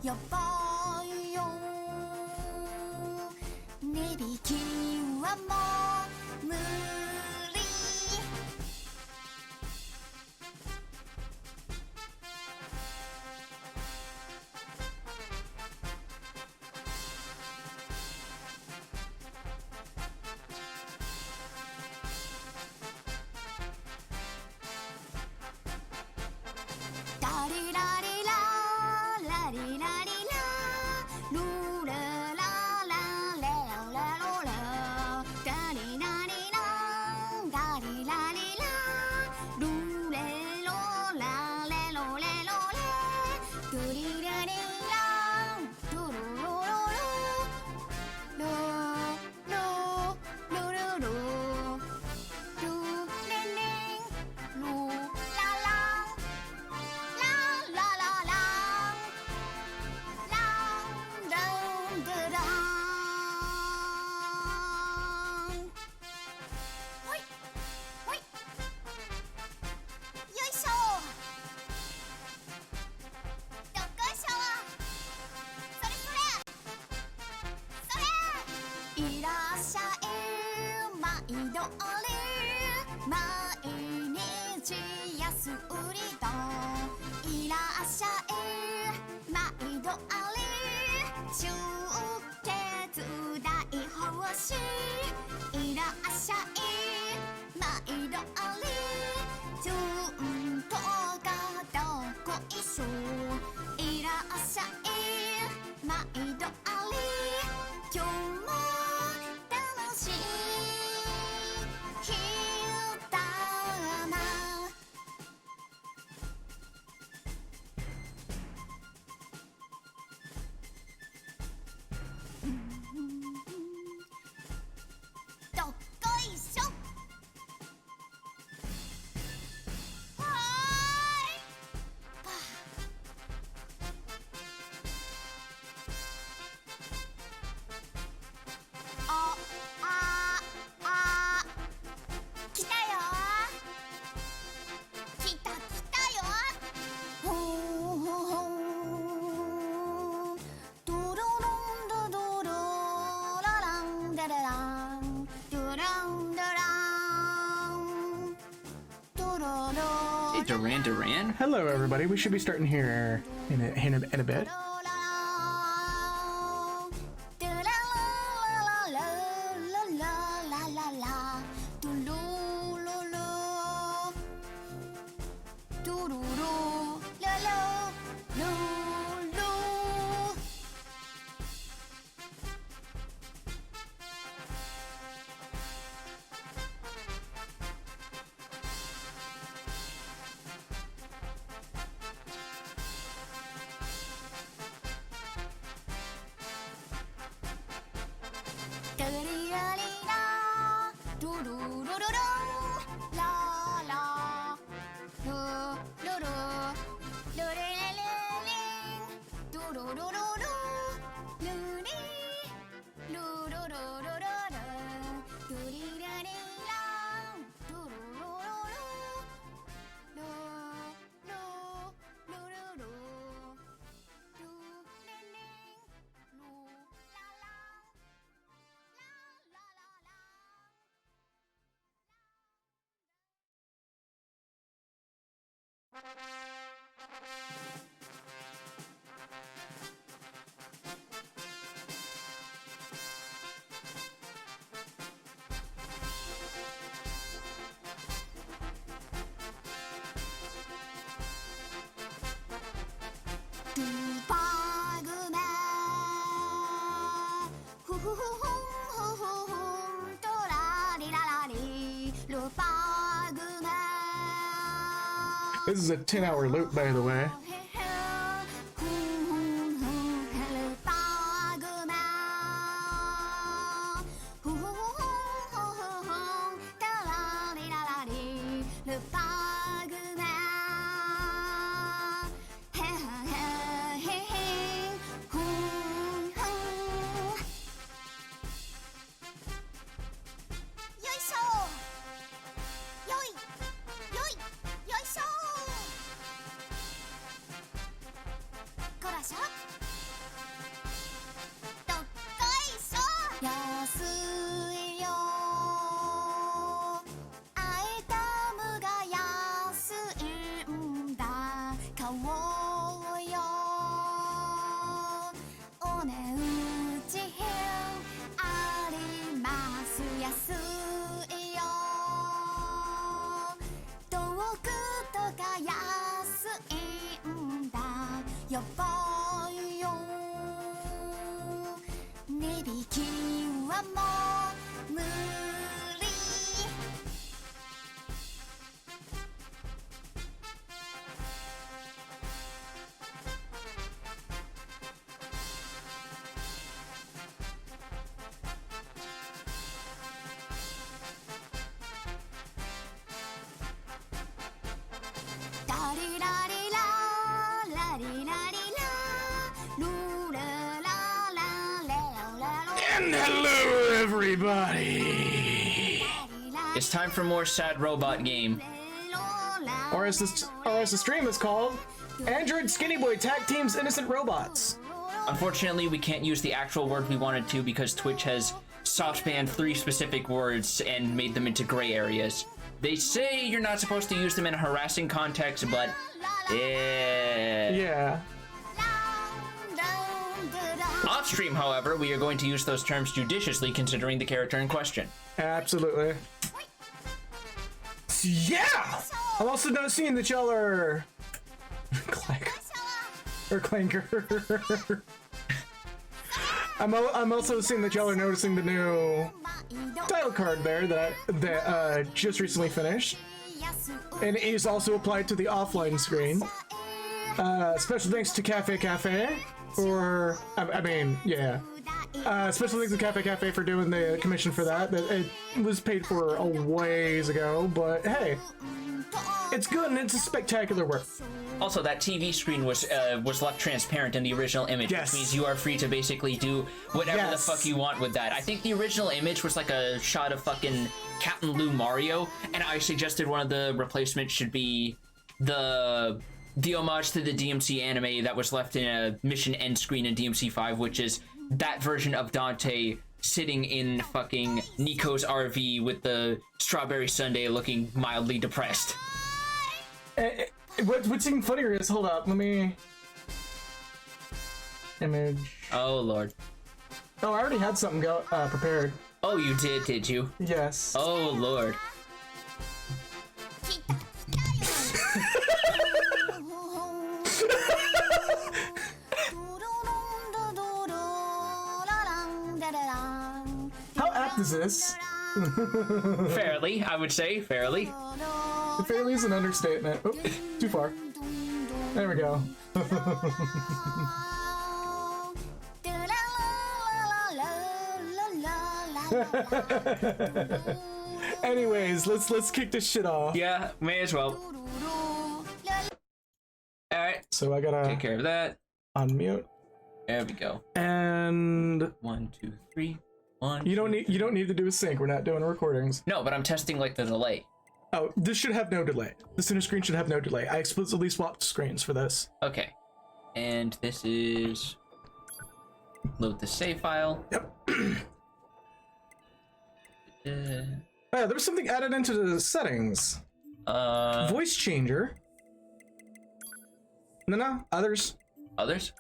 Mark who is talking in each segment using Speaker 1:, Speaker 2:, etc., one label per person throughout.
Speaker 1: やばいよ値引きはもう無理ダリラリララリラリラルラララレオレロレオダリラリラダリラリラルレロラレロレロレドリラリラドロロロロロロロロロルレレンルララララララランダランほいほいよいしょどっこいしょそれそれそれいらっしゃい毎度あれ毎日安売りだいらっしゃい毎度あれ出血大欲しいらっしゃい毎度あれずんとがどこいしょいらっしゃい毎度あれ今日も楽しい日だなどっこいしょはーいあああ来たよ来た来たよほんほんほんドロロンドドロラランダラランドランダランドロロ
Speaker 2: Hey, Duran.
Speaker 3: Hello, everybody. We should be starting here in a bit. This is a 10-hour loop, by the way. And hello, everybody.
Speaker 2: It's time for more sad robot game.
Speaker 3: Or as the stream is called, Android Skinny Boy Tag Teams Innocent Robots.
Speaker 2: Unfortunately, we can't use the actual word we wanted to because Twitch has soft banned 3 specific words and made them into gray areas. They say you're not supposed to use them in a harassing context, but
Speaker 3: yeah.
Speaker 2: Off stream, however, we are going to use those terms judiciously considering the character in question.
Speaker 3: Absolutely. Yeah! I'm also not seeing that y'all are... Clank. Or Clanker. I'm also seeing that y'all are noticing the new title card there that just recently finished. And it is also applied to the offline screen. Special thanks to Cafe for... I mean, yeah. Special thanks to Cafe for doing the commission for that. It was paid for a ways ago, but hey, it's good and it's a spectacular work.
Speaker 2: Also, that TV screen was left transparent in the original image,
Speaker 3: yes.
Speaker 2: Which means you are free to basically do whatever the fuck you want with that. I think the original image was like a shot of fucking Captain Lou Mario, and I suggested one of the replacements should be the homage to the DMC anime that was left in a mission end screen in DMC 5, which is that version of Dante sitting in fucking Nico's RV with the strawberry sundae looking mildly depressed.
Speaker 3: What's even funnier is, hold up, let me... Image...
Speaker 2: Oh, Lord.
Speaker 3: Oh, I already had something prepared.
Speaker 2: Oh, you did you?
Speaker 3: Yes.
Speaker 2: Oh, Lord.
Speaker 3: How apt is this?
Speaker 2: Fairly, I would say, fairly.
Speaker 3: Fairly is an understatement. Oh, too far. There we go. Anyways, let's kick this shit off.
Speaker 2: Yeah, may as well. Alright.
Speaker 3: So I gotta
Speaker 2: take care of that.
Speaker 3: Unmute.
Speaker 2: There we go.
Speaker 3: And
Speaker 2: 1, 2, 3. 1.
Speaker 3: You don't need to do a sync. We're not doing recordings.
Speaker 2: No, but I'm testing like the delay.
Speaker 3: Oh, this should have no delay. The center screen should have no delay. I explicitly swapped screens for this.
Speaker 2: Okay. And this is load the save file.
Speaker 3: Yep. There was something added into the settings. Voice changer. No, others.
Speaker 2: Others?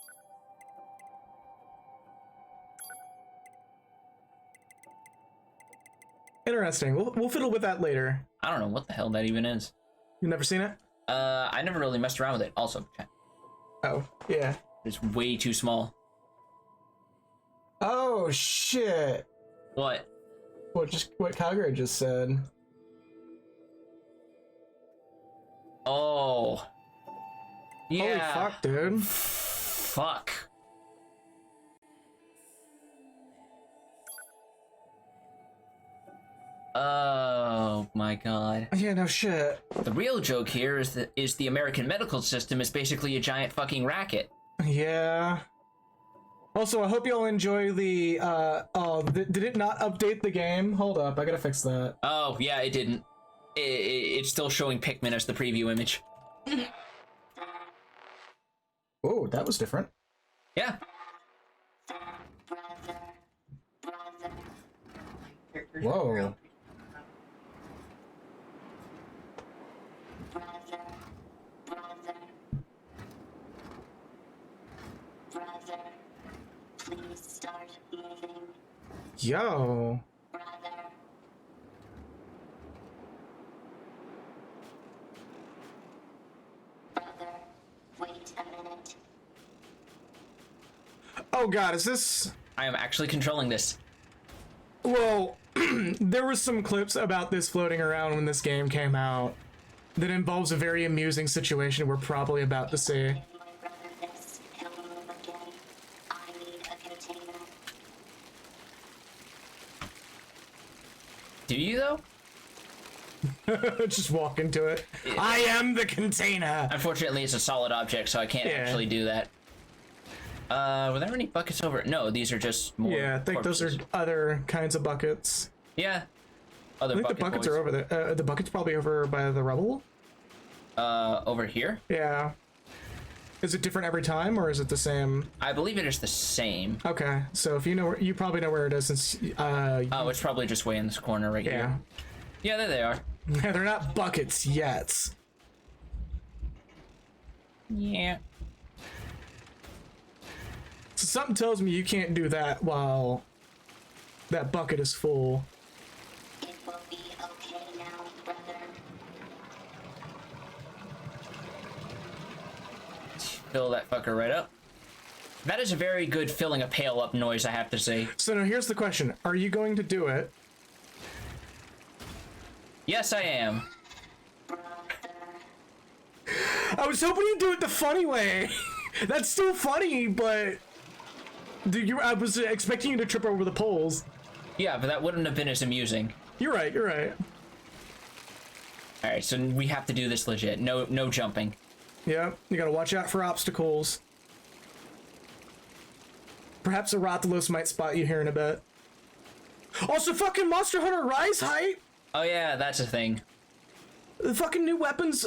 Speaker 3: Interesting. We'll fiddle with that later.
Speaker 2: I don't know what the hell that even is.
Speaker 3: You've never seen it?
Speaker 2: I never really messed around with it. Also,
Speaker 3: oh, yeah.
Speaker 2: It's way too small.
Speaker 3: Oh, shit.
Speaker 2: What?
Speaker 3: What Kagura just said.
Speaker 2: Oh. Yeah.
Speaker 3: Holy fuck, dude.
Speaker 2: Fuck. Oh my god.
Speaker 3: Yeah, no shit.
Speaker 2: The real joke here is that the American medical system is basically a giant fucking racket.
Speaker 3: Yeah. Also, I hope y'all enjoy the, did it not update the game? Hold up, I gotta fix that.
Speaker 2: Oh, yeah, it didn't. It's still showing Pikmin as the preview image.
Speaker 3: Oh, that was different.
Speaker 2: Yeah.
Speaker 3: Whoa.
Speaker 1: Please start moving.
Speaker 3: Yo.
Speaker 1: Brother, wait a minute.
Speaker 3: Oh god, is this...
Speaker 2: I am actually controlling this.
Speaker 3: Well, there was some clips about this floating around when this game came out that involves a very amusing situation we're probably about to see.
Speaker 1: My brother this, he'll move again. I need a container.
Speaker 2: Do you, though?
Speaker 3: Just walk into it. Yeah. I am the container!
Speaker 2: Unfortunately, it's a solid object, so I can't actually do that. Were there any buckets over? No, these are just more.
Speaker 3: Yeah, I think
Speaker 2: corpses.
Speaker 3: those are other kinds of buckets.
Speaker 2: Yeah. Other
Speaker 3: I think the
Speaker 2: bucket
Speaker 3: buckets
Speaker 2: boys.
Speaker 3: are over there. The bucket's probably over by the rubble.
Speaker 2: Over here?
Speaker 3: Yeah. Is it different every time, or is it the same?
Speaker 2: I believe it is the same.
Speaker 3: Okay, so if you know, you probably know where it is since.
Speaker 2: Oh, it's probably just way in this corner right
Speaker 3: Yeah.
Speaker 2: here. Yeah, there they are.
Speaker 3: Yeah, they're not buckets yet.
Speaker 2: Yeah.
Speaker 3: So something tells me you can't do that while that bucket is full.
Speaker 1: It will be okay now, brother.
Speaker 2: Fill that fucker right up. That is a very good filling a pail up noise, I have to say.
Speaker 3: So now here's the question. Are you going to do it?
Speaker 2: Yes, I am.
Speaker 3: I was hoping you'd do it the funny way. That's still funny, but I was expecting you to trip over the poles.
Speaker 2: Yeah, but that wouldn't have been as amusing.
Speaker 3: You're right, you're right.
Speaker 2: Alright, so we have to do this legit. No jumping.
Speaker 3: Yeah, you gotta watch out for obstacles. Perhaps a Rathalos might spot you here in a bit. Also, fucking Monster Hunter Rise height!
Speaker 2: Oh yeah, that's a thing.
Speaker 3: The fucking new weapons.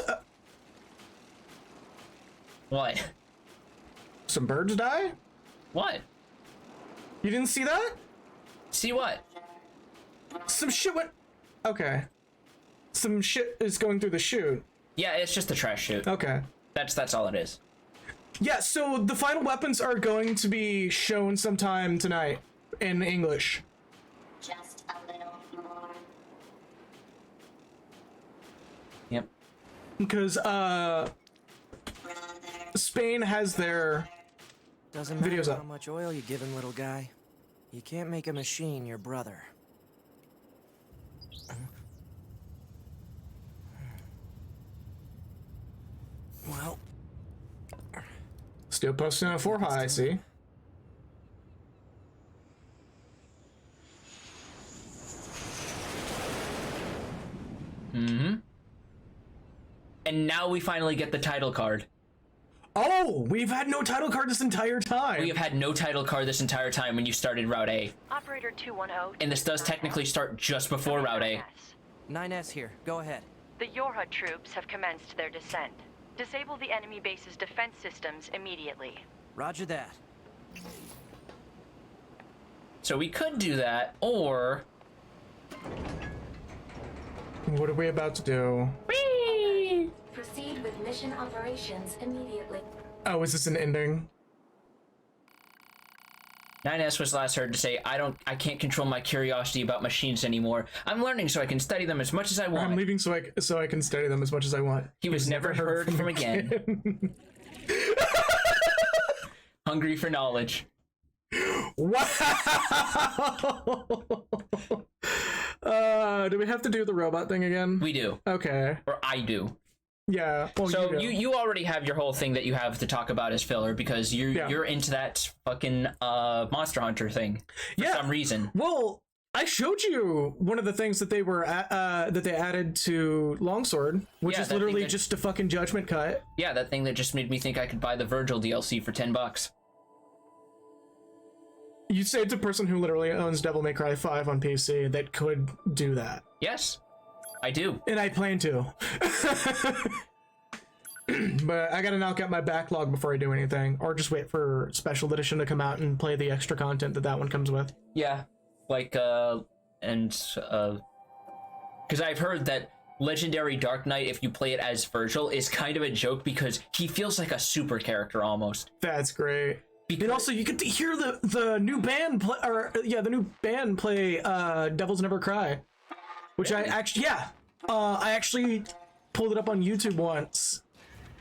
Speaker 2: What?
Speaker 3: Some birds die?
Speaker 2: What?
Speaker 3: You didn't see that?
Speaker 2: See what?
Speaker 3: Some shit went. Okay. Some shit is going through the chute.
Speaker 2: Yeah, it's just a trash chute.
Speaker 3: Okay.
Speaker 2: That's all it is.
Speaker 3: Yeah, so the final weapons are going to be shown sometime tonight in English.
Speaker 1: Just a little more.
Speaker 2: Yep.
Speaker 3: Because,
Speaker 1: Brother.
Speaker 3: Spain has their
Speaker 4: Doesn't matter
Speaker 3: videos
Speaker 4: how
Speaker 3: up.
Speaker 4: much oil you give him, little guy. You can't make a machine your brother. Well,
Speaker 3: Still posting on 4 high, I see.
Speaker 2: And now we finally get the title card.
Speaker 3: Oh, we've had no title card this entire time.
Speaker 2: We have had no title card this entire time when you started Route A.
Speaker 5: Operator 210.
Speaker 2: And this does technically start just before Route A.
Speaker 4: 9S here. Go ahead.
Speaker 5: The Yorha troops have commenced their descent. Disable the enemy base's defense systems immediately.
Speaker 4: Roger that.
Speaker 2: So we could do that, or...
Speaker 3: What are we about to do?
Speaker 6: Proceed with mission operations immediately.
Speaker 3: Oh, is this an ending?
Speaker 2: 9S was last heard to say, I can't control my curiosity about machines anymore. I'm learning so I can study them as much as I want.
Speaker 3: I'm leaving so I can study them as much as I want.
Speaker 2: He was never heard from again. Hungry for knowledge.
Speaker 3: Wow! Do we have to do the robot thing again?
Speaker 2: We do.
Speaker 3: Okay.
Speaker 2: Or I do.
Speaker 3: Yeah. Well,
Speaker 2: So
Speaker 3: do.
Speaker 2: you already have your whole thing that you have to talk about as filler because you're into that fucking Monster Hunter thing for some reason.
Speaker 3: Well, I showed you one of the things that they were that they added to Longsword, which
Speaker 2: Yeah,
Speaker 3: is
Speaker 2: that
Speaker 3: literally
Speaker 2: thing that-
Speaker 3: just a fucking judgment cut.
Speaker 2: Yeah, that thing that just made me think I could buy the Virgil DLC for $10.
Speaker 3: You say it's a person who literally owns Devil May Cry 5 on PC that could do that.
Speaker 2: Yes, I do.
Speaker 3: And I plan to. But I gotta knock out my backlog before I do anything. Or just wait for Special Edition to come out and play the extra content that one comes with.
Speaker 2: Yeah, like, because I've heard that Legendary Dark Knight, if you play it as Virgil, is kind of a joke because he feels like a super character almost.
Speaker 3: That's great. And also, you get to hear the new band play, the new band play "Devils Never Cry," which I actually pulled it up on YouTube once,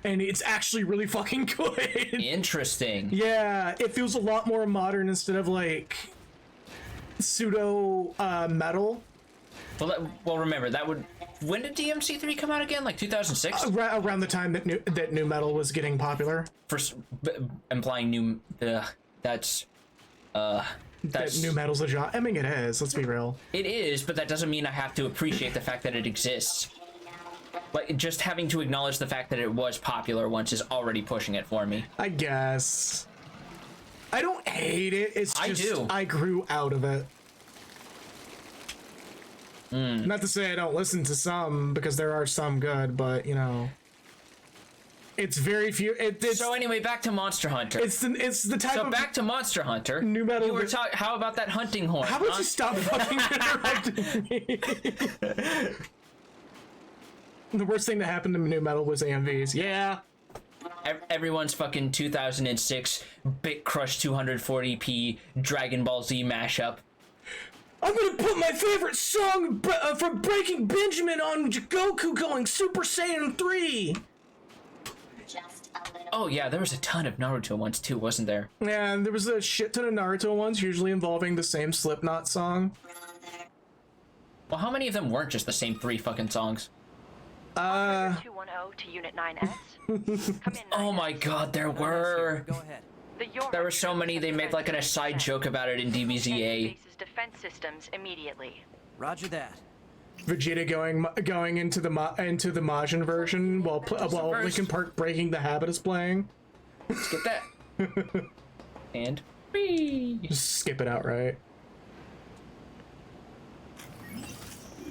Speaker 3: and it's actually really fucking good.
Speaker 2: Interesting.
Speaker 3: Yeah, it feels a lot more modern instead of like pseudo metal.
Speaker 2: Well, remember that would. When did DMC3 come out again? Like 2006?
Speaker 3: Around the time that new metal was getting popular.
Speaker 2: Implying new. That's
Speaker 3: That new metal's a genre. I mean, it is. Let's be real.
Speaker 2: It is, but that doesn't mean I have to appreciate the fact that it exists. Like, just having to acknowledge the fact that it was popular once is already pushing it for me.
Speaker 3: I guess. I don't hate it. It's just
Speaker 2: I do.
Speaker 3: I grew out of it. Not to say I don't listen to some, because there are some good, but you know, it's very few.
Speaker 2: So anyway, back to Monster Hunter.
Speaker 3: It's the type
Speaker 2: So
Speaker 3: of
Speaker 2: back to Monster Hunter.
Speaker 3: New metal.
Speaker 2: You were talking. How about that hunting horn?
Speaker 3: How about
Speaker 2: huh?
Speaker 3: you stop fucking interrupting me? The worst thing that happened to new metal was AMVs. Yeah.
Speaker 2: Everyone's fucking 2006 Bit Crush 240p Dragon Ball Z mashup.
Speaker 3: I'm gonna put my favorite song from Breaking Benjamin on Goku going Super Saiyan 3.
Speaker 2: Oh yeah, there was a ton of Naruto ones too, wasn't there?
Speaker 3: Yeah, and there was a shit ton of Naruto ones, usually involving the same Slipknot song.
Speaker 2: Well, how many of them weren't just the same 3 fucking songs?
Speaker 5: 210 to Unit 9S. Come in,
Speaker 2: Oh
Speaker 5: 9S.
Speaker 2: my god, there were.
Speaker 4: Go ahead.
Speaker 2: There were so many, they made like an aside joke about it in
Speaker 5: Enemy
Speaker 2: DBZA.
Speaker 5: bases defense systems immediately.
Speaker 4: Roger that.
Speaker 3: Vegeta going into the Majin version while Linkin Park Breaking the Habit is playing.
Speaker 2: Let's get that. And whee!
Speaker 3: Just skip it outright.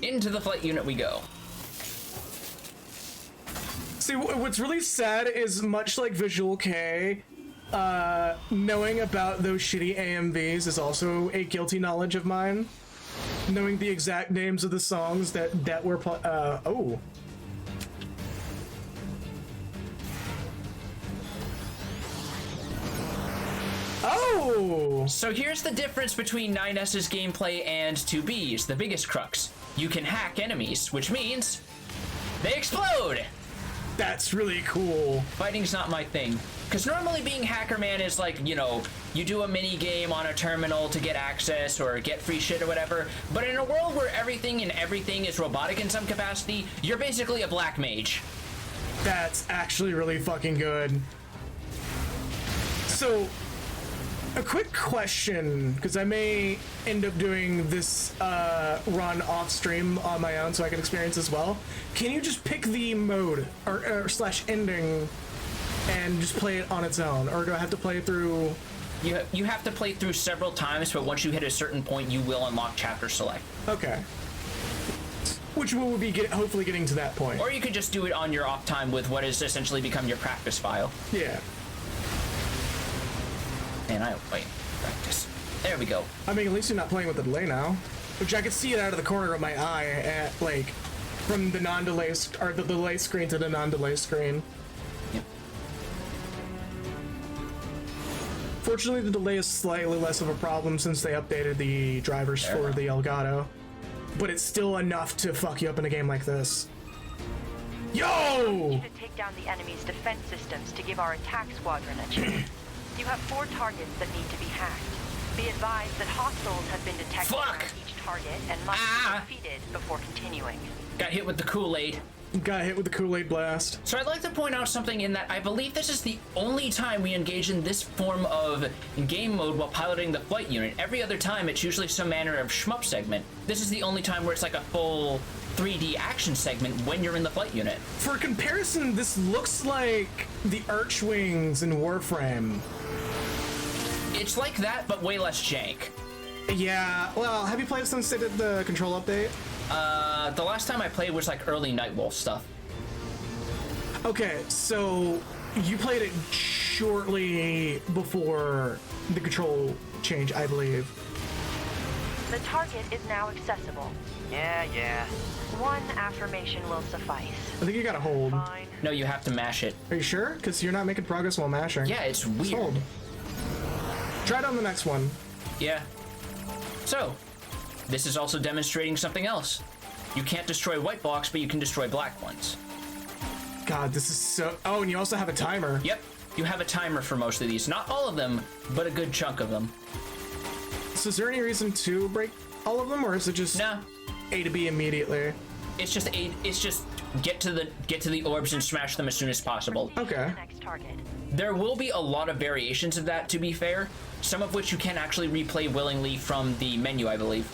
Speaker 2: Into the flight unit we go.
Speaker 3: See, what's really sad is, much like Visual K, knowing about those shitty AMVs is also a guilty knowledge of mine. Knowing the exact names of the songs that were oh. Oh!
Speaker 2: So here's the difference between 9S's gameplay and 2B's, the biggest crux. You can hack enemies, which means they explode!
Speaker 3: That's really cool.
Speaker 2: Fighting's not my thing. Because normally being Hacker Man is like, you know, you do a mini game on a terminal to get access or get free shit or whatever, but in a world where everything is robotic in some capacity, you're basically a black mage.
Speaker 3: That's actually really fucking good. So, a quick question, because I may end up doing this run off stream on my own so I can experience as well. Can you just pick the mode or slash ending and just play it on its own, or do I have to play through?
Speaker 2: You have to play through several times, but once you hit a certain point, you will unlock chapter select.
Speaker 3: Okay. Which will be hopefully getting to that point.
Speaker 2: Or you could just do it on your off time with what has essentially become your practice file.
Speaker 3: Yeah.
Speaker 2: And wait, practice. There we go.
Speaker 3: I mean, at least you're not playing with the delay now, which I could see it out of the corner of my eye at, like, from the non-delay or the delay screen to the non-delay screen.
Speaker 2: Yep.
Speaker 3: Fortunately, the delay is slightly less of a problem since they updated the drivers for the Elgato, but it's still enough to fuck you up in a game like this. Yo!
Speaker 5: To take down the enemy's defense systems to give our attack squadron a chance. You have 4 targets that need to be hacked. Be advised that hostiles have been detected
Speaker 2: Fuck!
Speaker 5: on each target and must be defeated before continuing.
Speaker 2: Got hit with the Kool-Aid.
Speaker 3: Got hit with the Kool-Aid blast.
Speaker 2: So I'd like to point out something in that I believe this is the only time we engage in this form of game mode while piloting the flight unit. Every other time, it's usually some manner of shmup segment. This is the only time where it's like a full 3D action segment when you're in the flight unit.
Speaker 3: For comparison, this looks like the Archwings in Warframe.
Speaker 2: It's like that, but way less jank.
Speaker 3: Yeah, well, have you played since they did the control update?
Speaker 2: The last time I played was like early Nightwolf stuff.
Speaker 3: Okay, so you played it shortly before the control change, I believe.
Speaker 5: The target is now accessible.
Speaker 4: Yeah.
Speaker 5: 1 affirmation will suffice.
Speaker 3: I think you gotta hold.
Speaker 5: Fine.
Speaker 2: No, you have to mash it.
Speaker 3: Are you sure? Because you're not making progress while mashing.
Speaker 2: Yeah, it's
Speaker 3: Just
Speaker 2: weird.
Speaker 3: hold. Try it on the next one.
Speaker 2: Yeah. So, this is also demonstrating something else. You can't destroy white blocks, but you can destroy black ones.
Speaker 3: God, this is so... Oh, and you also have a timer.
Speaker 2: Yep, you have a timer for most of these. Not all of them, but a good chunk of them.
Speaker 3: So is there any reason to break all of them, or is it just
Speaker 2: No,
Speaker 3: A to B immediately?
Speaker 2: it's just get to the orbs and smash them as soon as possible.
Speaker 3: Okay.
Speaker 5: The next target.
Speaker 2: There will be a lot of variations of that, to be fair. Some of which you can actually replay willingly from the menu, I believe.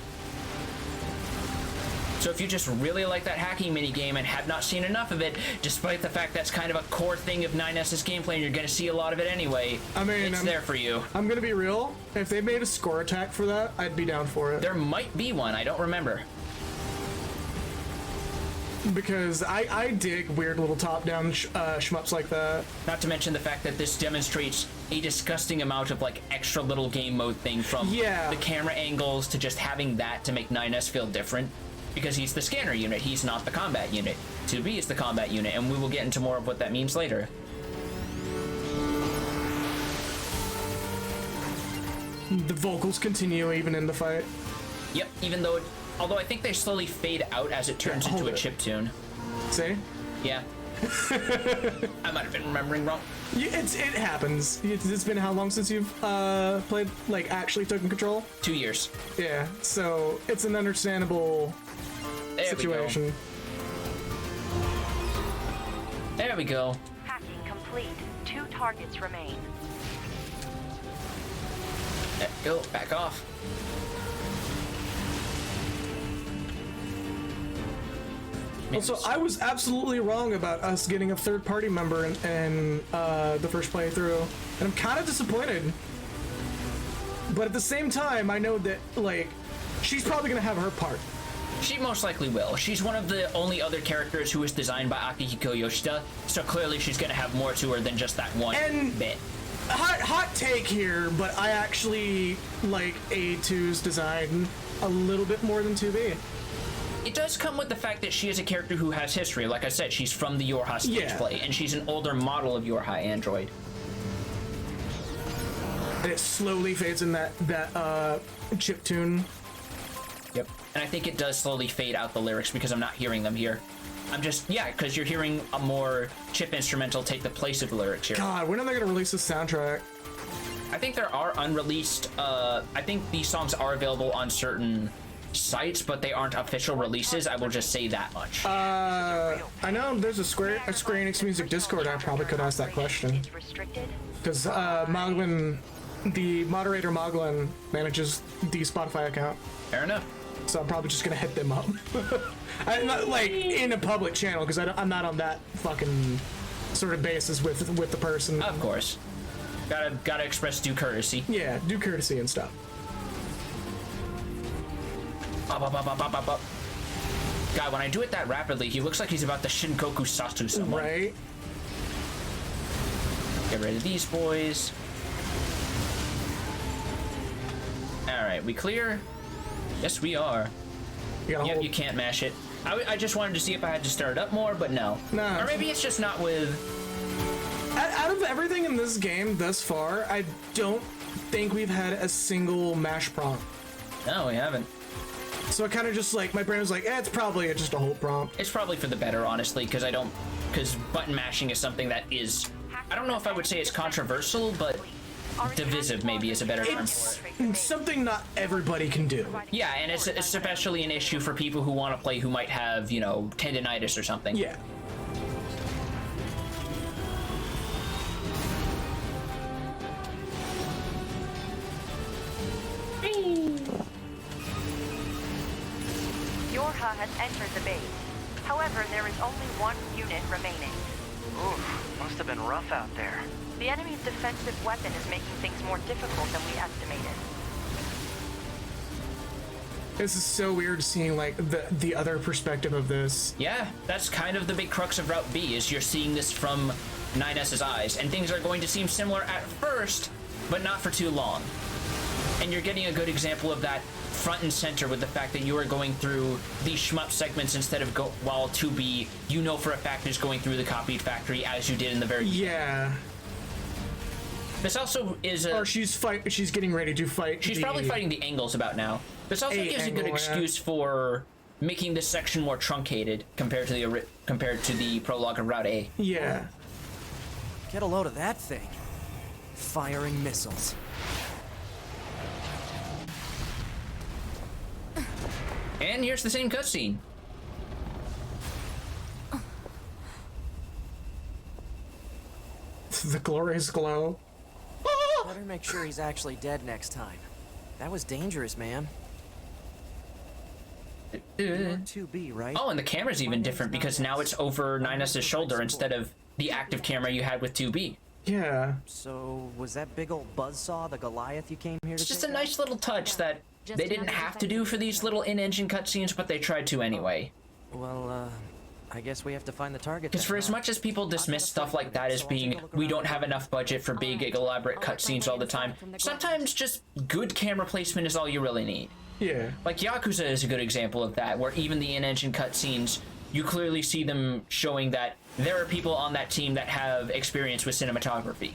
Speaker 2: So if you just really like that hacking minigame and have not seen enough of it, despite the fact that's kind of a core thing of 9S's gameplay and you're going to see a lot of it anyway,
Speaker 3: I mean,
Speaker 2: it's there for you.
Speaker 3: I'm gonna be real. If they made a score attack for that, I'd be down for it.
Speaker 2: There might be one. I don't remember.
Speaker 3: Because I dig weird little top-down shmups like that.
Speaker 2: Not to mention the fact that this demonstrates a disgusting amount of like extra little game mode thing from the camera angles to just having that to make 9S feel different. Because he's the scanner unit, he's not the combat unit. 2B is the combat unit, and we will get into more of what that means later.
Speaker 3: The vocals continue even in the fight.
Speaker 2: Yep, even though although I think they slowly fade out as it turns into a chiptune.
Speaker 3: See?
Speaker 2: Yeah. I might have been remembering wrong.
Speaker 3: It happens. It's been how long since you've played, like, actually taken control?
Speaker 2: 2 years.
Speaker 3: Yeah, so it's an understandable situation.
Speaker 2: There we go.
Speaker 5: Hacking complete. 2 targets remain.
Speaker 2: There we go. Back off.
Speaker 3: Also, I was absolutely wrong about us getting a third-party member in the first playthrough, and I'm kind of disappointed. But at the same time, I know that, like, she's probably gonna have her part.
Speaker 2: She most likely will. She's one of the only other characters who was designed by Akihiko Yoshida, so clearly she's gonna have more to her than just that one bit.
Speaker 3: Hot take here, but I actually like A2's design a little bit more than 2B.
Speaker 2: It does come with the fact that she is a character who has history. Like I said, she's from the Yorha stage play, and she's an older model of Yorha android.
Speaker 3: And it slowly fades in that chiptune.
Speaker 2: Yep. And I think it does slowly fade out the lyrics because I'm not hearing them here. I'm just, because you're hearing a more chip instrumental take the place of the lyrics here.
Speaker 3: God, when are they gonna release this soundtrack?
Speaker 2: I think there are unreleased, I think these songs are available on certain sites, but they aren't official releases. I will just say that much.
Speaker 3: I know there's a Square Enix Music Discord. I probably could ask that question. Because Moglin, the moderator Moglin, manages the Spotify account.
Speaker 2: Fair enough.
Speaker 3: So I'm probably just gonna hit them up. I'm not, like, in a public channel, because I'm not on that fucking sort of basis with the person.
Speaker 2: Of course. Gotta express due courtesy.
Speaker 3: Yeah, due courtesy and stuff.
Speaker 2: Up. God, when I do it that rapidly, he looks like he's about to Shinkoku Satsu someone.
Speaker 3: Right.
Speaker 2: Get rid of these boys. Alright, we clear? Yes, we are. Yep, you can't mash it. I just wanted to see if I had to start it up more, but no.
Speaker 3: No.
Speaker 2: Or maybe it's just not with...
Speaker 3: Out of everything in this game thus far, I don't think we've had a single mash prompt.
Speaker 2: No, we haven't.
Speaker 3: So I kind of just, like, my brain was like, it's probably just a whole prompt.
Speaker 2: It's probably for the better, honestly, because button mashing is something that is, I don't know if I would say it's controversial, but divisive maybe is a better term for it.
Speaker 3: It's something not everybody can do.
Speaker 2: Yeah, and it's especially an issue for people who want to play who might have, tendinitis or something.
Speaker 3: Yeah.
Speaker 5: Yorha has entered the base. However, there is only 1 unit remaining.
Speaker 4: Oof, must have been rough out there.
Speaker 5: The enemy's defensive weapon is making things more difficult than we estimated.
Speaker 3: This is so weird seeing, like, the other perspective of this.
Speaker 2: Yeah, that's kind of the big crux of Route B, is you're seeing this from 9S's eyes, and things are going to seem similar at first, but not for too long. And you're getting a good example of that front and center with the fact that you are going through these shmup segments instead of while 2B, you know for a fact is going through the copied factory as you did in the very beginning.
Speaker 3: Yeah.
Speaker 2: This also is
Speaker 3: Or she's getting ready to fight.
Speaker 2: She's probably fighting the angles about now. This also gives a good excuse for making this section more truncated compared to the prologue of Route A.
Speaker 3: Yeah.
Speaker 4: Get a load of that thing. Firing missiles.
Speaker 2: And here's the same cutscene.
Speaker 3: The glorious glow.
Speaker 4: Better make sure he's actually dead next time. That was dangerous, man. You're 2B, right?
Speaker 2: Oh, and the camera's even different because now it's over 9S's shoulder instead of the active camera you had with 2B.
Speaker 3: Yeah.
Speaker 4: So, was that big old buzzsaw the Goliath you came here to
Speaker 2: It's just
Speaker 4: take
Speaker 2: a
Speaker 4: out?
Speaker 2: nice little touch that they didn't have to do for these little in-engine cutscenes, but they tried to anyway.
Speaker 4: Well, I guess we have to find the target.
Speaker 2: Because for as much as people dismiss stuff like that as being, we don't have enough budget for big, elaborate cutscenes all the time, sometimes just good camera placement is all you really need.
Speaker 3: Yeah.
Speaker 2: Like Yakuza is a good example of that, where even the in-engine cutscenes, you clearly see them showing that there are people on that team that have experience with cinematography.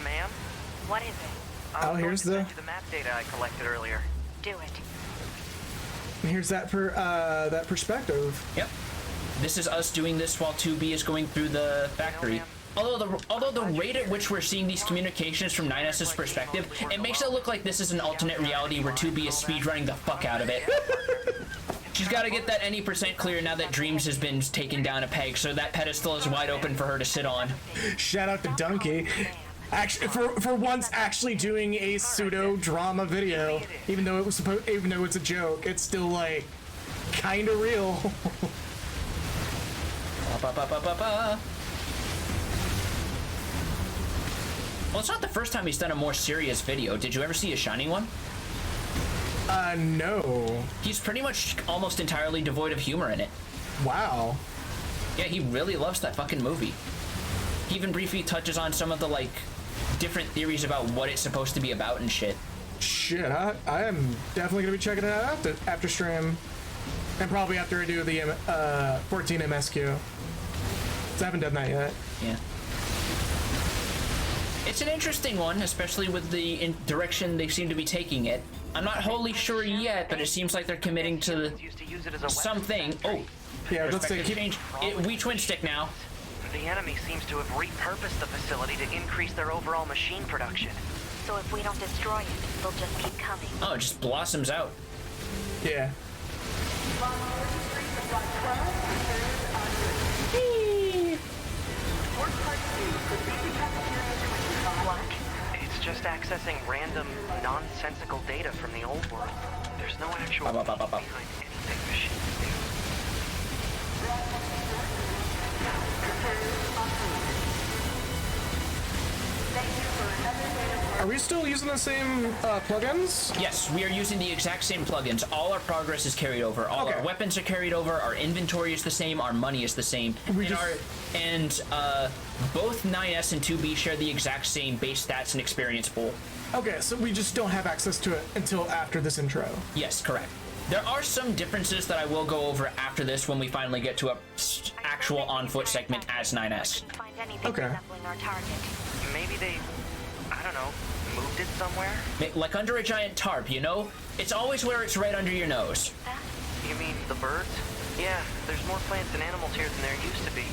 Speaker 5: Ma'am?
Speaker 6: What is it?
Speaker 3: Oh, here's the
Speaker 5: map data I collected earlier.
Speaker 6: Do it.
Speaker 3: here's that perspective.
Speaker 2: Yep. This is us doing this while 2B is going through the factory. Although the rate at which we're seeing these communications from 9S's perspective, it makes it look like this is an alternate reality where 2B is speedrunning the fuck out of it. She's got to get that any % clear now that Dreams has been taken down a peg, so that pedestal is wide open for her to sit on.
Speaker 3: Shout out to Donkey. Actually, for once, actually doing a pseudo drama video, even though it's a joke, it's still like kind of real.
Speaker 2: Well, it's not the first time he's done a more serious video. Did you ever see a Shining one?
Speaker 3: No.
Speaker 2: He's pretty much almost entirely devoid of humor in it.
Speaker 3: Wow.
Speaker 2: Yeah, he really loves that fucking movie. He even briefly touches on some of the, like, different theories about what it's supposed to be about and shit.
Speaker 3: Shit, I am definitely gonna be checking it out after stream. And probably after I do the 14 MSQ. 'Cause I haven't done that yet.
Speaker 2: Yeah. It's an interesting one, especially with the direction they seem to be taking it. I'm not wholly sure yet, but it seems like they're committing to something. Oh,
Speaker 3: Yeah, let's say keep.
Speaker 2: change. We twin stick now.
Speaker 5: The enemy seems to have repurposed the facility to increase their overall machine production.
Speaker 6: So if we don't destroy it, they'll just keep coming.
Speaker 2: Oh, it just blossoms out.
Speaker 3: Yeah.
Speaker 6: What?
Speaker 5: It's just accessing random, nonsensical data from the old world. There's no actual
Speaker 2: Bop, bop, bop, bop.
Speaker 5: behind anything machines do.
Speaker 3: Are we still using the same plugins?
Speaker 2: Yes, we are using the exact same plugins. All our progress is carried over. All
Speaker 3: Okay.
Speaker 2: our weapons are carried over. Our inventory is the same. Our money is the same. Both 9S and 2B share the exact same base stats and experience pool.
Speaker 3: Okay, so we just don't have access to it until after this intro.
Speaker 2: Yes, correct. There are some differences that I will go over after this when we finally get to a actual on-foot segment as 9S.
Speaker 6: Couldn't find anything
Speaker 3: Okay.
Speaker 6: resembling our target.
Speaker 5: Maybe they, I don't know, moved it somewhere?
Speaker 2: Like under a giant tarp, you know? It's always where it's right under your nose.
Speaker 6: That?
Speaker 5: You mean the birds? Yeah, there's more plants and animals here than there used to be.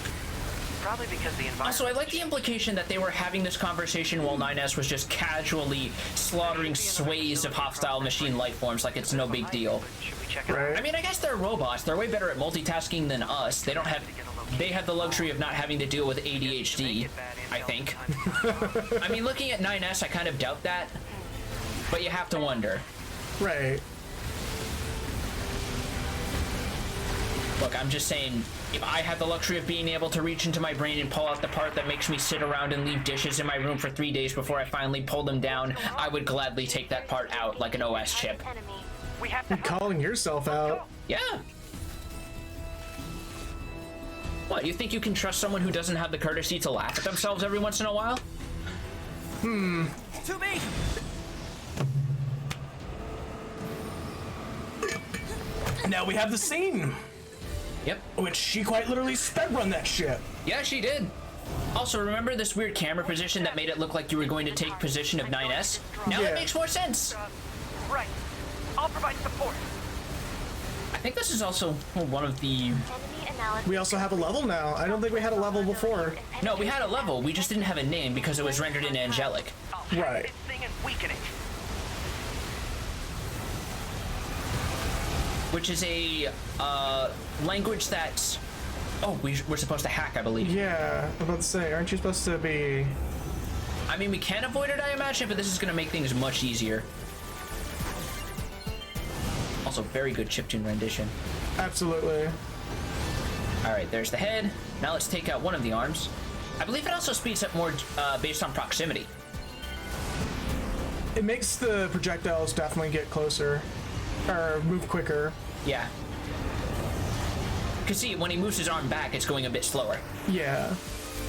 Speaker 5: Probably because the environment...
Speaker 2: Also, I like the implication that they were having this conversation while 9S was just casually slaughtering sways of hostile machine life forms like it's no big deal.
Speaker 5: Should we check it
Speaker 3: Right.
Speaker 2: I mean, I guess they're robots. They're way better at multitasking than us. They have the luxury of not having to deal with ADHD, I think. I mean, looking at 9S, I kind of doubt that. But you have to wonder.
Speaker 3: Right.
Speaker 2: Look, I'm just saying, if I had the luxury of being able to reach into my brain and pull out the part that makes me sit around and leave dishes in my room for 3 days before I finally pull them down, I would gladly take that part out like an OS chip.
Speaker 6: Enemy.
Speaker 5: We have to...
Speaker 3: Calling yourself out.
Speaker 2: Yeah. What, you think you can trust someone who doesn't have the courtesy to laugh at themselves every once in a while?
Speaker 4: 2B!
Speaker 3: Now we have the scene,
Speaker 2: Yep.
Speaker 3: which she quite literally sped run that shit.
Speaker 2: Yeah, she did. Also, remember this weird camera position that made it look like you were going to take position of 9S? Now
Speaker 3: Yeah.
Speaker 2: it makes more sense.
Speaker 5: Right. I'll provide support.
Speaker 2: I think this is also one of the...
Speaker 6: Enemy analysis.
Speaker 3: We also have a level now. I don't think we had a level before.
Speaker 2: No, we had a level. We just didn't have a name because it was rendered in angelic.
Speaker 5: I'll
Speaker 3: Right.
Speaker 5: this thing and weaken it.
Speaker 2: Which is a language that... Oh, we're supposed to hack, I believe.
Speaker 3: Yeah, I'm about to say, aren't you supposed to be...
Speaker 2: I mean, we can avoid it, I imagine, but this is going to make things much easier. Also, very good chiptune rendition.
Speaker 3: Absolutely.
Speaker 2: All right, there's the head. Now let's take out one of the arms. I believe it also speeds up more based on proximity.
Speaker 3: It makes the projectiles definitely get closer, or move quicker.
Speaker 2: Yeah. Because see, when he moves his arm back, it's going a bit slower.
Speaker 3: Yeah.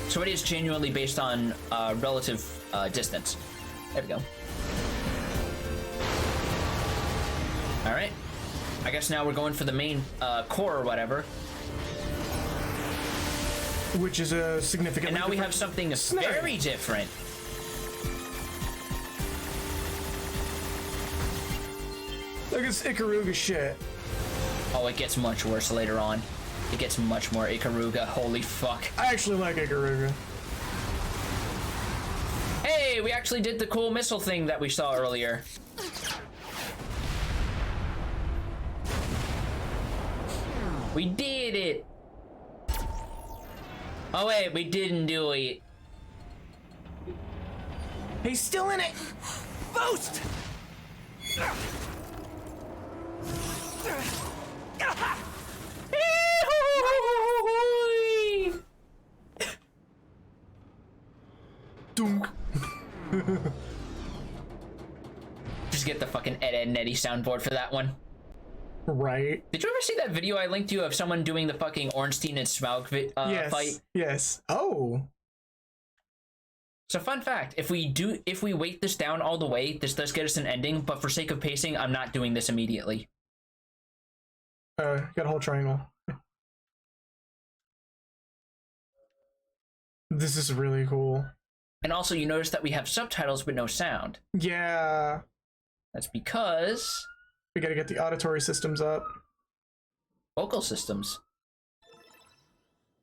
Speaker 2: So it is genuinely based on relative distance. There we go. All right. I guess now we're going for the main core or whatever.
Speaker 3: Which is a significant.
Speaker 2: And now we have something very different.
Speaker 3: Look at this Ikaruga shit.
Speaker 2: Oh, it gets much worse later on. It gets much more Ikaruga. Holy fuck.
Speaker 3: I actually like Ikaruga.
Speaker 2: Hey, we actually did the cool missile thing that we saw earlier. We did it. Oh wait, we didn't do it.
Speaker 3: He's still in it.
Speaker 4: Boost!
Speaker 3: Dunk.
Speaker 2: Just get the fucking Ed and Eddie soundboard for that one.
Speaker 3: Right.
Speaker 2: Did you ever see that video I linked you of someone doing the fucking Ornstein and Smaug
Speaker 3: Yes.
Speaker 2: fight?
Speaker 3: Yes. Oh.
Speaker 2: So fun fact, if we weight this down all the way, this does get us an ending, but for sake of pacing, I'm not doing this immediately.
Speaker 3: Got a whole triangle. This is really cool.
Speaker 2: And also you notice that we have subtitles but no sound.
Speaker 3: Yeah.
Speaker 2: That's because
Speaker 3: We gotta get the auditory systems up.
Speaker 2: vocal systems.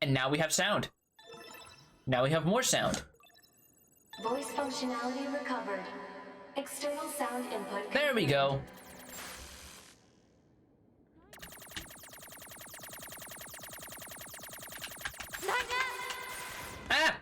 Speaker 2: And now we have sound. Now we have more sound.
Speaker 6: Voice functionality recovered. External sound input.
Speaker 2: There we go. Ah!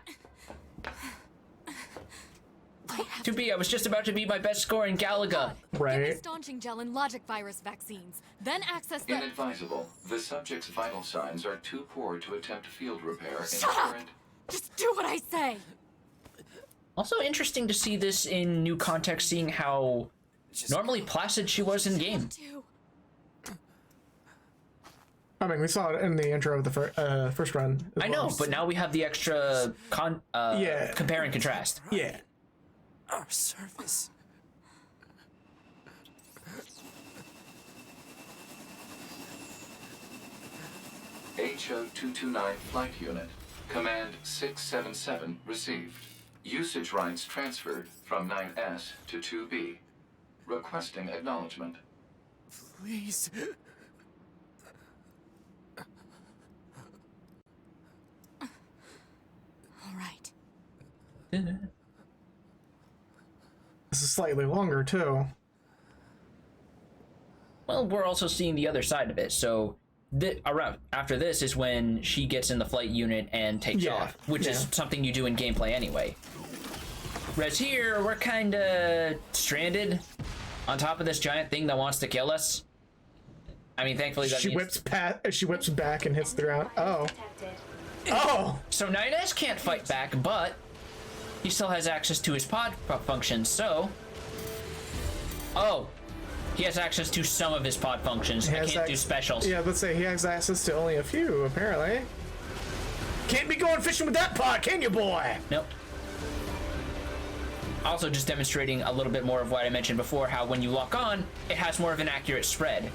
Speaker 2: To be, I was just about to beat my best score in Galaga.
Speaker 3: Right.
Speaker 7: Staunching gel and logic virus vaccines. Then access the.
Speaker 8: Inadvisable. The subject's vital signs are too poor to attempt field repair in
Speaker 7: Shut up!
Speaker 8: current.
Speaker 7: Just do what I say.
Speaker 2: Also interesting to see this in new context, seeing how normally placid she was in game.
Speaker 7: Do.
Speaker 3: I mean, we saw it in the intro of the first run.
Speaker 2: I know, but now we have the extra
Speaker 3: Yeah.
Speaker 2: compare and contrast.
Speaker 3: Yeah.
Speaker 4: Our service.
Speaker 8: HO-229 Flight Unit. Command 677 received. Usage rights transferred from 9S to 2B. Requesting acknowledgement.
Speaker 4: Please.
Speaker 7: All right.
Speaker 3: This is slightly longer too.
Speaker 2: Well, we're also seeing the other side of it, so around after this is when she gets in the flight unit and takes off, which is something you do in gameplay anyway. Whereas here, we're kinda stranded on top of this giant thing that wants to kill us. I mean, thankfully that
Speaker 3: She whips back and hits the ground. Oh. Oh!
Speaker 2: So 9S can't fight back, but he still has access to his pod functions, so... Oh. He has access to some of his pod functions. He can't do specials.
Speaker 3: Yeah, let's say he has access to only a few, apparently. Can't be going fishing with that pod, can you, boy?
Speaker 2: Nope. Also just demonstrating a little bit more of what I mentioned before, how when you lock on, it has more of an accurate spread.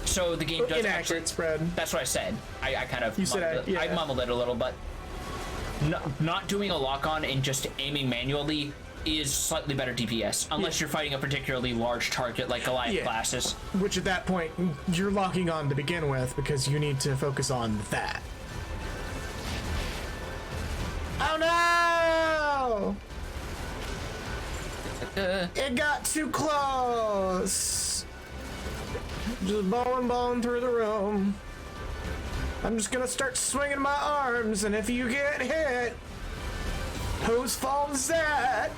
Speaker 2: So the game does
Speaker 3: inaccurate spread.
Speaker 2: That's what I said. I kind of
Speaker 3: you said
Speaker 2: mumbled it. I mumbled it a little, but not doing a lock on and just aiming manually is slightly better DPS, unless you're fighting a particularly large target like Goliath classes.
Speaker 3: Which at that point, you're locking on to begin with because you need to focus on that. Oh no! It got too close! Just balling through the room. I'm just gonna start swinging my arms, and if you get hit, Whose fault is that?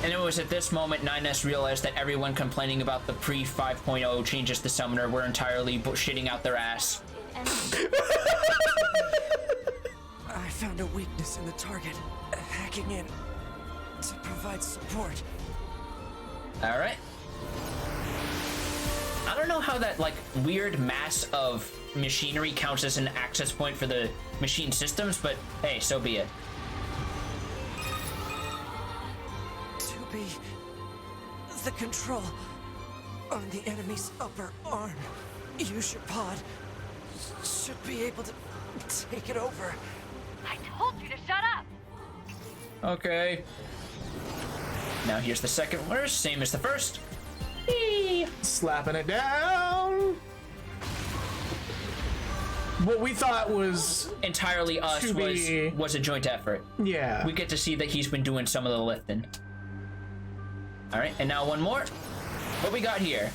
Speaker 2: And it was at this moment 9S realized that everyone complaining about the pre 5.0 changes to Summoner were entirely shitting out their ass.
Speaker 4: I found a weakness in the target. Hacking in to provide support.
Speaker 2: Alright. I don't know how that, like, weird mass of machinery counts as an access point for the machine systems, but hey, so be it.
Speaker 4: The control on the enemy's upper arm. Use your pod. Should be able to take it over.
Speaker 5: I told you to shut up!
Speaker 2: Okay. Now here's the second worst, same as the first. Eee.
Speaker 3: Slapping it down. What we thought was
Speaker 2: entirely us was a joint effort.
Speaker 3: Yeah.
Speaker 2: We get to see that he's been doing some of the lifting. All right, and now one more. What we got here?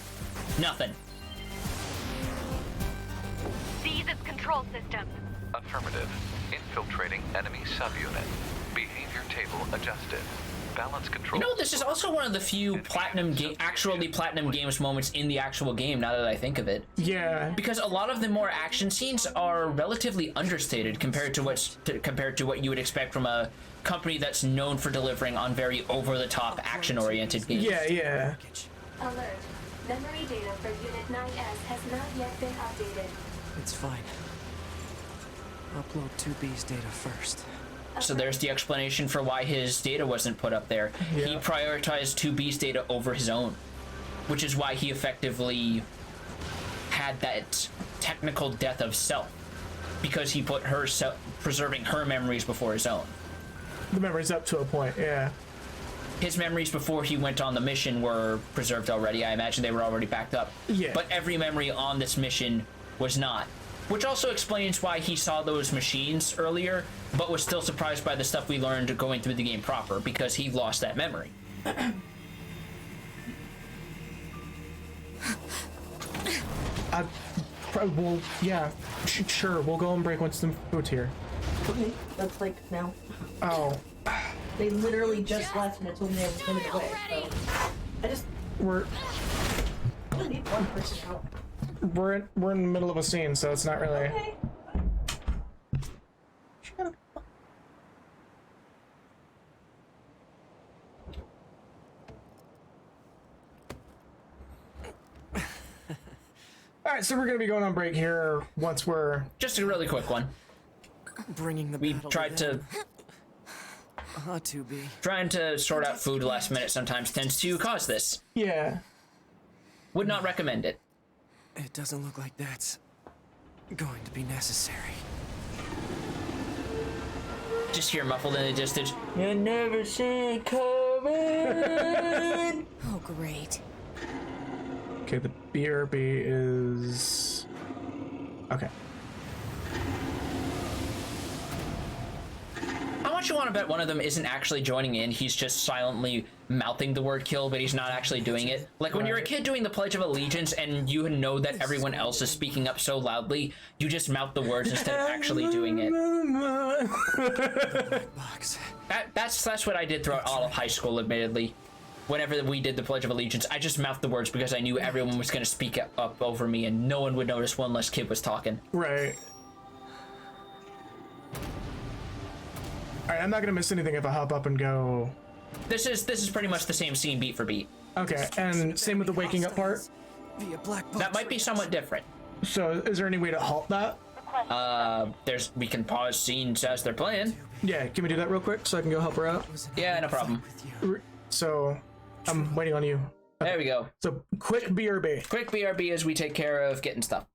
Speaker 2: Nothing.
Speaker 5: Seize its control system.
Speaker 8: Affirmative. Infiltrating enemy subunit. Behavior table adjusted. Balance control.
Speaker 2: You know, this is also one of the few actually platinum games moments in the actual game, now that I think of it.
Speaker 3: Yeah.
Speaker 2: Because a lot of the more action scenes are relatively understated compared to what you would expect from a company that's known for delivering on very over-the-top action-oriented games.
Speaker 3: Yeah.
Speaker 6: Alert. Memory data for Unit 9S has not yet been updated.
Speaker 4: It's fine. Upload 2B's data first.
Speaker 2: So there's the explanation for why his data wasn't put up there. Yeah. He prioritized 2B's data over his own, which is why he effectively had that technical death of self, because he put preserving her memories before his own.
Speaker 3: The memories up to a point, yeah.
Speaker 2: His memories before he went on the mission were preserved already. I imagine they were already backed up.
Speaker 3: Yeah.
Speaker 2: But every memory on this mission was not. Which also explains why he saw those machines earlier, but was still surprised by the stuff we learned going through the game proper, because he lost that memory.
Speaker 3: Well, yeah, sure, we'll go and break once some food's here.
Speaker 9: Okay, that's like now.
Speaker 3: Oh.
Speaker 9: They literally just left and it told me I was minutes away, so
Speaker 3: We're
Speaker 9: I need one person out.
Speaker 3: We're in the middle of a scene, so it's not really.
Speaker 9: Okay.
Speaker 3: All right, so we're gonna be going on break here once we're.
Speaker 2: Just a really quick one.
Speaker 4: Bringing the.
Speaker 2: We tried to.
Speaker 4: 2B.
Speaker 2: Trying to sort out food last minute sometimes tends to cause this.
Speaker 3: Yeah.
Speaker 2: Would not recommend it.
Speaker 4: It doesn't look like that's going to be necessary.
Speaker 2: Just hear muffled in the distance. You never see coming.
Speaker 7: Oh, great.
Speaker 3: Okay, the BRB is. Okay.
Speaker 2: How much you want to bet one of them isn't actually joining in? He's just silently mouthing the word kill, but he's not actually doing it. Like when you're a kid doing the Pledge of Allegiance and you know that everyone else is speaking up so loudly, you just mouth the words instead of actually doing it. That's what I did throughout all of high school, admittedly. Whenever we did the Pledge of Allegiance, I just mouthed the words because I knew everyone was going to speak up over me and no one would notice one less kid was talking.
Speaker 3: Right. Alright, I'm not gonna miss anything if I hop up and go.
Speaker 2: This is pretty much the same scene beat for beat.
Speaker 3: Okay, and same with the waking up part?
Speaker 2: That might be somewhat different.
Speaker 3: So is there any way to halt that?
Speaker 2: We can pause scenes as they're playing.
Speaker 3: Yeah, can we do that real quick so I can go help her out?
Speaker 2: Yeah, no problem.
Speaker 3: So, I'm waiting on you. Okay.
Speaker 2: There we go.
Speaker 3: So, quick BRB.
Speaker 2: Quick BRB as we take care of getting stuff.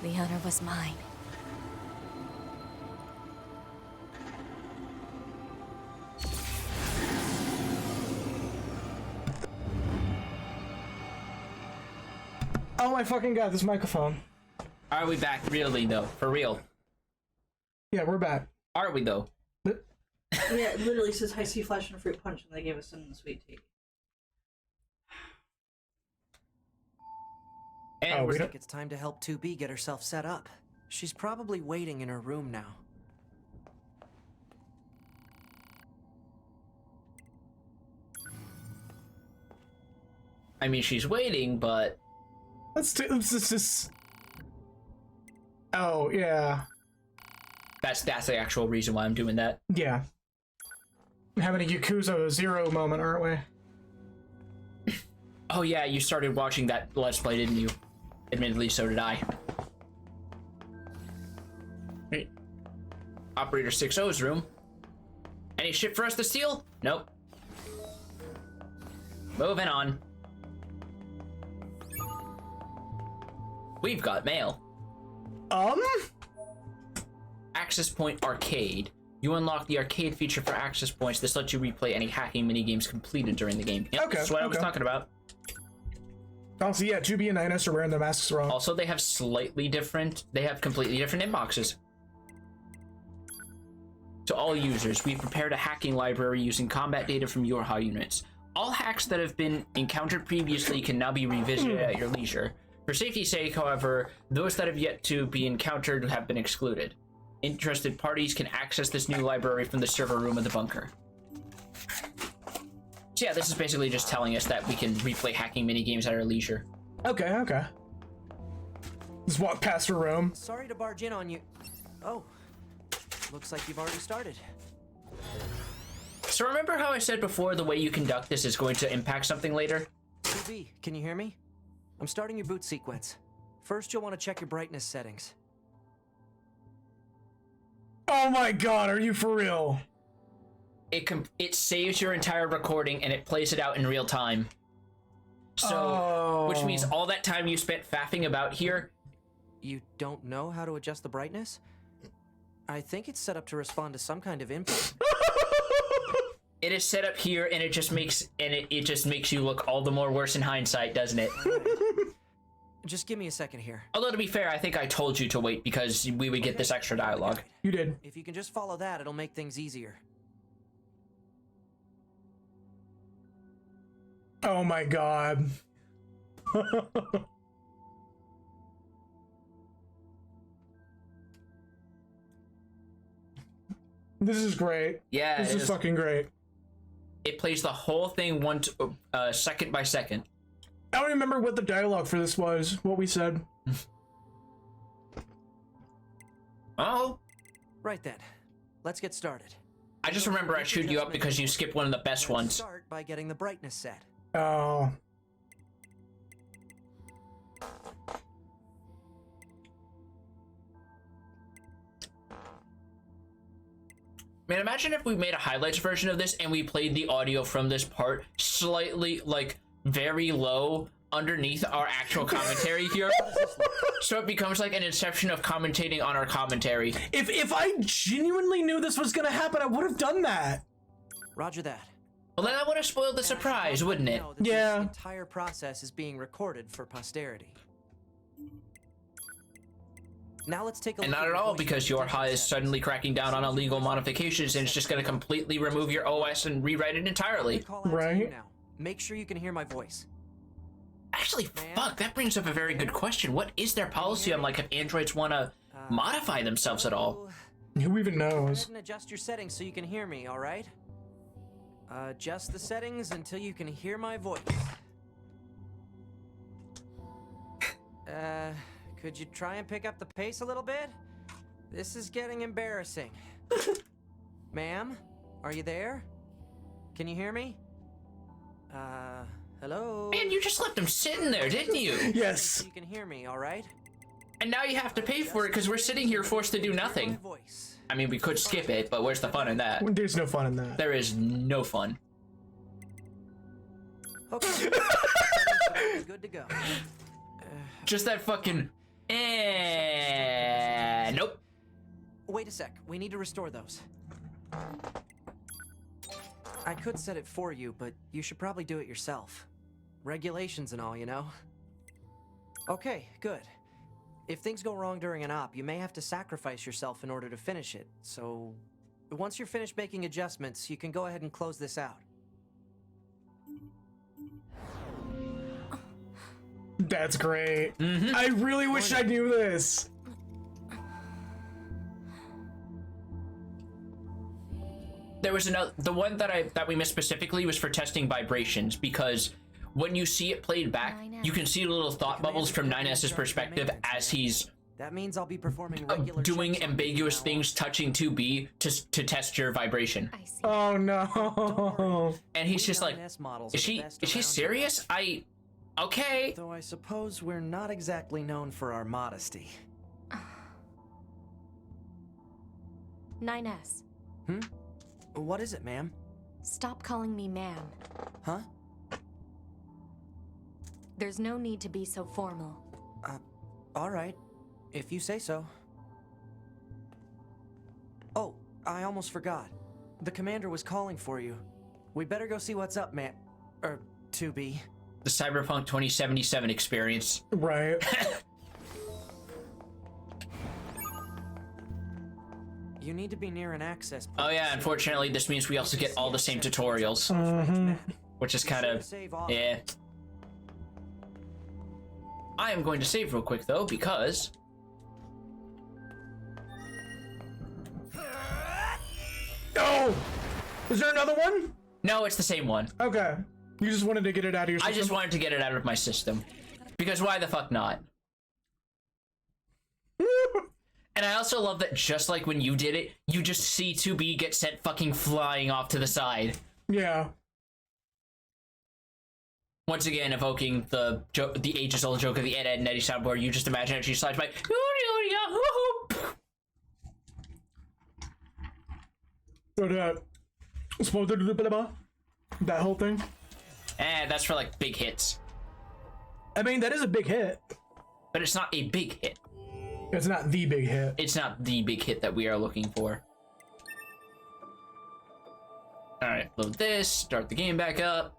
Speaker 7: The honor was mine.
Speaker 3: Oh my fucking god, this microphone.
Speaker 2: Are we back really though? For real?
Speaker 3: Yeah, we're back.
Speaker 2: Are we though?
Speaker 9: Yeah, it literally says high C flash and fruit punch, and they gave us some sweet tea.
Speaker 2: And
Speaker 4: I think it's time to help 2B get herself set up. She's probably waiting in her room now.
Speaker 2: I mean, she's waiting, but
Speaker 3: Let's just. Oh yeah,
Speaker 2: that's the actual reason why I'm doing that.
Speaker 3: yeah. We're having a Yakuza 0 moment, aren't we?
Speaker 2: Oh yeah, you started watching that Let's Play, didn't you? Admittedly, so did I. Right. Operator 6-0's room. Any shit for us to steal? Nope. Moving on. We've got mail. Access Point Arcade. You unlock the arcade feature for access points. This lets you replay any hacking minigames completed during the game. Yep,
Speaker 3: Okay,
Speaker 2: that's what I was talking about.
Speaker 3: Also, yeah, 2B and 9S are wearing their masks wrong.
Speaker 2: Also, they have completely different inboxes. To all users, we've prepared a hacking library using combat data from your high units. All hacks that have been encountered previously can now be revisited at your leisure. For safety's sake, however, those that have yet to be encountered have been excluded. Interested parties can access this new library from the server room of the bunker. So yeah, this is basically just telling us that we can replay hacking minigames at our leisure.
Speaker 3: Okay. Just walk past her room.
Speaker 4: Sorry to barge in on you. Oh, looks like you've already started.
Speaker 2: So remember how I said before the way you conduct this is going to impact something later?
Speaker 4: 2B, can you hear me? I'm starting your boot sequence. First, you'll want to check your brightness settings.
Speaker 3: Oh my god, are you for real?
Speaker 2: It saves your entire recording and it plays it out in real time. So, which means all that time you spent faffing about here.
Speaker 4: You don't know how to adjust the brightness? I think it's set up to respond to some kind of input.
Speaker 2: It is set up here, and it just makes you look all the more worse in hindsight, doesn't it?
Speaker 4: Just give me a second here.
Speaker 2: Although to be fair, I think I told you to wait because we would get this extra dialogue.
Speaker 3: You did.
Speaker 4: If you can just follow that, it'll make things easier.
Speaker 3: Oh my god. This is great.
Speaker 2: Yeah,
Speaker 3: this is fucking great.
Speaker 2: It plays the whole thing second by second.
Speaker 3: I don't remember what the dialogue for this was, what we said.
Speaker 2: Oh.
Speaker 4: Right then. Let's get started.
Speaker 2: I just remember I chewed you up because you skipped one of the best ones.
Speaker 4: Start by getting the brightness set.
Speaker 3: Oh.
Speaker 2: Man, imagine if we made a highlights version of this and we played the audio from this part slightly, like, very low underneath our actual commentary here. So it becomes like an inception of commentating on our commentary.
Speaker 3: If I genuinely knew this was gonna happen, I would have done that.
Speaker 4: Roger that.
Speaker 2: Well, then that would have spoiled the surprise, wouldn't it?
Speaker 3: Yeah.
Speaker 4: This entire process is being recorded for posterity. Now let's take a look.
Speaker 2: And not at all because your HI is suddenly cracking down on illegal modifications and it's just going to completely remove your OS and rewrite it entirely.
Speaker 3: Right.
Speaker 4: Make sure you can hear my voice.
Speaker 2: Actually, fuck, that brings up a very good question. What is their policy on, like, if androids want to modify themselves at all?
Speaker 3: Who even knows?
Speaker 4: Go ahead and adjust your settings so you can hear me, all right? Adjust the settings until you can hear my voice. Could you try and pick up the pace a little bit? This is getting embarrassing. Ma'am, are you there? Can you hear me? Hello?
Speaker 2: Man, you just left them sitting there, didn't you?
Speaker 3: Yes.
Speaker 4: You can hear me, all right?
Speaker 2: And now you have to pay for it because we're sitting here forced to do nothing. I mean, we could skip it, but where's the fun in that?
Speaker 3: There's no fun in that.
Speaker 2: There is no fun.
Speaker 4: Okay. Good to go.
Speaker 2: Just that fucking Nope.
Speaker 4: Wait a sec. We need to restore those. I could set it for you, but you should probably do it yourself. Regulations and all, you know? Okay, good. If things go wrong during an op, you may have to sacrifice yourself in order to finish it, so... Once you're finished making adjustments, you can go ahead and close this out.
Speaker 3: That's great. I really wish I knew this.
Speaker 2: There was another, the one that we missed specifically was for testing vibrations, because when you see it played back, you can see the little thought bubbles from 9S's perspective as he's
Speaker 4: That means I'll be performing regular
Speaker 2: doing
Speaker 4: checks on
Speaker 2: ambiguous
Speaker 4: you now.
Speaker 2: things, touching 2B to test your vibration.
Speaker 7: I see.
Speaker 3: Oh no.
Speaker 2: And he's
Speaker 4: We
Speaker 2: just like,
Speaker 4: 9S models
Speaker 2: is
Speaker 4: are the
Speaker 2: she
Speaker 4: best around
Speaker 2: serious? Okay.
Speaker 4: Though I suppose we're not exactly known for our modesty.
Speaker 7: 9S.
Speaker 4: What is it, ma'am?
Speaker 7: Stop calling me ma'am.
Speaker 4: Huh?
Speaker 7: There's no need to be so formal.
Speaker 4: All right. If you say so. Oh, I almost forgot. The commander was calling for you. We better go see what's up, man. 2B.
Speaker 2: The Cyberpunk 2077 experience.
Speaker 3: Right.
Speaker 4: You need to be near an access point.
Speaker 2: Oh yeah, unfortunately this means we also get all the same tutorials, which is kind of, yeah. I am going to save real quick though, because
Speaker 3: Oh! Is there another one?
Speaker 2: no, it's the same one.
Speaker 3: Okay. You just wanted to get it out of your system?
Speaker 2: I just wanted to get it out of my system, because why the fuck not? And I also love that just like when you did it, you just see 2B get sent fucking flying off to the side.
Speaker 3: Yeah.
Speaker 2: Once again, evoking the ages-old joke of the Ed, Ed and Eddie soundboard. You just imagine it, she slides by.
Speaker 3: So that whole thing?
Speaker 2: That's for like big hits.
Speaker 3: I mean, that is a big hit.
Speaker 2: But it's not a big hit.
Speaker 3: It's not the big hit.
Speaker 2: It's not the big hit that we are looking for. Alright, load this, start the game back up.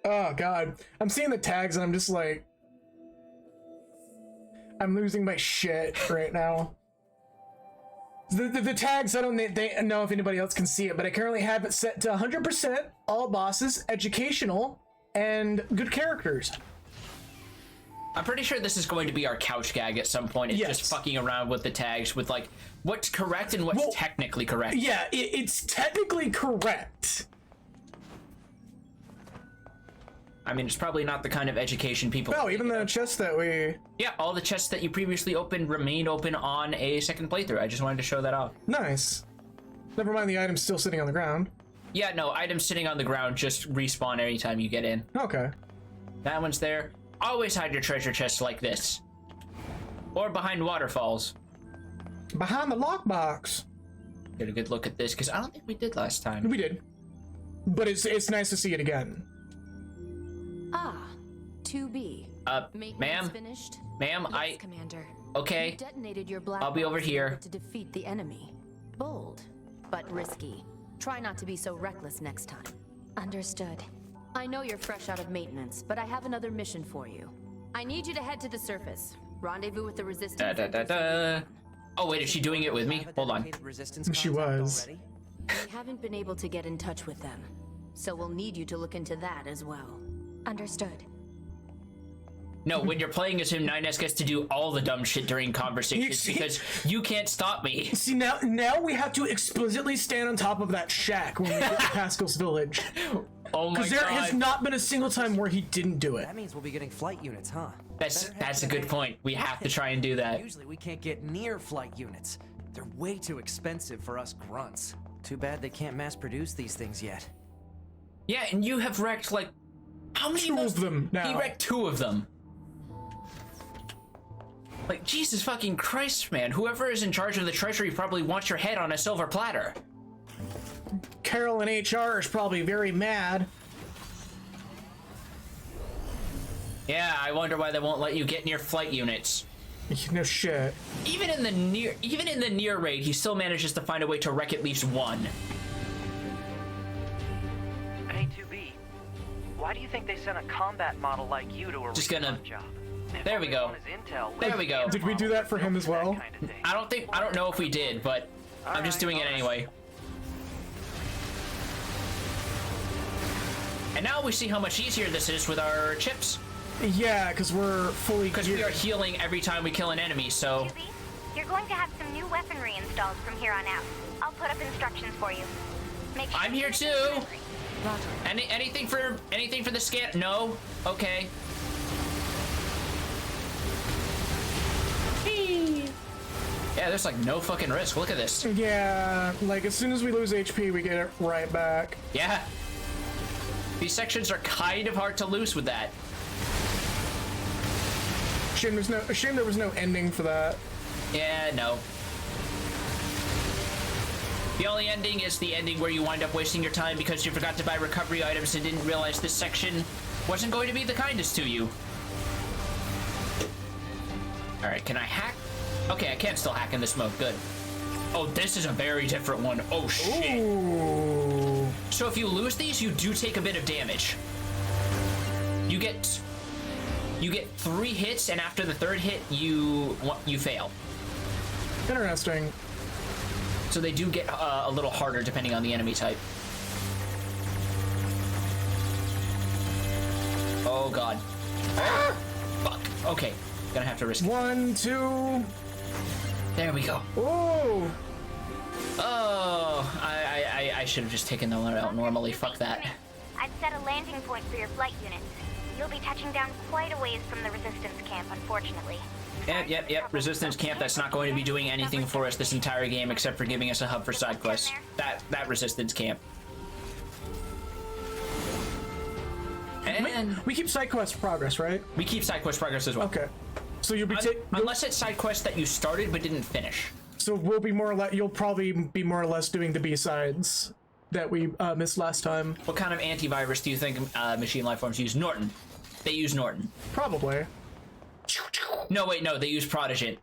Speaker 3: Oh god. I'm seeing the tags and I'm just like... I'm losing my shit right now. The tags, I don't know if anybody else can see it, but I currently have it set to 100% all bosses, educational, and good characters.
Speaker 2: I'm pretty sure this is going to be our couch gag at some point. It's
Speaker 3: Yes.
Speaker 2: just fucking around with the tags with like what's correct and what's technically correct.
Speaker 3: Yeah, it's technically correct.
Speaker 2: I mean, it's probably not the kind of education people...
Speaker 3: No, even the chest that we...
Speaker 2: Yeah, all the chests that you previously opened remain open on a second playthrough. I just wanted to show that off.
Speaker 3: Nice. Never mind the items still sitting on the ground.
Speaker 2: Yeah, no, items sitting on the ground just respawn anytime you get in.
Speaker 3: Okay.
Speaker 2: That one's there. Always hide your treasure chests like this. Or behind waterfalls.
Speaker 3: Behind the lockbox.
Speaker 2: Get a good look at this, because I don't think we did last time.
Speaker 3: We did. But it's nice to see it again.
Speaker 7: Ah, 2B. Maintenance
Speaker 2: ma'am?
Speaker 7: finished?
Speaker 2: Ma'am,
Speaker 7: Yes, Commander.
Speaker 2: Okay.
Speaker 7: You detonated your black
Speaker 2: I'll be over
Speaker 7: box in
Speaker 2: here.
Speaker 7: order to defeat the enemy. Bold, but risky. Try not to be so reckless next time. Understood. I know you're fresh out of maintenance, but I have another mission for you. I need you to head to the surface. Rendezvous with the resistance.
Speaker 2: Oh wait, is she doing it with me? Hold on.
Speaker 3: She was.
Speaker 7: We haven't been able to get in touch with them, so we'll need you to look into that as well. Understood.
Speaker 2: No, when you're playing as him, 9S gets to do all the dumb shit during conversations because you can't stop me.
Speaker 3: See, now we have to explicitly stand on top of that shack when we get to Pascal's village.
Speaker 2: Oh my god.
Speaker 3: Because there has not been a single time where he didn't do it.
Speaker 4: That means we'll be getting flight units, huh?
Speaker 2: That's a good point. We have to try and do that.
Speaker 4: Usually we can't get near flight units. They're way too expensive for us grunts. Too bad they can't mass produce these things yet.
Speaker 2: Yeah, and you have wrecked like how many
Speaker 3: of them now?
Speaker 2: He wrecked 2 of them. Like, Jesus fucking Christ, man. Whoever is in charge of the treasury probably wants your head on a silver platter.
Speaker 3: Carol in HR is probably very mad.
Speaker 2: Yeah, I wonder why they won't let you get near flight units.
Speaker 3: No shit.
Speaker 2: Even in the near raid, he still manages to find a way to wreck at least one.
Speaker 10: Hey, 2B, why do you think they sent a combat model like you to a
Speaker 2: Just gonna.
Speaker 10: job?
Speaker 2: There we go. There we go.
Speaker 3: Did we do that for him as well?
Speaker 2: I don't know if we did, but I'm just doing it anyway. And now we see how much easier this is with our chips.
Speaker 3: Yeah, because we're fully
Speaker 2: Because we are healing every time we kill an enemy, so...
Speaker 1: You're going to have some new weaponry installed from here on out. I'll put up instructions for you. Make sure
Speaker 2: I'm here too! Anything for the scan? No? Okay. Yeah, there's like no fucking risk. Look at this.
Speaker 3: Yeah, like as soon as we lose HP, we get it right back.
Speaker 2: Yeah. These sections are kind of hard to lose with that.
Speaker 3: Shame there was no ending for that.
Speaker 2: Yeah, no. The only ending is the ending where you wind up wasting your time because you forgot to buy recovery items and didn't realize this section wasn't going to be the kindest to you. Alright, can I hack? Okay, I can still hack in this mode. Good. Oh, this is a very different one. Oh, shit.
Speaker 3: Ooh.
Speaker 2: So if you lose these, you do take a bit of damage. You get 3 hits, and after the 3rd hit, you fail.
Speaker 3: Interesting.
Speaker 2: So they do get a little harder depending on the enemy type. Oh god. Ah! Fuck. Okay, gonna have to risk it.
Speaker 3: 1, 2.
Speaker 2: There we go.
Speaker 3: Oh.
Speaker 2: Oh, I should have just taken the one out normally. Fuck that.
Speaker 1: I've set a landing point for your flight units. You'll be touching down quite a ways from the resistance camp, unfortunately.
Speaker 2: Yep. Resistance camp, that's not going to be doing anything for us this entire game except for giving us a hub for side quests. That resistance camp. And
Speaker 3: we keep side quest progress, right?
Speaker 2: we keep side quest progress as well.
Speaker 3: Okay. So you'll be
Speaker 2: unless it's side quests that you started but didn't finish.
Speaker 3: So we'll be more or less. You'll probably be more or less doing the B-sides that we missed last time.
Speaker 2: What kind of antivirus do you think machine life forms use? Norton. They use Norton.
Speaker 3: Probably.
Speaker 2: No, wait, no, they use Protogent.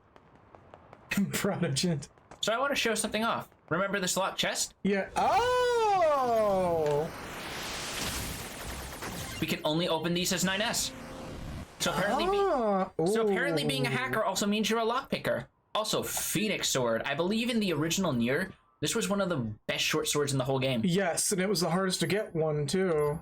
Speaker 3: Protogent.
Speaker 2: So I want to show something off. Remember this locked chest?
Speaker 3: Yeah. Oh.
Speaker 2: We can only open these as 9S. So apparently, being a hacker also means you're a lockpicker. Also, Phoenix Sword. I believe in the original Nier, this was one of the best short swords in the whole game.
Speaker 3: Yes, and it was the hardest to get one too.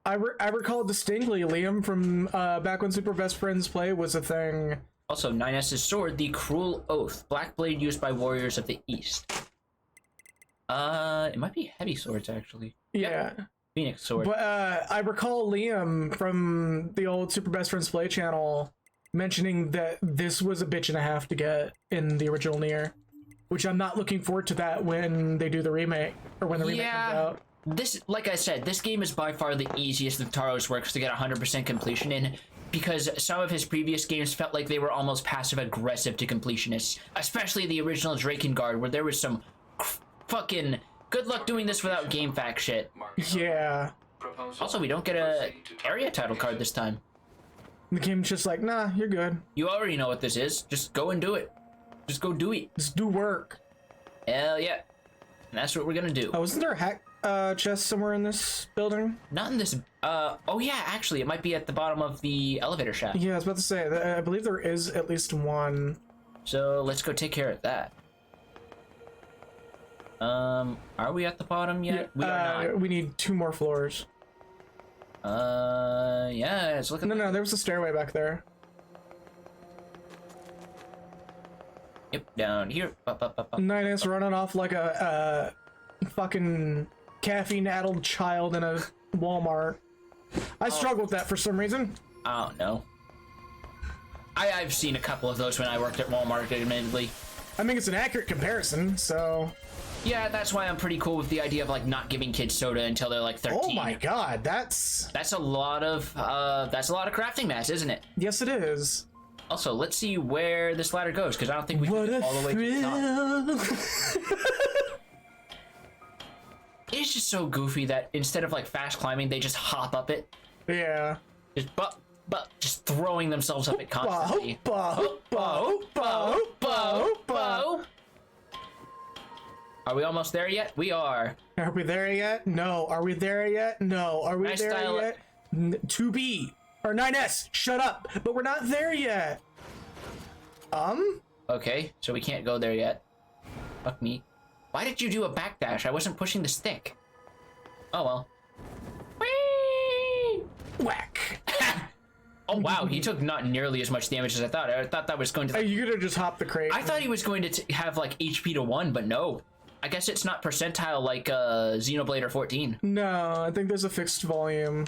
Speaker 3: I recall distinctly Liam from back when Super Best Friends Play was a thing.
Speaker 2: Also, 9S's sword, the Cruel Oath, black blade used by warriors of the East. It might be heavy swords actually.
Speaker 3: Yeah.
Speaker 2: Yep. Phoenix Sword.
Speaker 3: But I recall Liam from the old Super Best Friends Play channel mentioning that this was a bitch and a half to get in the original Nier, which I'm not looking forward to that when they do the remake or when the remake comes out.
Speaker 2: This, like I said, this game is by far the easiest of Taro's works to get 100% completion in, because some of his previous games felt like they were almost passive-aggressive to completionists, especially the original Drakengard, where there was some fucking good luck doing this without game fact shit.
Speaker 3: Yeah.
Speaker 2: Also, we don't get a area title card this time.
Speaker 3: The game's just like, nah, you're good.
Speaker 2: You already know what this is. Just go and do it. Just go do it.
Speaker 3: Just do work.
Speaker 2: Hell yeah. And that's what we're gonna do.
Speaker 3: Oh, isn't there a hack chest somewhere in this building?
Speaker 2: Not in this. Oh yeah, actually, it might be at the bottom of the elevator shaft.
Speaker 3: Yeah, I was about to say, I believe there is at least one.
Speaker 2: So let's go take care of that. Are we at the bottom yet?
Speaker 3: Yeah,
Speaker 2: we are not.
Speaker 3: We need 2 more floors.
Speaker 2: Yeah, it's looking.
Speaker 3: No, there was a stairway back there.
Speaker 2: Yep, down here.
Speaker 3: 9S running off like a fucking caffeine-addled child in a Walmart. I struggle with that for some reason.
Speaker 2: I don't know. I've seen a couple of those when I worked at Walmart, admittedly.
Speaker 3: I mean, it's an accurate comparison, so...
Speaker 2: Yeah, that's why I'm pretty cool with the idea of, like, not giving kids soda until they're, like, 13.
Speaker 3: Oh my god, that's
Speaker 2: a lot of crafting mass, isn't it?
Speaker 3: Yes, it is.
Speaker 2: Also, let's see where this ladder goes, because I don't think we can get all the way to the top. It's just so goofy that instead of, like, fast climbing, they just hop up it.
Speaker 3: Yeah.
Speaker 2: Just but just throwing themselves up it constantly. Are we almost there yet? We are.
Speaker 3: Are we there yet? No. Are we there yet? No. Are we
Speaker 2: Nice
Speaker 3: there
Speaker 2: style.
Speaker 3: yet? 2B or 9S. Shut up. But we're not there yet.
Speaker 2: Okay, so we can't go there yet. Fuck me. Why did you do a backdash? I wasn't pushing the stick. Oh well. Whee!
Speaker 3: Whack.
Speaker 2: Oh wow, he took not nearly as much damage as I thought. I thought that was going to.
Speaker 3: You could have just hopped the crate.
Speaker 2: I thought he was going to have like HP to 1, but no. I guess it's not percentile like Xenoblade or 14.
Speaker 3: No, I think there's a fixed volume.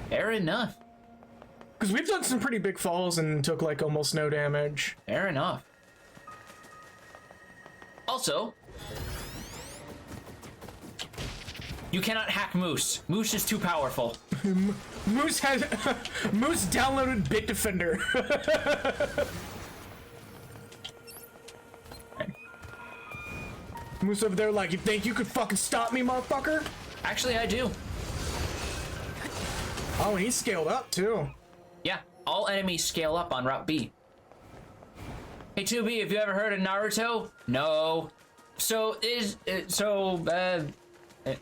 Speaker 2: Fair enough.
Speaker 3: Because we've done some pretty big falls and took like almost no damage.
Speaker 2: Fair enough. Also, you cannot hack Moose. Moose is too powerful.
Speaker 3: Moose downloaded Bitdefender. Moose over there like, you think you could fucking stop me, motherfucker?
Speaker 2: Actually, I do.
Speaker 3: Oh, and he's scaled up too.
Speaker 2: Yeah, all enemies scale up on Route B. Hey 2B, have you ever heard of Naruto? No.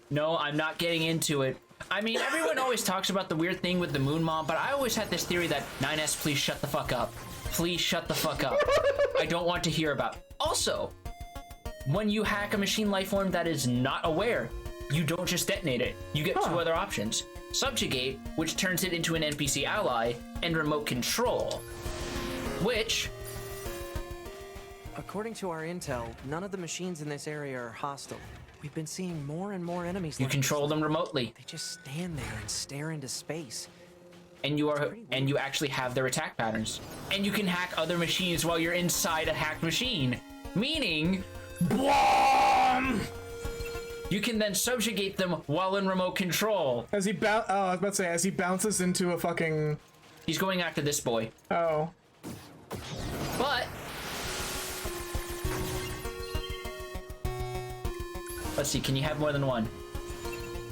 Speaker 2: No, I'm not getting into it. I mean, everyone always talks about the weird thing with the Moon Mom, but I always had this theory that 9S, please shut the fuck up. Please shut the fuck up. I don't want to hear about. Also, when you hack a machine lifeform that is not aware, you don't just detonate it. You get two other options. Subjugate, which turns it into an NPC ally, and remote control, which...
Speaker 4: According to our intel, none of the machines in this area are hostile. We've been seeing more and more enemies.
Speaker 2: You control them remotely.
Speaker 4: They just stand there and stare into space.
Speaker 2: And you actually have their attack patterns. And you can hack other machines while you're inside a hacked machine. Meaning... BLOM! You can then subjugate them while in remote control.
Speaker 3: As he I was about to say, as he bounces into a fucking...
Speaker 2: He's going after this boy.
Speaker 3: Oh.
Speaker 2: But... Let's see, can you have more than one?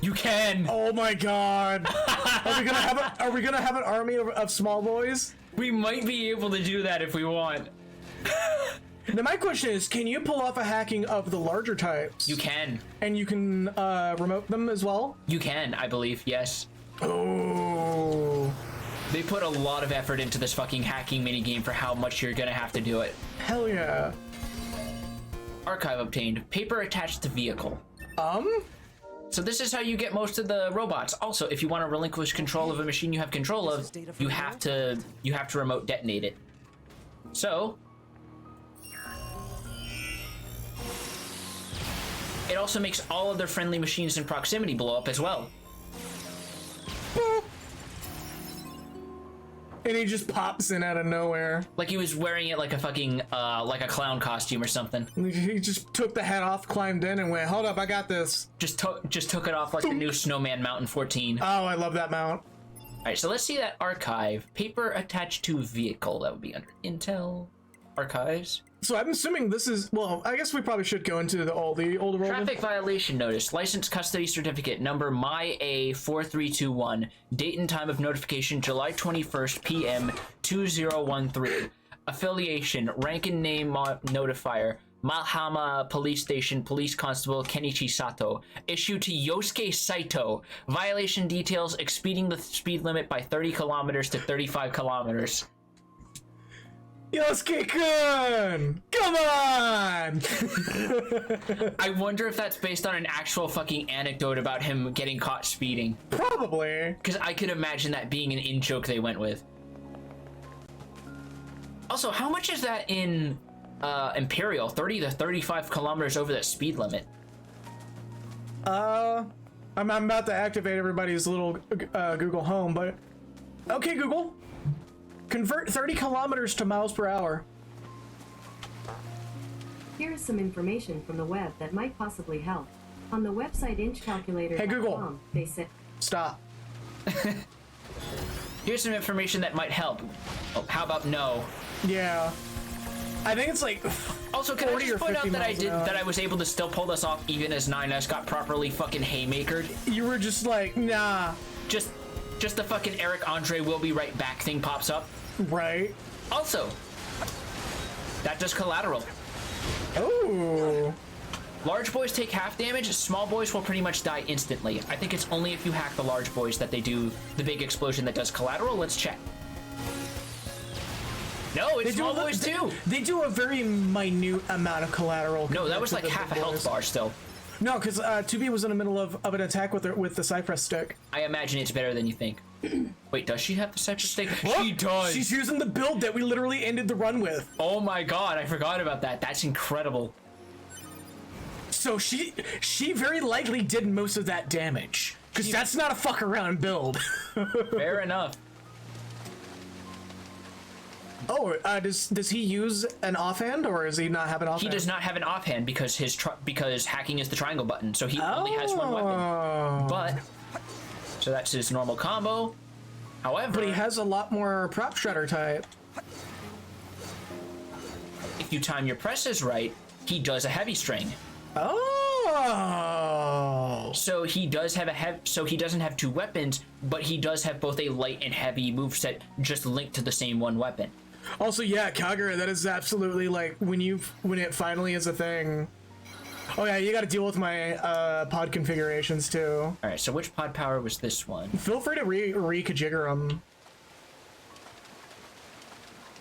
Speaker 2: You can!
Speaker 3: Oh my god! Are we gonna have an army of small boys?
Speaker 2: We might be able to do that if we want.
Speaker 3: Now my question is, can you pull off a hacking of the larger types?
Speaker 2: You can.
Speaker 3: And you can remote them as well?
Speaker 2: You can, I believe, yes.
Speaker 3: Oh.
Speaker 2: They put a lot of effort into this fucking hacking minigame for how much you're gonna have to do it.
Speaker 3: Hell yeah.
Speaker 2: Archive obtained. Paper attached to vehicle. So this is how you get most of the robots. Also, if you want to relinquish control of a machine you have control of, you have to remote detonate it. So it also makes all of their friendly machines in proximity blow up as well.
Speaker 3: Boop. And he just pops in out of nowhere.
Speaker 2: Like he was wearing it like a fucking, like a clown costume or something.
Speaker 3: He just took the hat off, climbed in, and went, hold up, I got this.
Speaker 2: Just took it off like the new Snowman Mount in 14.
Speaker 3: Oh, I love that mount.
Speaker 2: Alright, so let's see that archive. Paper attached to vehicle. That would be under Intel. Archives.
Speaker 3: So I'm assuming this is, well, I guess we probably should go into all the older
Speaker 2: Traffic violation notice. License custody certificate number MyA4321. Date and time of notification July 21st PM 2013. Affiliation rank and name notifier Malhama Police Station Police Constable Kenichi Sato. Issued to Yosuke Saito. Violation details: exceeding the speed limit by 30 kilometers to 35 kilometers.
Speaker 3: Yosuke-kun! Come on!
Speaker 2: I wonder if that's based on an actual fucking anecdote about him getting caught speeding.
Speaker 3: Probably.
Speaker 2: Because I could imagine that being an in-joke they went with. Also, how much is that in Imperial? 30 to 35 kilometers over the speed limit.
Speaker 3: I'm about to activate everybody's little Google Home, but... Okay, Google. Convert 30 kilometers to miles per hour.
Speaker 6: Here is some information from the web that might possibly help. On the website inchcalculator.com,
Speaker 3: hey, Google.
Speaker 6: They said...
Speaker 3: Stop.
Speaker 2: Here's some information that might help. Oh, how about no?
Speaker 3: Yeah. I think it's like
Speaker 2: also, can I just point out that I was able to still pull this off even as 9S got properly fucking haymakered?
Speaker 3: You were just like, nah.
Speaker 2: Just just the fucking Eric Andre will be right back thing pops up.
Speaker 3: Right.
Speaker 2: Also, that does collateral.
Speaker 3: Oh.
Speaker 2: Large boys take half damage, small boys will pretty much die instantly. I think it's only if you hack the large boys that they do the big explosion that does collateral. Let's check. No, it's small boys too.
Speaker 3: They do a very minute amount of collateral.
Speaker 2: No, that was like half a health bar still.
Speaker 3: No, because 2B was in the middle of an attack with the Cypress stick.
Speaker 2: I imagine it's better than you think. Wait, does she have the Cypress stick?
Speaker 3: What?
Speaker 2: She does.
Speaker 3: She's using the build that we literally ended the run with.
Speaker 2: Oh my god, I forgot about that. That's incredible.
Speaker 3: So she very likely did most of that damage. Because that's not a fuck around build.
Speaker 2: Fair enough.
Speaker 3: Oh, does he use an offhand, or does he not have an offhand?
Speaker 2: He does not have an offhand because because hacking is the triangle button, so he only has one weapon. But so that's his normal combo. However,
Speaker 3: but he has a lot more prop shredder type.
Speaker 2: If you time your presses right, he does a heavy string.
Speaker 3: Oh.
Speaker 2: So he does have so he doesn't have two weapons, but he does have both a light and heavy moveset just linked to the same one weapon.
Speaker 3: Also, yeah, Kagura, that is absolutely like when it finally is a thing. Oh yeah, you got to deal with my pod configurations too.
Speaker 2: All right, so which pod power was this one?
Speaker 3: Feel free to re-configure them.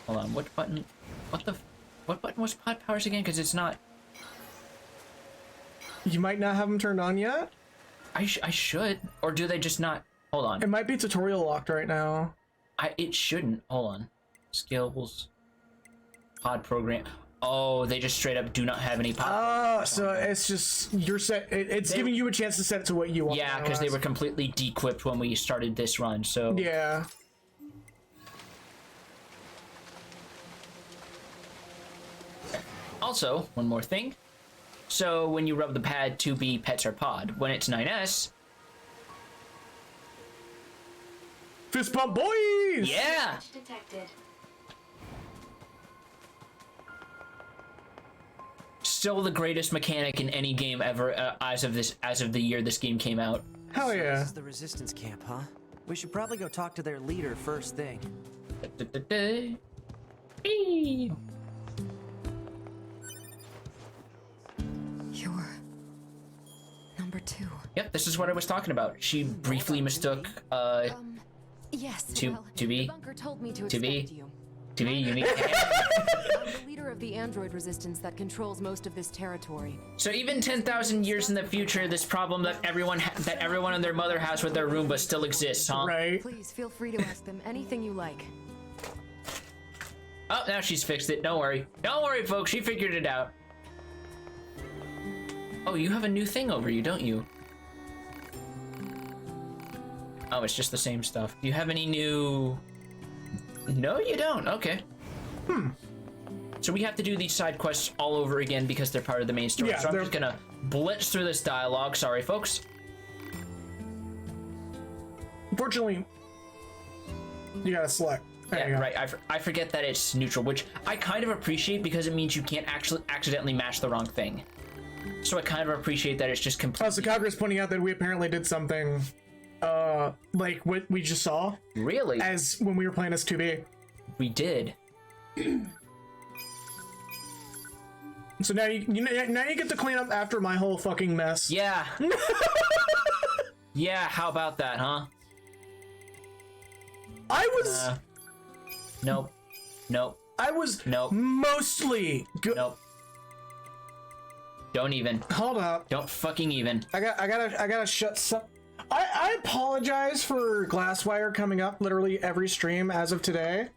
Speaker 2: Hold on, what button? What button was pod powers again? Because it's not.
Speaker 3: You might not have them turned on yet.
Speaker 2: I should, or do they just not? Hold on.
Speaker 3: It might be tutorial locked right now.
Speaker 2: It shouldn't. Hold on. Skills. Pod program. Oh, they just straight up do not have any pod.
Speaker 3: Oh, so it's just you're set. It's giving you a chance to set it to what you want.
Speaker 2: Yeah, because they were completely de-equipped when we started this run. So
Speaker 3: yeah.
Speaker 2: Also, one more thing. So when you rub the pad, 2B pets are pod. When it's 9S.
Speaker 3: Fist bump, boys!
Speaker 2: Yeah!
Speaker 6: Detected.
Speaker 2: Still the greatest mechanic in any game ever as of the year this game came out.
Speaker 3: Hell yeah.
Speaker 4: So this is the resistance camp, huh? We should probably go talk to their leader first thing.
Speaker 7: You're number 2.
Speaker 2: Yep, this is what I was talking about. She briefly mistook
Speaker 7: Yes.
Speaker 2: to be
Speaker 7: the bunker told me to expect you.
Speaker 2: to be unique.
Speaker 7: I'm the leader of the android resistance that controls most of this territory.
Speaker 2: So even 10,000 years in the future, this problem that everyone and their mother has with their Roomba still exists, huh?
Speaker 3: Right.
Speaker 7: Please feel free to ask them anything you like.
Speaker 2: Oh, now she's fixed it. Don't worry. Don't worry, folks. She figured it out. Oh, you have a new thing over you, don't you? Oh, it's just the same stuff. Do you have any new... No, you don't. Okay. So we have to do these side quests all over again because they're part of the main story.
Speaker 3: Yeah,
Speaker 2: so I'm just gonna blitz through this dialogue. Sorry, folks.
Speaker 3: Unfortunately, you gotta select. There you go.
Speaker 2: Right. I forget that it's neutral, which I kind of appreciate because it means you can't actually accidentally mash the wrong thing. So I kind of appreciate that it's just completely...
Speaker 3: Oh, so Kagura's pointing out that we apparently did something, like what we just saw.
Speaker 2: Really?
Speaker 3: As when we were playing as 2B.
Speaker 2: We did.
Speaker 3: So now you get to clean up after my whole fucking mess.
Speaker 2: Yeah. Yeah, how about that, huh?
Speaker 3: I was...
Speaker 2: Nope. Nope.
Speaker 3: I was
Speaker 2: Nope.
Speaker 3: mostly good.
Speaker 2: Nope. Don't even.
Speaker 3: Hold up.
Speaker 2: Don't fucking even.
Speaker 3: I gotta shut some... I apologize for Glasswire coming up literally every stream as of today.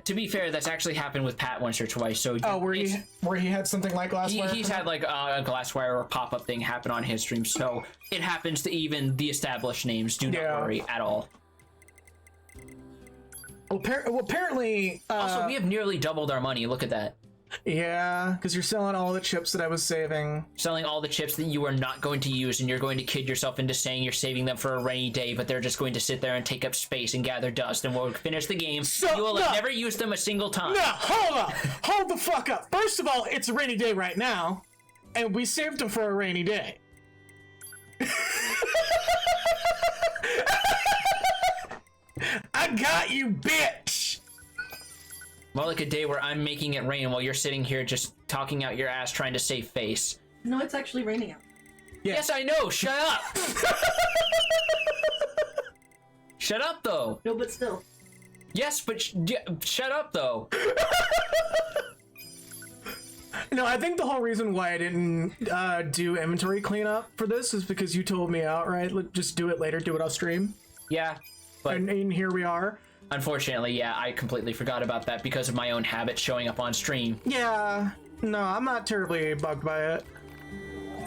Speaker 2: To be fair, that's actually happened with Pat once or twice. So
Speaker 3: where he had something like Glasswire.
Speaker 2: He's had like a Glasswire or pop-up thing happen on his stream, so it happens to even the established names. Do not worry at all.
Speaker 3: Well, apparently.
Speaker 2: Also, we have nearly doubled our money. Look at that.
Speaker 3: Yeah, because you're selling all the chips that I was saving.
Speaker 2: Selling all the chips that you are not going to use, and you're going to kid yourself into saying you're saving them for a rainy day, but they're just going to sit there and take up space and gather dust, and we'll finish the game. You will have never used them a single time.
Speaker 3: No, hold up. Hold the fuck up. First of all, it's a rainy day right now, and we saved them for a rainy day. got you, bitch!
Speaker 2: More like a day where I'm making it rain while you're sitting here just talking out your ass trying to save face.
Speaker 9: No, it's actually raining out.
Speaker 3: Yeah.
Speaker 2: Yes, I know. Shut up. Shut up, though.
Speaker 9: No, but still.
Speaker 2: Yes, but shut up, though.
Speaker 3: No, I think the whole reason why I didn't do inventory cleanup for this is because you told me outright, just do it later, do it off stream.
Speaker 2: Yeah, but
Speaker 3: and here we are.
Speaker 2: Unfortunately, yeah, I completely forgot about that because of my own habit showing up on stream.
Speaker 3: Yeah, no, I'm not terribly bugged by it.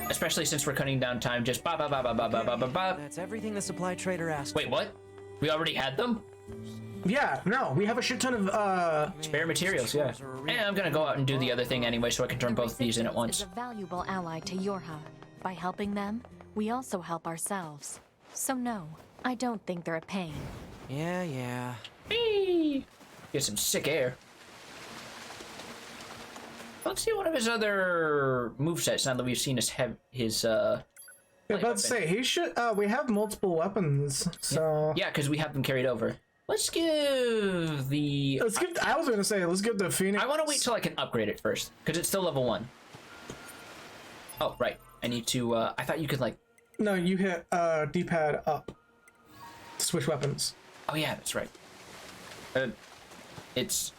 Speaker 2: Especially since we're cutting down time, just ba ba ba ba ba ba ba ba ba.
Speaker 4: That's everything the supply trader asked.
Speaker 2: Wait, what? We already had them?
Speaker 3: Yeah, no, we have a shit ton of
Speaker 2: spare materials, yeah. And I'm gonna go out and do the other thing anyway so I can turn both of these in at once.
Speaker 7: Is a valuable ally to your hub. By helping them, we also help ourselves. So no, I don't think they're a pain.
Speaker 4: Yeah.
Speaker 2: Whee! Get some sick air. Let's see one of his other movesets now that we've seen his
Speaker 3: I was about to say, he should, we have multiple weapons, so...
Speaker 2: Yeah, because we have them carried over. Let's give the...
Speaker 3: I was gonna say, let's give the Phoenix...
Speaker 2: I want to wait till I can upgrade it first, because it's still level 1. Oh, right. I need to, I thought you could, like...
Speaker 3: No, you hit, D-pad up to switch weapons.
Speaker 2: Oh, yeah, that's right. It's...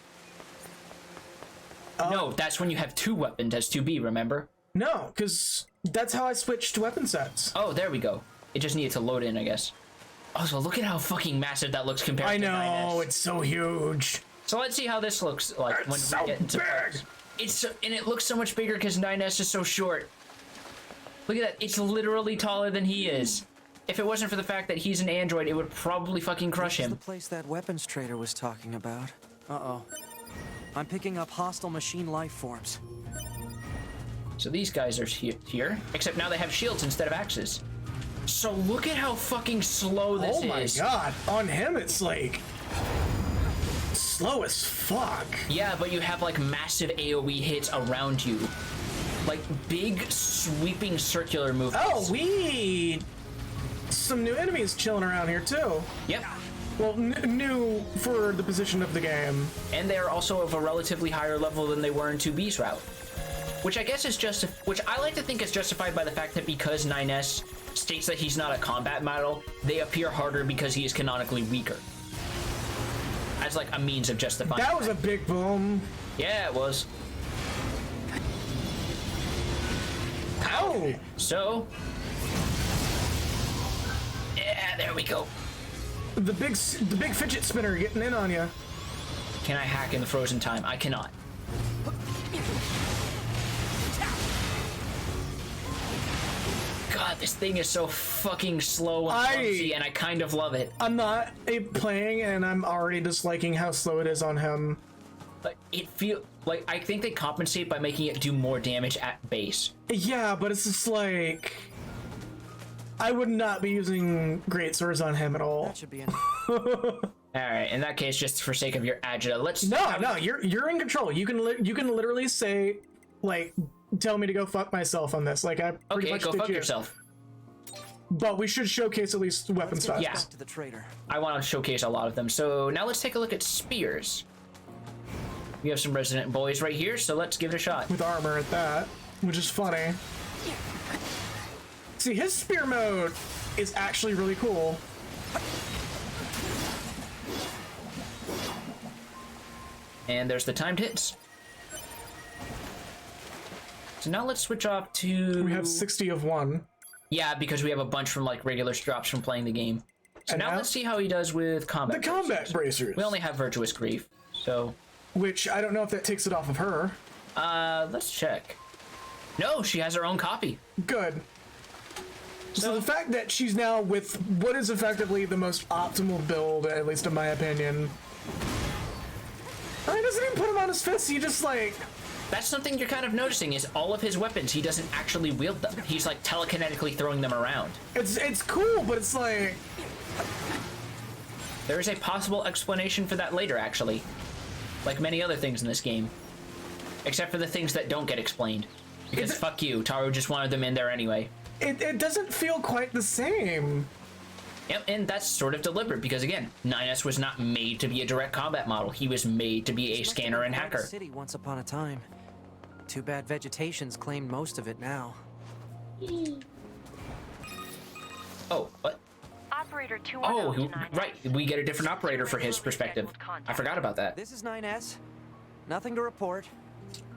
Speaker 2: No, that's when you have 2 weapons as 2B, remember?
Speaker 3: No, because that's how I switched weapon sets.
Speaker 2: Oh, there we go. It just needed to load in, I guess. Also, look at how fucking massive that looks compared to 9S.
Speaker 3: I know, it's so huge.
Speaker 2: So let's see how this looks like when we get into
Speaker 3: big.
Speaker 2: And it looks so much bigger because 9S is so short. Look at that. It's literally taller than he is. If it wasn't for the fact that he's an android, it would probably fucking crush him.
Speaker 4: This is the place that weapons trader was talking about. Uh-oh. I'm picking up hostile machine life forms.
Speaker 2: So these guys are here, except now they have shields instead of axes. So look at how fucking slow this is.
Speaker 3: Oh my god, on him it's like... slow as fuck.
Speaker 2: Yeah, but you have like massive AoE hits around you. Like big sweeping circular movements.
Speaker 3: Oh, we... some new enemies chilling around here too.
Speaker 2: Yep.
Speaker 3: Well, new for the position of the game.
Speaker 2: And they're also of a relatively higher level than they were in 2B's route. Which I guess is which I like to think is justified by the fact that because 9S states that he's not a combat model, they appear harder because he is canonically weaker. As like a means of justifying.
Speaker 3: That was a big boom.
Speaker 2: Yeah, it was.
Speaker 3: Ow!
Speaker 2: So... yeah, there we go.
Speaker 3: The big fidget spinner getting in on you.
Speaker 2: Can I hack in the frozen time? I cannot. God, this thing is so fucking slow and clumsy, and I kind of love it.
Speaker 3: I'm not playing, and I'm already disliking how slow it is on him.
Speaker 2: But it feels like I think they compensate by making it do more damage at base.
Speaker 3: Yeah, but it's just like I would not be using great swords on him at all.
Speaker 4: That should be enough.
Speaker 2: All right, in that case, just for sake of your agita, let's.
Speaker 3: No, you're in control. You can literally say, like, tell me to go fuck myself on this. Like I pretty much
Speaker 2: go
Speaker 3: did
Speaker 2: fuck
Speaker 3: you.
Speaker 2: Yourself.
Speaker 3: But we should showcase at least weapon styles.
Speaker 2: Yeah.
Speaker 4: To the trader.
Speaker 2: I want to showcase a lot of them. So now let's take a look at spears. We have some Resident Boys right here, so let's give it a shot.
Speaker 3: With armor at that, which is funny. See, his spear mode is actually really cool.
Speaker 2: And there's the timed hits. So now let's switch off to...
Speaker 3: We have 60 of one.
Speaker 2: Yeah, because we have a bunch from like regular drops from playing the game. So now let's see how he does with combat.
Speaker 3: The combat bracers.
Speaker 2: We only have Virtuous Grief, so...
Speaker 3: Which, I don't know if that takes it off of her.
Speaker 2: Let's check. No, she has her own copy.
Speaker 3: Good. So the fact that she's now with what is effectively the most optimal build, at least in my opinion. He doesn't even put him on his fist, he just like...
Speaker 2: That's something you're kind of noticing, is all of his weapons, he doesn't actually wield them. He's like telekinetically throwing them around.
Speaker 3: It's cool, but it's like...
Speaker 2: There is a possible explanation for that later, actually. Like many other things in this game. Except for the things that don't get explained. Because fuck you, Taro just wanted them in there anyway.
Speaker 3: It doesn't feel quite the same.
Speaker 2: Yep, and that's sort of deliberate because again, 9S was not made to be a direct combat model. He was made to be a scanner and hacker.
Speaker 4: City once upon a time. Too bad vegetation's claimed most of it now.
Speaker 2: Oh, what?
Speaker 5: Operator 210
Speaker 2: Oh,
Speaker 5: to 9S.
Speaker 2: right. We get a different operator for his perspective. I forgot about that.
Speaker 4: This is 9S. Nothing to report.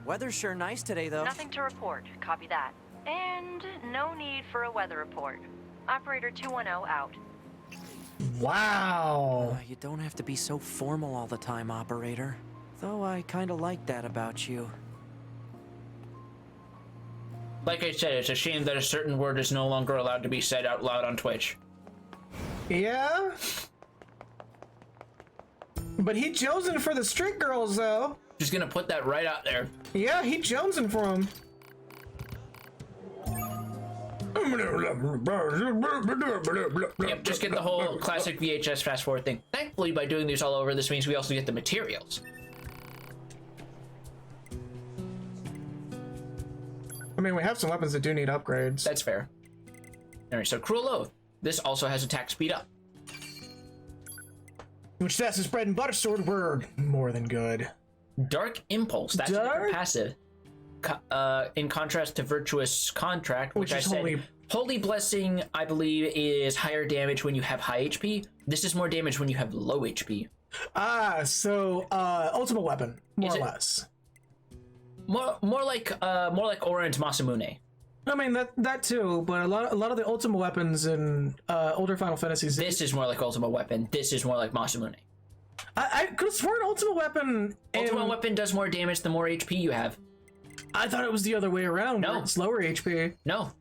Speaker 4: Weather's sure nice today, though.
Speaker 5: Nothing to report. Copy that. And no need for a weather report. Operator 210 out.
Speaker 3: Wow.
Speaker 4: You don't have to be so formal all the time, operator. Though I kinda like that about you.
Speaker 2: Like I said, it's a shame that a certain word is no longer allowed to be said out loud on Twitch.
Speaker 3: Yeah? But he jonesing for the street girls, though.
Speaker 2: Just gonna put that right out there.
Speaker 3: Yeah, he jonesing for them.
Speaker 2: Yep, just get the whole classic VHS fast forward thing. Thankfully, by doing these all over, this means we also get the materials.
Speaker 3: I mean, we have some weapons that do need upgrades.
Speaker 2: That's fair. Alright, so Cruel Oath. This also has attack speed up.
Speaker 3: Which that's his bread and butter sword. We're more than good.
Speaker 2: Dark Impulse. That's a different passive. In contrast to Virtuous Contract, which I said, Holy Blessing, I believe, is higher damage when you have high HP. This is more damage when you have low HP.
Speaker 3: Ah, so ultimate weapon, more or less.
Speaker 2: More like Oran's Masamune.
Speaker 3: I mean that too, but a lot of the ultimate weapons in older Final Fantasies.
Speaker 2: This is more like Ultimate Weapon. This is more like Masamune.
Speaker 3: I could have sworn Ultimate Weapon.
Speaker 2: Ultimate Weapon does more damage the more HP you have.
Speaker 3: I thought it was the other way around.
Speaker 2: No,
Speaker 3: it's lower HP.
Speaker 2: No.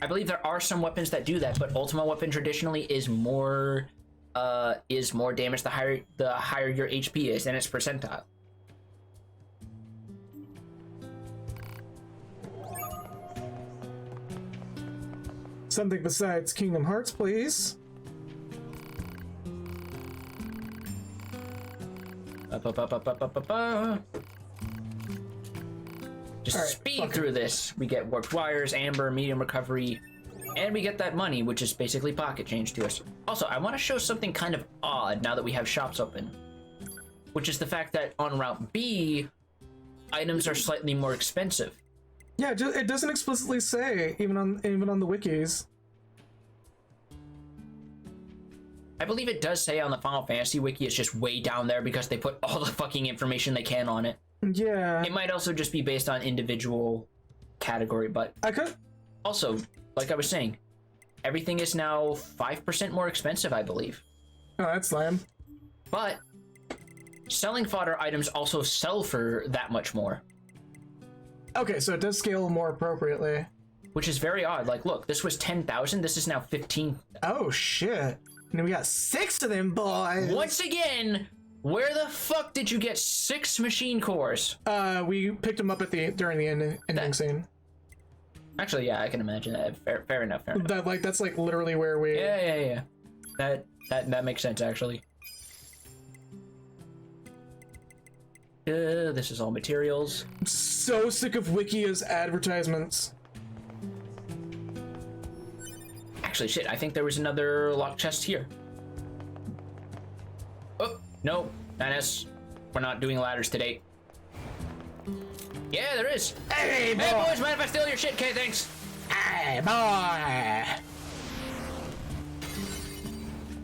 Speaker 2: I believe there are some weapons that do that, but Ultimate Weapon traditionally is more damage the higher your HP is and its percentile.
Speaker 3: Something besides Kingdom Hearts, please.
Speaker 2: Just speed through this. We get warped wires, amber, medium recovery, and we get that money, which is basically pocket change to us. Also, I want to show something kind of odd now that we have shops open, which is the fact that on Route B, items are slightly more expensive.
Speaker 3: Yeah, it doesn't explicitly say, even on the wikis.
Speaker 2: I believe it does say on the Final Fantasy wiki, it's just way down there because they put all the fucking information they can on it.
Speaker 3: Yeah.
Speaker 2: It might also just be based on individual category, but
Speaker 3: I could
Speaker 2: also, like I was saying, everything is now 5% more expensive, I believe.
Speaker 3: Oh, that's lame.
Speaker 2: But selling fodder items also sell for that much more.
Speaker 3: Okay, so it does scale more appropriately.
Speaker 2: Which is very odd. Like, look, this was 10,000. This is now 15.
Speaker 3: Oh, shit. And we got 6 of them, boys.
Speaker 2: Once again, where the fuck did you get 6 machine cores?
Speaker 3: We picked them up during the ending scene.
Speaker 2: Actually, yeah, I can imagine that. Fair enough.
Speaker 3: That's like literally where we.
Speaker 2: Yeah. That makes sense, actually. This is all materials.
Speaker 3: I'm so sick of Wiki as advertisements.
Speaker 2: Actually, shit, I think there was another locked chest here. Oh, no, 9S. We're not doing ladders today. Yeah, there is.
Speaker 3: Hey, boy.
Speaker 2: Hey, boys, mind if I steal your shit? Okay, thanks.
Speaker 3: Hey, boy.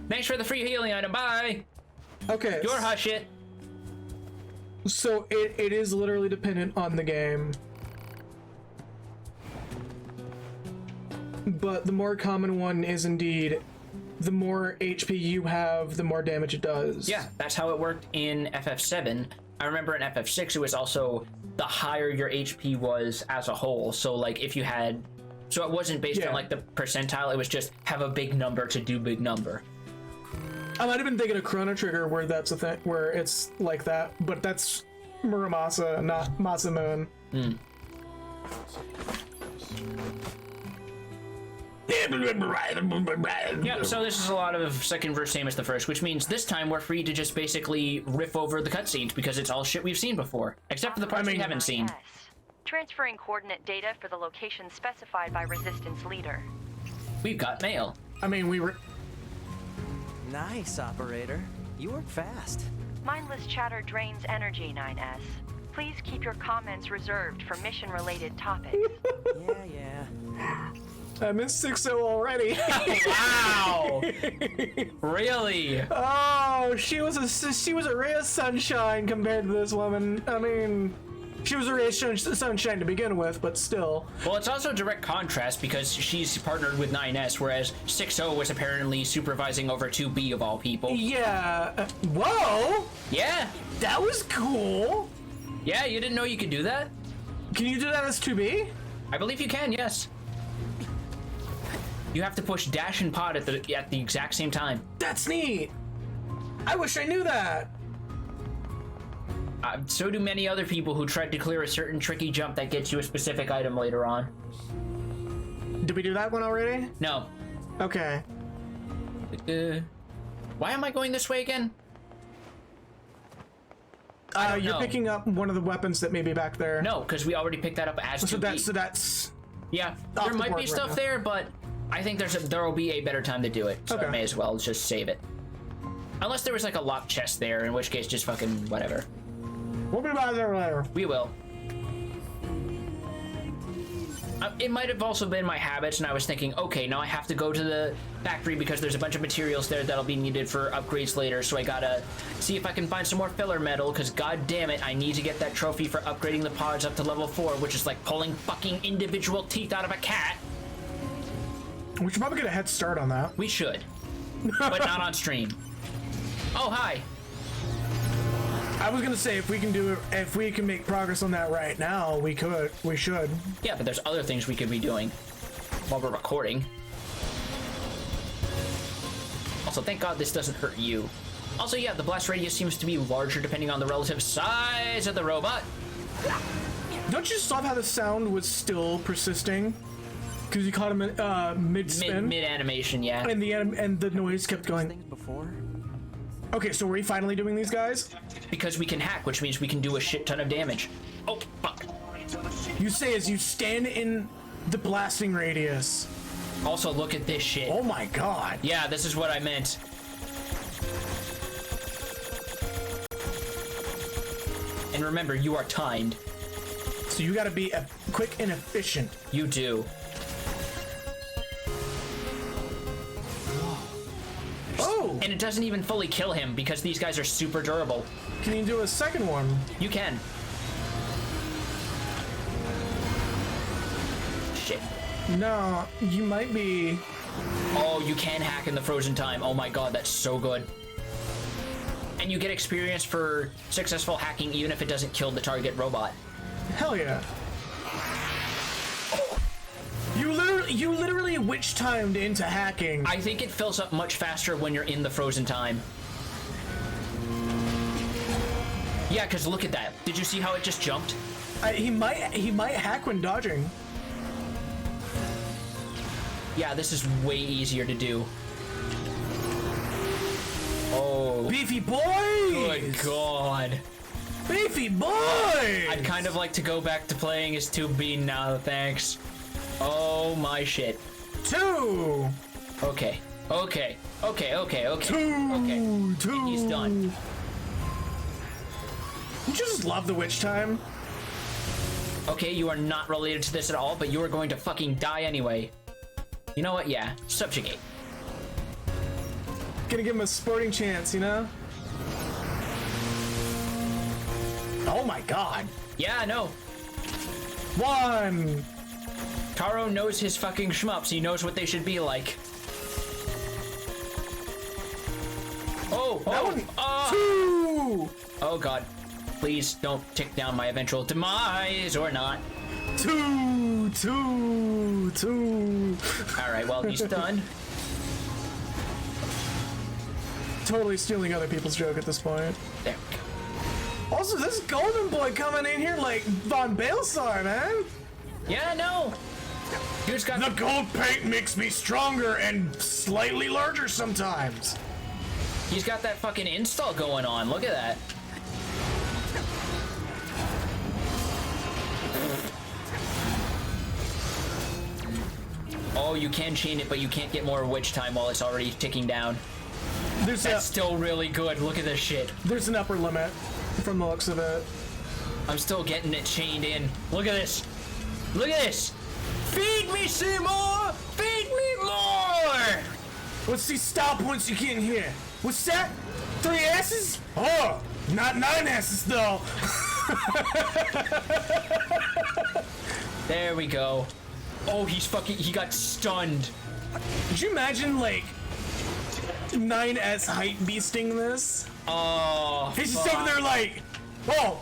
Speaker 2: Thanks for the free healing item. Bye.
Speaker 3: Okay.
Speaker 2: Your hot shit.
Speaker 3: So it is literally dependent on the game. But the more common one is indeed, the more HP you have, the more damage it does.
Speaker 2: Yeah, that's how it worked in FF7. I remember in FF6 it was also the higher your HP was as a whole. So like if you had, so it wasn't based on like the percentile, it was just have a big number to do big number.
Speaker 3: I might have been thinking of Chrono Trigger where that's a thing, where it's like that, but that's Muramasa, not Masamune.
Speaker 2: Yep, so this is a lot of second verse same as the first, which means this time we're free to just basically riff over the cutscenes because it's all shit we've seen before, except for the parts we haven't seen.
Speaker 5: Yes. Transferring coordinate data for the location specified by Resistance Leader.
Speaker 2: We've got mail.
Speaker 3: I mean, we were...
Speaker 4: Nice, operator. You work fast.
Speaker 5: Mindless chatter drains energy, 9S. Please keep your comments reserved for mission-related topics.
Speaker 4: Yeah.
Speaker 3: I missed 6-0 already.
Speaker 2: Wow! Really?
Speaker 3: Oh, she was a ray of sunshine compared to this woman. I mean, she was a ray of sunshine to begin with, but still.
Speaker 2: Well, it's also direct contrast because she's partnered with 9S, whereas 6-0 was apparently supervising over 2B of all people.
Speaker 3: Yeah. Whoa!
Speaker 2: Yeah.
Speaker 3: That was cool.
Speaker 2: Yeah, you didn't know you could do that?
Speaker 3: Can you do that as 2B?
Speaker 2: I believe you can, yes. You have to push dash and pod at the exact same time.
Speaker 3: That's neat. I wish I knew that.
Speaker 2: So do many other people who tried to clear a certain tricky jump that gets you a specific item later on.
Speaker 3: Did we do that one already?
Speaker 2: No.
Speaker 3: Okay.
Speaker 2: Why am I going this way again?
Speaker 3: You're picking up one of the weapons that may be back there.
Speaker 2: No, because we already picked that up as 2B.
Speaker 3: So that's...
Speaker 2: Yeah,
Speaker 3: off
Speaker 2: there
Speaker 3: the
Speaker 2: might
Speaker 3: board
Speaker 2: be stuff
Speaker 3: right now.
Speaker 2: there, but I think there will be a better time to do it. So
Speaker 3: Okay.
Speaker 2: I may as well just save it. Unless there was like a locked chest there, in which case just fucking whatever.
Speaker 3: We'll be back there later.
Speaker 2: We will. It might have also been my habits, and I was thinking, okay, now I have to go to the factory because there's a bunch of materials there that'll be needed for upgrades later, so I gotta see if I can find some more filler metal, because god damn it, I need to get that trophy for upgrading the pods up to level 4, which is like pulling fucking individual teeth out of a cat.
Speaker 3: We should probably get a head start on that.
Speaker 2: We should. But not on stream. Oh, hi.
Speaker 3: I was gonna say, if we can make progress on that right now, we should.
Speaker 2: Yeah, but there's other things we could be doing while we're recording. Also, thank God this doesn't hurt you. Also, yeah, the blast radius seems to be larger depending on the relative size of the robot.
Speaker 3: Don't you just love how the sound was still persisting? Because you caught him mid-spin?
Speaker 2: Mid-animation, yeah.
Speaker 3: And the noise kept going.
Speaker 4: Things before?
Speaker 3: Okay, so are we finally doing these guys?
Speaker 2: Because we can hack, which means we can do a shit ton of damage. Oh, fuck.
Speaker 3: You say as you stand in the blasting radius.
Speaker 2: Also, look at this shit.
Speaker 3: Oh my god.
Speaker 2: Yeah, this is what I meant. And remember, you are timed.
Speaker 3: So you gotta be quick and efficient.
Speaker 2: You do.
Speaker 3: Oh!
Speaker 2: And it doesn't even fully kill him because these guys are super durable.
Speaker 3: Can you do a second one?
Speaker 2: You can. Shit.
Speaker 3: No, you might be...
Speaker 2: Oh, you can hack in the frozen time. Oh my god, that's so good. And you get experience for successful hacking even if it doesn't kill the target robot.
Speaker 3: Hell yeah. You literally witch timed into hacking.
Speaker 2: I think it fills up much faster when you're in the frozen time. Yeah, because look at that. Did you see how it just jumped?
Speaker 3: He might hack when dodging.
Speaker 2: Yeah, this is way easier to do. Oh.
Speaker 3: Beefy boys!
Speaker 2: Good god.
Speaker 3: Beefy boys!
Speaker 2: I'd kind of like to go back to playing as 2B now, thanks. Oh my shit.
Speaker 3: 2!
Speaker 2: Okay. Okay. Okay, okay, okay.
Speaker 3: 2!
Speaker 2: Okay.
Speaker 3: 2!
Speaker 2: He's done.
Speaker 3: You just love the witch time.
Speaker 2: Okay, you are not related to this at all, but you are going to fucking die anyway. You know what? Yeah. Subjugate.
Speaker 3: Gonna give him a sporting chance, you know? Oh my god.
Speaker 2: Yeah, I know.
Speaker 3: 1!
Speaker 2: Taro knows his fucking shmups. He knows what they should be like. Oh,
Speaker 3: That
Speaker 2: oh,
Speaker 3: one. 2!
Speaker 2: Oh god. Please don't tick down my eventual demise or not.
Speaker 3: 2! 2! 2!
Speaker 2: Alright, well, he's done.
Speaker 3: Totally stealing other people's joke at this point.
Speaker 2: There we go.
Speaker 3: Also, this golden boy coming in here like Von Balesar, man.
Speaker 2: Yeah, no. Dude's got
Speaker 3: The gold paint makes me stronger and slightly larger sometimes.
Speaker 2: He's got that fucking install going on. Look at that. Oh, you can chain it, but you can't get more witch time while it's already ticking down. That's still really good. Look at this shit.
Speaker 3: There's an upper limit from the looks of it.
Speaker 2: I'm still getting it chained in. Look at this. Look at this. Feed me, Seymour! Feed me more!
Speaker 3: What's these style points you getting here? What's that? 3 S's? Oh, not 9 S's though.
Speaker 2: There we go. Oh, he got stunned.
Speaker 3: Could you imagine, like, 9S hype beasting this?
Speaker 2: Oh,
Speaker 3: he's just over there like, whoa,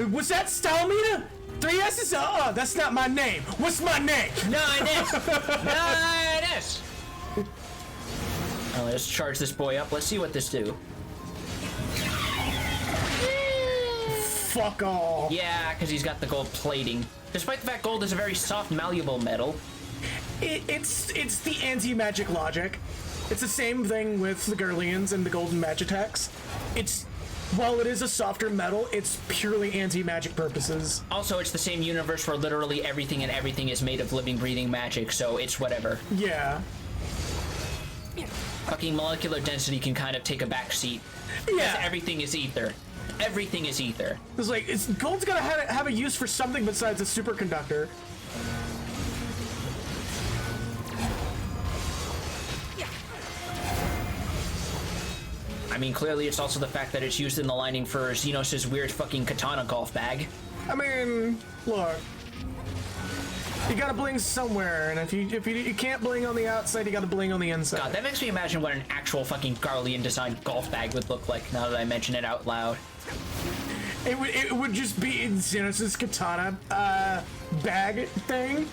Speaker 3: what's that, style meter? 3 S's? That's not my name. What's my name?
Speaker 2: 9S! 9S! Oh, let's charge this boy up. Let's see what this do.
Speaker 3: Fuck all.
Speaker 2: Yeah, because he's got the gold plating. Despite the fact gold is a very soft, malleable metal.
Speaker 3: It's the anti-magic logic. It's the same thing with the Gurlians and the golden magitex. While it is a softer metal, it's purely anti-magic purposes.
Speaker 2: Also, it's the same universe where literally everything and everything is made of living, breathing magic, so it's whatever.
Speaker 3: Yeah.
Speaker 2: Fucking molecular density can kind of take a back seat.
Speaker 3: Yeah.
Speaker 2: Everything is ether. Everything is ether.
Speaker 3: It's like, gold's gotta have a use for something besides a superconductor.
Speaker 2: I mean, clearly it's also the fact that it's used in the lining for Xenos' weird fucking katana golf bag.
Speaker 3: I mean, look. You gotta bling somewhere, and if you can't bling on the outside, you gotta bling on the inside.
Speaker 2: God, that makes me imagine what an actual fucking Garlean designed golf bag would look like now that I mention it out loud.
Speaker 3: It would just be Xenos' katana bag thing,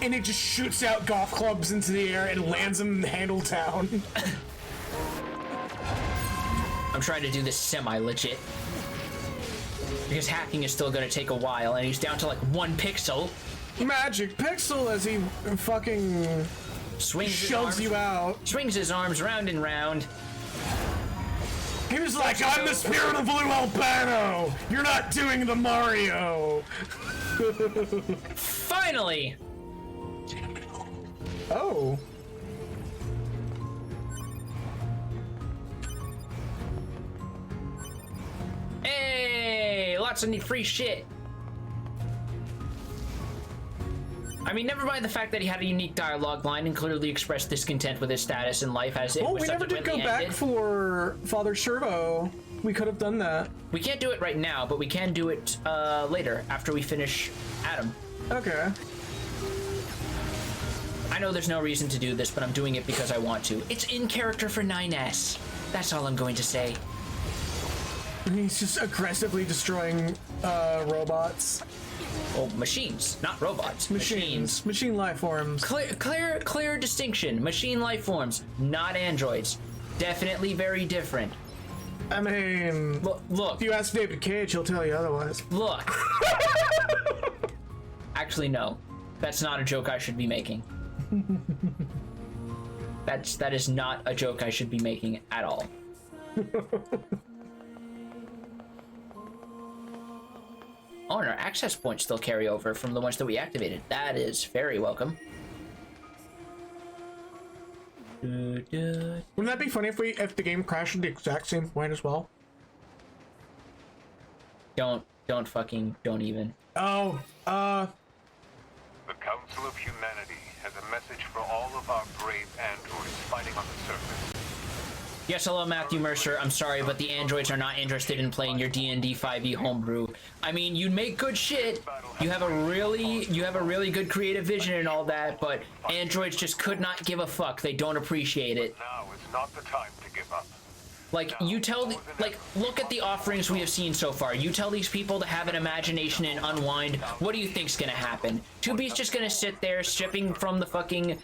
Speaker 3: and it just shoots out golf clubs into the air and lands them in Handle Town.
Speaker 2: I'm trying to do this semi-legit. Because hacking is still gonna take a while, and he's down to like 1 pixel.
Speaker 3: Magic pixel as he fucking shoves you out.
Speaker 2: Swings his arms round and round.
Speaker 3: He was like, I'm the spirit of Blue Albano! You're not doing the Mario!
Speaker 2: Finally!
Speaker 3: Oh.
Speaker 2: Hey! Lots of neat free shit! I mean, never mind the fact that he had a unique dialogue line and clearly expressed discontent with his status in life as it was
Speaker 3: we never did go back for Father Servo. We could have done that.
Speaker 2: We can't do it right now, but we can do it later, after we finish Adam.
Speaker 3: Okay.
Speaker 2: I know there's no reason to do this, but I'm doing it because I want to. It's in character for 9S. That's all I'm going to say.
Speaker 3: He's just aggressively destroying robots.
Speaker 2: Well, machines, not robots.
Speaker 3: Machines. Machine life forms.
Speaker 2: Clear distinction. Machine life forms, not androids. Definitely very different.
Speaker 3: I mean,
Speaker 2: look.
Speaker 3: If you ask David Cage, he'll tell you otherwise.
Speaker 2: Look. Actually, no. That's not a joke I should be making. That is not a joke I should be making at all. Oh, and our access points still carry over from the ones that we activated. That is very welcome.
Speaker 3: Wouldn't that be funny if the game crashed at the exact same point as well?
Speaker 2: Don't even.
Speaker 3: Oh,
Speaker 11: The Council of Humanity has a message for all of our brave androids fighting on the surface.
Speaker 2: Yes, hello, Matthew Mercer. I'm sorry, but the androids are not interested in playing your D&D 5e homebrew. I mean, you make good shit. You have a really good creative vision and all that, but androids just could not give a fuck. They don't appreciate it.
Speaker 11: Now is not the time to give up.
Speaker 2: Like, look at the offerings we have seen so far. You tell these people to have an imagination and unwind. What do you think's gonna happen? 2B's just gonna sit there, sipping from the fucking...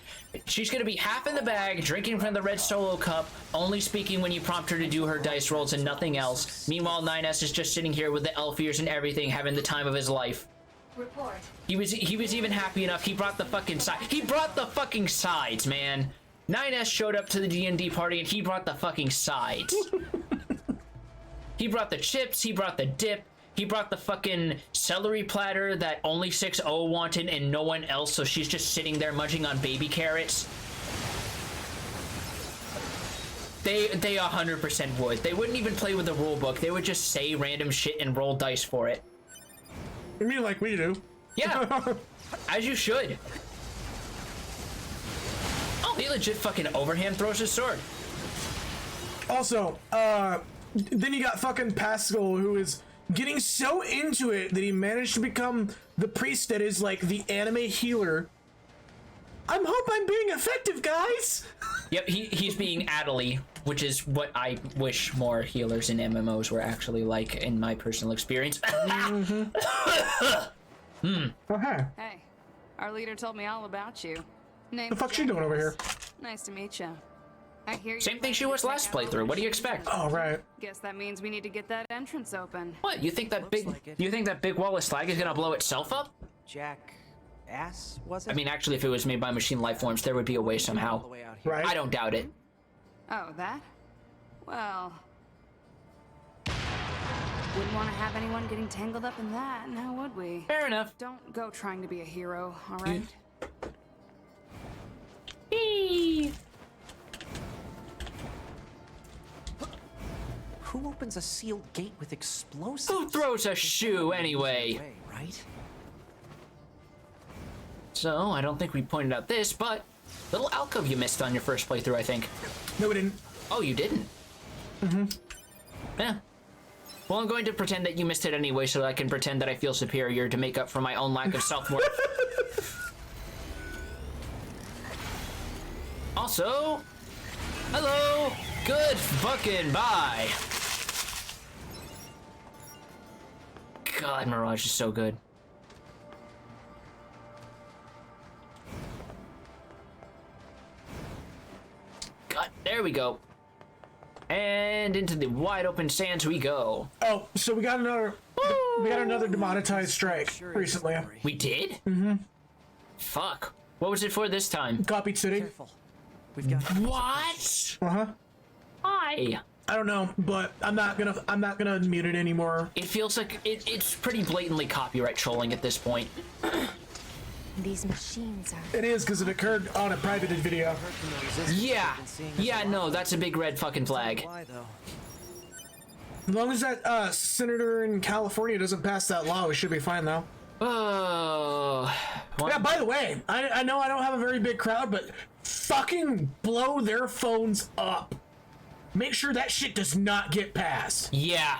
Speaker 2: She's gonna be half in the bag, drinking from the red solo cup, only speaking when you prompt her to do her dice rolls and nothing else. Meanwhile, 9S is just sitting here with the elf ears and everything, having the time of his life.
Speaker 7: Report.
Speaker 2: He was even happy enough, he brought the fucking He brought the fucking sides, man. 9S showed up to the D&D party and he brought the fucking sides. He brought the chips, he brought the dip, He brought the fucking celery platter that only 6-0 wanted and no one else, so she's just sitting there munching on baby carrots. They 100% would. They wouldn't even play with the rule book. They would just say random shit and roll dice for it.
Speaker 3: You mean like we do?
Speaker 2: Yeah. As you should. Oh, he legit fucking overhand throws his sword.
Speaker 3: Also, then you got fucking Pascal, who is getting so into it that he managed to become the priest that is like the anime healer. I hope I'm being effective, guys.
Speaker 2: Yep, he's being Adderley, which is what I wish more healers in MMOs were actually like, in my personal experience.
Speaker 3: Okay.
Speaker 12: Hey, our leader told me all about you. Name's
Speaker 3: The fuck's she doing over here?
Speaker 12: Nice to meet you. I hear you.
Speaker 2: Same thing she was last playthrough. What do you expect?
Speaker 3: Oh, right.
Speaker 12: Guess that means we need to get that entrance open.
Speaker 2: What? You think that big wall of slag is gonna blow itself up?
Speaker 4: Jackass, was it?
Speaker 2: I mean, actually, if it was made by machine life forms, there would be a way somehow.
Speaker 3: Right.
Speaker 2: I don't doubt it.
Speaker 12: Oh, that? Well, wouldn't want to have anyone getting tangled up in that, now would we?
Speaker 2: Fair enough.
Speaker 12: Don't go trying to be a hero, all right?
Speaker 4: Who opens a sealed gate with explosives?
Speaker 2: Who throws a shoe anyway?
Speaker 4: Right?
Speaker 2: So, I don't think we pointed out this, but little alcove you missed on your first playthrough, I think.
Speaker 3: No, we didn't.
Speaker 2: Oh, you didn't? Yeah. Well, I'm going to pretend that you missed it anyway so that I can pretend that I feel superior to make up for my own lack of self-worth. Also, hello, good fucking bye. God, Mirage is so good. God, there we go. And into the wide open sands we go.
Speaker 3: Oh, so we got another demonetized strike recently.
Speaker 2: We did?
Speaker 3: Mm-hmm.
Speaker 2: Fuck. What was it for this time?
Speaker 3: Copied City.
Speaker 4: Careful. We've got
Speaker 2: What?
Speaker 3: Uh-huh.
Speaker 2: Why?
Speaker 3: I don't know, but I'm not gonna mute it anymore.
Speaker 2: It feels like it's pretty blatantly copyright trolling at this point.
Speaker 7: These machines are...
Speaker 3: It is, because it occurred on a privated video.
Speaker 2: Yeah, no, that's a big red fucking flag.
Speaker 3: As long as that senator in California doesn't pass that law, we should be fine, though.
Speaker 2: Oh.
Speaker 3: Yeah, by the way, I know I don't have a very big crowd, but fucking blow their phones up. Make sure that shit does not get passed.
Speaker 2: Yeah.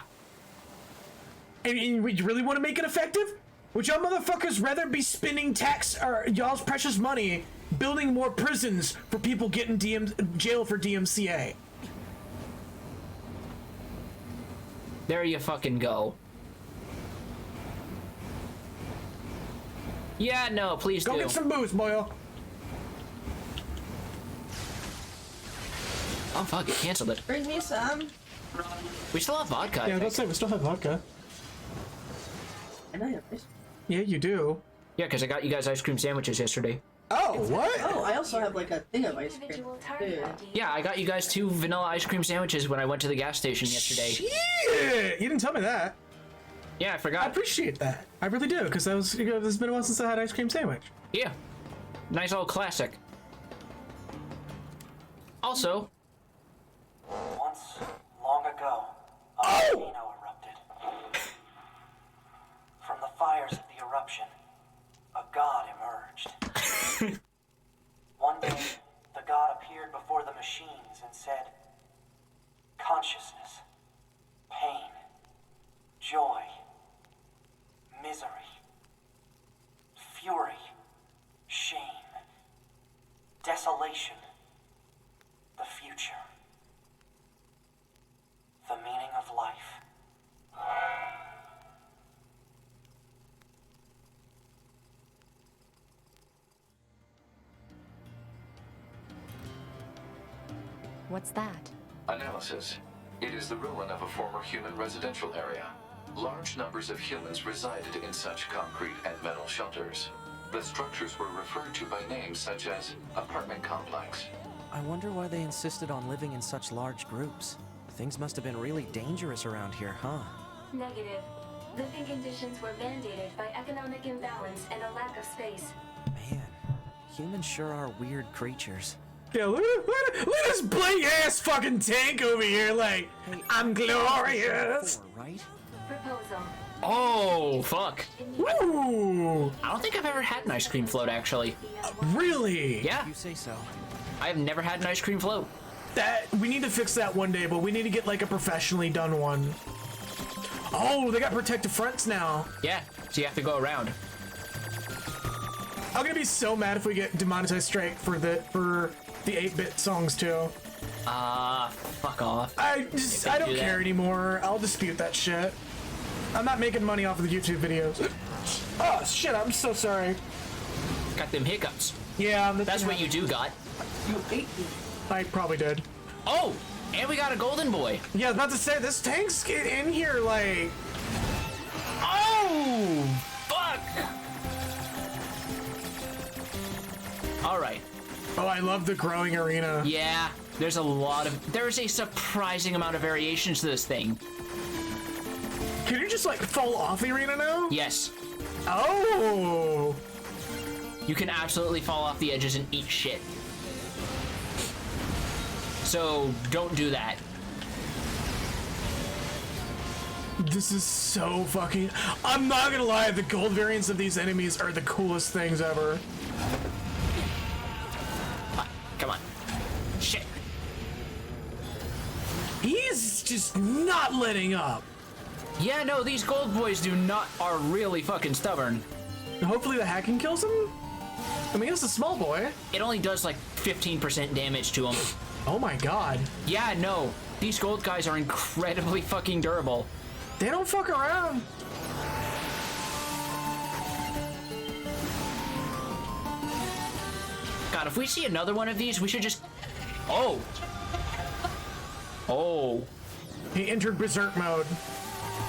Speaker 3: And you really want to make it effective? Would y'all motherfuckers rather be spending tax or y'all's precious money building more prisons for people getting jail for DMCA?
Speaker 2: There you fucking go. Yeah, no, please
Speaker 3: Go
Speaker 2: do.
Speaker 3: get some booze, boyo.
Speaker 2: Oh fuck, it canceled it.
Speaker 9: Bring me some.
Speaker 2: We still have vodka.
Speaker 3: Yeah, let's say we still have vodka.
Speaker 9: And I have ice.
Speaker 3: Yeah, you do.
Speaker 2: Yeah, because I got you guys ice cream sandwiches yesterday.
Speaker 3: Oh, what?
Speaker 9: Oh, I also have like a thing of ice cream. Dude.
Speaker 2: Yeah, I got you guys 2 vanilla ice cream sandwiches when I went to the gas station yesterday.
Speaker 3: Shit! You didn't tell me that.
Speaker 2: Yeah, I forgot.
Speaker 3: I appreciate that. I really do, because it's been a while since I had ice cream sandwich.
Speaker 2: Yeah. Nice old classic. Also...
Speaker 13: Once, long ago, a volcano erupted. From the fires of the eruption, a god emerged. One day, the god appeared before the machines and said, consciousness, pain, joy, misery, fury, shame, desolation, the future. The meaning of life.
Speaker 7: What's that?
Speaker 8: Analysis. It is the ruin of a former human residential area. Large numbers of humans resided in such concrete and metal shelters. The structures were referred to by names such as apartment complex.
Speaker 4: I wonder why they insisted on living in such large groups. Things must have been really dangerous around here, huh?
Speaker 14: Negative. Living conditions were mandated by economic imbalance and a lack of space.
Speaker 4: Man, humans sure are weird creatures.
Speaker 3: Yeah, look at this blank ass fucking tank over here. Like, hey, I'm glorious.
Speaker 4: Right?
Speaker 14: Proposal.
Speaker 2: Oh, fuck.
Speaker 3: Ooh.
Speaker 2: I don't think I've ever had an ice cream float, actually.
Speaker 3: Really?
Speaker 2: Yeah.
Speaker 4: You say so.
Speaker 2: I have never had an ice cream float.
Speaker 3: We need to fix that one day, but we need to get like a professionally done one. Oh, they got protective fronts now.
Speaker 2: Yeah, so you have to go around.
Speaker 3: I'm gonna be so mad if we get demonetized strike for the 8-bit songs too.
Speaker 2: Fuck off.
Speaker 3: I don't care anymore. I'll dispute that shit. I'm not making money off of the YouTube videos. Oh shit, I'm so sorry.
Speaker 2: Got them hiccups.
Speaker 3: Yeah,
Speaker 2: that's what you do got.
Speaker 9: You ate me.
Speaker 3: I probably did.
Speaker 2: Oh, and we got a golden boy.
Speaker 3: Yeah, I was about to say, this tank's in here like...
Speaker 2: Oh, fuck. All right.
Speaker 3: Oh, I love the growing arena.
Speaker 2: Yeah, there's a surprising amount of variations to this thing.
Speaker 3: Can you just like fall off the arena now?
Speaker 2: Yes.
Speaker 3: Oh.
Speaker 2: You can absolutely fall off the edges and eat shit. So don't do that.
Speaker 3: This is so fucking... I'm not gonna lie, the gold variants of these enemies are the coolest things ever.
Speaker 2: Come on. Shit.
Speaker 3: He's just not letting up.
Speaker 2: Yeah, no, these gold boys are really fucking stubborn.
Speaker 3: Hopefully the hacking kills him? I mean, it's a small boy.
Speaker 2: It only does like 15% damage to him.
Speaker 3: Oh my god.
Speaker 2: Yeah, no. These gold guys are incredibly fucking durable.
Speaker 3: They don't fuck around.
Speaker 2: God, if we see another one of these, we should just... Oh. Oh.
Speaker 3: He entered berserk mode.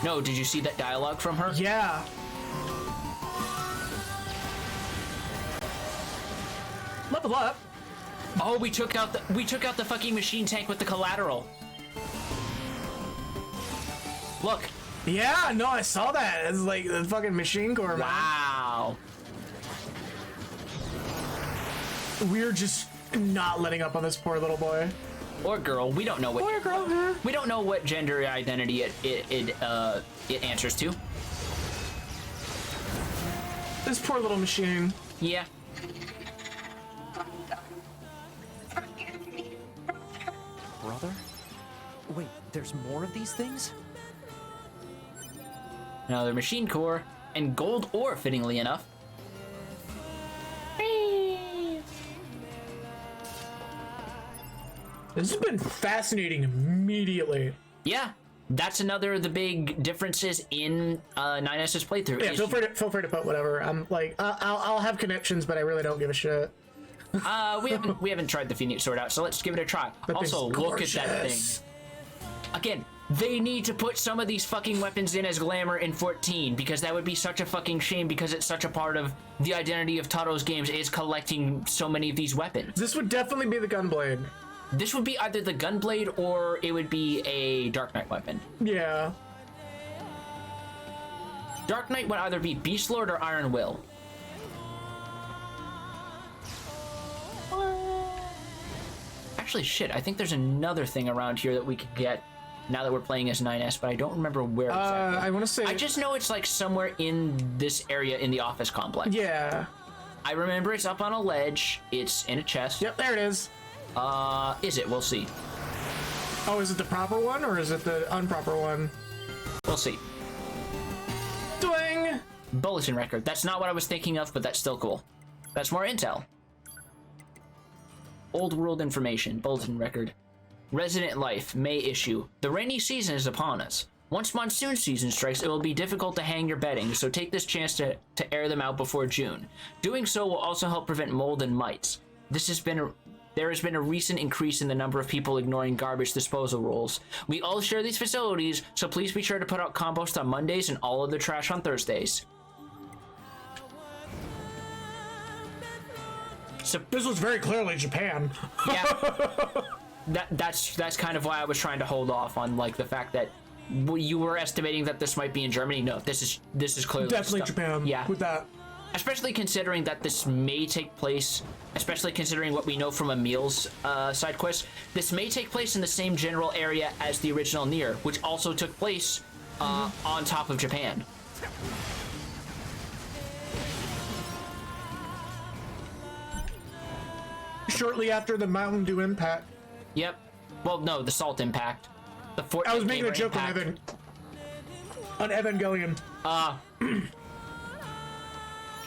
Speaker 2: No, did you see that dialogue from her?
Speaker 3: Yeah. Level up.
Speaker 2: Oh, we took out the fucking machine tank with the collateral. Look.
Speaker 3: Yeah, no, I saw that. It's like the fucking machine core.
Speaker 2: Wow.
Speaker 3: We're just not letting up on this poor little boy.
Speaker 2: Or girl, we don't know what.
Speaker 3: Or girl, yeah.
Speaker 2: We don't know what gender identity it answers to.
Speaker 3: This poor little machine.
Speaker 2: Yeah.
Speaker 4: Brother? Wait, there's more of these things?
Speaker 2: Another machine core and gold ore, fittingly enough.
Speaker 3: This has been fascinating immediately.
Speaker 2: Yeah, that's another of the big differences in 9S's playthrough.
Speaker 3: Yeah, feel free to put whatever. I'm like, I'll have connections, but I really don't give a shit.
Speaker 2: We haven't tried the Phoenix Sword out, so let's give it a try. Also, look at that thing. Again, they need to put some of these fucking weapons in as glamour in 14, because that would be such a fucking shame, because it's such a part of the identity of Taro's games is collecting so many of these weapons.
Speaker 3: This would definitely be the Gunblade.
Speaker 2: This would be either the Gunblade or it would be a Dark Knight weapon.
Speaker 3: Yeah.
Speaker 2: Dark Knight would either be Beast Lord or Iron Will. Actually, shit, I think there's another thing around here that we could get now that we're playing as 9S, but I don't remember where exactly.
Speaker 3: I want to say...
Speaker 2: I just know it's like somewhere in this area in the office complex.
Speaker 3: Yeah.
Speaker 2: I remember it's up on a ledge. It's in a chest.
Speaker 3: Yep, there it is.
Speaker 2: Is it? We'll see.
Speaker 3: Oh, is it the proper one or is it the improper one?
Speaker 2: We'll see.
Speaker 3: Doing!
Speaker 2: Bulletin record. That's not what I was thinking of, but that's still cool. That's more intel. Old world information. Bulletin record. Resident life. May issue. The rainy season is upon us. Once monsoon season strikes, it will be difficult to hang your bedding, so take this chance to air them out before June. Doing so will also help prevent mold and mites. There has been a recent increase in the number of people ignoring garbage disposal rules. We all share these facilities, so please be sure to put out compost on Mondays and all other trash on Thursdays.
Speaker 3: So this was very clearly Japan.
Speaker 2: Yeah. That's kind of why I was trying to hold off on like the fact that you were estimating that this might be in Germany. No, this is clearly
Speaker 3: Definitely Japan.
Speaker 2: Yeah,
Speaker 3: with that.
Speaker 2: Especially considering that this may take place, especially considering what we know from Emil's side quest, this may take place in the same general area as the original Nier, which also took place on top of Japan.
Speaker 3: Shortly after the Mountain Dew impact.
Speaker 2: Yep. Well, no, the Salt impact. The
Speaker 3: I was making a joke
Speaker 2: impact.
Speaker 3: on Evangelion.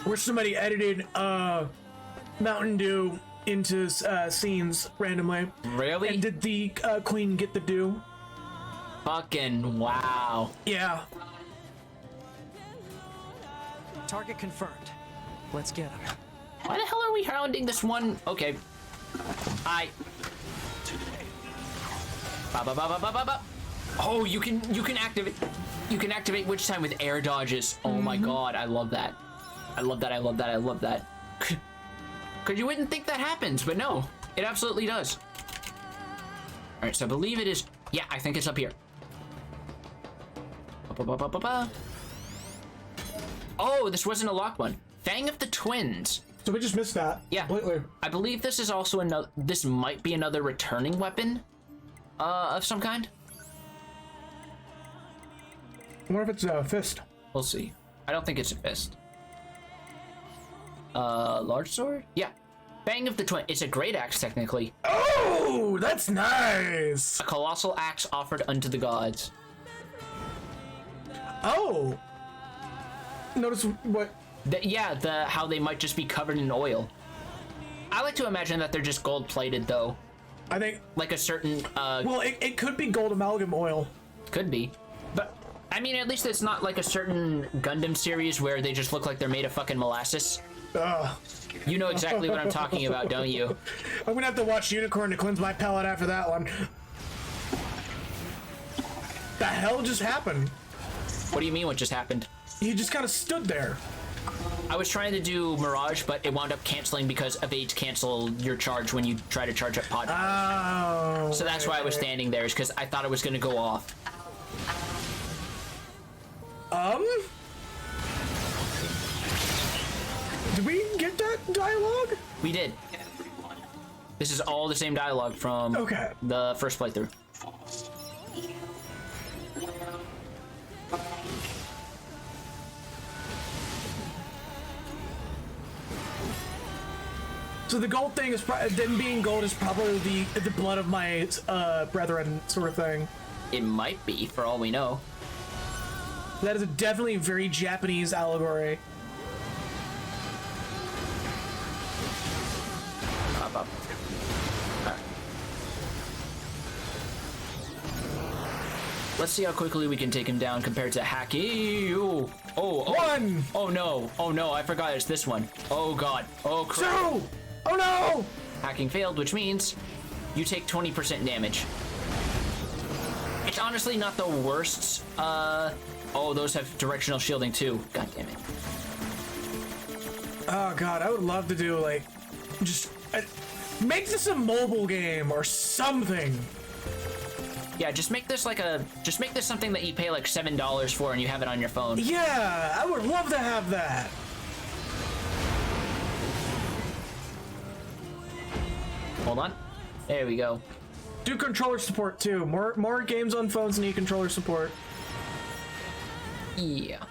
Speaker 3: Where somebody edited Mountain Dew into scenes randomly.
Speaker 2: Really?
Speaker 3: And did the Queen get the dew?
Speaker 2: Fucking wow.
Speaker 3: Yeah.
Speaker 4: Target confirmed. Let's get him.
Speaker 2: Why the hell are we hounding this one? Okay. Hi. Ba ba ba ba ba ba ba. Oh, you can activate witch time with air dodges. Oh my god, I love that. I love that. I love that. I love that. Cause you wouldn't think that happens, but no, it absolutely does. All right, so I believe it is. Yeah, I think it's up here. Ba, ba, ba, ba, ba. Oh, this wasn't a locked one. Fang of the Twins.
Speaker 3: So we just missed that.
Speaker 2: Yeah.
Speaker 3: Completely.
Speaker 2: I believe this is also another. This might be another returning weapon, of some kind.
Speaker 3: I wonder if it's a fist.
Speaker 2: We'll see. I don't think it's a fist. Large sword? Yeah. Fang of the Twin. It's a great axe, technically.
Speaker 3: Oh, that's nice.
Speaker 2: A colossal axe offered unto the gods.
Speaker 3: Oh. Notice what?
Speaker 2: How they might just be covered in oil. I like to imagine that they're just gold-plated, though.
Speaker 3: I think
Speaker 2: like a certain.
Speaker 3: Well, it could be gold amalgam oil.
Speaker 2: Could be, but I mean, at least it's not like a certain Gundam series where they just look like they're made of fucking molasses. You know exactly what I'm talking about, don't you?
Speaker 3: I'm gonna have to watch Unicorn to cleanse my palate after that one. The hell just happened?
Speaker 2: What do you mean? What just happened?
Speaker 3: He just kind of stood there.
Speaker 2: I was trying to do Mirage, but it wound up canceling because evades cancel your charge when you try to charge up pod.
Speaker 3: Oh.
Speaker 2: So that's why I was standing there, is because I thought it was going to go off.
Speaker 3: Did we get that dialogue?
Speaker 2: We did. This is all the same dialogue from the first playthrough.
Speaker 3: So the gold thing is them being gold is probably the blood of my brethren sort of thing.
Speaker 2: It might be, for all we know.
Speaker 3: That is definitely a very Japanese allegory.
Speaker 2: Up. Let's see how quickly we can take him down compared to Haki. Ooh. Oh,
Speaker 3: one.
Speaker 2: Oh no. Oh no, I forgot it's this one. Oh god. Oh crap.
Speaker 3: Two. Oh no!
Speaker 2: Hacking failed, which means you take 20% damage. It's honestly not the worst. Oh, those have directional shielding too. God damn it.
Speaker 3: Oh god, I would love to do like, just make this a mobile game or something.
Speaker 2: Yeah, just make this something that you pay like $7 for and you have it on your phone.
Speaker 3: Yeah, I would love to have that.
Speaker 2: Hold on. There we go.
Speaker 3: Do controller support too. More games on phones need controller support.
Speaker 2: Yeah.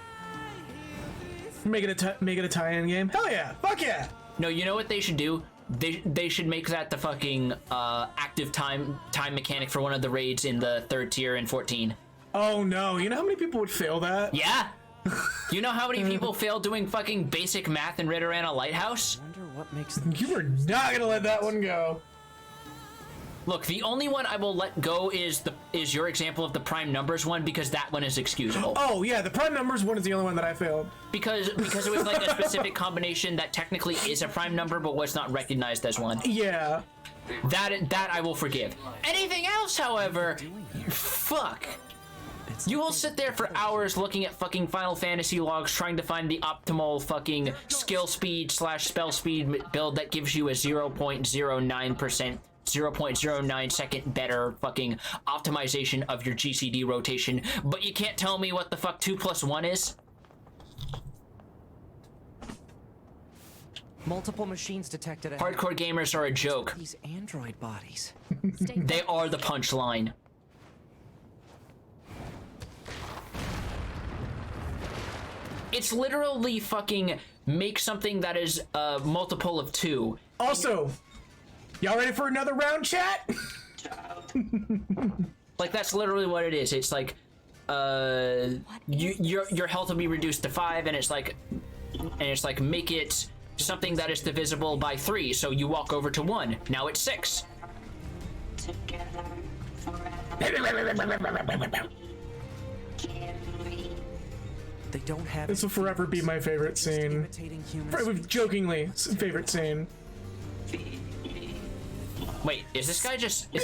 Speaker 3: Make it a tie-in game. Hell yeah! Fuck yeah!
Speaker 2: No, you know what they should do? They should make that the fucking active time mechanic for one of the raids in the 3rd tier in 14.
Speaker 3: Oh no! You know how many people would fail that?
Speaker 2: Yeah. You know how many people fail doing fucking basic math in Ritterana Lighthouse?
Speaker 4: What makes
Speaker 3: you are not gonna let that one go.
Speaker 2: Look, the only one I will let go is your example of the prime numbers one, because that one is excusable.
Speaker 3: Oh yeah, the prime numbers one is the only one that I failed.
Speaker 2: Because it was like a specific combination that technically is a prime number but was not recognized as one.
Speaker 3: Yeah.
Speaker 2: That I will forgive. Anything else, however, fuck. You will sit there for hours looking at fucking Final Fantasy logs trying to find the optimal fucking skill speed / spell speed build that gives you a 0.09% 0.09 second better fucking optimization of your GCD rotation, but you can't tell me what the fuck 2 + 1 is?
Speaker 4: Multiple machines detected ahead.
Speaker 2: Hardcore gamers are a joke.
Speaker 4: These android bodies.
Speaker 2: They are the punchline. It's literally fucking make something that is a multiple of 2.
Speaker 3: Also, y'all ready for another round, chat?
Speaker 2: Like, that's literally what it is. It's like, your health will be reduced to 5, and it's like make it something that is divisible by 3. So you walk over to 1. Now it's 6.
Speaker 4: They don't have.
Speaker 3: This will forever be my favorite scene. Jokingly, favorite scene.
Speaker 2: Wait, is this guy just? Yeah,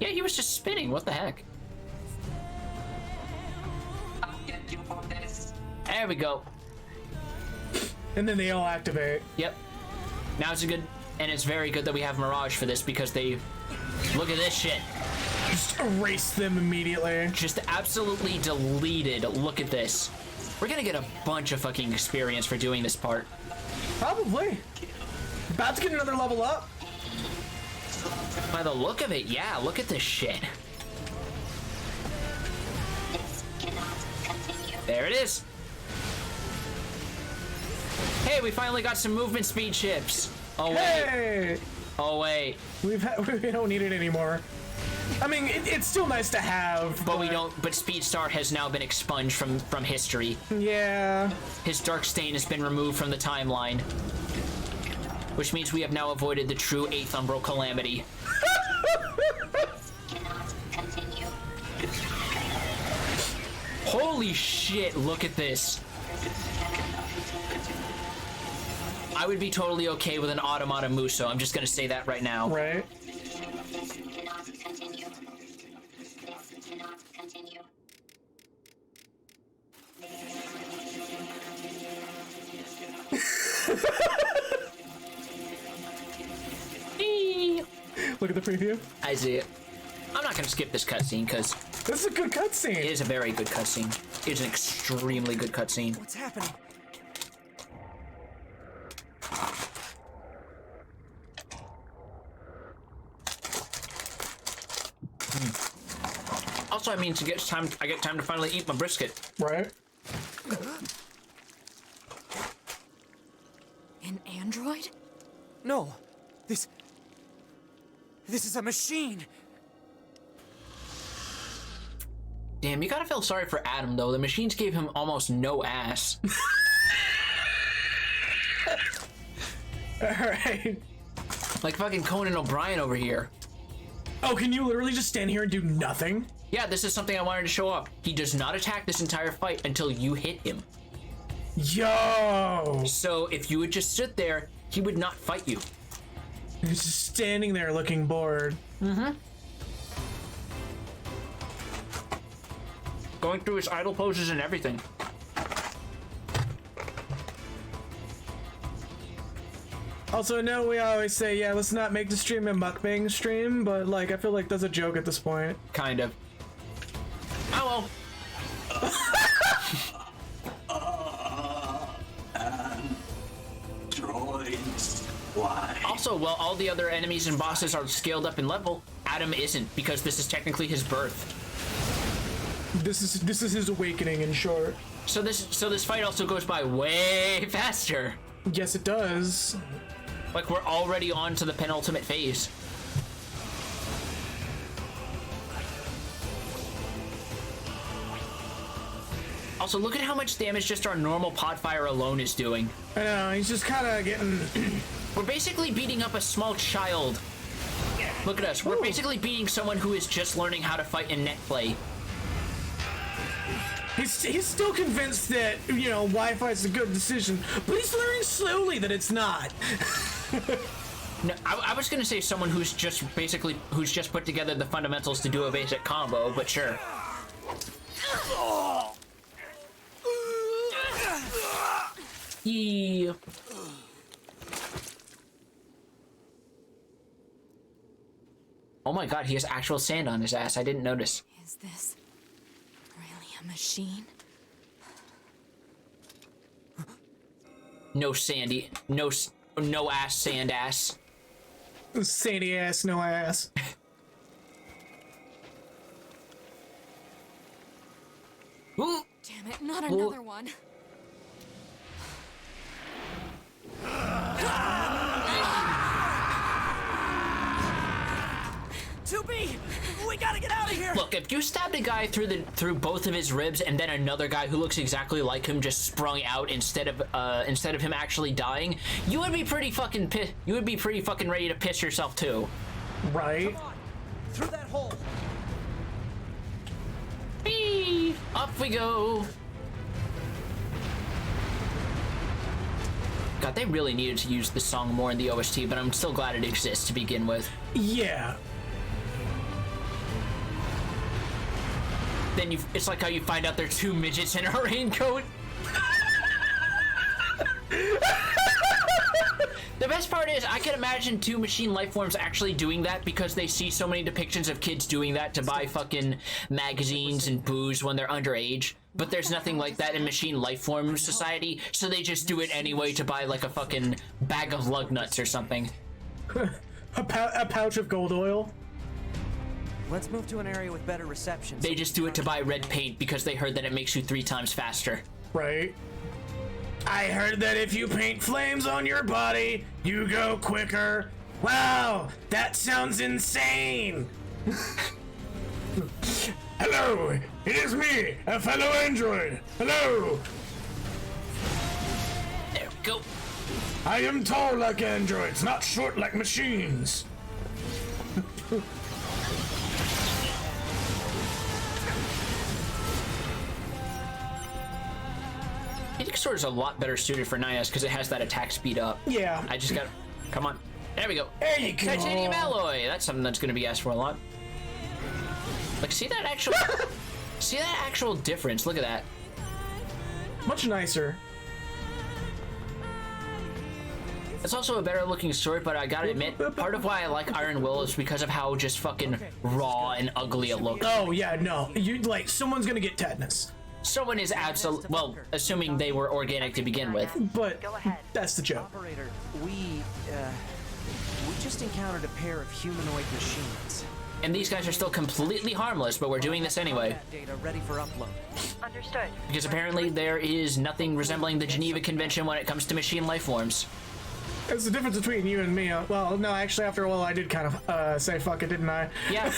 Speaker 2: he was just spinning. What the heck? There we go.
Speaker 3: And then they all activate.
Speaker 2: Yep. Now it's it's very good that we have Mirage for this, because they look at this shit.
Speaker 3: Just erase them immediately.
Speaker 2: Just absolutely deleted. Look at this. We're gonna get a bunch of fucking experience for doing this part.
Speaker 3: Probably. About to get another level up.
Speaker 2: By the look of it, yeah, look at this shit. There it is. Hey, we finally got some movement speed chips. Oh, wait.
Speaker 3: Hey!
Speaker 2: Oh, wait.
Speaker 3: We don't need it anymore. I mean, it's still nice to have,
Speaker 2: but we don't. But Speedstar has now been expunged from history.
Speaker 3: Yeah.
Speaker 2: His dark stain has been removed from the timeline, which means we have now avoided the true 8th Umbral calamity. Holy shit! Look at this. I would be totally okay with an Automata Muso. I'm just gonna say that right now.
Speaker 3: Right. Look at the preview.
Speaker 2: I see it. I'm not gonna skip this cutscene because
Speaker 3: this is a good cutscene.
Speaker 2: It is a very good cutscene. It is an extremely good cutscene.
Speaker 4: What's happening?
Speaker 2: Also, I mean, I get time to finally eat my brisket.
Speaker 3: Right.
Speaker 12: An android?
Speaker 4: No. This is a machine.
Speaker 2: Damn, you gotta feel sorry for Adam, though. The machines gave him almost no ass.
Speaker 3: Alright.
Speaker 2: Like fucking Conan O'Brien over here.
Speaker 3: Oh, can you literally just stand here and do nothing?
Speaker 2: Yeah, this is something I wanted to show up. He does not attack this entire fight until you hit him.
Speaker 3: Yo!
Speaker 2: So if you would just sit there, he would not fight you.
Speaker 3: He's just standing there looking bored.
Speaker 2: Mm-hmm. Going through his idle poses and everything.
Speaker 3: Also, no, we always say, yeah, let's not make the stream a mukbang stream, but like, I feel like that's a joke at this point.
Speaker 2: Kind of. Oh well.
Speaker 15: Droids. Why?
Speaker 2: Also, while all the other enemies and bosses are scaled up in level, Adam isn't, because this is technically his birth.
Speaker 3: This is his awakening, in short.
Speaker 2: So this fight also goes by way faster.
Speaker 3: Yes, it does.
Speaker 2: Like, we're already on to the penultimate phase. Also, look at how much damage just our normal Podfire alone is doing.
Speaker 3: I know, he's just kind of getting...
Speaker 2: We're basically beating up a small child. Look at us. We're basically beating someone who is just learning how to fight in net play.
Speaker 3: He's still convinced that, you know, Wi-Fi is a good decision, but he's learning slowly that it's not.
Speaker 2: No, I was gonna say someone who's just put together the fundamentals to do a basic combo, but sure. Yeah. Oh my god, he has actual sand on his ass. I didn't notice.
Speaker 12: Is this really a machine?
Speaker 2: No sandy. No ass, sand ass.
Speaker 3: Sandy ass, no ass.
Speaker 2: Ooh.
Speaker 12: Damn it, not another one.
Speaker 4: 2B, we gotta get out of here.
Speaker 2: Look, if you stabbed a guy through both of his ribs, and then another guy who looks exactly like him just sprung out instead of him actually dying, you would be pretty fucking ready to piss yourself too.
Speaker 3: Right?
Speaker 4: Come on, through that hole.
Speaker 2: Whee! Up we go. God, they really needed to use this song more in the OST, but I'm still glad it exists to begin with.
Speaker 3: Yeah.
Speaker 2: Then it's like how you find out they're two midgets in a raincoat. The best part is, I can imagine two machine life forms actually doing that because they see so many depictions of kids doing that to buy fucking magazines and booze when they're underage. But there's nothing like that in machine life form society, so they just do it anyway to buy like a fucking bag of lug nuts or something.
Speaker 3: a pouch of gold oil.
Speaker 4: Let's move to an area with better reception.
Speaker 2: They just do it to buy red paint because they heard that it makes you 3 times faster.
Speaker 3: Right. I heard that if you paint flames on your body, you go quicker. Wow, that sounds insane. Hello, it is me, a fellow android. Hello.
Speaker 2: There we go.
Speaker 3: I am tall like androids, not short like machines.
Speaker 2: Phoenix Sword is a lot better suited for 9S because it has that attack speed up.
Speaker 3: Yeah.
Speaker 2: I just got. Come on. There we go.
Speaker 3: There you go.
Speaker 2: Titanium alloy. That's something that's going to be asked for a lot. Like, see that actual. See that actual difference? Look at that.
Speaker 3: Much nicer.
Speaker 2: It's also a better looking sword, but I gotta admit, part of why I like Iron Will is because of how just fucking raw and ugly it looks.
Speaker 3: Oh yeah, no. You like someone's gonna get tetanus.
Speaker 2: Someone is absolute. Well, assuming they were organic to begin with.
Speaker 3: But that's the joke.
Speaker 4: Operator, we just encountered a pair of humanoid machines.
Speaker 2: And these guys are still completely harmless, but we're doing this anyway.
Speaker 4: Data ready for upload.
Speaker 5: Understood.
Speaker 2: Because apparently there is nothing resembling the Geneva Convention when it comes to machine life forms.
Speaker 3: It's the difference between you and me. Well, no, actually, after a while, I did kind of say fuck it, didn't I?
Speaker 2: Yeah.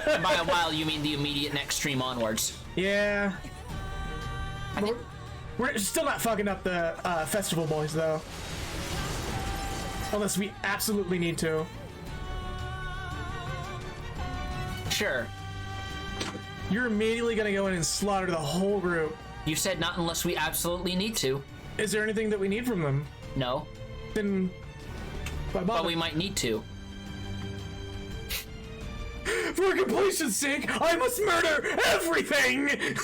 Speaker 2: And by a while, you mean the immediate next stream onwards.
Speaker 3: Yeah. We're still not fucking up the festival boys, though. Unless we absolutely need to.
Speaker 2: Sure.
Speaker 3: You're immediately gonna go in and slaughter the whole group.
Speaker 2: You said not unless we absolutely need to.
Speaker 3: Is there anything that we need from them?
Speaker 2: No.
Speaker 3: Then...
Speaker 2: But we might need to.
Speaker 3: For completion's sake, I must murder everything!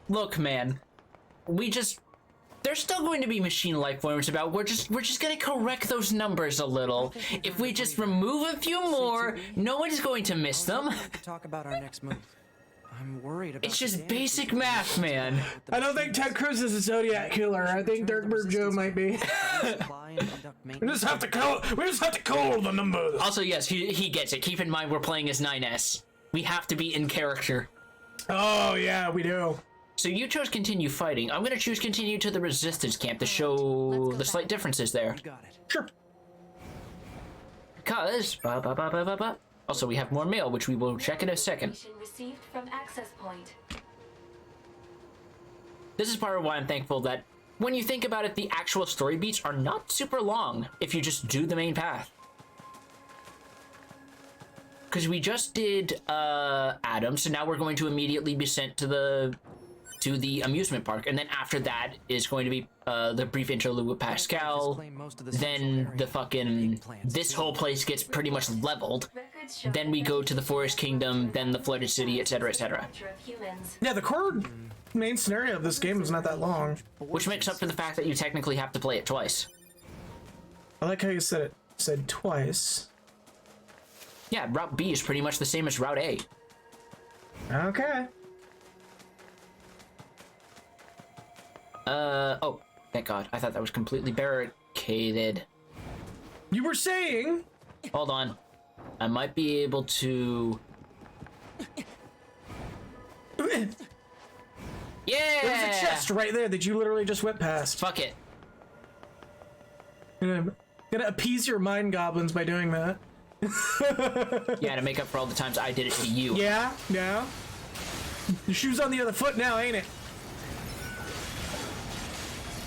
Speaker 2: Look, man. There's still going to be machine life forms about. We're just gonna correct those numbers a little. If we just remove a few more, no one's going to miss them.
Speaker 4: Talk about our next move. I'm worried about.
Speaker 2: It's just basic math, man.
Speaker 3: I don't think Ted Cruz is a Zodiac killer. I think DarkBirbJo might be. We just have to call the numbers.
Speaker 2: Also, yes, he gets it. Keep in mind we're playing as 9S. We have to be in character.
Speaker 3: Oh yeah, we do.
Speaker 2: So you chose continue fighting. I'm gonna choose continue to the resistance camp to show the slight differences there.
Speaker 4: Got it.
Speaker 3: Sure.
Speaker 2: Because also we have more mail, which we will check in a second.
Speaker 14: Received from access point.
Speaker 2: This is part of why I'm thankful that when you think about it, the actual story beats are not super long if you just do the main path. Because we just did Adam, so now we're going to immediately be sent to the amusement park, and then after that is going to be the brief interlude with Pascal. Then the fucking this whole place gets pretty much leveled. Then we go to the Forest Kingdom, then the Flooded City, etc., etc.
Speaker 3: Yeah, the core main scenario of this game is not that long,
Speaker 2: which makes up for the fact that you technically have to play it twice.
Speaker 3: I like how you said twice.
Speaker 2: Yeah, Route B is pretty much the same as Route A.
Speaker 3: Okay.
Speaker 2: Oh, thank God. I thought that was completely barricaded.
Speaker 3: You were saying?
Speaker 2: Hold on. I might be able to... Yeah!
Speaker 3: There's a chest right there that you literally just went past.
Speaker 2: Fuck it.
Speaker 3: Gonna appease your mind goblins by doing that.
Speaker 2: Yeah, to make up for all the times I did it to you.
Speaker 3: Yeah, yeah. Your shoe's on the other foot now, ain't it?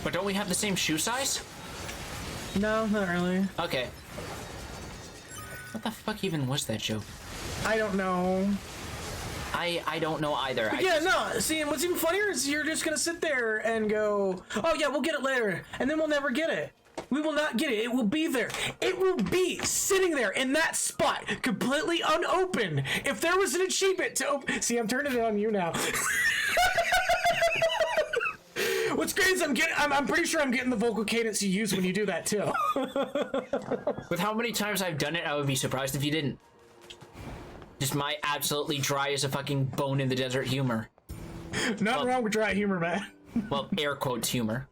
Speaker 2: But don't we have the same shoe size?
Speaker 3: No, not really.
Speaker 2: Okay. What the fuck even was that joke?
Speaker 3: I don't know.
Speaker 2: I don't know either.
Speaker 3: Yeah, no. See, and what's even funnier is you're just gonna sit there and go, oh yeah, we'll get it later, and then we'll never get it. We will not get it. It will be there. It will be sitting there in that spot, completely unopened. If there was an achievement to open... See, I'm turning it on you now. What's great is I'm pretty sure I'm getting the vocal cadence you use when you do that too.
Speaker 2: With how many times I've done it, I would be surprised if you didn't. Just my absolutely dry as a fucking bone in the desert humor.
Speaker 3: Nothing wrong with dry humor, man.
Speaker 2: Well, air quotes humor.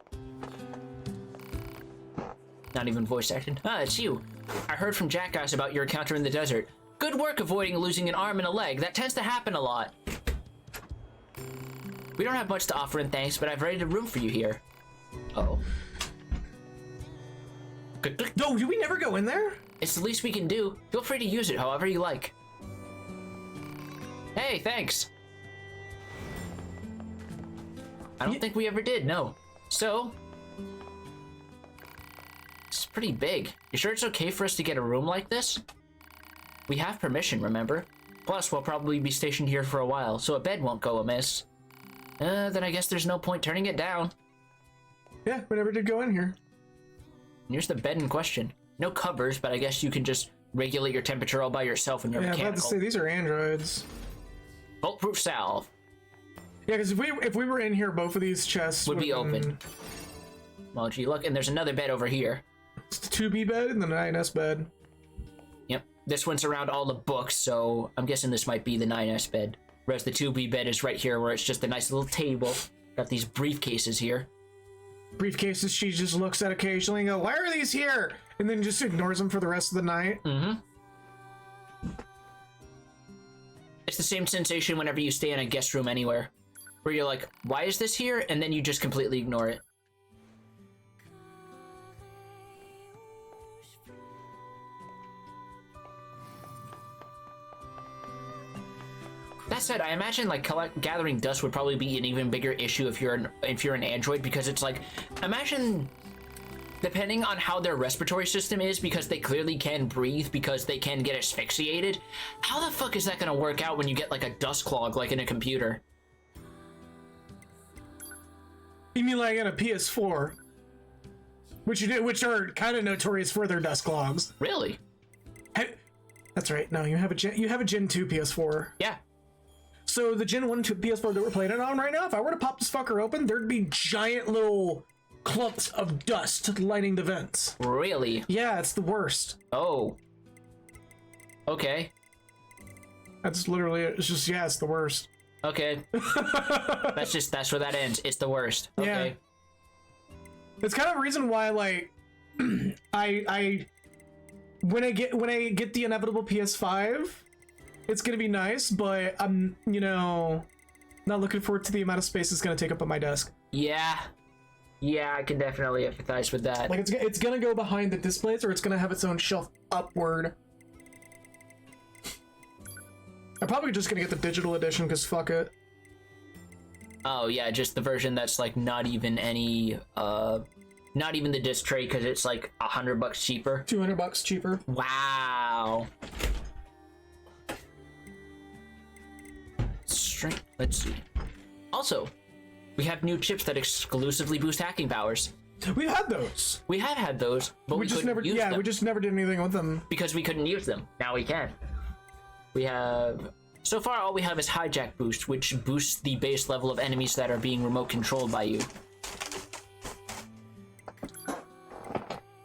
Speaker 2: Not even voice acting. Ah, it's you. I heard from Jackass about your encounter in the desert. Good work avoiding losing an arm and a leg. That tends to happen a lot. We don't have much to offer in thanks, but I've readied a room for you here. Uh-oh.
Speaker 3: No, do we never go in there?
Speaker 2: It's the least we can do. Feel free to use it however you like. Hey, thanks. I don't think we ever did, no. So, it's pretty big. You sure it's okay for us to get a room like this? We have permission, remember? Plus, we'll probably be stationed here for a while, so a bed won't go amiss. Then I guess there's no point turning it down.
Speaker 3: Yeah, we never did go in here.
Speaker 2: Here's the bed in question. No covers, but I guess you can just regulate your temperature all by yourself when you're mechanical.
Speaker 3: Yeah, I was about to say, these are androids.
Speaker 2: Bulletproof salve.
Speaker 3: Yeah, because if we were in here, both of these chests
Speaker 2: would be open. Well, gee, look, and there's another bed over here.
Speaker 3: It's the 2B bed and the 9S bed.
Speaker 2: Yep, this one's around all the books, so I'm guessing this might be the 9S bed. Whereas the 2B bed is right here, where it's just a nice little table. Got these briefcases here.
Speaker 3: Briefcases she just looks at occasionally and go, why are these here? And then just ignores them for the rest of the night.
Speaker 2: Mm-hmm. It's the same sensation whenever you stay in a guest room anywhere. Where you're like, why is this here? And then you just completely ignore it. That said, I imagine like gathering dust would probably be an even bigger issue if you're an android, because it's like, imagine depending on how their respiratory system is, because they clearly can breathe, because they can get asphyxiated. How the fuck is that gonna work out when you get like a dust clog like in a computer?
Speaker 3: You mean like in a PS4? Which are kind of notorious for their dust clogs.
Speaker 2: Really?
Speaker 3: That's right. No, you have a Gen 2 PS4.
Speaker 2: Yeah.
Speaker 3: So the Gen 1 PS4 that we're playing it on right now, if I were to pop this fucker open, there'd be giant little clumps of dust lining the vents.
Speaker 2: Really?
Speaker 3: Yeah, it's the worst.
Speaker 2: Oh. Okay.
Speaker 3: That's literally it. It's just, yeah, it's the worst.
Speaker 2: Okay. that's where that ends. It's the worst. Okay.
Speaker 3: Yeah. It's kind of a reason why, like, when I get the inevitable PS5, it's gonna be nice, but I'm, you know, not looking forward to the amount of space it's gonna take up on my desk.
Speaker 2: Yeah. Yeah, I can definitely empathize with that.
Speaker 3: Like, it's gonna go behind the displays, or it's gonna have its own shelf upward. I'm probably just gonna get the digital edition, because fuck it.
Speaker 2: Oh, yeah, just the version that's, like, not even any, not even the disc tray, because it's, like, $100 cheaper.
Speaker 3: $200 cheaper.
Speaker 2: Wow. Let's see. Also, we have new chips that exclusively boost hacking powers.
Speaker 3: We've had those.
Speaker 2: We have had those, but we
Speaker 3: just never
Speaker 2: use them.
Speaker 3: we just never did anything with them.
Speaker 2: Because we couldn't use them. Now we can. We have... So far, all we have is hijack boost, which boosts the base level of enemies that are being remote controlled by you.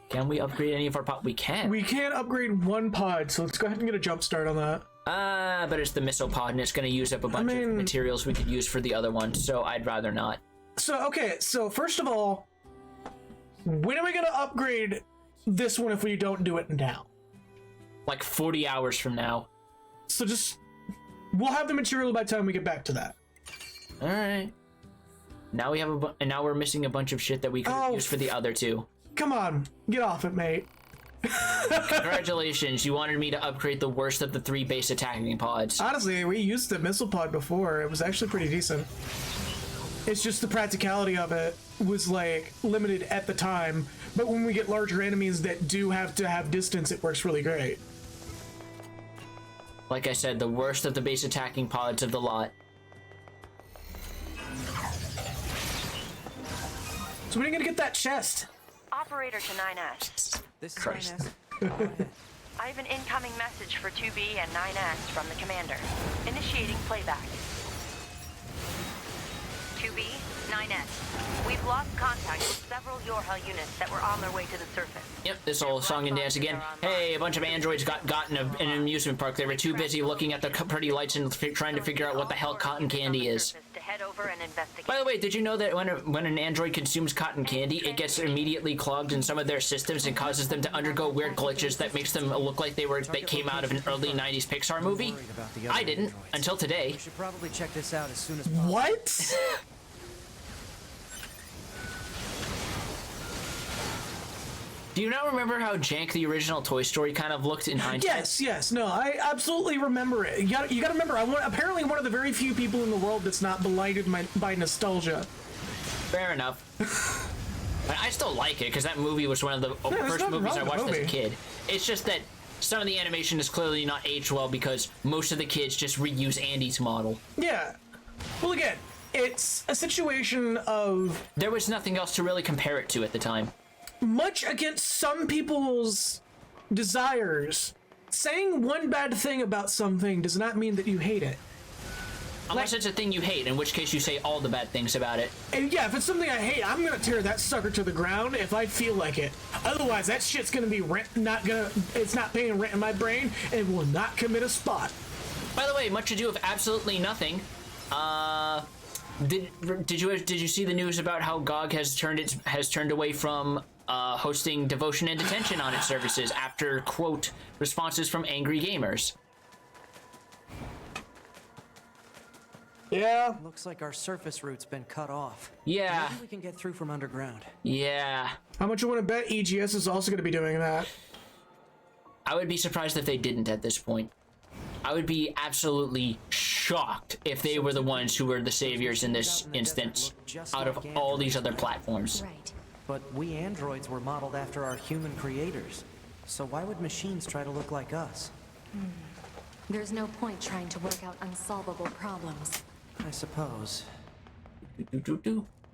Speaker 2: Can we upgrade any of our pod? We can.
Speaker 3: We can upgrade one pod, so let's go ahead and get a jump start on that.
Speaker 2: But it's the missile pod, and it's going to use up a bunch of materials we could use for the other one, so I'd rather not.
Speaker 3: So, okay, so first of all, when are we going to upgrade this one if we don't do it now?
Speaker 2: Like 40 hours from now.
Speaker 3: So we'll have the material by the time we get back to that.
Speaker 2: All right. Now we have and now we're missing a bunch of shit that we could use for the other two.
Speaker 3: Come on, get off it, mate.
Speaker 2: Congratulations, you wanted me to upgrade the worst of the 3 base attacking pods.
Speaker 3: Honestly, we used the missile pod before. It was actually pretty decent. It's just the practicality of it was like limited at the time, but when we get larger enemies that do have to have distance, it works really great.
Speaker 2: Like I said, the worst of the base attacking pods of the lot.
Speaker 3: So when are you gonna get that chest?
Speaker 5: Operator to 9S.
Speaker 4: This is
Speaker 2: Christ.
Speaker 4: 9S.
Speaker 5: I have an incoming message for 2B and 9S from the commander. Initiating playback. 2B, 9S. We've lost contact with several Yorha units that were on their way to the surface.
Speaker 2: Yep, this old song and dance again. Hey, a bunch of androids got in an amusement park. They were too busy looking at the pretty lights and trying to figure out what the hell cotton candy is.
Speaker 5: To head over and investigate.
Speaker 2: By the way, did you know that when an android consumes cotton candy, it gets immediately clogged in some of their systems and causes them to undergo weird glitches that makes them look like they came out of an early 90s Pixar movie? I didn't, until today.
Speaker 4: We should probably check this out as soon as possible.
Speaker 3: What?
Speaker 2: Do you not remember how jank the original Toy Story kind of looked in hindsight?
Speaker 3: Yes, no, I absolutely remember it. You gotta remember, I'm apparently one of the very few people in the world that's not blighted by nostalgia.
Speaker 2: Fair enough. But I still like it, because that movie was one of the first movies I watched as a kid. It's just that some of the animation is clearly not aged well, because most of the kids just reuse Andy's model.
Speaker 3: Yeah. Well, again, it's a situation of...
Speaker 2: There was nothing else to really compare it to at the time.
Speaker 3: Much against some people's desires, saying one bad thing about something does not mean that you hate it.
Speaker 2: Unless it's a thing you hate, in which case you say all the bad things about it.
Speaker 3: And yeah, if it's something I hate, I'm gonna tear that sucker to the ground if I feel like it. Otherwise, that shit's gonna be it's not paying rent in my brain and will not commit a spot.
Speaker 2: By the way, much ado of absolutely nothing. Did you see the news about how GOG has turned away from hosting devotion and detention on its services after, quote, responses from angry gamers?
Speaker 3: Yeah.
Speaker 4: Looks like our surface route's been cut off.
Speaker 2: Yeah.
Speaker 4: Maybe we can get through from underground.
Speaker 2: Yeah.
Speaker 3: How much you want to bet EGS is also going to be doing that?
Speaker 2: I would be surprised if they didn't at this point. I would be absolutely shocked if they were the ones who were the saviors in this instance out of all these other platforms.
Speaker 7: Right.
Speaker 4: But we androids were modeled after our human creators. So why would machines try to look like us?
Speaker 7: There's no point trying to work out unsolvable problems.
Speaker 4: I suppose.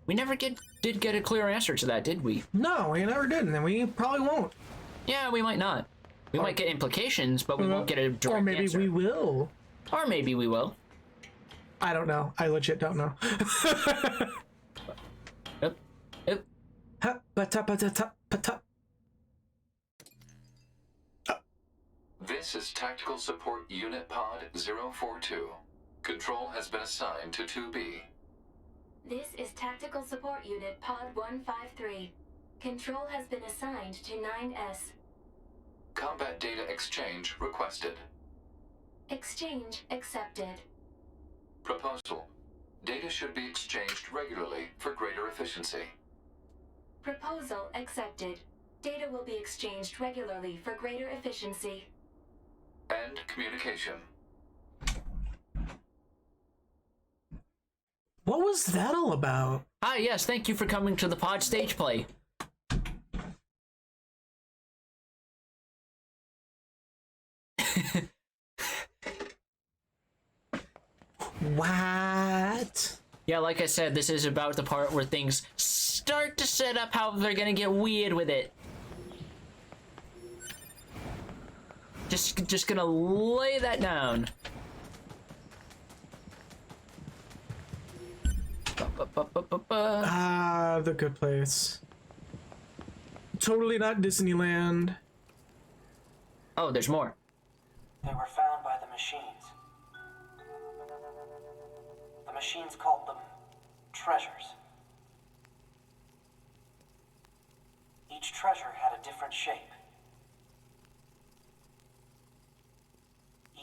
Speaker 2: We never did get a clear answer to that, did we?
Speaker 3: No, we never did, and we probably won't.
Speaker 2: Yeah, we might not. We might get implications, but we won't get a direct answer.
Speaker 3: Or maybe we will.
Speaker 2: Or maybe we will.
Speaker 3: I don't know. I legit don't know.
Speaker 8: This is Tactical Support Unit Pod 042. Control has been assigned to 2B.
Speaker 14: This is Tactical Support Unit Pod 153. Control has been assigned to 9S.
Speaker 8: Combat data exchange requested.
Speaker 14: Exchange accepted.
Speaker 8: Proposal. Data should be exchanged regularly for greater efficiency.
Speaker 14: Proposal accepted. Data will be exchanged regularly for greater efficiency.
Speaker 8: End communication.
Speaker 3: What was that all about?
Speaker 2: Hi, yes, thank you for coming to the pod stage play.
Speaker 3: What?
Speaker 2: Yeah, like I said, this is about the part where things start to set up how they're gonna get weird with it. Just gonna lay that down.
Speaker 3: The good place. totally not Disneyland.
Speaker 2: Oh, there's more.
Speaker 13: They were found by the machines. The machines called them treasures. Each treasure had a different shape.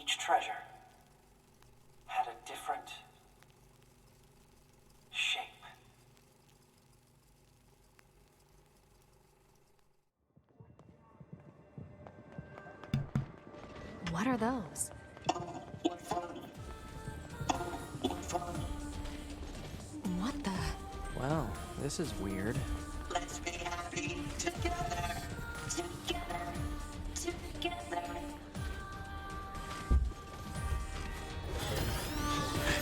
Speaker 13: Each treasure had a different shape.
Speaker 7: What are those? What the?
Speaker 4: Well, this is weird.
Speaker 15: Let's be happy together. Together. Together.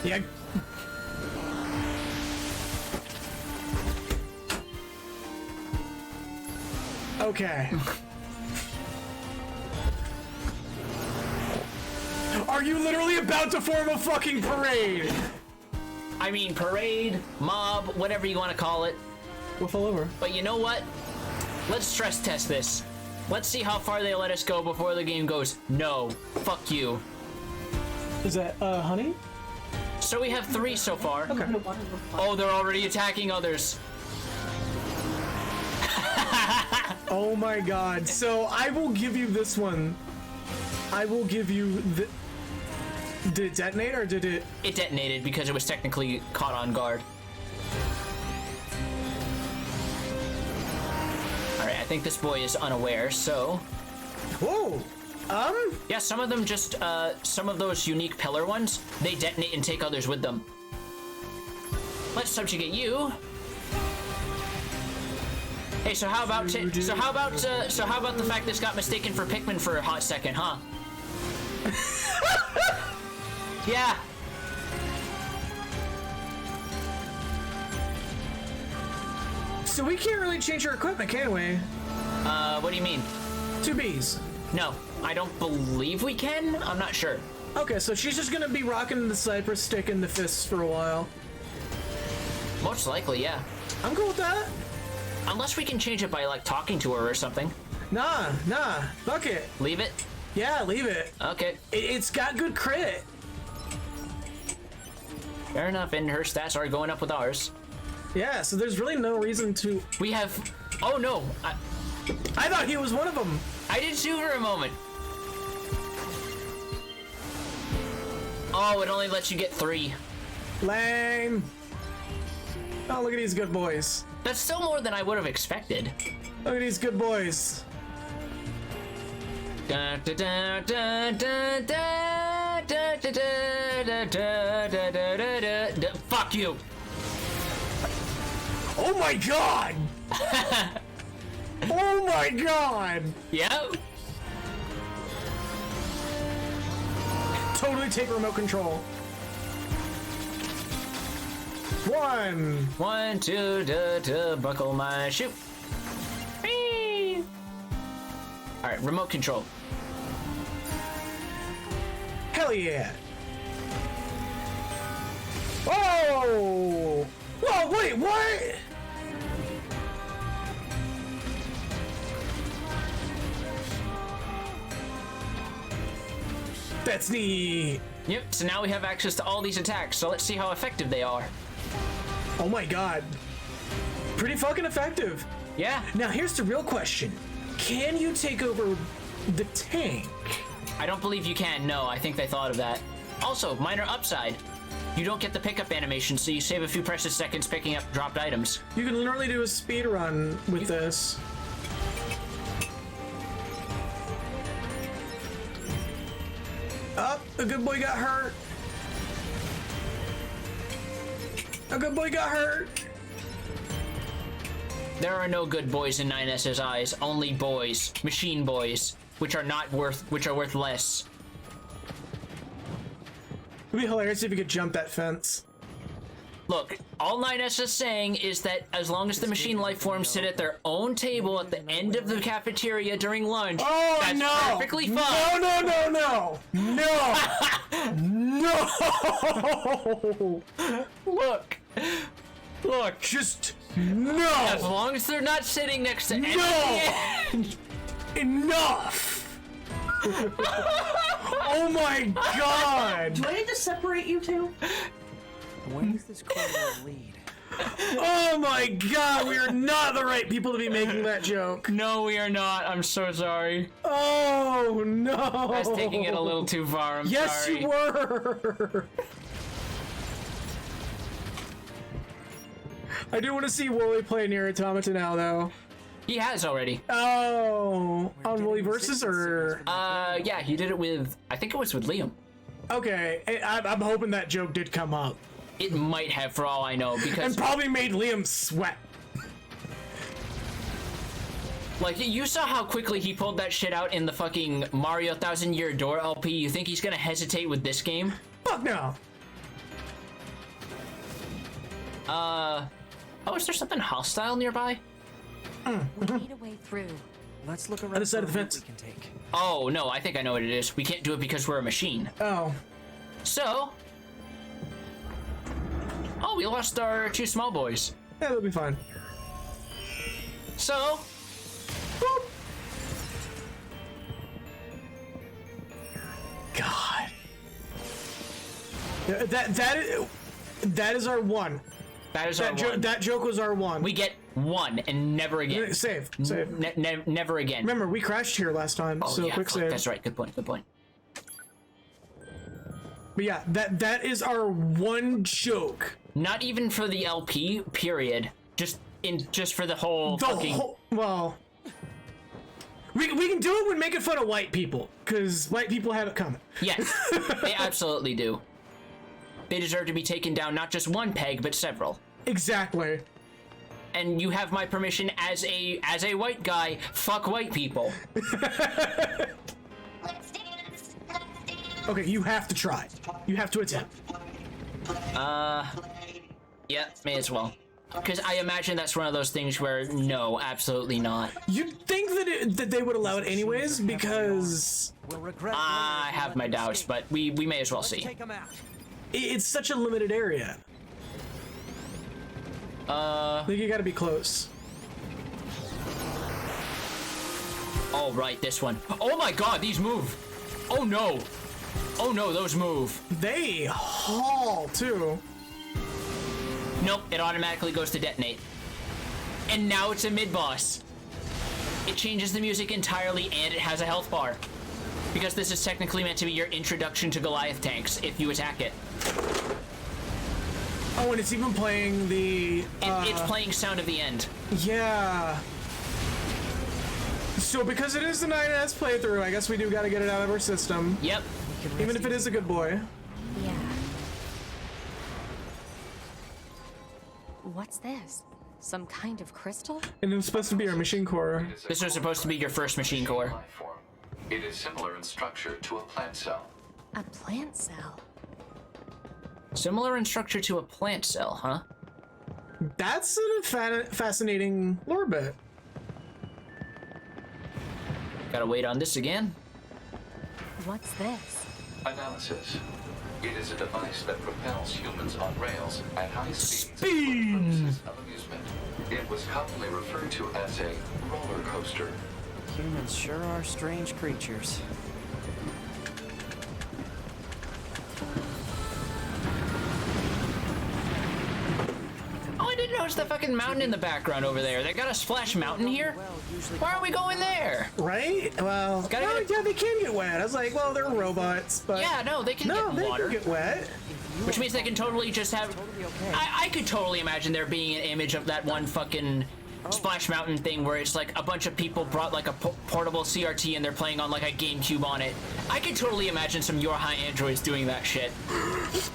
Speaker 3: Yeah. Okay. Are you literally about to form a fucking parade?
Speaker 2: I mean, parade, mob, whatever you want to call it.
Speaker 3: We'll fall over.
Speaker 2: But you know what? Let's stress test this. Let's see how far they let us go before the game goes, no, fuck you.
Speaker 3: Is that, honey?
Speaker 2: So we have 3 so far.
Speaker 3: Okay.
Speaker 2: Oh, they're already attacking others.
Speaker 3: Oh my god. So I will give you this one. I will give you the... Did it detonate or did it...
Speaker 2: It detonated because it was technically caught on guard. Alright, I think this boy is unaware, so...
Speaker 3: Whoa!
Speaker 2: Yeah, some of them just, some of those unique pillar ones, they detonate and take others with them. Let's subjugate you. Hey, so how about the fact this got mistaken for Pikmin for a hot second, huh? Yeah.
Speaker 3: So we can't really change our equipment, can we?
Speaker 2: What do you mean?
Speaker 3: 2 Bs.
Speaker 2: No, I don't believe we can. I'm not sure.
Speaker 3: Okay, so she's just gonna be rocking the Cypress stick and the fists for a while.
Speaker 2: Most likely, yeah.
Speaker 3: I'm cool with that.
Speaker 2: Unless we can change it by, like, talking to her or something.
Speaker 3: Nah, fuck it.
Speaker 2: Leave it?
Speaker 3: Yeah, leave it.
Speaker 2: Okay.
Speaker 3: It's got good crit.
Speaker 2: Fair enough, and her stats are going up with ours.
Speaker 3: Yeah, so there's really no reason to...
Speaker 2: We have... Oh, no.
Speaker 3: I thought he was one of them.
Speaker 2: I did too for a moment. Oh, it only lets you get 3.
Speaker 3: Lame. Oh, look at these good boys.
Speaker 2: That's still more than I would have expected.
Speaker 3: Look at these good boys.
Speaker 2: Fuck you.
Speaker 3: Oh my god. Oh my god.
Speaker 2: Yep.
Speaker 3: Totally take remote control.
Speaker 2: 1, 2, buckle my shoe. All right, remote control.
Speaker 3: Hell yeah. Whoa! Whoa, wait, what? That's neat.
Speaker 2: Yep, so now we have access to all these attacks, so let's see how effective they are.
Speaker 3: Oh my god. Pretty fucking effective.
Speaker 2: Yeah.
Speaker 3: Now here's the real question. Can you take over the tank?
Speaker 2: I don't believe you can, no. I think they thought of that. Also, minor upside. You don't get the pickup animation, so you save a few precious seconds picking up dropped items.
Speaker 3: You can literally do a speed run with this. Oh, a good boy got hurt. A good boy got hurt.
Speaker 2: There are no good boys in 9S's eyes, only boys, machine boys, which are worth less.
Speaker 3: It'd be hilarious if you could jump that fence.
Speaker 2: Look, all 9S is saying is that as long as the machine life forms sit at their own table at the end of the cafeteria during lunch, that's perfectly fine.
Speaker 3: No. No.
Speaker 2: Look. Look,
Speaker 3: just no.
Speaker 2: As long as they're not sitting next to
Speaker 3: no. Enough. Oh my god.
Speaker 9: Do I need to separate you two?
Speaker 4: When is this corridor lead?
Speaker 3: Oh my god, we are not the right people to be making that joke.
Speaker 2: No, we are not. I'm so sorry.
Speaker 3: Oh no.
Speaker 2: I was taking it a little too far. I'm sorry.
Speaker 3: Yes, you were. I do want to see Wooly play Nier Automata now, though.
Speaker 2: He has already.
Speaker 3: Oh, on Wooly Versus or?
Speaker 2: Yeah, he did it with. I think it was with Liam.
Speaker 3: Okay, I'm hoping that joke did come up.
Speaker 2: It might have, for all I know, because
Speaker 3: and probably made Liam sweat.
Speaker 2: Like, you saw how quickly he pulled that shit out in the fucking Mario 1000 Year Door LP. You think he's gonna hesitate with this game?
Speaker 3: Fuck no.
Speaker 2: Oh, is there something hostile nearby?
Speaker 7: We need a way through.
Speaker 4: Let's look around.
Speaker 3: Other side of the fence.
Speaker 4: We can take.
Speaker 2: Oh no, I think I know what it is. We can't do it because we're a machine.
Speaker 3: Oh.
Speaker 2: So. Oh, we lost our 2 small boys.
Speaker 3: Yeah, they'll be fine.
Speaker 2: So.
Speaker 3: Boop. God. That is our one.
Speaker 2: That is our one.
Speaker 3: That joke was our one.
Speaker 2: We get one and never again.
Speaker 3: Save.
Speaker 2: Never again.
Speaker 3: Remember, we crashed here last time, so
Speaker 2: yeah,
Speaker 3: quick save.
Speaker 2: That's right. Good point. Good point.
Speaker 3: But yeah, that is our one joke.
Speaker 2: Not even for the LP, period. Just for the whole fucking...
Speaker 3: well... We can do it when making fun of white people, because white people have it coming.
Speaker 2: Yes, they absolutely do. They deserve to be taken down not just one peg, but several.
Speaker 3: Exactly.
Speaker 2: And you have my permission as a white guy, fuck white people.
Speaker 3: Okay, you have to try. You have to attempt.
Speaker 2: Yeah, may as well. Because I imagine that's one of those things where, no, absolutely not.
Speaker 3: You'd think that they would allow it anyways, because...
Speaker 2: I have my doubts, but we may as well see.
Speaker 3: It's such a limited area. I think you gotta be close.
Speaker 2: Oh, right, this one. Oh my god, these move! Oh no! Oh no, those move.
Speaker 3: They haul, too.
Speaker 2: Nope, it automatically goes to detonate. And now it's a mid-boss. It changes the music entirely, and it has a health bar. Because this is technically meant to be your introduction to Goliath tanks, if you attack it.
Speaker 3: Oh, and it's even playing the...
Speaker 2: It's playing Sound of the End.
Speaker 3: Yeah. So because it is the 9S playthrough, I guess we do gotta get it out of our system.
Speaker 2: Yep.
Speaker 3: Even if it is a good boy.
Speaker 7: Yeah. What's this? Some kind of crystal?
Speaker 3: And it was supposed to be our machine core.
Speaker 2: This was supposed to be your first machine core.
Speaker 8: It is similar in structure to a plant cell.
Speaker 7: A plant cell?
Speaker 2: Similar in structure to a plant cell, huh?
Speaker 3: That's a fascinating lore bit.
Speaker 2: Gotta wait on this again.
Speaker 7: What's this?
Speaker 8: Analysis. It is a device that propels humans on rails at high speeds for purposes of amusement. It was commonly referred to as a roller coaster.
Speaker 4: Humans sure are strange creatures.
Speaker 2: Oh, I didn't notice the fucking mountain in the background over there. They got a splash mountain here? Why are we going there?
Speaker 3: Right? Well, yeah, they can get wet. I was like, well, they're robots, but...
Speaker 2: Yeah, no, they can get water.
Speaker 3: They can get wet.
Speaker 2: Which means they can totally just have... I could totally imagine there being an image of that one fucking Splash Mountain thing where it's like a bunch of people brought like a portable CRT and they're playing on like a GameCube on it. I could totally imagine some Your High Androids doing that shit.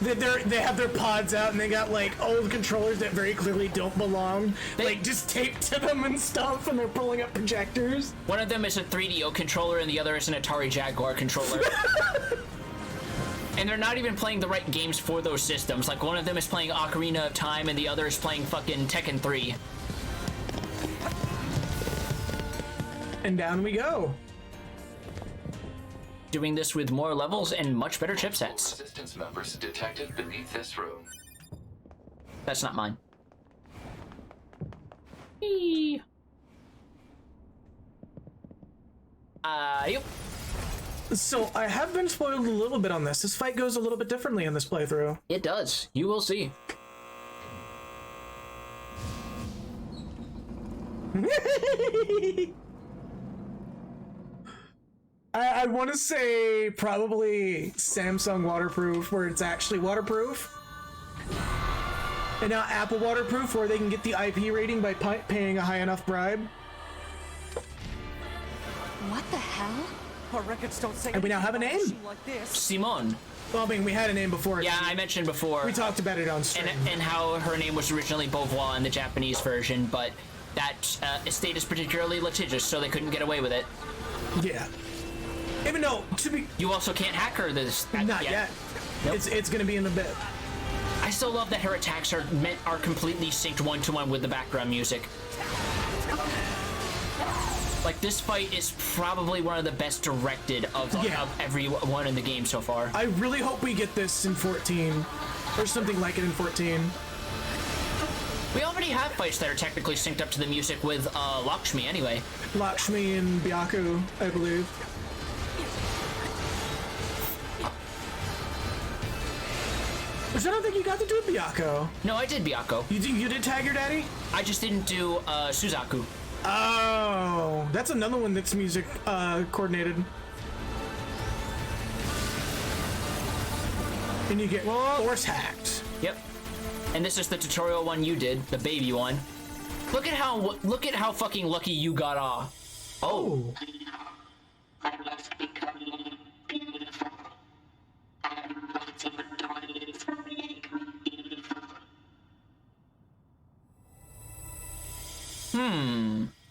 Speaker 3: They have their pods out and they got like old controllers that very clearly don't belong, like just taped to them and stuff, and they're pulling up projectors.
Speaker 2: One of them is a 3DO controller and the other is an Atari Jaguar controller. And they're not even playing the right games for those systems. Like one of them is playing Ocarina of Time and the other is playing fucking Tekken 3.
Speaker 3: And down we go.
Speaker 2: Doing this with more levels and much better chipsets.
Speaker 8: Resistance members detected beneath this room.
Speaker 2: That's not mine. Yep.
Speaker 3: So I have been spoiled a little bit on this. This fight goes a little bit differently in this playthrough.
Speaker 2: It does. You will see.
Speaker 3: I want to say probably Samsung waterproof, where it's actually waterproof. And now Apple waterproof, where they can get the IP rating by paying a high enough bribe.
Speaker 12: What the hell?
Speaker 4: Our records don't say.
Speaker 3: And we now have a name.
Speaker 4: Like this.
Speaker 2: Simone.
Speaker 3: Well, I mean, we had a name before.
Speaker 2: Yeah, I mentioned before.
Speaker 3: We talked about it on stream.
Speaker 2: And how her name was originally Beauvoir in the Japanese version, but that estate is particularly litigious, so they couldn't get away with it.
Speaker 3: Yeah. Even though, to be...
Speaker 2: You also can't hack her this...
Speaker 3: Not yet. Nope. It's gonna be in a bit.
Speaker 2: I still love that her attacks are completely synced one-to-one with the background music. Like, this fight is probably one of the best directed of everyone in the game so far.
Speaker 3: I really hope we get this in 14. Or something like it in 14.
Speaker 2: We already have fights that are technically synced up to the music with Lakshmi anyway.
Speaker 3: Lakshmi and Byaku, I believe. Which I don't think you got to do Byaku.
Speaker 2: No, I did Byaku.
Speaker 3: You did tag your daddy?
Speaker 2: I just didn't do Suzaku.
Speaker 3: Oh, that's another one that's music coordinated. And you get force hacked.
Speaker 2: Yep. And this is the tutorial one you did, the baby one. Look at how fucking lucky you got off. Oh.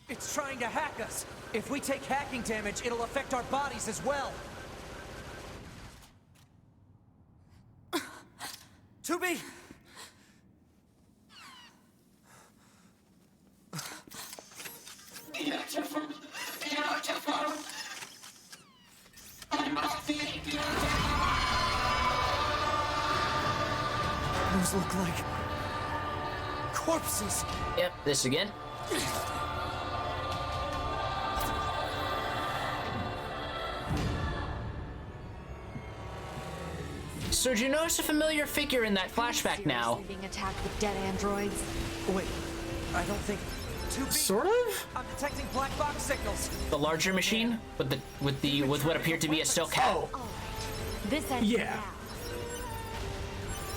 Speaker 4: It's trying to hack us. If we take hacking damage, it'll affect our bodies as well. Tubi!
Speaker 15: Beautiful. Beautiful. I must be beautiful.
Speaker 4: Those look like corpses.
Speaker 2: Yep, this again. So did you notice a familiar figure in that flashback now?
Speaker 12: Being attacked with dead androids.
Speaker 4: Wait, I don't think.
Speaker 3: Sort of?
Speaker 4: I'm detecting black box signals.
Speaker 2: The larger machine with what appeared to be a still cat.
Speaker 3: Oh.
Speaker 12: This ends now.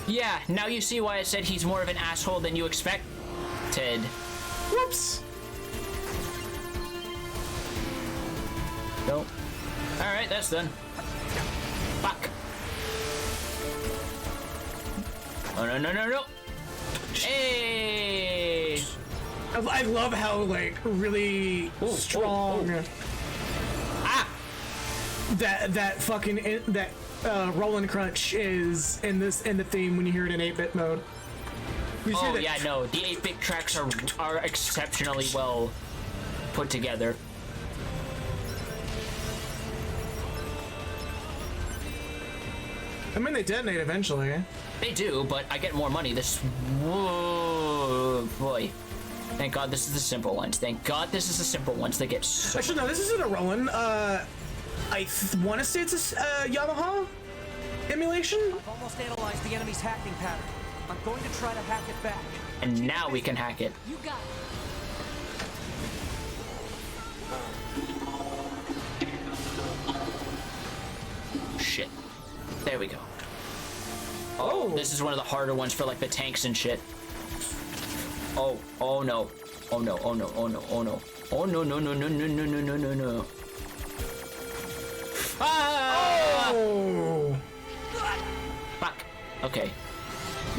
Speaker 2: Yeah, now you see why I said he's more of an asshole than you expected.
Speaker 3: Whoops.
Speaker 2: Nope. Alright, that's done. Fuck. Oh, no. Hey!
Speaker 3: I love how, like, really strong...
Speaker 2: Ah!
Speaker 3: That fucking... that roll and crunch is in the theme when you hear it in 8-bit mode.
Speaker 2: Oh, yeah, no. The 8-bit tracks are exceptionally well put together.
Speaker 3: I mean, they detonate eventually.
Speaker 2: They do, but I get more money. Whoa, boy. Thank God this is the simple ones. Thank God this is the simple ones. They get so...
Speaker 3: Actually, no, this isn't a Roland. I want to say it's a Yamaha emulation?
Speaker 4: I've almost analyzed the enemy's hacking pattern. I'm going to try to hack it back.
Speaker 2: And now we can hack it.
Speaker 12: You got it.
Speaker 2: Shit. There we go. Oh, this is one of the harder ones for like the tanks and shit. Oh no. Oh no. Oh no. Oh no. Oh no. Oh no. No. Ah!
Speaker 3: Oh!
Speaker 2: Fuck. Okay.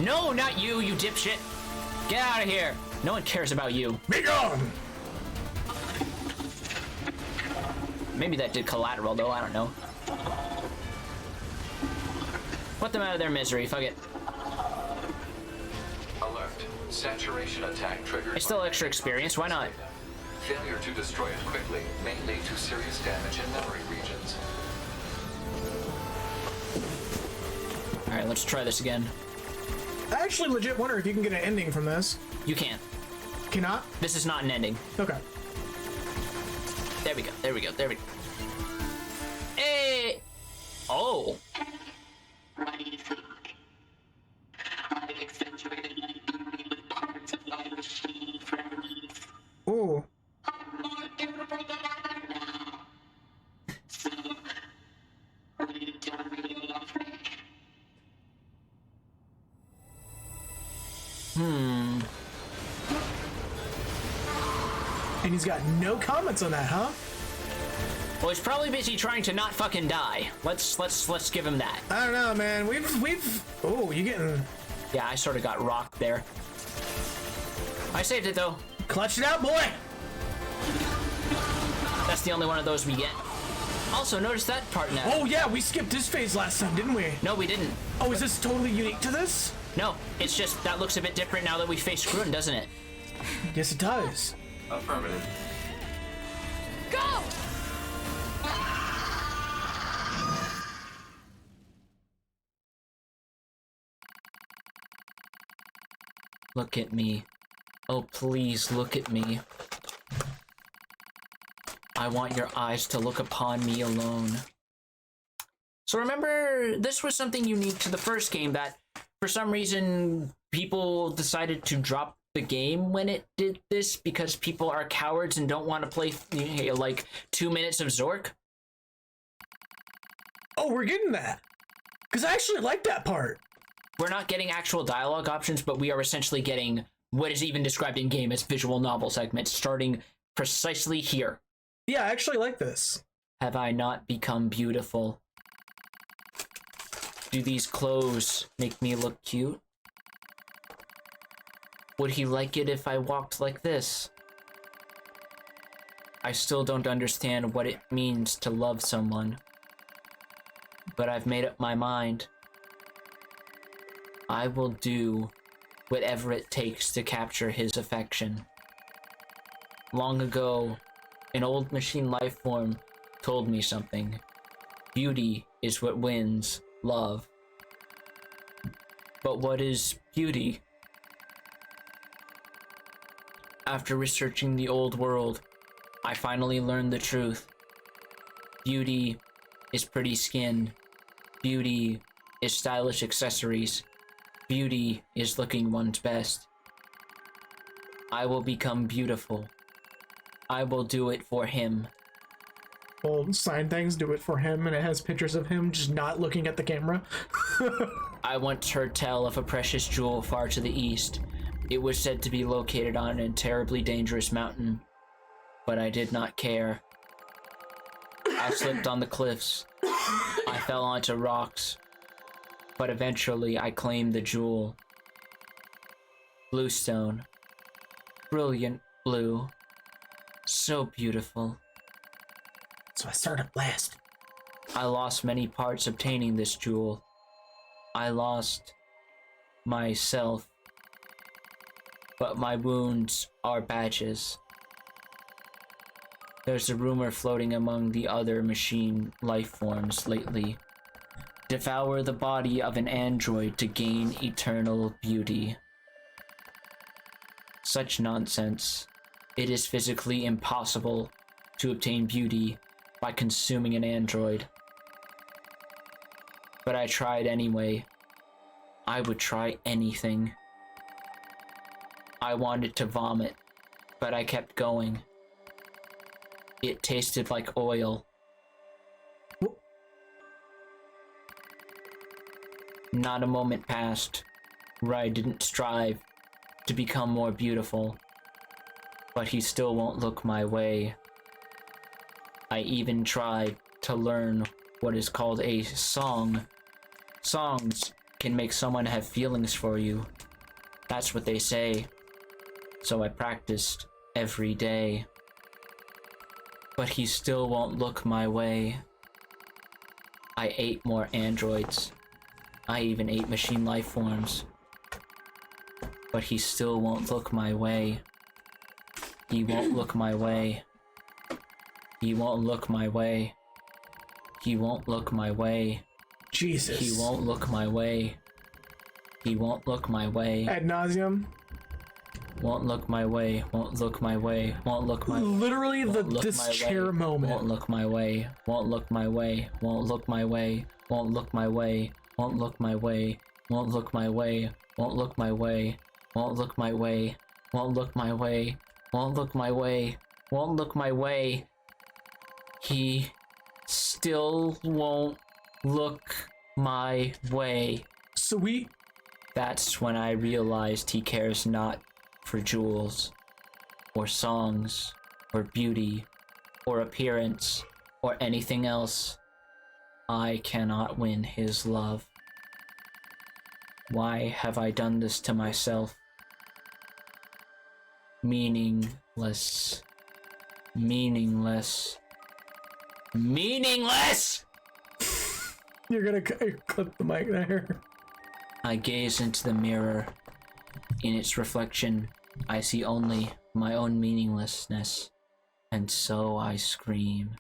Speaker 2: No, not you, you dipshit. Get out of here. No one cares about you.
Speaker 3: Be gone!
Speaker 2: Maybe that did collateral though, I don't know. Put them out of their misery, fuck it.
Speaker 8: Alert. Saturation attack triggered.
Speaker 2: It's still extra experience, why not?
Speaker 8: Failure to destroy it quickly may lead to serious damage in memory regions.
Speaker 2: Alright, let's try this again.
Speaker 3: I actually legit wonder if you can get an ending from this.
Speaker 2: You can't.
Speaker 3: Cannot?
Speaker 2: This is not an ending.
Speaker 3: Okay.
Speaker 2: There we go. There we go. There we go. Hey! Oh.
Speaker 15: What do you think? I've accentuated parts of my machine friends.
Speaker 3: Ooh.
Speaker 15: I'm more durable than ever now. So, will you do me a favor?
Speaker 3: And he's got no comments on that, huh?
Speaker 2: Well, he's probably busy trying to not fucking die. Let's give him that.
Speaker 3: I don't know, man. We've. Oh, you getting?
Speaker 2: Yeah, I sort of got rocked there. I saved it though.
Speaker 3: Clutch it out, boy.
Speaker 2: That's the only one of those we get. Also, notice that part now.
Speaker 3: Oh yeah, we skipped this phase last time, didn't we?
Speaker 2: No, we didn't.
Speaker 3: Oh, is this totally unique to this?
Speaker 2: No, it's just that looks a bit different now that we face Grun, doesn't it?
Speaker 3: Yes, it does.
Speaker 8: Affirmative.
Speaker 7: Go!
Speaker 2: Look at me. Oh, please look at me. I want your eyes to look upon me alone. So remember, this was something unique to the first game that, for some reason, people decided to drop the game when it did this because people are cowards and don't want to play, like, 2 minutes of Zork.
Speaker 3: Oh, we're getting that. Because I actually like that part.
Speaker 2: We're not getting actual dialogue options, but we are essentially getting what is even described in game as visual novel segments, starting precisely here.
Speaker 3: Yeah, I actually like this.
Speaker 2: Have I not become beautiful? Do these clothes make me look cute? Would he like it if I walked like this? I still don't understand what it means to love someone. But I've made up my mind. I will do whatever it takes to capture his affection. Long ago, an old machine life form told me something. Beauty is what wins love. But what is beauty? After researching the old world, I finally learned the truth. Beauty is pretty skin. Beauty is stylish accessories. Beauty is looking one's best. I will become beautiful. I will do it for him.
Speaker 3: Old sign things do it for him, and it has pictures of him just not looking at the camera.
Speaker 2: I once heard tell of a precious jewel far to the east. It was said to be located on a terribly dangerous mountain, but I did not care. I slipped on the cliffs. I fell onto rocks, but eventually I claimed the jewel. Bluestone. Brilliant blue. So beautiful.
Speaker 3: So I started blast.
Speaker 2: I lost many parts obtaining this jewel. I lost myself. But my wounds are badges. There's a rumor floating among the other machine life forms lately. Devour the body of an android to gain eternal beauty. Such nonsense. It is physically impossible to obtain beauty by consuming an android. But I tried anyway. I would try anything. I wanted to vomit, but I kept going. It tasted like oil. Not a moment passed where I didn't strive to become more beautiful, but he still won't look my way. I even tried to learn what is called a song. Songs can make someone have feelings for you. That's what they say. So I practiced every day. But he still won't look my way. I ate more androids. I even ate machine life forms. But he still won't look my way. He won't look my way. He won't look my way. He won't look my way.
Speaker 3: Jesus.
Speaker 2: He won't look my way. He won't look my way.
Speaker 3: Ad nauseum.
Speaker 2: won't look my way, won't look my way, won't look my way.
Speaker 3: Literally this chair moment.
Speaker 2: Won't look my way, won't look my way, won't look my way, won't look my way, won't look my way, won't look my way, won't look my way, won't look my way, won't look my way, won't look my way, won't look my way. He still won't look my way.
Speaker 3: Sweet.
Speaker 2: That's when I realized he cares not for jewels, or songs, or beauty, or appearance, or anything else. I cannot win his love. Why have I done this to myself? Meaningless. Meaningless. Meaningless!
Speaker 3: You're gonna clip the mic there.
Speaker 2: I gaze into the mirror. In its reflection, I see only my own meaninglessness, and so I scream.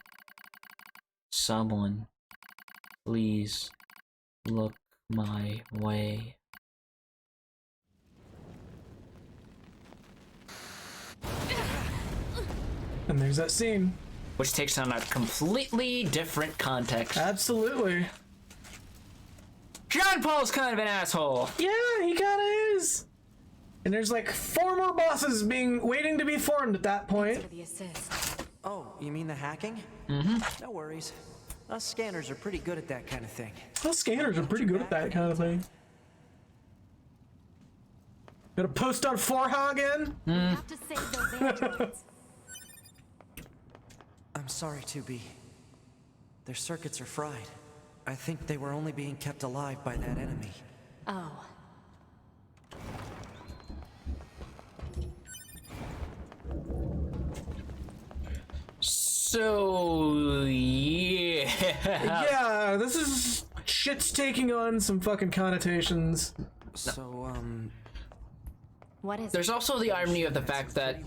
Speaker 2: Someone, please, look my way.
Speaker 3: And there's that scene.
Speaker 2: Which takes on a completely different context.
Speaker 3: Absolutely.
Speaker 2: John Paul's kind of an asshole.
Speaker 3: Yeah, he kind of is. And there's like 4 more bosses waiting to be formed at that point.
Speaker 4: Oh, you mean the hacking?
Speaker 2: Mm-hmm.
Speaker 4: No worries. Us scanners are pretty good at that kind of thing.
Speaker 3: Us scanners are pretty good at that kind of thing. Gonna post on Forha again?
Speaker 7: Have to save those androids.
Speaker 4: I'm sorry, 2B. Their circuits are fried. I think they were only being kept alive by that enemy.
Speaker 7: Oh.
Speaker 2: So, yeah.
Speaker 3: Yeah, this is... shit's taking on some fucking connotations.
Speaker 4: So,
Speaker 7: What is
Speaker 2: There's also the irony of the fact that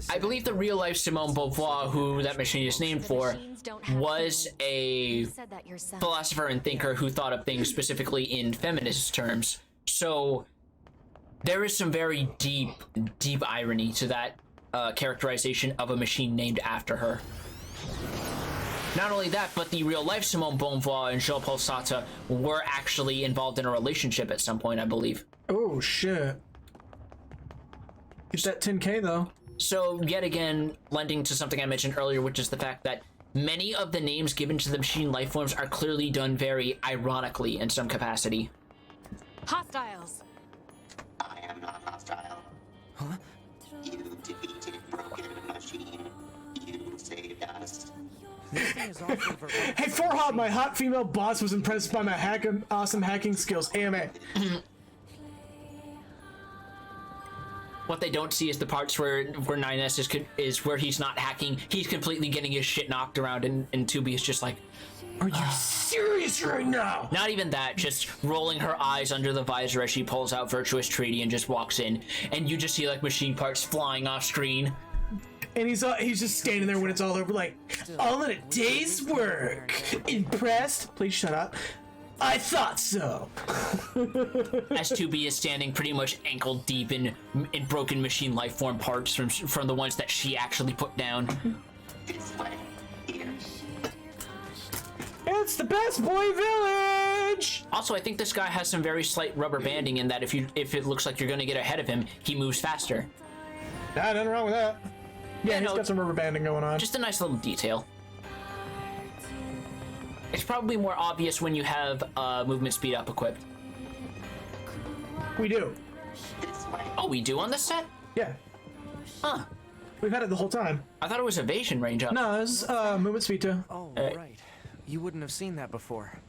Speaker 2: I believe the real-life Simone Beauvoir, who that machine is named for, was a philosopher and thinker who thought of things specifically in feminist terms. So there is some very deep irony to that characterization of a machine named after her. Not only that, but the real-life Simone Beauvoir and Jean-Paul Sartre were actually involved in a relationship at some point, I believe.
Speaker 3: Oh, shit. Get that 10K, though.
Speaker 2: So, yet again, lending to something I mentioned earlier, which is the fact that many of the names given to the machine lifeforms are clearly done very ironically in some capacity.
Speaker 7: Hostiles.
Speaker 15: I am not hostile.
Speaker 4: Huh?
Speaker 15: You defeated Broken Machine. You saved us.
Speaker 4: This thing is awfully verbose.
Speaker 3: Hey, Forha, my hot female boss was impressed by my awesome hacking skills. AMA.
Speaker 2: What they don't see is the parts where 9S is where he's not hacking. He's completely getting his shit knocked around, and 2B is just like,
Speaker 3: are you serious right now?
Speaker 2: Not even that, just rolling her eyes under the visor as she pulls out Virtuous Treaty and just walks in, and you just see like machine parts flying off screen.
Speaker 3: And he's just standing there when it's all over, like, all in a day's work. Impressed? Please shut up. I thought so.
Speaker 2: As 2B is standing pretty much ankle deep in broken machine lifeform parts from the ones that she actually put down.
Speaker 15: This way. Here.
Speaker 3: It's the Best Boy Village!
Speaker 2: Also, I think this guy has some very slight rubber banding in that if it looks like you're gonna get ahead of him, he moves faster.
Speaker 3: Nah, nothing wrong with that. Yeah, he's got some rubber banding going on.
Speaker 2: Just a nice little detail. It's probably more obvious when you have movement speed up equipped.
Speaker 3: We do.
Speaker 2: Oh, we do on this set?
Speaker 3: Yeah.
Speaker 2: Huh.
Speaker 3: We've had it the whole time.
Speaker 2: I thought it was evasion range up.
Speaker 3: No, it's movement speed too.
Speaker 4: Oh, right. You wouldn't have seen that before.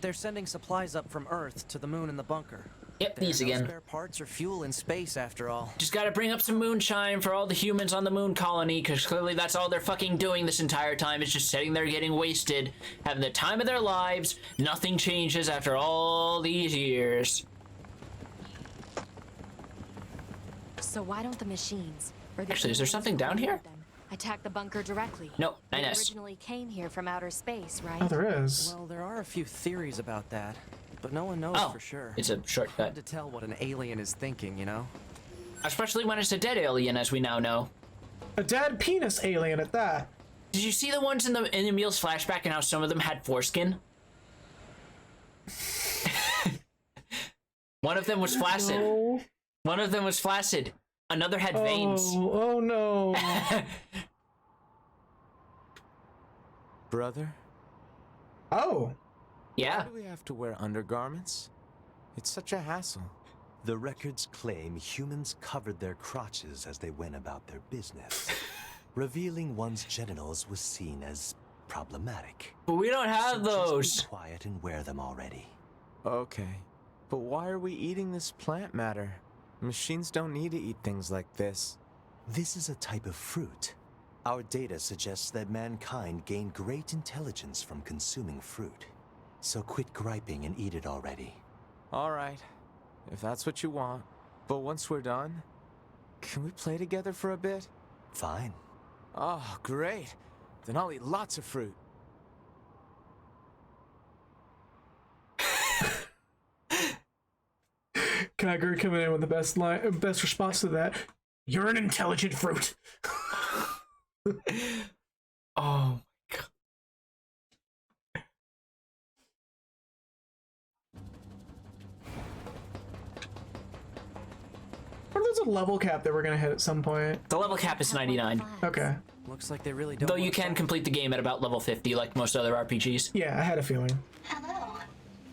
Speaker 4: They're sending supplies up from Earth to the moon and the bunker.
Speaker 2: Yep,
Speaker 4: There
Speaker 2: these
Speaker 4: are no
Speaker 2: again.
Speaker 4: spare parts or fuel in space, after all.
Speaker 2: Just gotta bring up some moonshine for all the humans on the moon colony, because clearly that's all they're fucking doing this entire time, is just sitting there getting wasted, having the time of their lives. Nothing changes after all these years.
Speaker 7: So why don't the machines? Or the
Speaker 2: Actually, is there something down here?
Speaker 7: Attack the bunker directly?
Speaker 2: No,
Speaker 7: They
Speaker 2: 9S.
Speaker 7: originally came here from outer space, right?
Speaker 3: Oh, there is.
Speaker 4: Well, there are a few theories about that, but no one knows for sure.
Speaker 2: It's a shortcut.
Speaker 4: Hard to tell what an alien is thinking, you know?
Speaker 2: Especially when it's a dead alien, as we now know.
Speaker 3: A dead penis alien at that.
Speaker 2: Did you see the ones in Emil's flashback and how some of them had foreskin? One of them was flaccid.
Speaker 3: No.
Speaker 2: One of them was flaccid. Another had veins.
Speaker 3: Oh no.
Speaker 16: Brother?
Speaker 3: Oh.
Speaker 2: Yeah.
Speaker 16: Why do we have to wear undergarments? It's such a hassle.
Speaker 17: The records claim humans covered their crotches as they went about their business. Revealing one's genitals was seen as problematic.
Speaker 2: But we don't have those.
Speaker 17: Just be quiet and wear them already.
Speaker 16: Okay. But why are we eating this plant matter? Machines don't need to eat things like this.
Speaker 17: This is a type of fruit. Our data suggests that mankind gained great intelligence from consuming fruit. So quit griping and eat it already.
Speaker 16: All right. If that's what you want. But once we're done, can we play together for a bit?
Speaker 17: Fine.
Speaker 16: Oh, great. Then I'll eat lots of fruit.
Speaker 3: Kagura coming in with the best response to that. You're an intelligent fruit.
Speaker 2: Oh my god.
Speaker 3: Or there's a level cap that we're gonna hit at some point.
Speaker 2: The level cap is 99.
Speaker 3: Okay.
Speaker 4: Looks like they really don't.
Speaker 2: Though you can complete the game at about level 50, like most other RPGs.
Speaker 3: Yeah, I had a feeling.
Speaker 15: Hello.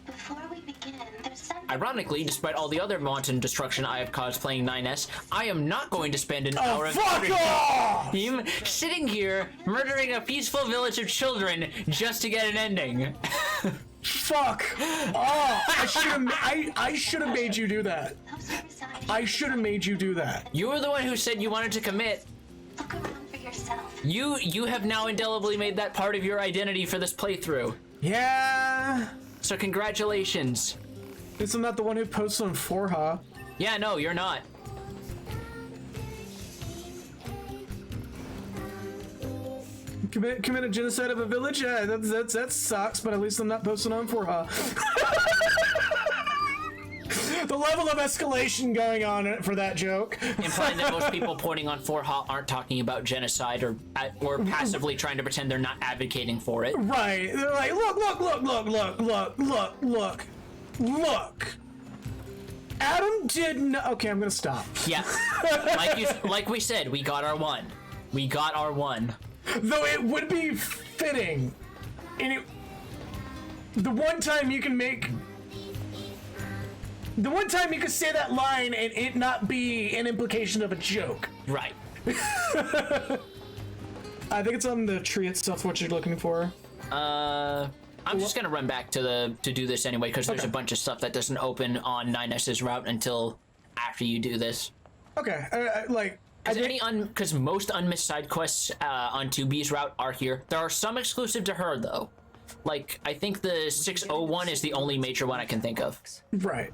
Speaker 15: Before we begin, there's something.
Speaker 2: Ironically, despite all the other wanton destruction I have caused playing 9S, I am not going to spend an hour of time sitting here murdering a peaceful village of children just to get an ending.
Speaker 3: Fuck! Oh, I should have made you do that. I should have made you do that.
Speaker 2: You were the one who said you wanted to commit.
Speaker 15: Look around for yourself.
Speaker 2: You have now indelibly made that part of your identity for this playthrough.
Speaker 3: Yeah.
Speaker 2: So congratulations.
Speaker 3: Isn't that the one who posts on Forha?
Speaker 2: Yeah, no, you're not.
Speaker 3: Commit a genocide of a village? Yeah, that sucks, but at least I'm not posting on Forha. The level of escalation going on for that joke.
Speaker 2: Implying that most people pointing on Forha aren't talking about genocide or passively trying to pretend they're not advocating for it.
Speaker 3: Right. They're like, look. Adam didn't. Okay, I'm gonna stop.
Speaker 2: Yeah. Like we said, we got our one. We got our one.
Speaker 3: Though it would be fitting, and the one time you can say that line and it not be an implication of a joke.
Speaker 2: Right.
Speaker 3: I think it's on the tree itself. What you're looking for.
Speaker 2: I'm just gonna run back to do this anyway because there's a bunch of stuff that doesn't open on 9S's route until after you do this.
Speaker 3: Okay.
Speaker 2: Because most unmissed side quests on 2B's route are here. There are some exclusive to her though. Like I think the 601 is the only major one I can think of.
Speaker 3: Right.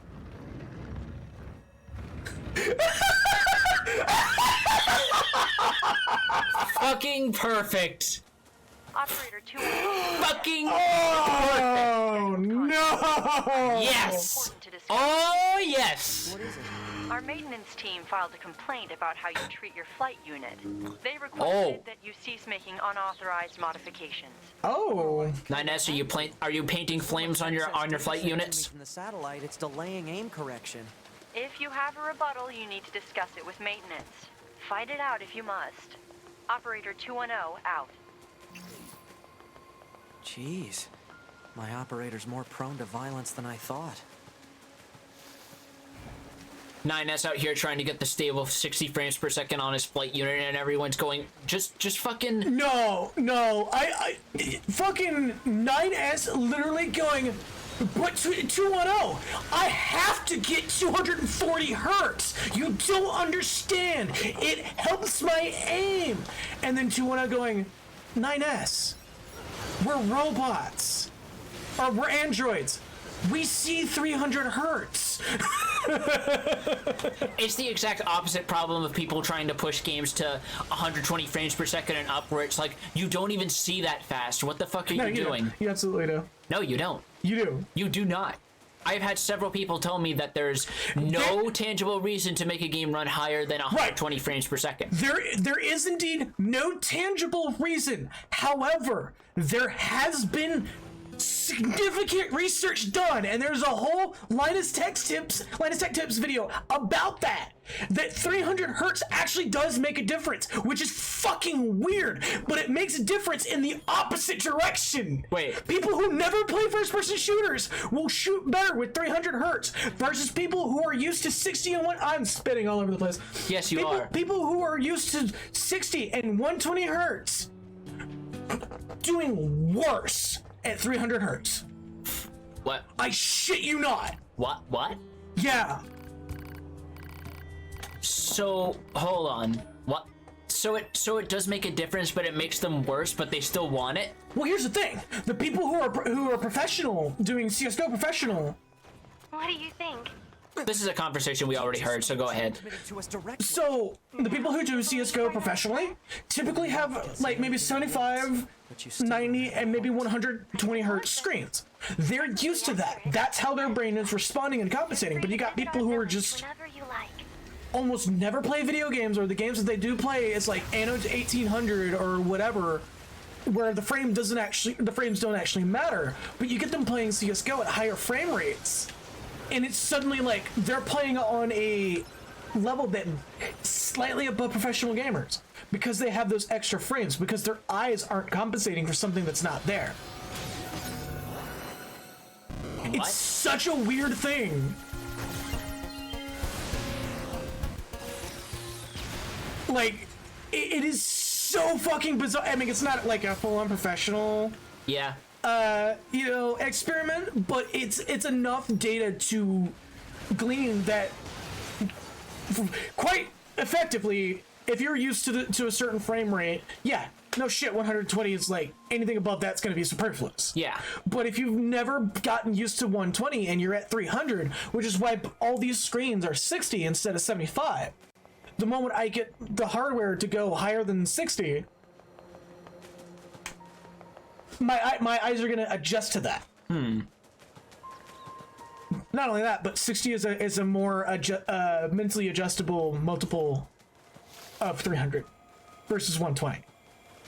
Speaker 2: Fucking perfect.
Speaker 5: Operator 2.
Speaker 2: Fucking
Speaker 3: perfect. No.
Speaker 2: Yes. Oh yes.
Speaker 4: What is it?
Speaker 5: Our maintenance team filed a complaint about how you treat your flight unit. They requested that you cease making unauthorized modifications.
Speaker 3: Oh.
Speaker 2: 9S, are you painting flames on your flight units?
Speaker 4: From the satellite, it's delaying aim correction.
Speaker 5: If you have a rebuttal, you need to discuss it with maintenance. Fight it out if you must. Operator 210 out.
Speaker 4: Jeez, my operator's more prone to violence than I thought.
Speaker 2: 9S out here trying to get the stable 60 frames per second on his flight unit, and everyone's going, just fucking.
Speaker 3: No, I fucking 9S literally going, but 210, I have to get 240 hertz. You don't understand. It helps my aim. And then 210 going, 9S, we're robots, or we're androids. We see 300 hertz.
Speaker 2: It's the exact opposite problem of people trying to push games to 120 frames per second and up, where it's like, you don't even see that fast. What the fuck are you doing?
Speaker 3: You absolutely do.
Speaker 2: No, you don't.
Speaker 3: You do.
Speaker 2: You do not. I've had several people tell me that there's no tangible reason to make a game run higher than 120 frames per second.
Speaker 3: There is indeed no tangible reason. However, there has been significant research done, and there's a whole Linus Tech Tips video about that 300 hertz actually does make a difference, which is fucking weird, but it makes a difference in the opposite direction.
Speaker 2: Wait,
Speaker 3: people who never play first-person shooters will shoot better with 300 hertz versus people who are used to 60 and I'm spitting all over the place.
Speaker 2: Yes, you are.
Speaker 3: People who are used to 60 and 120 hertz doing worse at 300 hertz.
Speaker 2: What?
Speaker 3: I shit you not.
Speaker 2: What?
Speaker 3: Yeah.
Speaker 2: So, hold on. What? So it does make a difference, but it makes them worse, but they still want it?
Speaker 3: Well, here's the thing. The people who are professional, doing CSGO professional.
Speaker 14: What do you think?
Speaker 2: This is a conversation we already heard, so go ahead.
Speaker 3: So, the people who do CSGO professionally typically have, like, maybe 75, 90, and maybe 120 hertz screens. They're used to that. That's how their brain is responding and compensating. But you got people who are just almost never play video games, or the games that they do play is like Anno 1800 or whatever, where the frames don't actually matter. But you get them playing CSGO at higher frame rates, and it's suddenly like they're playing on a level that slightly above professional gamers because they have those extra frames, because their eyes aren't compensating for something that's not there. What? It's such a weird thing. Like, it is so fucking bizarre. I mean, it's not like a full-on professional experiment, but it's enough data to glean that quite effectively, if you're used to a certain frame rate, yeah, no shit, 120 is like, anything above that's going to be superfluous.
Speaker 2: Yeah.
Speaker 3: But if you've never gotten used to 120 and you're at 300, which is why all these screens are 60 instead of 75, the moment I get the hardware to go higher than 60, my eyes are going to adjust to that. Not only that, but 60 is a more mentally adjustable multiple of 300 versus 120.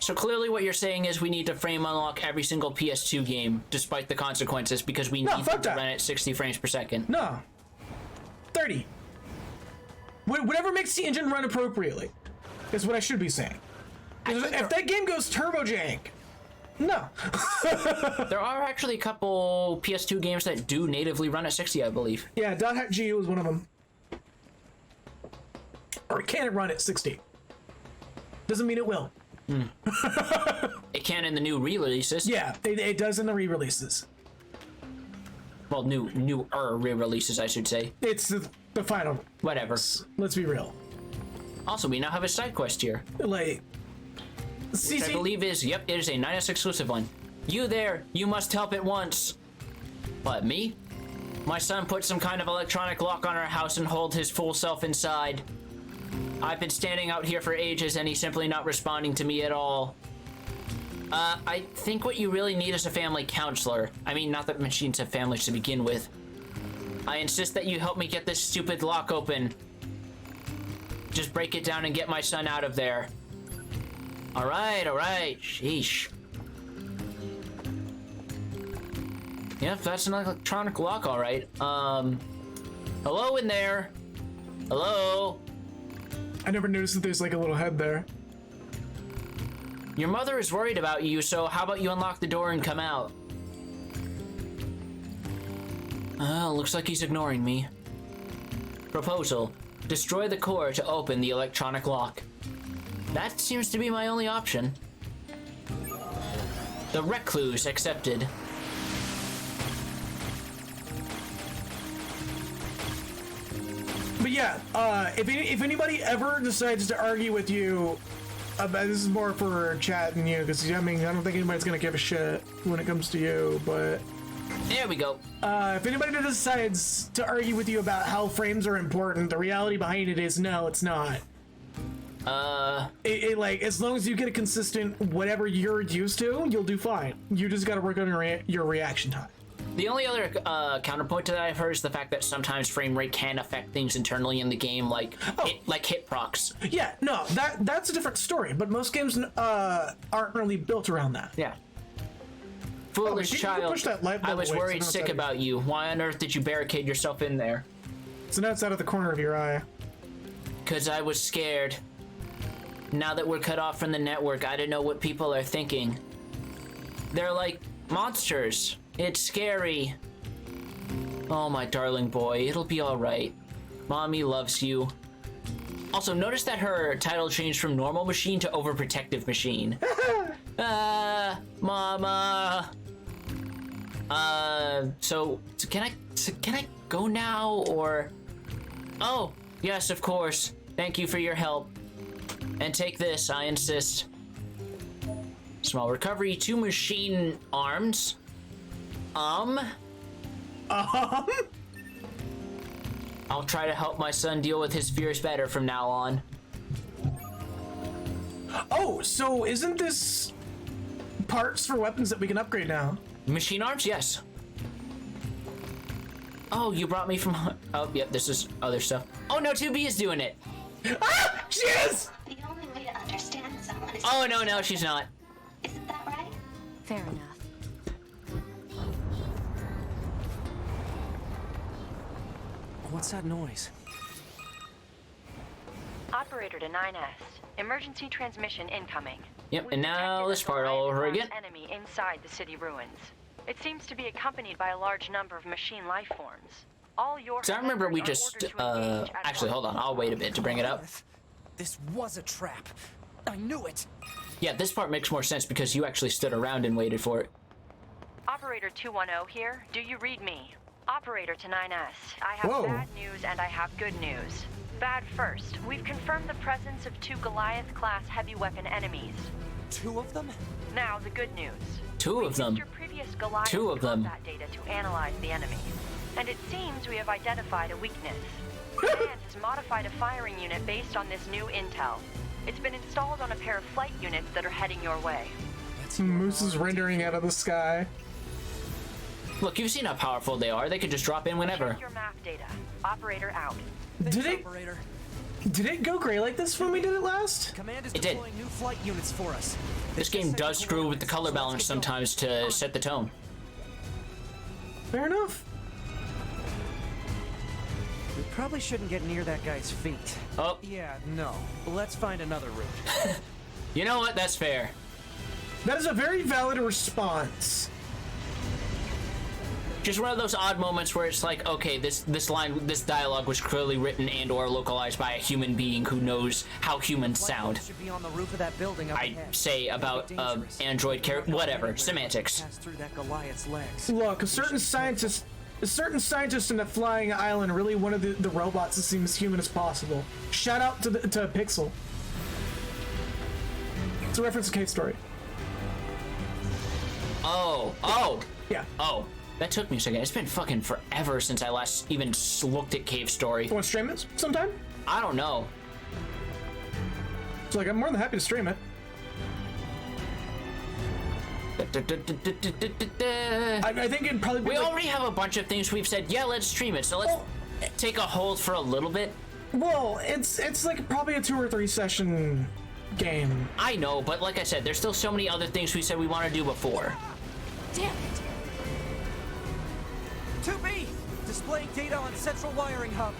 Speaker 2: So clearly what you're saying is we need to frame unlock every single PS2 game, despite the consequences, because we need them to run at 60 frames per second.
Speaker 3: No. 30. Whatever makes the engine run appropriately is what I should be saying. If that game goes turbo jank, no.
Speaker 2: There are actually a couple PS2 games that do natively run at 60, I believe.
Speaker 3: Yeah, .hack.gu is one of them. Or can it run at 60? Doesn't mean it will.
Speaker 2: It can in the new re-releases.
Speaker 3: Yeah, it does in the re-releases.
Speaker 2: Well, newer re-releases, I should say.
Speaker 3: It's the final.
Speaker 2: Whatever.
Speaker 3: Let's be real.
Speaker 2: Also, we now have a side quest here.
Speaker 3: Like,
Speaker 2: which I believe is, yep, it is a 9S exclusive one. You there, you must help at once. What, me? My son put some kind of electronic lock on our house and hold his full self inside. I've been standing out here for ages and he's simply not responding to me at all. I think what you really need is a family counselor. I mean, not that machines have families to begin with. I insist that you help me get this stupid lock open. Just break it down and get my son out of there. Alright. Sheesh. Yep, that's an electronic lock, alright. Hello in there. Hello?
Speaker 3: I never noticed that there's like a little head there.
Speaker 2: Your mother is worried about you, so how about you unlock the door and come out? Looks like he's ignoring me. Proposal. Destroy the core to open the electronic lock. That seems to be my only option. The recluse accepted.
Speaker 3: But yeah, if anybody ever decides to argue with you, this is more for chat and you, because I mean, I don't think anybody's gonna give a shit when it comes to you, but...
Speaker 2: There we go.
Speaker 3: If anybody decides to argue with you about how frames are important, the reality behind it is no, it's not. Like, as long as you get a consistent whatever you're used to, you'll do fine. You just gotta work on your reaction time.
Speaker 2: The only other counterpoint to that I've heard is the fact that sometimes frame rate can affect things internally in the game, like hit procs.
Speaker 3: Yeah, no, that's a different story. But most games aren't really built around that.
Speaker 2: Yeah. Foolish child. I was worried sick about you. Why on earth did you barricade yourself in there?
Speaker 3: So now it's out of the corner of your eye.
Speaker 2: 'Cause I was scared. Now that we're cut off from the network, I don't know what people are thinking. They're like monsters. It's scary. Oh, my darling boy. It'll be alright. Mommy loves you. Also, notice that her title changed from normal machine to overprotective machine. Mama. So can I go now, or? Oh, yes, of course. Thank you for your help. And take this, I insist. Small recovery, 2 machine arms. I'll try to help my son deal with his fears better from now on.
Speaker 3: Oh, so isn't this parts for weapons that we can upgrade now?
Speaker 2: Machine arms? Yes. Oh, you brought me from... Oh, yep, this is other stuff. Oh, no, 2B is doing it.
Speaker 3: Ah! She is!
Speaker 15: The only way to understand someone is...
Speaker 2: Oh, no, she's not.
Speaker 15: Isn't that right?
Speaker 7: Fair enough.
Speaker 4: What's that noise?
Speaker 5: Operator to 9S. Emergency transmission incoming.
Speaker 2: Yep, and now this part all over again.
Speaker 5: Enemy inside the city ruins. It seems to be accompanied by a large number of machine life forms. All your...
Speaker 2: So I remember we just, actually, hold on. I'll wait a bit to bring it up.
Speaker 4: This was a trap. I knew it.
Speaker 2: Yeah, this part makes more sense because you actually stood around and waited for it.
Speaker 5: Operator 210 here. Do you read me? Operator to 9S. I have bad news and I have good news. Bad first. We've confirmed the presence of 2 Goliath-class heavy weapon enemies.
Speaker 4: 2 of them?
Speaker 5: Now the good news.
Speaker 2: 2 of them.
Speaker 5: Your previous Goliath
Speaker 2: 2 of them.
Speaker 5: That data to analyze the enemy. And it seems we have identified a weakness. Command has modified a firing unit based on this new intel. It's been installed on a pair of flight units that are heading your way.
Speaker 3: Moose is rendering out of the sky.
Speaker 2: Look, you've seen how powerful they are. They could just drop in whenever.
Speaker 5: Check your map data. Operator out.
Speaker 3: Did it go gray like this when we did it last?
Speaker 4: Command is
Speaker 2: it did.
Speaker 4: deploying new flight units for us.
Speaker 2: This game does screw with the color balance sometimes to set the tone.
Speaker 3: Fair enough.
Speaker 4: We probably shouldn't get near that guy's feet.
Speaker 2: Oh.
Speaker 4: Yeah, no. Let's find another route.
Speaker 2: You know what? That's fair.
Speaker 3: That is a very valid response.
Speaker 2: Just one of those odd moments where it's like, okay, this dialogue was clearly written and or localized by a human being who knows how humans sound.
Speaker 4: Should be on the roof of that building up
Speaker 2: I
Speaker 4: ahead.
Speaker 2: say about android character, whatever, semantics.
Speaker 4: Pass through that Goliath's legs.
Speaker 3: Look, a certain scientist in a flying island really wanted the robots to seem as human as possible. Shout out to Pixel. It's a reference to Cave Story.
Speaker 2: Oh.
Speaker 3: Yeah.
Speaker 2: Oh. That took me a second. It's been fucking forever since I last even looked at Cave Story.
Speaker 3: You want to stream it sometime?
Speaker 2: I don't know.
Speaker 3: It's like, I'm more than happy to stream it. I think it'd probably be
Speaker 2: we already have a bunch of things we've said, yeah, let's stream it, so let's take a hold for a little bit.
Speaker 3: Well, it's like probably a 2 or 3 session game.
Speaker 2: I know, but like I said, there's still so many other things we said we want to do before.
Speaker 7: Damn it!
Speaker 4: 2B! Displaying data on central wiring hub.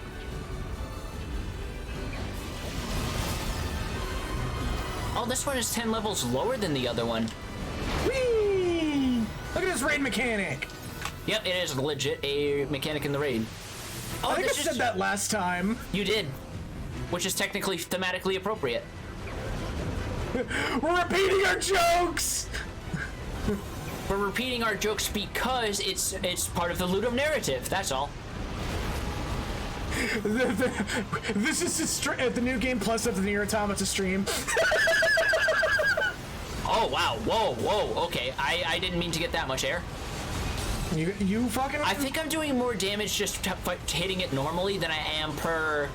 Speaker 2: Oh, this one is 10 levels lower than the other one.
Speaker 3: Whee! Look at this raid mechanic!
Speaker 2: Yep, it is legit a mechanic in the raid.
Speaker 3: Oh, I think I said that last time.
Speaker 2: You did. Which is technically thematically appropriate.
Speaker 3: We're repeating our jokes!
Speaker 2: We're repeating our jokes because it's part of the Ludum narrative, that's all.
Speaker 3: This is the new game plus of the Nier Automata stream.
Speaker 2: Oh, wow. Whoa. Okay, I didn't mean to get that much air.
Speaker 3: You fucking...
Speaker 2: I think I'm doing more damage just hitting it normally than I am per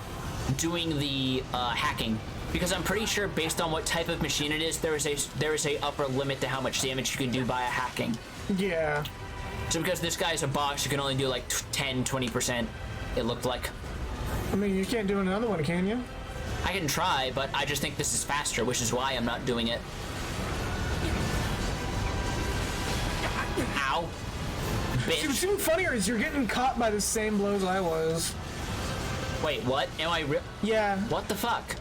Speaker 2: doing the hacking. Because I'm pretty sure, based on what type of machine it is, there is a upper limit to how much damage you can do by hacking.
Speaker 3: Yeah.
Speaker 2: So because this guy's a boss, you can only do like 10-20%, it looked like.
Speaker 3: I mean, you can't do another one, can you?
Speaker 2: I can try, but I just think this is faster, which is why I'm not doing it. Ow. Bitch.
Speaker 3: What's even funnier is you're getting caught by the same blows I was.
Speaker 2: Wait, what? Am I
Speaker 3: Yeah.
Speaker 2: What the fuck?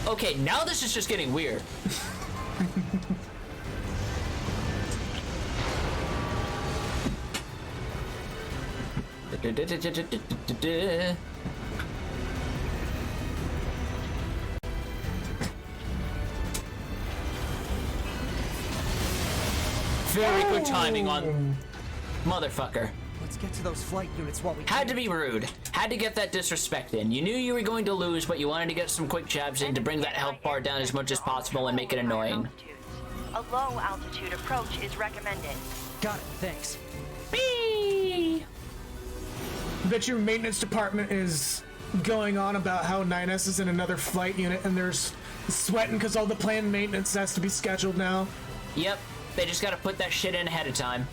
Speaker 2: Okay, now this is just getting weird. Very good timing on motherfucker.
Speaker 4: Let's get to those flight units while we can.
Speaker 2: Had to be rude. Had to get that disrespect in. You knew you were going to lose, but you wanted to get some quick jabs in to bring that health bar down as much as possible and make it annoying.
Speaker 5: A low altitude approach is recommended.
Speaker 4: Got it, thanks.
Speaker 2: Whee!
Speaker 3: Bet your maintenance department is going on about how 9S is in another flight unit and they're sweating because all the planned maintenance has to be scheduled now.
Speaker 2: Yep, they just gotta put that shit in ahead of time.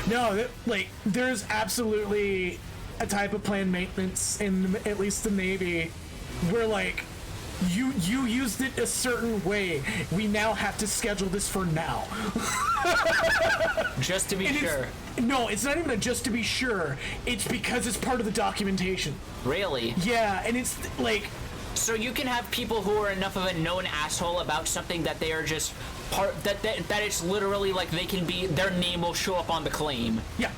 Speaker 3: No, like, there's absolutely a type of planned maintenance in at least the Navy where, like, you used it a certain way. We now have to schedule this for now.
Speaker 2: Just to be sure.
Speaker 3: No, it's not even a just to be sure. It's because it's part of the documentation.
Speaker 2: Really?
Speaker 3: Yeah, and it's like...
Speaker 2: So you can have people who are enough of a known asshole about something that they are just that it's literally like they can be, their name will show up on the claim.
Speaker 3: Yeah.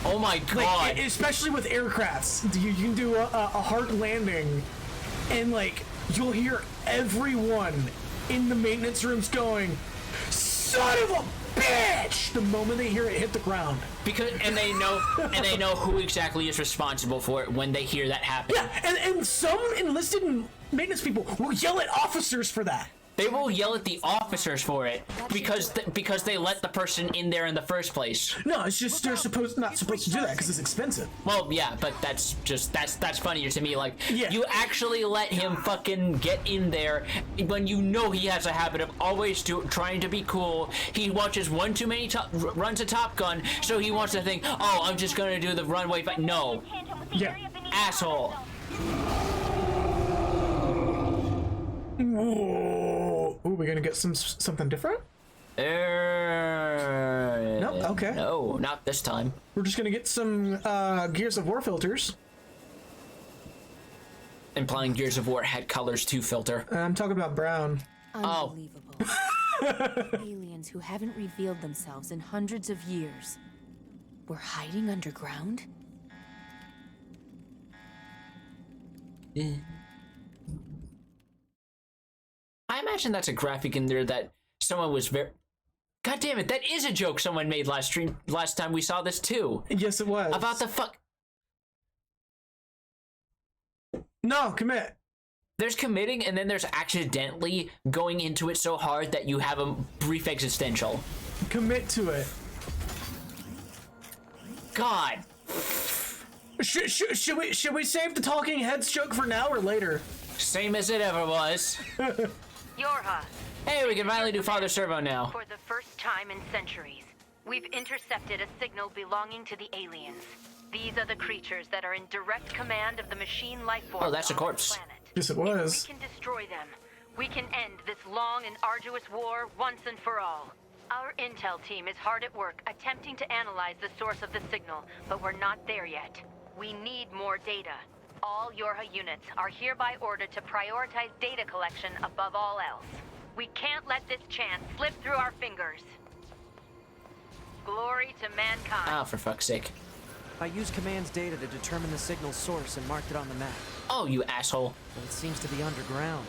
Speaker 2: Oh my god.
Speaker 3: Like, especially with aircrafts. You can do a hard landing and like you'll hear everyone in the maintenance rooms going, "Son of a bitch!" the moment they hear it hit the ground.
Speaker 2: Because they know who exactly is responsible for it when they hear that happen.
Speaker 3: Yeah, and some enlisted maintenance people will yell at officers for that.
Speaker 2: They will yell at the officers for it because they let the person in there in the first place.
Speaker 3: No, it's just they're not supposed to do that because it's expensive.
Speaker 2: Well, yeah, but that's funnier to me. Like,
Speaker 3: yeah.
Speaker 2: You actually let him fucking get in there when you know he has a habit of always trying to be cool. He watches one too many runs of Top Gun, so he wants to think, oh, I'm just gonna do the runway fight. No,
Speaker 3: yeah,
Speaker 2: asshole.
Speaker 3: Ooh, we're gonna get something different?
Speaker 2: No,
Speaker 3: okay.
Speaker 2: No, not this time.
Speaker 3: We're just gonna get some Gears of War filters.
Speaker 2: Implying Gears of War had colors to filter.
Speaker 3: I'm talking about brown.
Speaker 7: Unbelievable. Aliens who haven't revealed themselves in hundreds of years were hiding underground?
Speaker 2: I imagine that's a graphic in there that someone was very... God damn it, that is a joke someone made last time we saw this too.
Speaker 3: Yes, it was.
Speaker 2: About the fuck...
Speaker 3: No, commit.
Speaker 2: There's committing and then there's accidentally going into it so hard that you have a brief existential.
Speaker 3: Commit to it.
Speaker 2: God.
Speaker 3: Should we save the talking heads joke for now or later?
Speaker 2: Same as it ever was.
Speaker 5: Yorha.
Speaker 2: Hey, we can finally do Father Servo now.
Speaker 5: For the first time in centuries, we've intercepted a signal belonging to the aliens. These are the creatures that are in direct command of the machine life form.
Speaker 2: Oh, that's a corpse.
Speaker 3: Yes, it was.
Speaker 5: If we can destroy them, we can end this long and arduous war once and for all. Our intel team is hard at work attempting to analyze the source of the signal, but we're not there yet. We need more data. All Yorha units are hereby ordered to prioritize data collection above all else. We can't let this chance slip through our fingers. Glory to mankind.
Speaker 2: Ah, for fuck's sake.
Speaker 4: I used command's data to determine the signal's source and marked it on the map.
Speaker 2: Oh, you asshole.
Speaker 4: But it seems to be underground.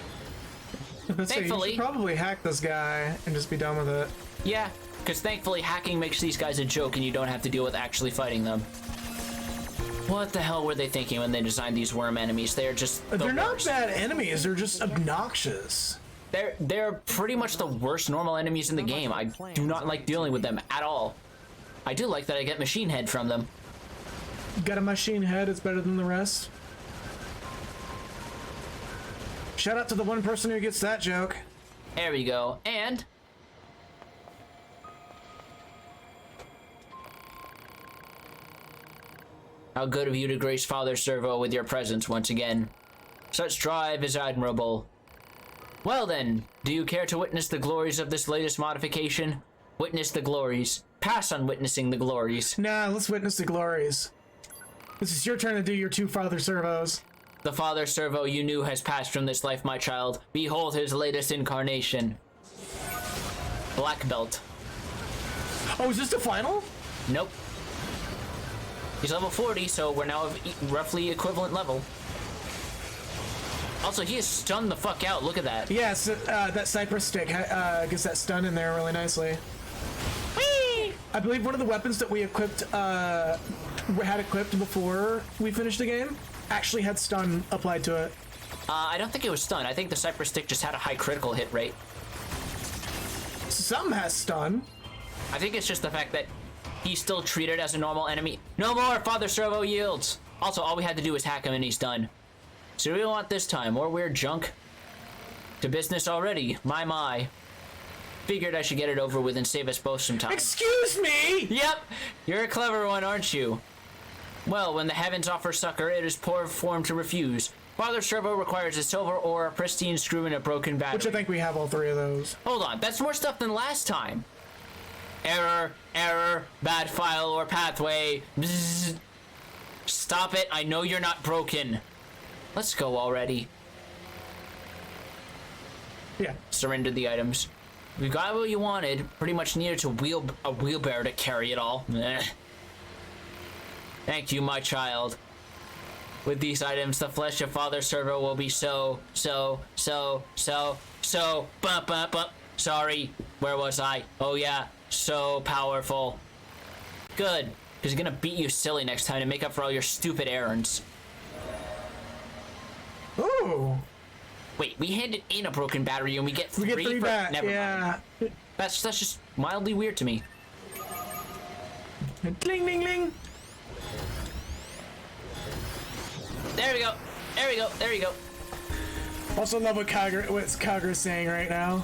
Speaker 2: Thankfully,
Speaker 3: you should probably hack this guy and just be done with it.
Speaker 2: Yeah, because thankfully hacking makes these guys a joke and you don't have to deal with actually fighting them. What the hell were they thinking when they designed these worm enemies? They're just
Speaker 3: They're not bad enemies, they're just obnoxious.
Speaker 2: They're pretty much the worst normal enemies in the game. I do not like dealing with them at all. I do like that I get machine head from them.
Speaker 3: Got a machine head, it's better than the rest. Shout out to the one person who gets that joke.
Speaker 2: There we go. And How good of you to grace Father Servo with your presence once again. Such drive is admirable. Well then, do you care to witness the glories of this latest modification? Witness the glories. Pass on witnessing the glories.
Speaker 3: Nah, let's witness the glories. This is your turn to do your 2 Father Servos.
Speaker 2: The Father Servo you knew has passed from this life, my child. Behold his latest incarnation. Black belt.
Speaker 3: Oh, is this the final?
Speaker 2: Nope. He's level 40, so we're now of roughly equivalent level. Also, he is stunned the fuck out. Look at that.
Speaker 3: Yes, that Cypress stick gets that stun in there really nicely. Whee! I believe one of the weapons that we equipped, had equipped before we finished the game actually had stun applied to it.
Speaker 2: I don't think it was stun. I think the Cypress stick just had a high critical hit rate.
Speaker 3: Some has stun.
Speaker 2: I think it's just the fact that he's still treated as a normal enemy. No more Father Servo yields. Also, all we had to do was hack him and he's done. So we want this time. More weird junk. To business already. My. Figured I should get it over with and save us both some time.
Speaker 3: Excuse me!
Speaker 2: Yep! You're a clever one, aren't you? Well, when the heavens offer succor, it is poor form to refuse. Father Servo requires a silver ore, a pristine screw, and a broken battery.
Speaker 3: Which I think we have all 3 of those.
Speaker 2: Hold on, that's more stuff than last time. Error, bad file or pathway. Bzzz. Stop it, I know you're not broken. Let's go already.
Speaker 3: Yeah.
Speaker 2: Surrendered the items. We got what you wanted. Pretty much needed a wheelbarrow to carry it all. Thank you, my child. With these items, the flesh of Father Servo will be so, bump. Sorry, where was I? Oh yeah, so powerful. Good, because he's gonna beat you silly next time to make up for all your stupid errands.
Speaker 3: Ooh.
Speaker 2: Wait, we handed in a broken battery and we get 3
Speaker 3: back.
Speaker 2: Never
Speaker 3: yeah.
Speaker 2: mind. That's just mildly weird to me.
Speaker 3: Ding, ding, ding.
Speaker 2: There we go.
Speaker 3: Also love what Kagura's saying right now.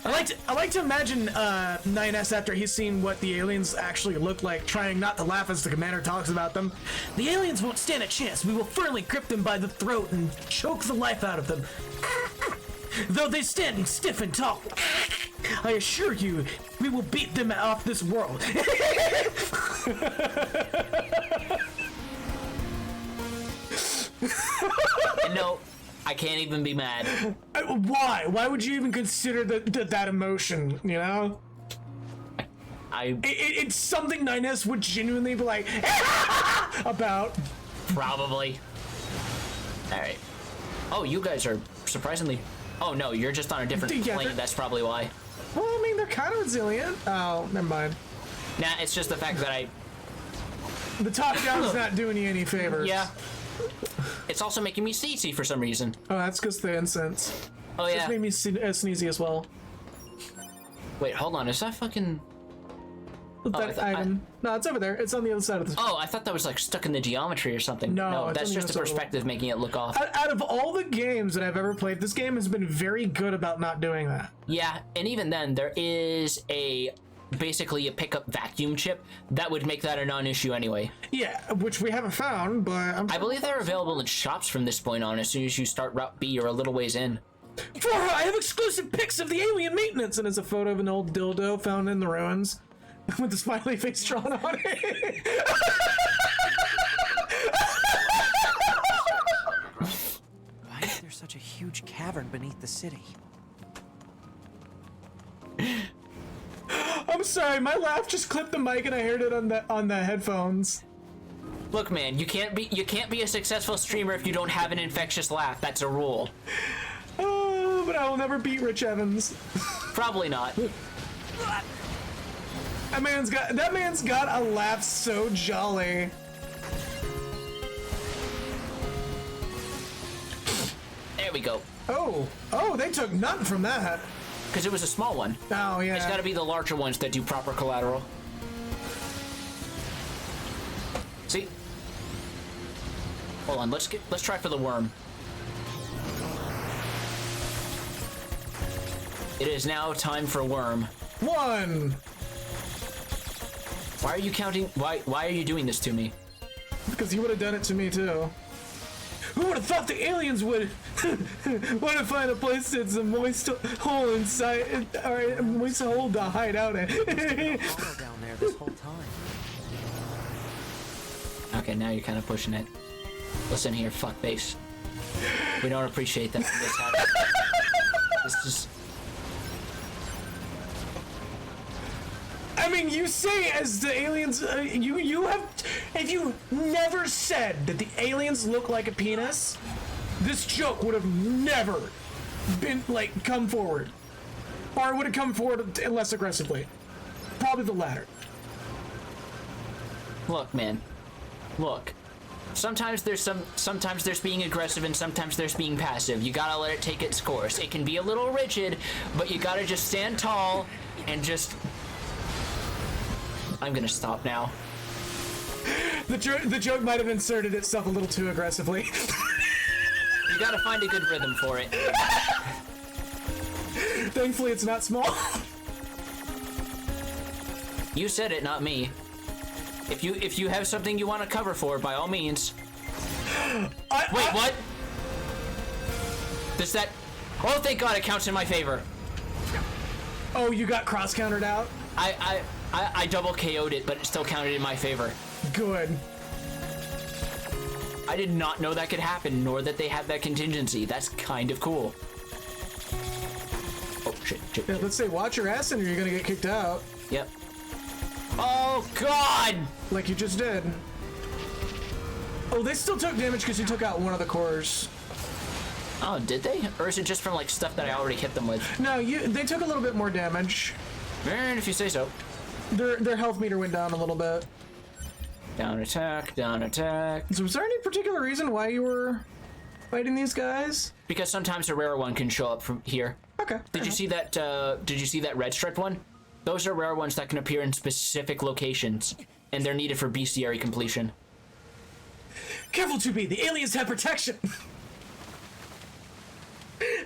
Speaker 3: I like to imagine 9S after he's seen what the aliens actually look like, trying not to laugh as the commander talks about them. The aliens won't stand a chance. We will firmly grip them by the throat and choke the life out of them. Though they're standing stiff and tall, I assure you, we will beat them off this world.
Speaker 2: No, I can't even be mad.
Speaker 3: Why? Why would you even consider that emotion, you know? It's something 9S would genuinely be like, about.
Speaker 2: Probably. Alright. Oh, you guys are surprisingly... Oh no, you're just on a different plane, that's probably why.
Speaker 3: Well, I mean, they're kind of resilient. Oh, never mind.
Speaker 2: Nah, it's just the fact that
Speaker 3: The top down's not doing you any favors.
Speaker 2: Yeah. It's also making me sneezy for some reason.
Speaker 3: Oh, that's because the incense.
Speaker 2: Oh, yeah.
Speaker 3: It's made me sneezy as well.
Speaker 2: Wait, hold on. Is that fucking...
Speaker 3: That item. No, it's over there. It's on the other side of the...
Speaker 2: Oh, I thought that was like stuck in the geometry or something.
Speaker 3: No,
Speaker 2: that's just the perspective making it look off.
Speaker 3: Out of all the games that I've ever played, this game has been very good about not doing that.
Speaker 2: Yeah, and even then, there is basically a pickup vacuum chip that would make that a non-issue anyway.
Speaker 3: Yeah, which we haven't found, but
Speaker 2: I believe they're available in shops from this point on as soon as you start Route B or a little ways in.
Speaker 3: Flora, I have exclusive pics of the alien maintenance, and it's a photo of an old dildo found in the ruins with the smiley face drawn on it.
Speaker 4: Why is there such a huge cavern beneath the city?
Speaker 3: I'm sorry, my laugh just clipped the mic and I heard it on the headphones.
Speaker 2: Look, man, you can't be a successful streamer if you don't have an infectious laugh. That's a rule.
Speaker 3: Oh, but I will never beat Rich Evans.
Speaker 2: Probably not.
Speaker 3: That man's got a laugh so jolly.
Speaker 2: There we go.
Speaker 3: Oh, they took nothing from that.
Speaker 2: Because it was a small one.
Speaker 3: Oh, yeah.
Speaker 2: It's got to be the larger ones that do proper collateral. See? Hold on, let's try for the worm. It is now time for worm.
Speaker 3: 1.
Speaker 2: Why are you counting? Why are you doing this to me?
Speaker 3: Because you would have done it to me too. Who would have thought the aliens would want to find a place that's a moist hole inside, or a moist hole to hide out in?
Speaker 4: Down there this whole time.
Speaker 2: Okay, now you're kind of pushing it. Listen here, fuckface. We don't appreciate that. This is.
Speaker 3: I mean, you say as the aliens, you have, if you never said that the aliens look like a penis, this joke would have never been, like, come forward. Or it would have come forward less aggressively. Probably the latter.
Speaker 2: Look, man. Look. Sometimes there's being aggressive and sometimes there's being passive. You gotta let it take its course. It can be a little rigid, but you gotta just stand tall and just... I'm gonna stop now.
Speaker 3: The joke might have inserted itself a little too aggressively.
Speaker 2: You gotta find a good rhythm for it.
Speaker 3: Thankfully, it's not small.
Speaker 2: You said it, not me. If you have something you want to cover for, by all means. Wait, what? Does that... Oh, thank God it counts in my favor.
Speaker 3: Oh, you got cross-countered out?
Speaker 2: I double KO'd it, but it still counted in my favor.
Speaker 3: Good.
Speaker 2: I did not know that could happen, nor that they had that contingency. That's kind of cool. Oh, shit.
Speaker 3: Yeah, let's say watch your ass and you're gonna get kicked out.
Speaker 2: Yep. Oh, God!
Speaker 3: Like you just did. Oh, they still took damage because you took out one of the cores.
Speaker 2: Oh, did they? Or is it just from, like, stuff that I already hit them with?
Speaker 3: No, they took a little bit more damage.
Speaker 2: And if you say so.
Speaker 3: Their health meter went down a little bit.
Speaker 2: Down attack, down attack.
Speaker 3: So was there any particular reason why you were fighting these guys?
Speaker 2: Because sometimes a rare one can show up from here.
Speaker 3: Okay.
Speaker 2: Did you see that, did you see that red striped one? Those are rare ones that can appear in specific locations, and they're needed for bestiary completion.
Speaker 3: Careful, 2B, the aliens have protection!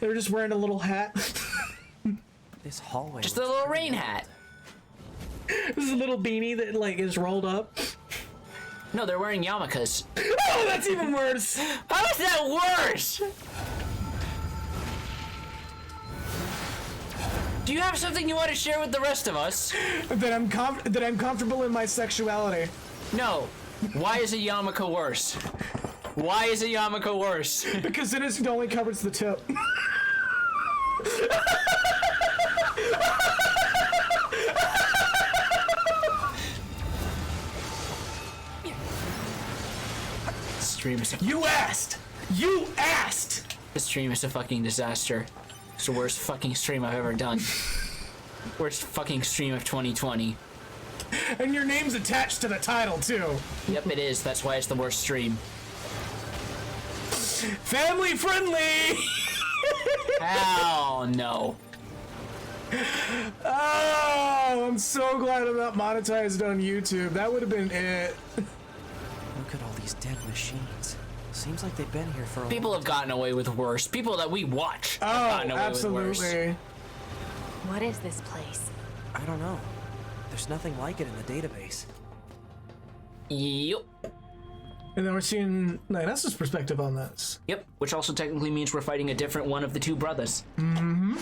Speaker 3: They're just wearing a little hat.
Speaker 4: This hallway.
Speaker 2: Just a little rain hat.
Speaker 3: This is a little beanie that, like, is rolled up.
Speaker 2: No, they're wearing yarmulkes.
Speaker 3: Oh, that's even worse!
Speaker 2: How is that worse? Do you have something you want to share with the rest of us?
Speaker 3: That I'm comfortable in my sexuality.
Speaker 2: No. Why is a yarmulke worse? Why is a yarmulke worse?
Speaker 3: Because it only covers the tip.
Speaker 2: Stream is
Speaker 3: You asked! You asked!
Speaker 2: This stream is a fucking disaster. It's the worst fucking stream I've ever done. Worst fucking stream of 2020.
Speaker 3: And your name's attached to the title, too.
Speaker 2: Yep, it is. That's why it's the worst stream.
Speaker 3: Family friendly!
Speaker 2: Hell no.
Speaker 3: Oh, I'm so glad I'm not monetized on YouTube. That would have been it.
Speaker 4: Look at all these dead machines. Seems like they've been here for a
Speaker 2: People have gotten away with worse. People that we watch have gotten away with worse.
Speaker 3: Absolutely.
Speaker 7: What is this place?
Speaker 4: I don't know. There's nothing like it in the database.
Speaker 2: Yep.
Speaker 3: And then we're seeing 9S's perspective on this.
Speaker 2: Yep, which also technically means we're fighting a different one of the two brothers.
Speaker 3: Mm-hmm.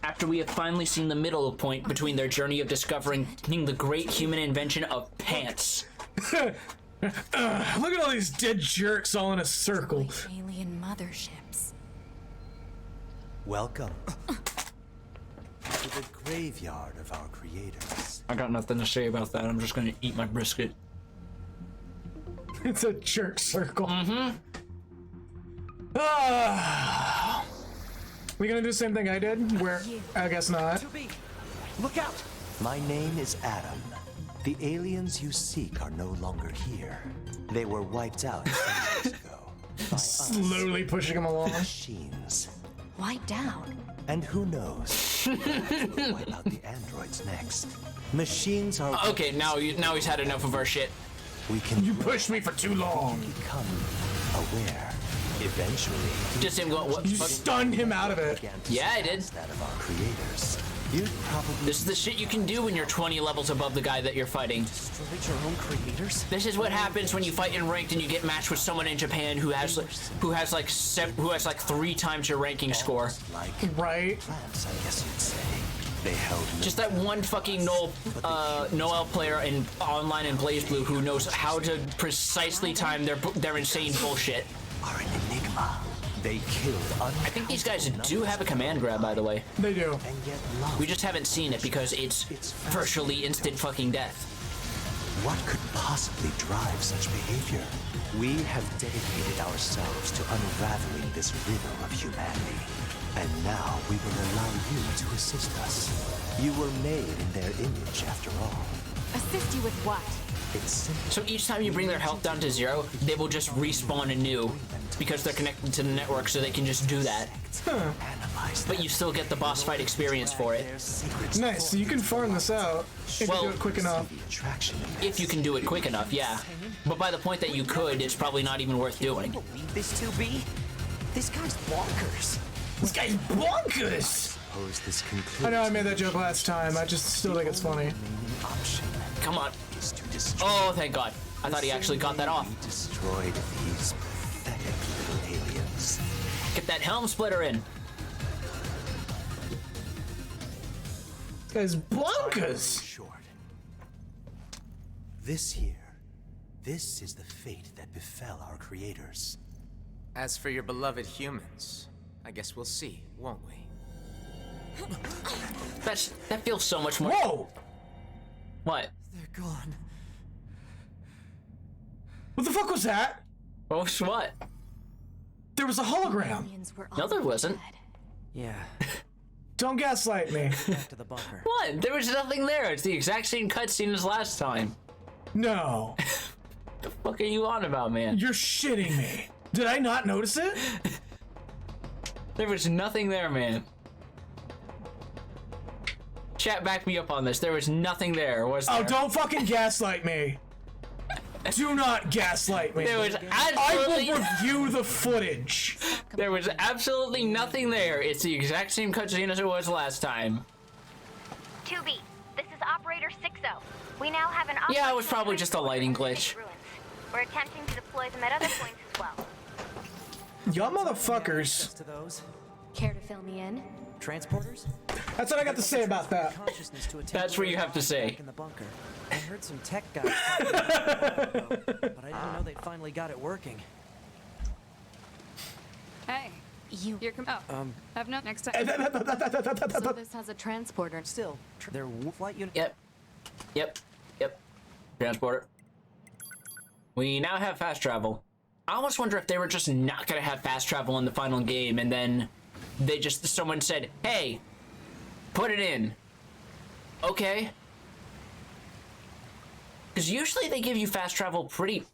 Speaker 2: After we have finally seen the middle point between their journey of discovering the great human invention of pants.
Speaker 3: Look at all these dead jerks all in a circle.
Speaker 7: Like alien motherships.
Speaker 17: Welcome to the graveyard of our creators.
Speaker 2: I got nothing to say about that. I'm just gonna eat my brisket.
Speaker 3: It's a jerk circle.
Speaker 2: Mm-hmm.
Speaker 3: We gonna do the same thing I did? Where I guess not.
Speaker 4: 2B, look out!
Speaker 17: My name is Adam. The aliens you seek are no longer here. They were wiped out years ago. By
Speaker 3: Slowly pushing him along.
Speaker 17: Machines.
Speaker 7: Wiped out.
Speaker 17: And who knows? We'll wipe out the androids next. Machines are.
Speaker 2: Okay, now he's had enough of our shit.
Speaker 17: We can.
Speaker 3: You pushed me for too long.
Speaker 17: Become aware. Eventually.
Speaker 2: Just him going. What?
Speaker 3: You stunned him out of it.
Speaker 2: Yeah, I did.
Speaker 17: That of our creators.
Speaker 2: This is the shit you can do when you're 20 levels above the guy that you're fighting.
Speaker 4: Destroyed your own creators?
Speaker 2: This is what happens when you fight in ranked and you get matched with someone in Japan who has like 3 times your ranking score.
Speaker 3: Right.
Speaker 17: Plants, I guess you'd say. They held
Speaker 2: Just that one fucking Noel player in online in BlazBlue who knows how to precisely time their insane bullshit.
Speaker 17: Are an enigma. They killed.
Speaker 2: I think these guys do have a command grab, by the way.
Speaker 3: They do.
Speaker 17: And yet love.
Speaker 2: We just haven't seen it because it's virtually instant fucking death.
Speaker 17: What could possibly drive such behavior? We have dedicated ourselves to unraveling this riddle of humanity. And now we will allow you to assist us. You were made in their image, after all.
Speaker 12: Assist you with what?
Speaker 17: It's simple.
Speaker 2: So each time you bring their health down to 0, they will just respawn anew because they're connected to the network, so they can just do that.
Speaker 3: Huh.
Speaker 2: But you still get the boss fight experience for it.
Speaker 3: Nice, so you can farm this out if you do it quick enough.
Speaker 2: If you can do it quick enough, yeah. But by the point that you could, it's probably not even worth doing.
Speaker 4: Believe this 2B? This guy's bonkers.
Speaker 2: This guy's bonkers!
Speaker 3: I know I made that joke last time, I just still think it's funny.
Speaker 2: Come on. Oh, thank God. I thought he actually got that off.
Speaker 17: Destroyed these pathetic little aliens.
Speaker 2: Get that helm splitter in.
Speaker 3: This guy's bonkers!
Speaker 17: This here, this is the fate that befell our creators.
Speaker 16: As for your beloved humans, I guess we'll see, won't we?
Speaker 2: That feels so much more.
Speaker 3: Whoa!
Speaker 2: What?
Speaker 4: They're gone.
Speaker 3: What the fuck was that?
Speaker 2: Oh, what?
Speaker 3: There was a hologram.
Speaker 2: No, there wasn't.
Speaker 4: Yeah.
Speaker 3: Don't gaslight me.
Speaker 4: Back to the bunker.
Speaker 2: What? There was nothing there. It's the exact same cutscene as last time.
Speaker 3: No.
Speaker 2: The fuck are you on about, man?
Speaker 3: You're shitting me. Did I not notice it?
Speaker 2: There was nothing there, man. Chat, back me up on this. There was nothing there, was there?
Speaker 3: Oh, don't fucking gaslight me. Do not gaslight me.
Speaker 2: There was
Speaker 3: I will review the footage.
Speaker 2: There was absolutely nothing there. It's the exact same cutscene as it was last time.
Speaker 1: 2B, this is Operator 60. We now have an
Speaker 2: Yeah, it was probably just a lighting glitch.
Speaker 1: We're attempting to deploy them at other points as well.
Speaker 3: Y'all motherfuckers.
Speaker 4: To those
Speaker 7: Care to fill me in?
Speaker 4: transporters?
Speaker 3: That's what I got to say about that.
Speaker 2: That's what you have to say.
Speaker 4: In the bunker. I heard some tech guys talking about it, but I didn't know they finally got it working.
Speaker 12: Hey, you're have no next time.
Speaker 7: So this has a transporter.
Speaker 4: Still, their flight unit.
Speaker 2: Yep. Transporter. We now have fast travel. I almost wonder if they were just not gonna have fast travel in the final game, and then someone said, "Hey, put it in." Okay. Because usually they give you fast travel pretty.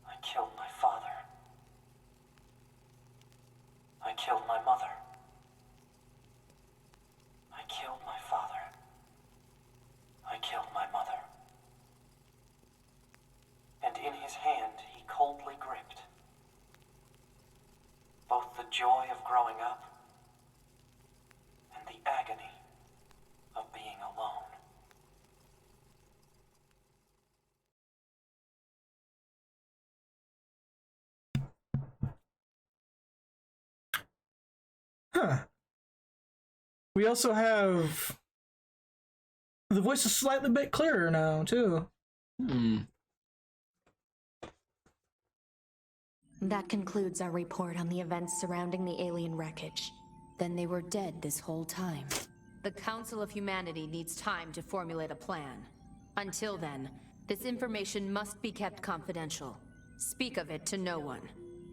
Speaker 13: I killed my father. I killed my mother. I killed my father. I killed my mother. And in his hand he coldly gripped both the joy of growing up and the agony of being alone.
Speaker 3: Huh. We also have the voice is slightly bit clearer now too.
Speaker 7: That concludes our report on the events surrounding the alien wreckage. Then they were dead this whole time. The Council of Humanity needs time to formulate a plan. Until then, this information must be kept confidential. Speak of it to no one.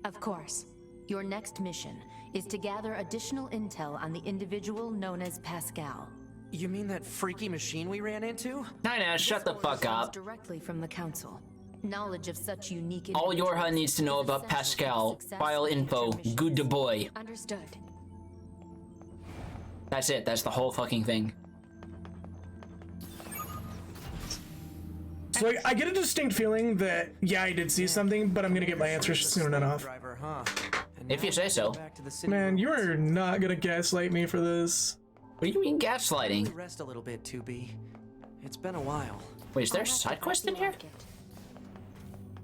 Speaker 7: Of course, your next mission is to gather additional intel on the individual known as Pascal.
Speaker 4: You mean that freaky machine we ran into?
Speaker 2: Nina, shut the fuck up.
Speaker 7: Directly from the Council. Knowledge of such unique
Speaker 2: All your HUD needs to know about Pascal. File info. Good to boy.
Speaker 7: Understood.
Speaker 2: That's it. That's the whole fucking thing.
Speaker 3: So I get a distinct feeling that, yeah, I did see something, but I'm gonna get my answers soon enough.
Speaker 2: If you say so.
Speaker 4: Back to the city.
Speaker 3: Man, you are not gonna gaslight me for this.
Speaker 2: What do you mean gaslighting?
Speaker 4: Rest a little bit, 2B. It's been a while.
Speaker 2: Wait, is there a side quest in here?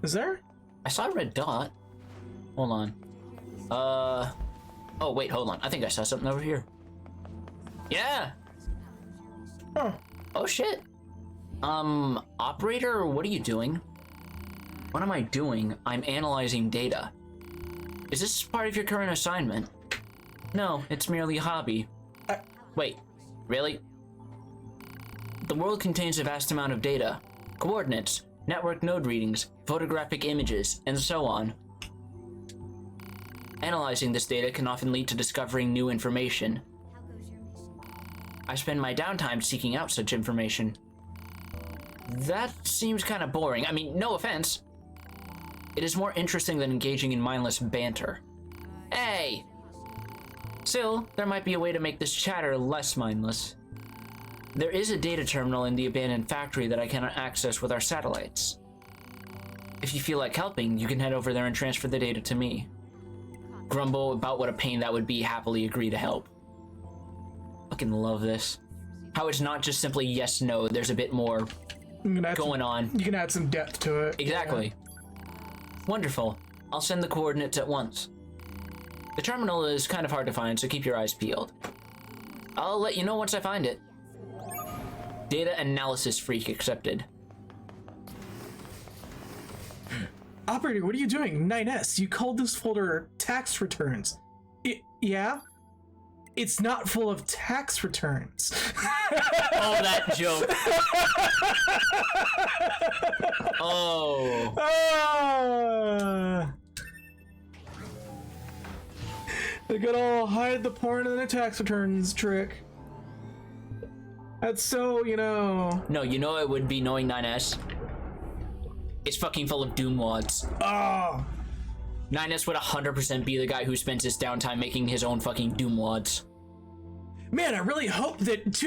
Speaker 3: Is there?
Speaker 2: I saw a red dot. Hold on. Oh wait, hold on. I think I saw something over here. Yeah.
Speaker 3: Huh.
Speaker 2: Oh shit. Operator, what are you doing? What am I doing? I'm analyzing data. Is this part of your current assignment? No, it's merely a hobby. Wait, really? The world contains a vast amount of data. Coordinates, network node readings, photographic images, and so on. Analyzing this data can often lead to discovering new information. I spend my downtime seeking out such information. That seems kind of boring. I mean, no offense. It is more interesting than engaging in mindless banter. Hey! Still, there might be a way to make this chatter less mindless. There is a data terminal in the abandoned factory that I cannot access with our satellites. If you feel like helping, you can head over there and transfer the data to me. Grumble about what a pain that would be, happily agree to help. Fucking love this. How it's not just simply yes, no, there's a bit more going on.
Speaker 3: You can add some depth to it.
Speaker 2: Exactly. Yeah. Wonderful. I'll send the coordinates at once. The terminal is kind of hard to find, so keep your eyes peeled. I'll let you know once I find it. Data analysis freak accepted.
Speaker 3: Operator, what are you doing? 9S, you called this folder tax returns. Yeah? It's not full of tax returns.
Speaker 2: Oh, that joke. Oh.
Speaker 3: The good old hide the porn in the tax returns trick. That's so, you know.
Speaker 2: No, you know it would be knowing 9S. It's fucking full of doom wads.
Speaker 3: Oh.
Speaker 2: 9S would 100% be the guy who spends his downtime making his own fucking doom wads.
Speaker 3: Man, I really hope that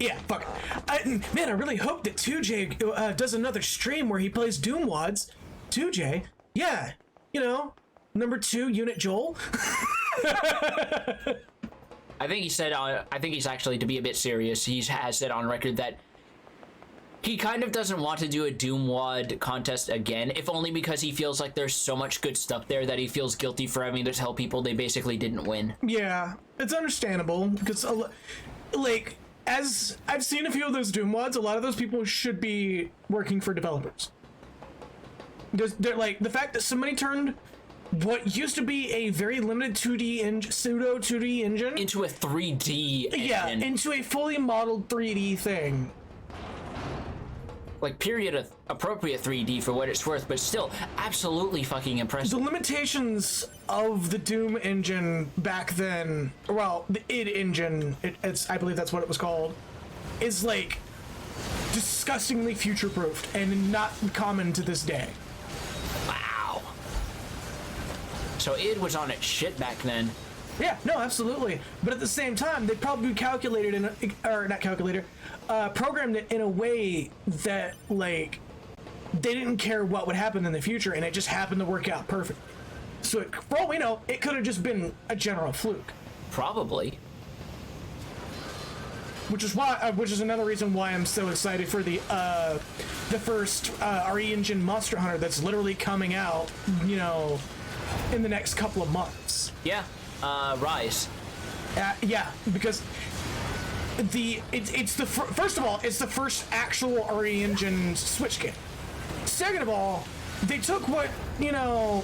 Speaker 3: Yeah, fuck it. Man, I really hope that 2J does another stream where he plays Doom Wads. 2J? Yeah, you know, number 2 Unit Joel.
Speaker 2: I think he said, I think he's actually, to be a bit serious, he has said on record that he kind of doesn't want to do a Doom Wad contest again, if only because he feels like there's so much good stuff there that he feels guilty for having to tell people they basically didn't win.
Speaker 3: Yeah, it's understandable, because, like, as I've seen a few of those Doom Wads, a lot of those people should be working for developers. They're like, the fact that somebody turned what used to be a very limited 2D pseudo 2D engine
Speaker 2: into a 3D engine.
Speaker 3: Yeah, into a fully modeled 3D thing.
Speaker 2: Like, period, appropriate 3D for what it's worth, but still absolutely fucking impressive.
Speaker 3: The limitations of the Doom engine back then, well, the id engine, it's I believe that's what it was called, is like disgustingly future-proofed and not common to this day.
Speaker 2: Wow. So id was on its shit back then.
Speaker 3: Yeah, no, absolutely. But at the same time, they probably calculated in or not calculated, programmed it in a way that, like, they didn't care what would happen in the future, and it just happened to work out perfectly. So, for all we know, it could have just been a general fluke.
Speaker 2: Probably.
Speaker 3: Which is another reason why I'm so excited for the first RE Engine Monster Hunter that's literally coming out, you know, in the next couple of months.
Speaker 2: Yeah. Rise.
Speaker 3: Yeah, because it's the first of all, it's the first actual RE Engine Switch game. Second of all, they took what, you know,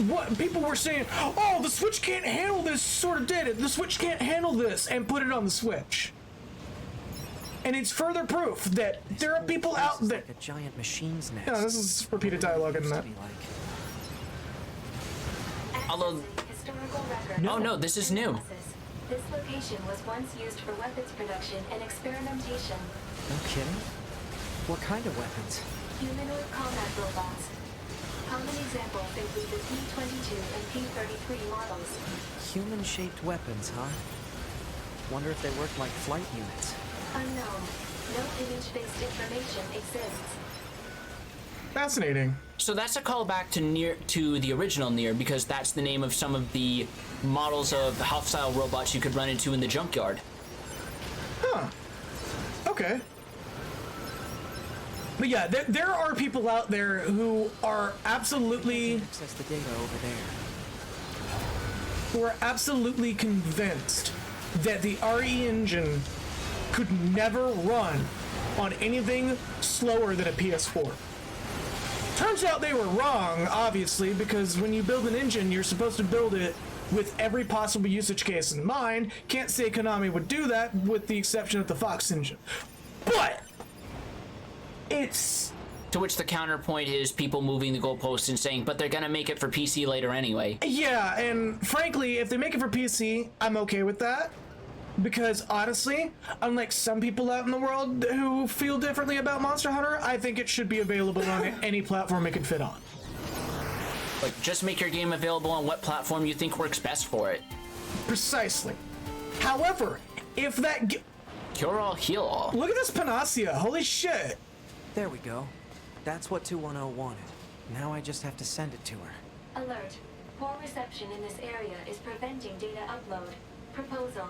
Speaker 3: what people were saying, oh, the Switch can't handle this, sort of did it. The Switch can't handle this, and put it on the Switch. And it's further proof that there are people out there.
Speaker 4: Like a giant machine's nest.
Speaker 3: Yeah, this is repeated dialogue in that.
Speaker 2: Although, oh no, this is new.
Speaker 14: This location was once used for weapons production and experimentation.
Speaker 4: No kidding? What kind of weapons?
Speaker 14: Humanoid combat robots. Common examples include the P-22 and P-33 models.
Speaker 4: Human-shaped weapons, huh? Wonder if they work like flight units.
Speaker 14: Unknown. No image-based information exists.
Speaker 3: Fascinating.
Speaker 2: So that's a callback to the original Nier, because that's the name of some of the models of hostile robots you could run into in the junkyard.
Speaker 3: Huh. Okay. But yeah, there are people out there who are absolutely
Speaker 4: access the data over there.
Speaker 3: Who are absolutely convinced that the RE engine could never run on anything slower than a PS4. Turns out they were wrong, obviously, because when you build an engine, you're supposed to build it with every possible usage case in mind. Can't say Konami would do that, with the exception of the Fox engine. But it's...
Speaker 2: To which the counterpoint is people moving the goalposts and saying, but they're gonna make it for PC later anyway.
Speaker 3: Yeah, and frankly, if they make it for PC, I'm okay with that. Because honestly, unlike some people out in the world who feel differently about Monster Hunter, I think it should be available on any platform it can fit on.
Speaker 2: Like, just make your game available on what platform you think works best for it.
Speaker 3: Precisely. However, if that...
Speaker 2: Cure all, heal all.
Speaker 3: Look at this Panacea, holy shit.
Speaker 4: There we go. That's what 210 wanted. Now I just have to send it to her.
Speaker 14: Alert. Poor reception in this area is preventing data upload. Proposal.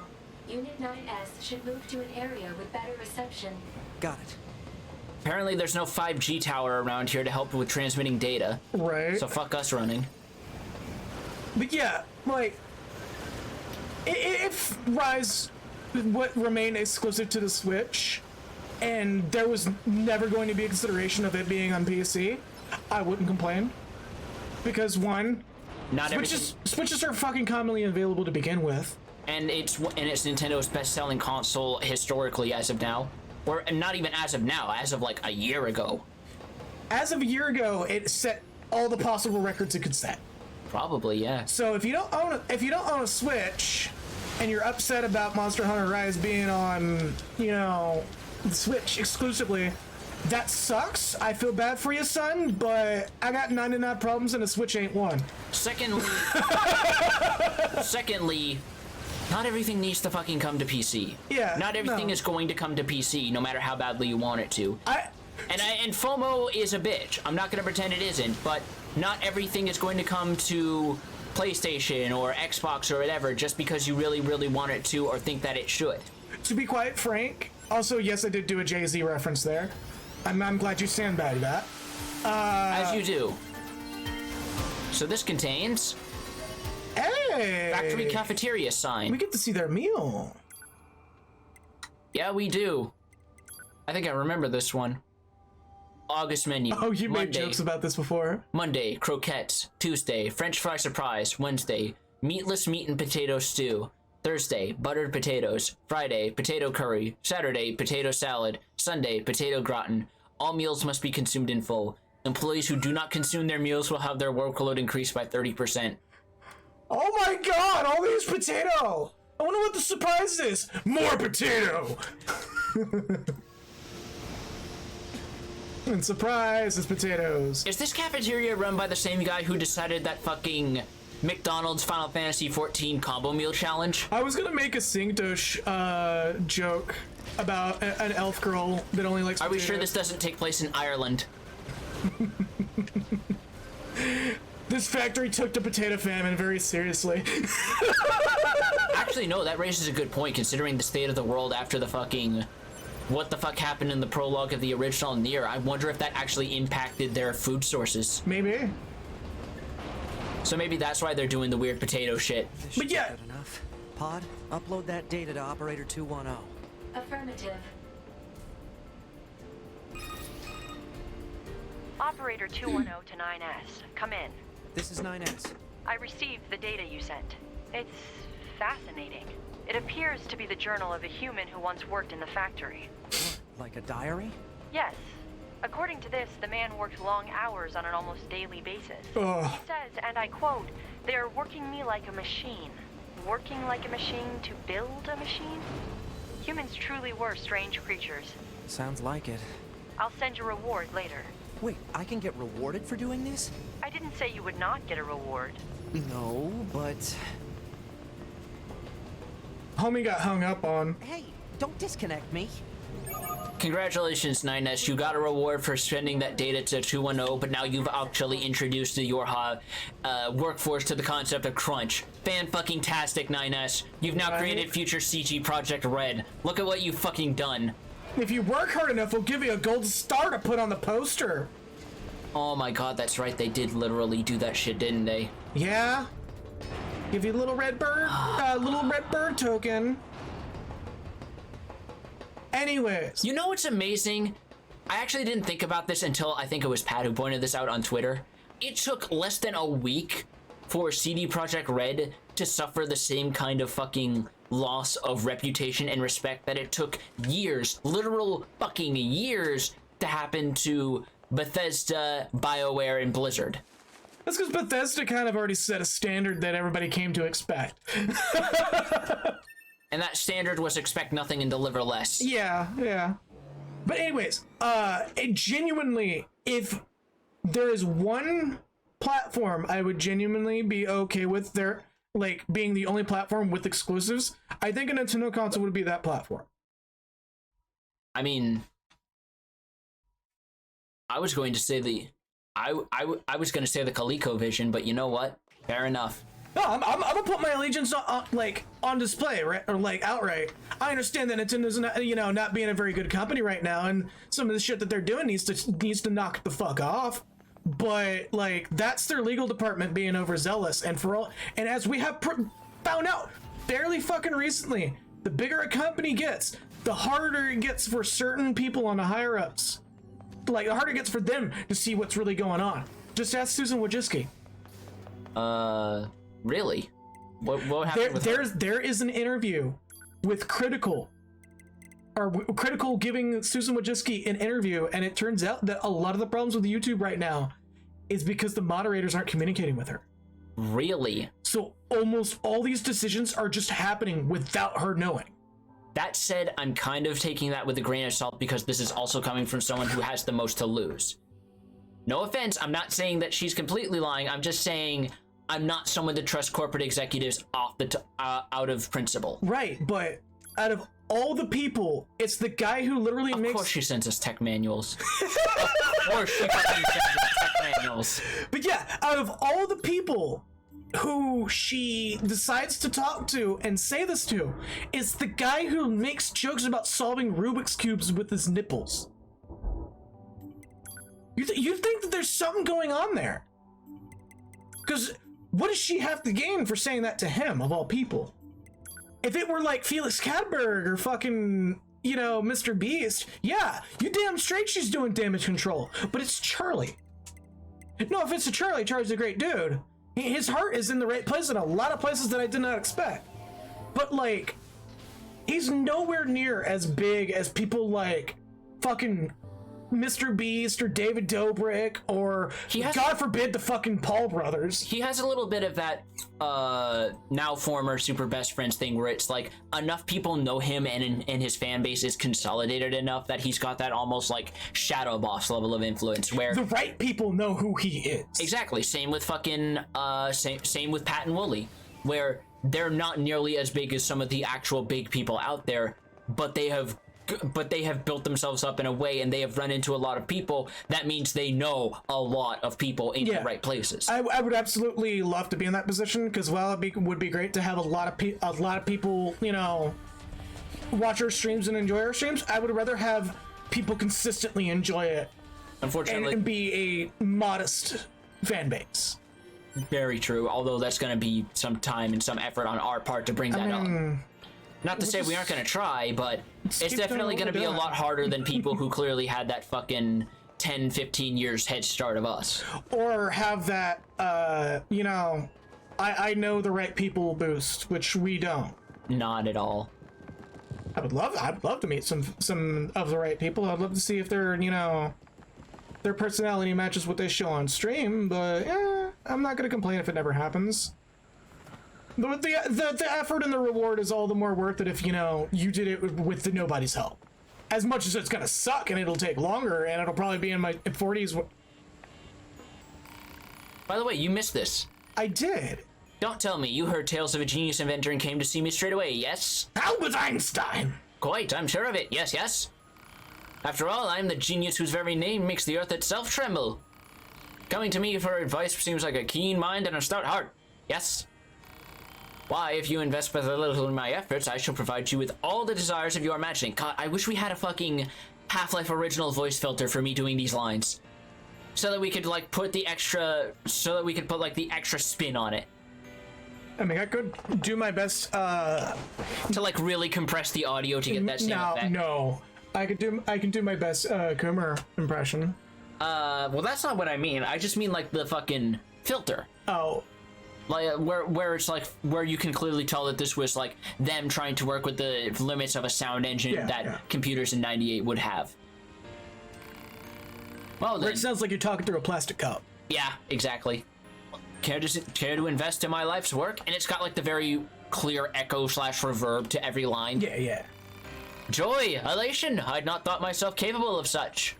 Speaker 14: Unit 9S should move to an area with better reception.
Speaker 4: Got it.
Speaker 2: Apparently there's no 5G tower around here to help with transmitting data.
Speaker 3: Right.
Speaker 2: So fuck us running.
Speaker 3: But yeah, like, if Rise would remain exclusive to the Switch, and there was never going to be a consideration of it being on PC, I wouldn't complain. Because one, Switches are fucking commonly available to begin with.
Speaker 2: And it's Nintendo's best-selling console historically as of now. Or not even as of now, as of like a year ago.
Speaker 3: As of a year ago, it set all the possible records it could set.
Speaker 2: Probably, yeah.
Speaker 3: So if you don't own a Switch, and you're upset about Monster Hunter Rise being on, you know, the Switch exclusively, that sucks. I feel bad for you, son, but I got 99 problems and a Switch ain't one.
Speaker 2: Secondly, not everything needs to fucking come to PC.
Speaker 3: Yeah.
Speaker 2: Not everything is going to come to PC, no matter how badly you want it to. And FOMO is a bitch. I'm not gonna pretend it isn't, but not everything is going to come to PlayStation or Xbox or whatever just because you really, really want it to or think that it should.
Speaker 3: To be quite frank, also, yes, I did do a Jay-Z reference there. I'm glad you sandbagged that.
Speaker 2: As you do. So this contains...
Speaker 3: Hey!
Speaker 2: Factory cafeteria sign.
Speaker 3: We get to see their meal.
Speaker 2: Yeah, we do. I think I remember this one. August menu.
Speaker 3: Oh, you made jokes about this before.
Speaker 2: Monday, croquettes. Tuesday, French fry surprise. Wednesday, meatless meat and potato stew. Thursday, buttered potatoes. Friday, potato curry. Saturday, potato salad. Sunday, potato gratin. All meals must be consumed in full. Employees who do not consume their meals will have their workload increased by 30%.
Speaker 3: Oh my god, all these potato! I wonder what the surprise is. More potato! And surprise, it's potatoes.
Speaker 2: Is this cafeteria run by the same guy who decided that fucking McDonald's Final Fantasy XIV combo meal challenge?
Speaker 3: I was gonna make a Syncdosh joke about an elf girl that only likes potatoes.
Speaker 2: Are we sure this doesn't take place in Ireland?
Speaker 3: This factory took the potato famine very seriously.
Speaker 2: Actually, no, that raises a good point considering the state of the world after the fucking... What the fuck happened in the prologue of the original Nier. I wonder if that actually impacted their food sources.
Speaker 3: Maybe.
Speaker 2: So maybe that's why they're doing the weird potato shit.
Speaker 4: But yeah. Good enough. Pod, upload that data to Operator 210.
Speaker 14: Affirmative.
Speaker 5: Operator 210 to 9S. Come in.
Speaker 4: This is 9S.
Speaker 5: I received the data you sent. It's fascinating. It appears to be the journal of a human who once worked in the factory.
Speaker 4: Like a diary?
Speaker 5: Yes. According to this, the man worked long hours on an almost daily basis.
Speaker 3: Ugh.
Speaker 5: He says, and I quote, "They're working me like a machine. Working like a machine to build a machine?" Humans truly were strange creatures.
Speaker 4: Sounds like it.
Speaker 5: I'll send you a reward later.
Speaker 4: Wait, I can get rewarded for doing this?
Speaker 5: I didn't say you would not get a reward.
Speaker 4: No, but...
Speaker 3: Homie got hung up on.
Speaker 4: Hey, don't disconnect me.
Speaker 2: Congratulations, 9S. You got a reward for sending that data to 210, but now you've actually introduced the Yorha workforce to the concept of crunch. Fan-fucking-tastic, 9S. You've now created future CG Project Red. Look at what you've fucking done.
Speaker 3: If you work hard enough, we'll give you a gold star to put on the poster.
Speaker 2: Oh my god, that's right. They did literally do that shit, didn't they?
Speaker 3: Yeah. Give you a little red bird token. Anyways.
Speaker 2: You know what's amazing? I actually didn't think about this until I think it was Pat who pointed this out on Twitter. It took less than a week for CD Projekt Red to suffer the same kind of fucking loss of reputation and respect that it took years, literal fucking years, to happen to Bethesda, BioWare, and Blizzard.
Speaker 3: That's because Bethesda kind of already set a standard that everybody came to expect.
Speaker 2: And that standard was expect nothing and deliver less.
Speaker 3: Yeah. But anyways, it genuinely, if there is one platform I would genuinely be okay with their, like, being the only platform with exclusives, I think a Nintendo console would be that platform.
Speaker 2: I mean, I was going to say the ColecoVision, but you know what? Fair enough.
Speaker 3: No, I'm gonna put my allegiance on display, right? Or like outright. I understand that Nintendo's not, not being a very good company right now, and some of the shit that they're doing needs to knock the fuck off. But like, that's their legal department being overzealous, and as we have found out fairly fucking recently, the bigger a company gets, the harder it gets for certain people on the higher ups. Like, the harder it gets for them to see what's really going on. Just ask Susan Wojcicki.
Speaker 2: Really? What happened with her?
Speaker 3: There is an interview with Critical giving Susan Wojcicki an interview, and it turns out that a lot of the problems with YouTube right now is because the moderators aren't communicating with her.
Speaker 2: Really?
Speaker 3: So almost all these decisions are just happening without her knowing.
Speaker 2: That said, I'm kind of taking that with a grain of salt because this is also coming from someone who has the most to lose. No offense, I'm not saying that she's completely lying. I'm just saying I'm not someone to trust corporate executives out of principle.
Speaker 3: Right, but out of all the people, it's the guy who literally makes...
Speaker 2: Of course she sends us tech manuals. Of course she fucking sends us tech manuals.
Speaker 3: But yeah, out of all the people who she decides to talk to and say this to, is the guy who makes jokes about solving Rubik's Cubes with his nipples. You think that there's something going on there? Because what does she have to gain for saying that to him, of all people? If it were like Felix Cadberg or fucking, Mr. Beast, yeah, you damn straight she's doing damage control. But it's Charlie. No offense to Charlie, Charlie's a great dude. His heart is in the right place in a lot of places that I did not expect. But like, he's nowhere near as big as people like fucking Mr. Beast or David Dobrik or, God forbid, the fucking Paul brothers.
Speaker 2: He has a little bit of that now former super best friends thing where it's like enough people know him and his fan base is consolidated enough that he's got that almost like shadow boss level of influence where
Speaker 3: the right people know who he is.
Speaker 2: Exactly. Same with fucking same with Pat and Wooly, where they're not nearly as big as some of the actual big people out there, but they have built themselves up in a way and they have run into a lot of people. That means they know a lot of people in the right places.
Speaker 3: I would absolutely love to be in that position because while it would be great to have a lot of people, watch our streams and enjoy our streams, I would rather have people consistently enjoy it.
Speaker 2: Unfortunately.
Speaker 3: And be a modest fan base.
Speaker 2: Very true. Although that's going to be some time and some effort on our part to bring that up. Not to say we aren't going to try, but it's definitely going to be a lot harder than people who clearly had that fucking 10, 15 years head start of us.
Speaker 3: Or have that, I know the right people boost, which we don't.
Speaker 2: Not at all.
Speaker 3: I'd love to meet some of the right people. I'd love to see if their personality matches what they show on stream, but I'm not going to complain if it never happens. But the effort and the reward is all the more worth it if, you did it with nobody's help. As much as it's going to suck and it'll take longer and it'll probably be in my 40s.
Speaker 2: By the way, you missed this.
Speaker 3: I did.
Speaker 2: Don't tell me you heard tales of a genius inventor and came to see me straight away, yes?
Speaker 3: Albert Einstein!
Speaker 2: Quite, I'm sure of it. Yes, yes? After all, I am the genius whose very name makes the earth itself tremble. Coming to me for advice seems like a keen mind and a stout heart. Yes? Why, if you invest but a little in my efforts, I shall provide you with all the desires of your imagining. God, I wish we had a fucking Half-Life original voice filter for me doing these lines. So that we could, like, put the extra spin on it.
Speaker 3: I mean, I could do my best,
Speaker 2: to, like, really compress the audio to get that same effect.
Speaker 3: No. I can do my best, Coomer impression.
Speaker 2: Well, that's not what I mean. I just mean, like, the fucking filter.
Speaker 3: Oh.
Speaker 2: Like, where it's, like, where you can clearly tell that this was, like, them trying to work with the limits of a sound engine computers in 98 would have. Well, then.
Speaker 3: It sounds like you're talking through a plastic cup.
Speaker 2: Yeah, exactly. Care to invest in my life's work? And it's got, like, the very clear echo / reverb to every line.
Speaker 3: Yeah.
Speaker 2: Joy, elation, I'd not thought myself capable of such.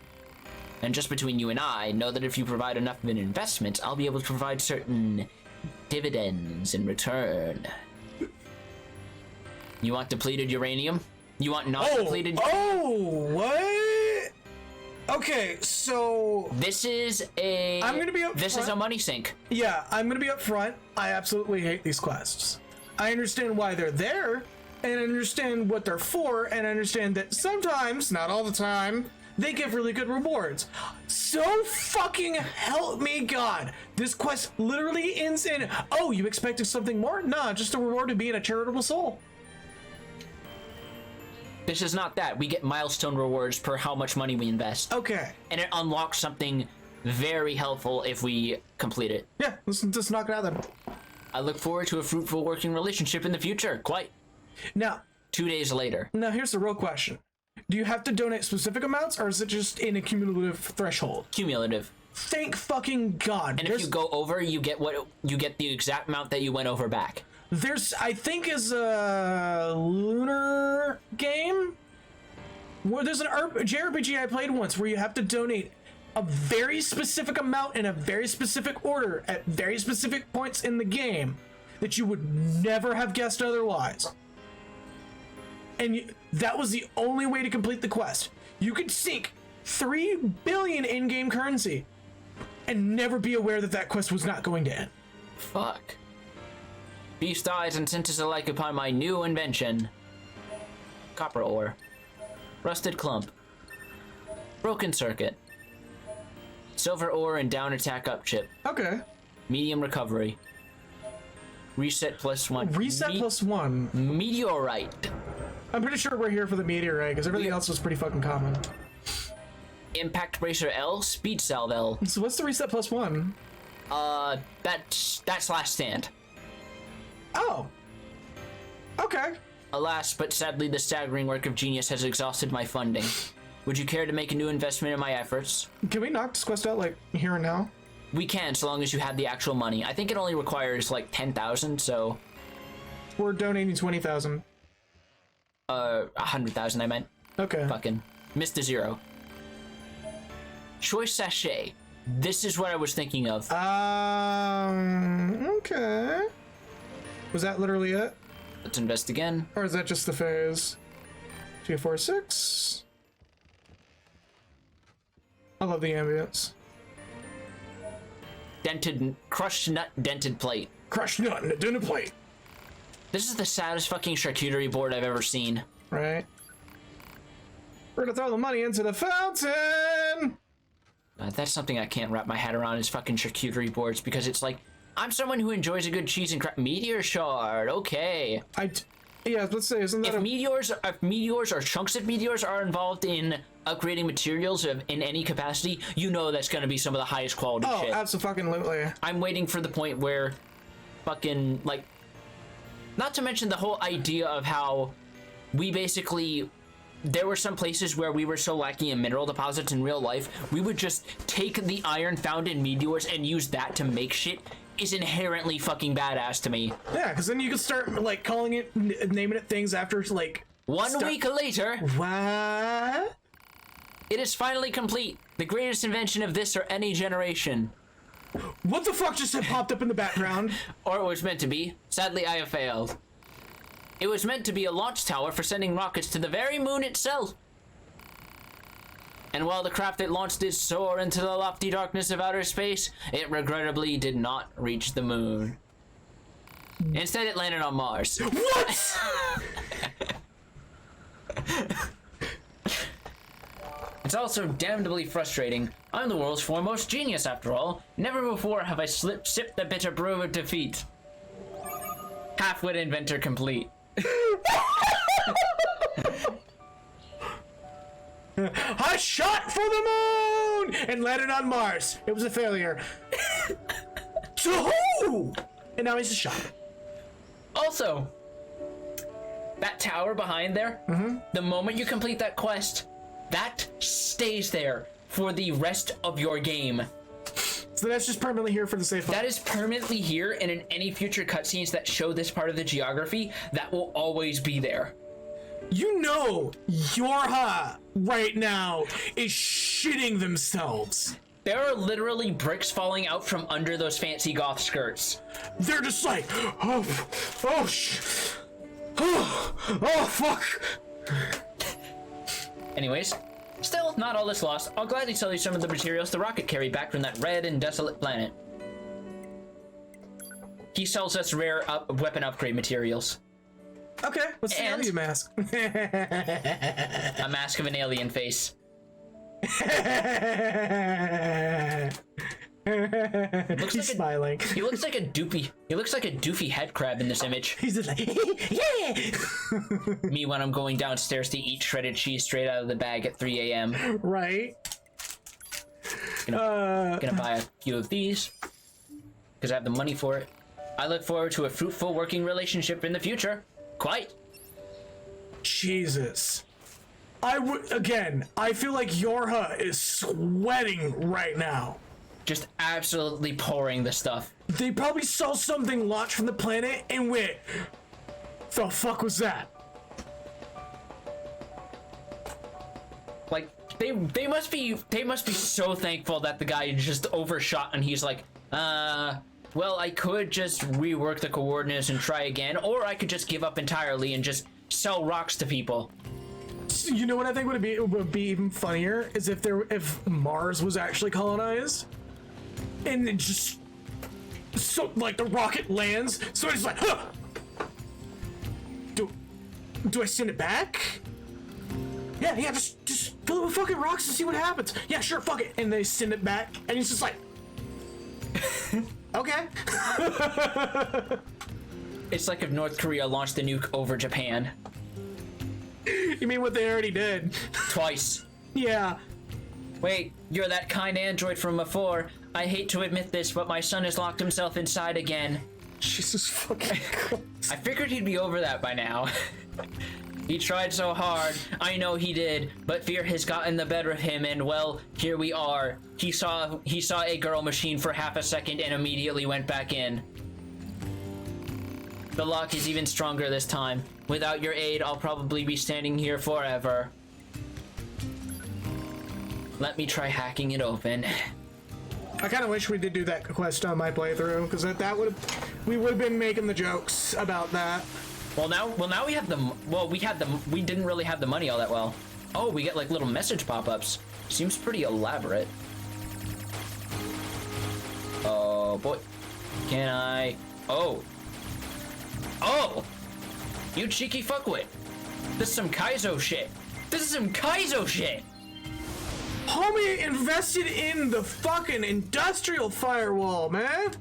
Speaker 2: And just between you and I, know that if you provide enough of an investment, I'll be able to provide certain dividends in return. You want depleted uranium? You want not depleted?
Speaker 3: Oh, what? Okay, so
Speaker 2: this is a.
Speaker 3: I'm gonna be up.
Speaker 2: This is a money sink.
Speaker 3: Yeah, I'm gonna be up front. I absolutely hate these quests. I understand why they're there, and I understand what they're for, and I understand that sometimes, not all the time, they give really good rewards. So fucking help me God, this quest literally ends in, oh, you expected something more? Nah, just a reward to being a charitable soul.
Speaker 2: This is not that. We get milestone rewards per how much money we invest.
Speaker 3: Okay.
Speaker 2: And it unlocks something very helpful if we complete it.
Speaker 3: Yeah, let's just knock it out then.
Speaker 2: I look forward to a fruitful working relationship in the future. Quite.
Speaker 3: Now,
Speaker 2: 2 days later.
Speaker 3: Now here's the real question. Do you have to donate specific amounts, or is it just in a cumulative threshold?
Speaker 2: Cumulative.
Speaker 3: Thank fucking God.
Speaker 2: And if you go over, you get the exact amount that you went over back.
Speaker 3: There's, I think, is a lunar game where there's an JRPG I played once where you have to donate a very specific amount in a very specific order at very specific points in the game that you would never have guessed otherwise. And that was the only way to complete the quest. You could sink 3 billion in-game currency and never be aware that that quest was not going to end.
Speaker 2: Fuck. Beast eyes and senses alike upon my new invention. Copper ore. Rusted clump. Broken circuit. Silver ore and down attack up chip.
Speaker 3: Okay.
Speaker 2: Medium recovery. Reset +1.
Speaker 3: Reset +1.
Speaker 2: Meteorite.
Speaker 3: I'm pretty sure we're here for the meteorite, because everything else was pretty fucking common.
Speaker 2: Impact bracer L, speed salve L.
Speaker 3: So what's the reset +1?
Speaker 2: That's last stand.
Speaker 3: Oh. Okay.
Speaker 2: Alas, but sadly the staggering work of genius has exhausted my funding. Would you care to make a new investment in my efforts?
Speaker 3: Can we knock this quest out, like, here and now?
Speaker 2: We can, so long as you have the actual money. I think it only requires, like, 10,000, so...
Speaker 3: We're donating 20,000.
Speaker 2: 100,000, I meant.
Speaker 3: Okay.
Speaker 2: Fucking missed a zero. Choice sachet. This is what I was thinking of.
Speaker 3: Okay. Was that literally it?
Speaker 2: Let's invest again.
Speaker 3: Or is that just the phase? 2, 4, 6. I love the ambience.
Speaker 2: Crushed nut dented plate.
Speaker 3: Crushed nut and a dented plate.
Speaker 2: This is the saddest fucking charcuterie board I've ever seen.
Speaker 3: Right. We're gonna throw the money into the fountain!
Speaker 2: That's something I can't wrap my head around is fucking charcuterie boards, because it's like, I'm someone who enjoys a good cheese and crap. Meteor shard, okay.
Speaker 3: Yeah, let's say, isn't that
Speaker 2: if meteors or chunks of meteors are involved in upgrading materials in any capacity, you know that's gonna be some of the highest quality shit.
Speaker 3: Oh, absolutely.
Speaker 2: I'm waiting for the point where fucking, like, not to mention the whole idea of how we basically, there were some places where we were so lacking in mineral deposits in real life, we would just take the iron found in meteors and use that to make shit is inherently fucking badass to me.
Speaker 3: Yeah, because then you can start, like, calling it, naming it things after, like...
Speaker 2: 1 week later...
Speaker 3: What?
Speaker 2: It is finally complete. The greatest invention of this or any generation.
Speaker 3: What the fuck just popped up in the background?
Speaker 2: Or it was meant to be. Sadly, I have failed. It was meant to be a launch tower for sending rockets to the very moon itself. And while the craft that launched did soar into the lofty darkness of outer space, it regrettably did not reach the moon. Instead, it landed on Mars.
Speaker 3: What?
Speaker 2: It's also damnably frustrating. I'm the world's foremost genius, after all. Never before have I sipped the bitter brew of defeat. Half-wit inventor complete.
Speaker 3: I shot for the moon and landed on Mars. It was a failure. To who? And now he's a shot.
Speaker 2: Also, that tower behind there, the moment you complete that quest, that stays there for the rest of your game.
Speaker 3: So that's just permanently here for the safe.
Speaker 2: That is permanently here, and in any future cutscenes that show this part of the geography, that will always be there.
Speaker 3: You know, Yorha right now is shitting themselves.
Speaker 2: There are literally bricks falling out from under those fancy goth skirts.
Speaker 3: They're just like, oh fuck.
Speaker 2: Anyways, still, not all is lost. I'll gladly sell you some of the materials the rocket carried back from that red and desolate planet. He sells us rare weapon upgrade materials.
Speaker 3: Okay, what's the alien mask?
Speaker 2: A mask of an alien face.
Speaker 3: He's smiling.
Speaker 2: He looks like a doofy head crab in this image.
Speaker 3: He's just like, yeah.
Speaker 2: Me when I'm going downstairs to eat shredded cheese straight out of the bag at 3 a.m.
Speaker 3: Right.
Speaker 2: Gonna buy a few of these because I have the money for it. I look forward to a fruitful working relationship in the future. Quite.
Speaker 3: Jesus. I feel like Yorha is sweating right now.
Speaker 2: Just absolutely pouring the stuff.
Speaker 3: They probably saw something launch from the planet and went, the fuck was that?
Speaker 2: Like, they must be so thankful that the guy just overshot and he's like, well, I could just rework the coordinates and try again, or I could just give up entirely and just sell rocks to people.
Speaker 3: You know what I think would be even funnier is if Mars was actually colonized, and it just like the rocket lands, so it's like, huh! Do I send it back? Yeah, just fill it with fucking rocks and see what happens. Yeah, sure, fuck it, and they send it back, and he's just like, okay.
Speaker 2: It's like if North Korea launched a nuke over Japan.
Speaker 3: You mean what they already did?
Speaker 2: Twice.
Speaker 3: Yeah.
Speaker 2: Wait, you're that kind android from before. I hate to admit this, but my son has locked himself inside again.
Speaker 3: Jesus fucking Christ.
Speaker 2: I figured he'd be over that by now. He tried so hard. I know he did, but fear has gotten the better of him, and well, here we are. He saw a girl machine for half a second and immediately went back in. The lock is even stronger this time. Without your aid, I'll probably be standing here forever. Let me try hacking it open.
Speaker 3: I kind of wish we did do that quest on my playthrough, because we would have been making the jokes about that.
Speaker 2: Well now we have we didn't really have the money all that well. Oh, we get like little message pop-ups. Seems pretty elaborate. Oh boy. Can I? Oh, you cheeky fuckwit. This is some Kaizo shit.
Speaker 3: Homie invested in the fucking industrial firewall, man.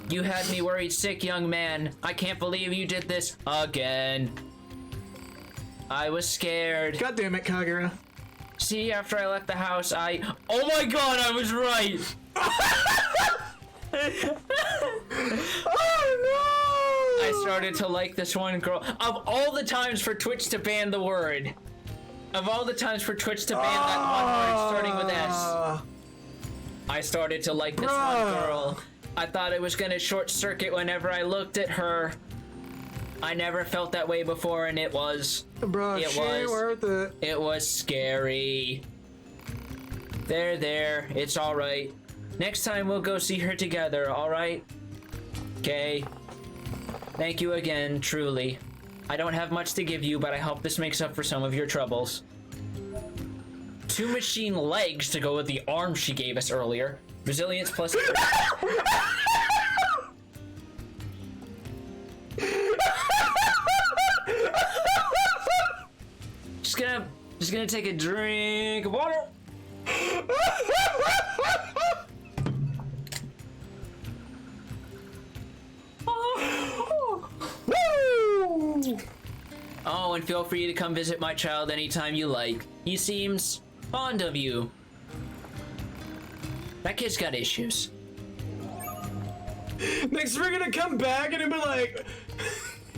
Speaker 2: You had me worried sick, young man. I can't believe you did this again. I was scared.
Speaker 3: God damn it, Kagura.
Speaker 2: See, after I left the house, oh my god, I was right.
Speaker 3: Oh no!
Speaker 2: I started to like this one girl. Of all the times for Twitch to ban the word. Of all the times for Twitch to ban that one word starting with S. I started to like this one girl. I thought it was gonna short circuit whenever I looked at her. I never felt that way before, and it was.
Speaker 3: Bro, she ain't worth it.
Speaker 2: It was scary. There, it's alright. Next time we'll go see her together, alright? Okay. Thank you again, truly. I don't have much to give you, but I hope this makes up for some of your troubles. 2 machine legs to go with the arm she gave us earlier. Resilience plus... Just gonna take a drink of water. Oh, and feel free to come visit my child anytime you like. He seems fond of you. That kid's got issues.
Speaker 3: Next, we're gonna come back and it'll be like...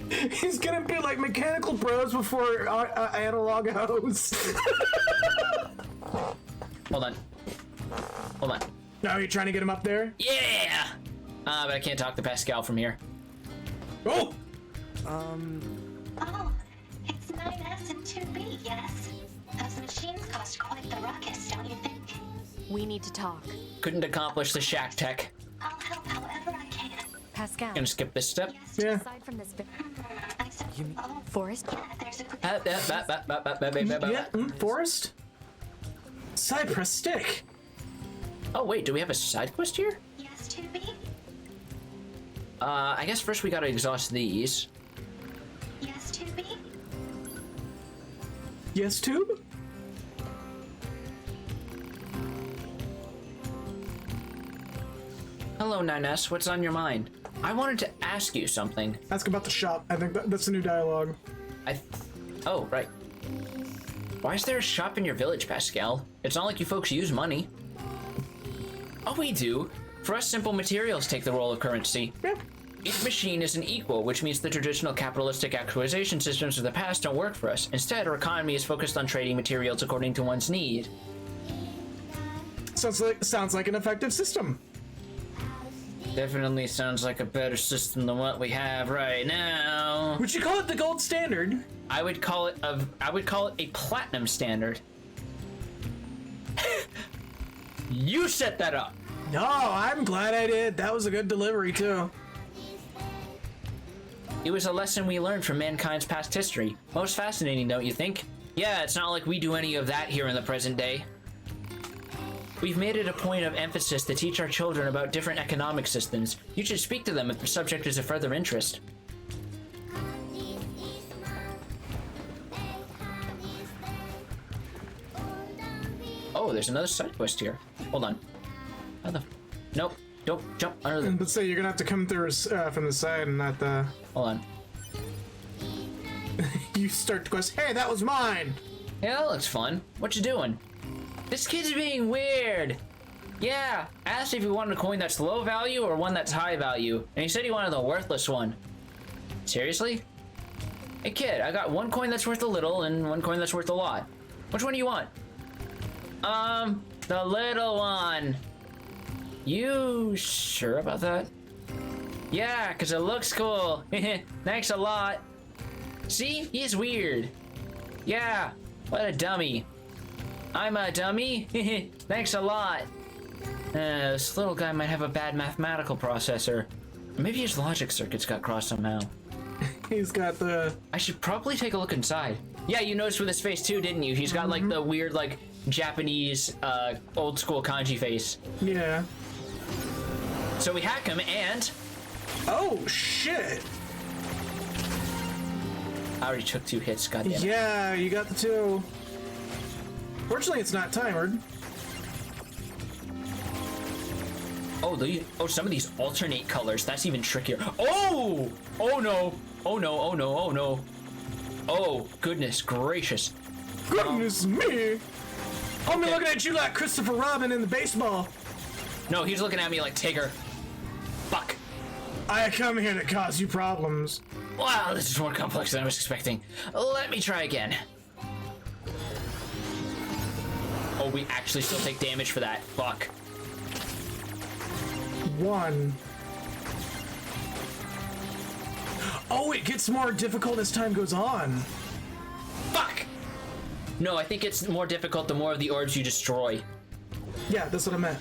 Speaker 3: He's gonna be like Mechanical Bros before Analog Hoes.
Speaker 2: Hold on. Hold on.
Speaker 3: Now you're trying to get him up there?
Speaker 2: Yeah! But I can't talk to Pascal from here.
Speaker 3: Oh!
Speaker 15: Oh, it's 9S and 2B, yes? Those machines cost quite the ruckus, don't you think?
Speaker 7: We need to talk.
Speaker 2: Couldn't accomplish the shack tech.
Speaker 15: I'll help however I can.
Speaker 7: Pascal.
Speaker 2: Gonna skip this step.
Speaker 3: Yeah.
Speaker 7: Aside from this, Forest.
Speaker 3: Forest. Cypress stick.
Speaker 2: Oh wait, do we have a side quest here?
Speaker 15: Yes, 2B.
Speaker 2: I guess first we gotta exhaust these.
Speaker 15: Yes, 2B.
Speaker 3: Yes, tube.
Speaker 2: Hello, 9S. What's on your mind? I wanted to ask you something.
Speaker 3: Ask about the shop. I think that's the new dialogue.
Speaker 2: Oh, right. Why is there a shop in your village, Pascal? It's not like you folks use money. Oh, we do. For us, simple materials take the role of currency.
Speaker 3: Yeah.
Speaker 2: Each machine is an equal, which means the traditional capitalistic acquisition systems of the past don't work for us. Instead, our economy is focused on trading materials according to one's need.
Speaker 3: Sounds like an effective system.
Speaker 2: Definitely sounds like a better system than what we have right now.
Speaker 3: Would you call it the gold standard?
Speaker 2: I would call it a platinum standard. You set that up.
Speaker 3: No, I'm glad I did. That was a good delivery too.
Speaker 2: It was a lesson we learned from mankind's past history. Most fascinating, don't you think? Yeah, it's not like we do any of that here in the present day. We've made it a point of emphasis to teach our children about different economic systems. You should speak to them if the subject is of further interest. Oh, there's another side quest here. Hold on. How the... Nope. Don't jump under the...
Speaker 3: Let's say you're gonna have to come through from the side and not the...
Speaker 2: Hold on.
Speaker 3: You start the quest. Hey, that was mine!
Speaker 2: Yeah, that looks fun. What you doing? This kid's being weird. Yeah, asked if he wanted a coin that's low value or one that's high value, and he said he wanted the worthless one. Seriously? Hey kid, I got one coin that's worth a little and one coin that's worth a lot. Which one do you want? The little one. You sure about that? Yeah, cause it looks cool. Thanks a lot. See, he's weird. Yeah, what a dummy. I'm a dummy? Thanks a lot. This little guy might have a bad mathematical processor. Maybe his logic circuits got crossed somehow.
Speaker 3: He's got the...
Speaker 2: I should probably take a look inside. Yeah, you noticed with his face too, didn't you? He's got like the weird like Japanese old school kanji face.
Speaker 3: Yeah.
Speaker 2: So we hack him and...
Speaker 3: Oh, shit!
Speaker 2: I already took 2 hits, goddammit.
Speaker 3: Yeah, you got the 2. Fortunately, it's not timed.
Speaker 2: Oh, some of these alternate colors. That's even trickier. Oh! Oh no! Oh no! Oh no! Oh no! Oh, goodness gracious.
Speaker 3: Goodness me! I'm looking at you like Christopher Robin in the baseball.
Speaker 2: No, he's looking at me like Tigger. Fuck.
Speaker 3: I come here to cause you problems.
Speaker 2: Wow, this is more complex than I was expecting. Let me try again. Oh, we actually still take damage for that. Fuck.
Speaker 3: 1. Oh, it gets more difficult as time goes on.
Speaker 2: Fuck! No, I think it's more difficult the more of the orbs you destroy.
Speaker 3: Yeah, that's what I meant.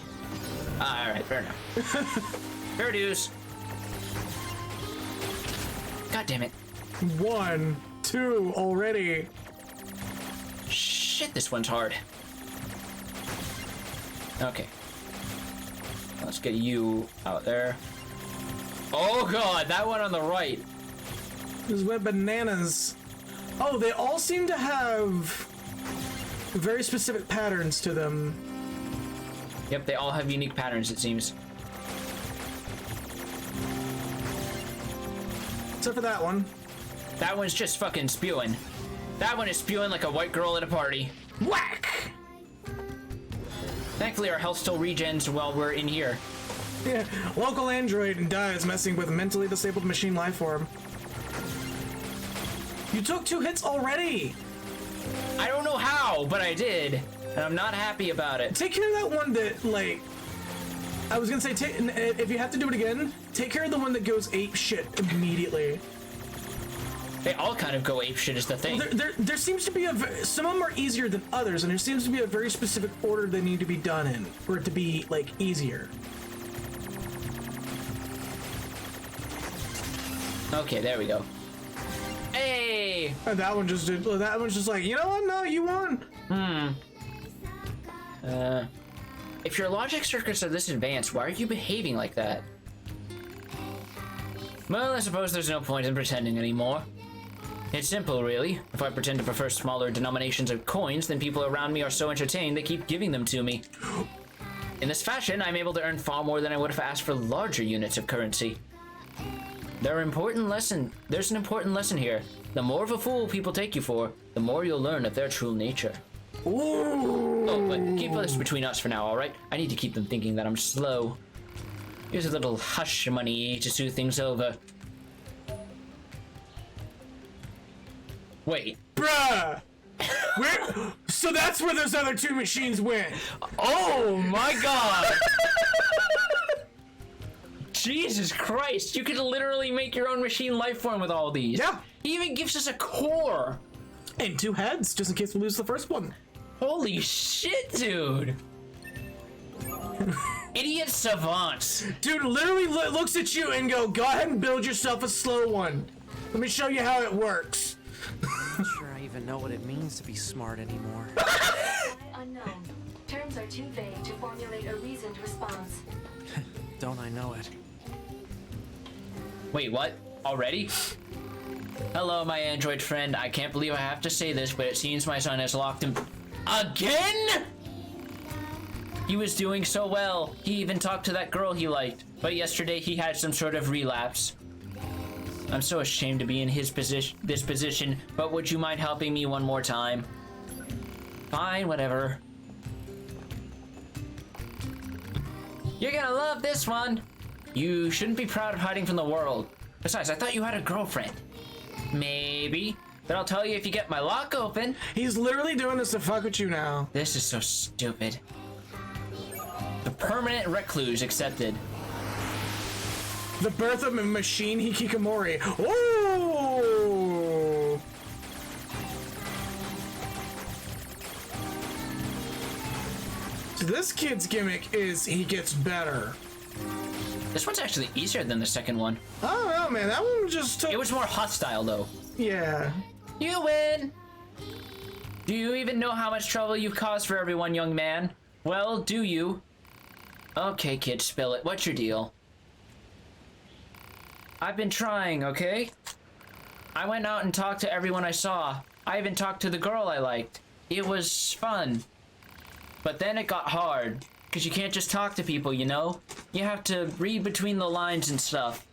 Speaker 2: Alright, fair enough. Fair dues. God damn it.
Speaker 3: 1, 2 already.
Speaker 2: Shit, this one's hard. Okay. Let's get you out there. Oh god, that one on the right.
Speaker 3: These wet bananas. Oh, they all seem to have very specific patterns to them.
Speaker 2: Yep, they all have unique patterns, it seems.
Speaker 3: Except for that one.
Speaker 2: That one's just fucking spewing. That one is spewing like a white girl at a party. Whack! Thankfully, our health still regens while we're in here.
Speaker 3: Yeah, local android dies messing with mentally disabled machine life form. You took 2 hits already!
Speaker 2: I don't know how, but I did. And I'm not happy about it.
Speaker 3: Take care of that one that, like... I was gonna say, if you have to do it again, take care of the one that goes ape shit immediately.
Speaker 2: They all kind of go ape shit is the thing.
Speaker 3: Well, there seems to be some of them are easier than others, and there seems to be a very specific order they need to be done in for it to be, like, easier.
Speaker 2: Okay, there we go. Hey!
Speaker 3: And that one just did. That one's just like, you know what? No, you won.
Speaker 2: If your logic circuits are this advanced, why are you behaving like that? Well, I suppose there's no point in pretending anymore. It's simple, really. If I pretend to prefer smaller denominations of coins, then people around me are so entertained they keep giving them to me. In this fashion, I'm able to earn far more than I would have asked for larger units of currency. There's an important lesson here. The more of a fool people take you for, the more you'll learn of their true nature.
Speaker 3: Ooh.
Speaker 2: Oh, but keep this between us for now, alright? I need to keep them thinking that I'm slow. Here's a little hush money to smooth things over. Wait.
Speaker 3: Bruh! So that's where those other 2 machines went.
Speaker 2: Oh my god! Jesus Christ, you could literally make your own machine life form with all these.
Speaker 3: Yeah.
Speaker 2: He even gives us a core.
Speaker 3: And 2 heads, just in case we lose the first one.
Speaker 2: Holy shit, dude. Idiot savants.
Speaker 3: Dude literally looks at you and go ahead and build yourself a slow one. Let me show you how it works.
Speaker 4: I'm not sure I even know what it means to be smart anymore.
Speaker 14: Unknown. Terms are too vague to formulate a reasoned response.
Speaker 4: Don't I know it?
Speaker 2: Wait, what? Already? Hello, my android friend. I can't believe I have to say this, but it seems my son has locked him... Again?! He was doing so well. He even talked to that girl he liked. But yesterday he had some sort of relapse. I'm so ashamed to be in this position, but would you mind helping me one more time? Fine, whatever. You're gonna love this one. You shouldn't be proud of hiding from the world. Besides, I thought you had a girlfriend. Maybe. But I'll tell you if you get my lock open.
Speaker 3: He's literally doing this to fuck with you now.
Speaker 2: This is so stupid. The permanent recluse accepted.
Speaker 3: The birth of a machine hikikomori. Oh! So this kid's gimmick is he gets better.
Speaker 2: This one's actually easier than the second one.
Speaker 3: I don't know, man. That one was just...
Speaker 2: It was more hostile, though.
Speaker 3: Yeah.
Speaker 2: You win! Do you even know how much trouble you've caused for everyone, young man? Well, do you? Okay, kid, spill it. What's your deal? I've been trying, okay? I went out and talked to everyone I saw. I even talked to the girl I liked. It was fun. But then it got hard. Because you can't just talk to people, you know? You have to read between the lines and stuff.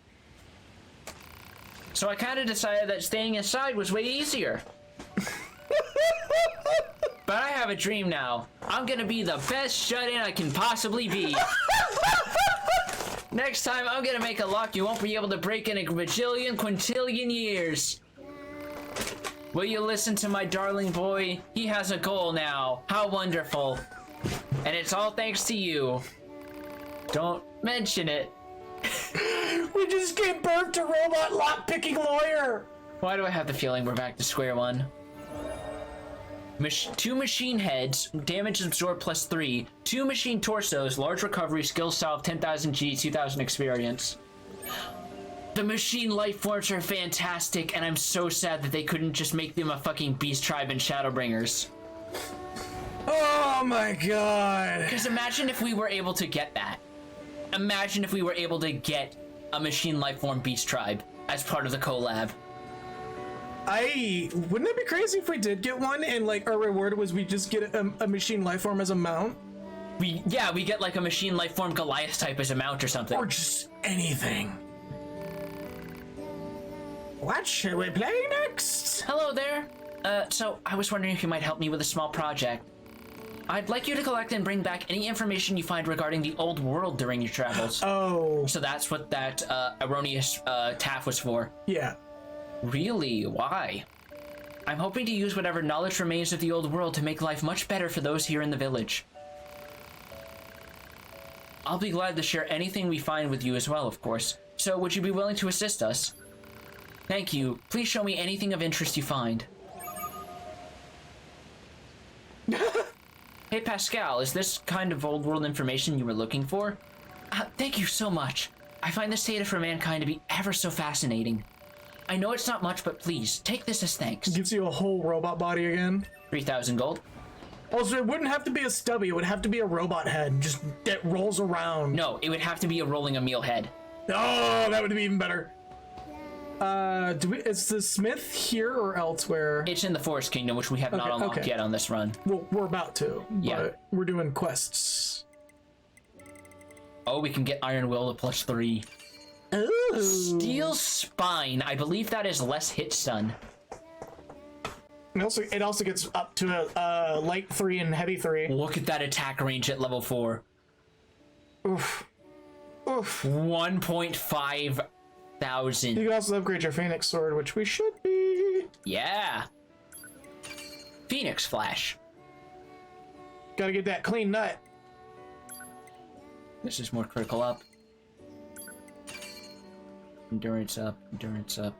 Speaker 2: So I kind of decided that staying inside was way easier. But I have a dream now. I'm gonna be the best shut-in I can possibly be. Next time, I'm gonna make a lock you won't be able to break in a bajillion, quintillion years. Will you listen to my darling boy? He has a goal now. How wonderful. And it's all thanks to you. Don't mention it.
Speaker 3: We just gave birth to robot lock-picking lawyer.
Speaker 2: Why do I have the feeling we're back to square one? 2 machine heads, damage absorbed +3. 2 machine torsos, large recovery, skill salve, 10,000 G, 2,000 experience. The machine life forms are fantastic, and I'm so sad that they couldn't just make them a fucking beast tribe and Shadowbringers.
Speaker 3: Oh my god.
Speaker 2: Because imagine if we were able to get that. Imagine if we were able to get a machine life form beast tribe as part of the collab.
Speaker 3: Wouldn't it be crazy if we did get one and like our reward was we just get a machine life form as a mount?
Speaker 2: We get like a machine life form Goliath type as a mount or something.
Speaker 3: Or just anything. What should we play next?
Speaker 2: Hello there. So I was wondering if you might help me with a small project. I'd like you to collect and bring back any information you find regarding the old world during your travels.
Speaker 3: Oh.
Speaker 2: So that's what that erroneous TAF was for.
Speaker 3: Yeah.
Speaker 2: Really? Why? I'm hoping to use whatever knowledge remains of the old world to make life much better for those here in the village. I'll be glad to share anything we find with you as well, of course. So would you be willing to assist us? Thank you. Please show me anything of interest you find. Hey Pascal, is this kind of old world information you were looking for? Thank you so much. I find this data for mankind to be ever so fascinating. I know it's not much, but please, take this as thanks.
Speaker 3: It gives you a whole robot body again.
Speaker 2: 3,000 gold.
Speaker 3: Also, it wouldn't have to be a stubby, it would have to be a robot head, just that rolls around.
Speaker 2: No, it would have to be a rolling a meal head.
Speaker 3: Oh, that would be even better. Is the smith here or elsewhere?
Speaker 2: It's in the Forest Kingdom, which we have not unlocked yet on this run.
Speaker 3: Well, we're about to.
Speaker 2: Yeah.
Speaker 3: But we're doing quests.
Speaker 2: Oh, we can get Iron Will to +3.
Speaker 3: Ooh.
Speaker 2: Steel Spine. I believe that is less hit stun.
Speaker 3: And it also gets up to a light 3 and heavy 3.
Speaker 2: Look at that attack range at level 4.
Speaker 3: Oof. Oof.
Speaker 2: 1.5 thousand.
Speaker 3: You can also upgrade your Phoenix Sword, which we should be.
Speaker 2: Yeah. Phoenix Flash.
Speaker 3: Gotta get that clean nut.
Speaker 2: This is more critical up. Endurance up. Endurance up.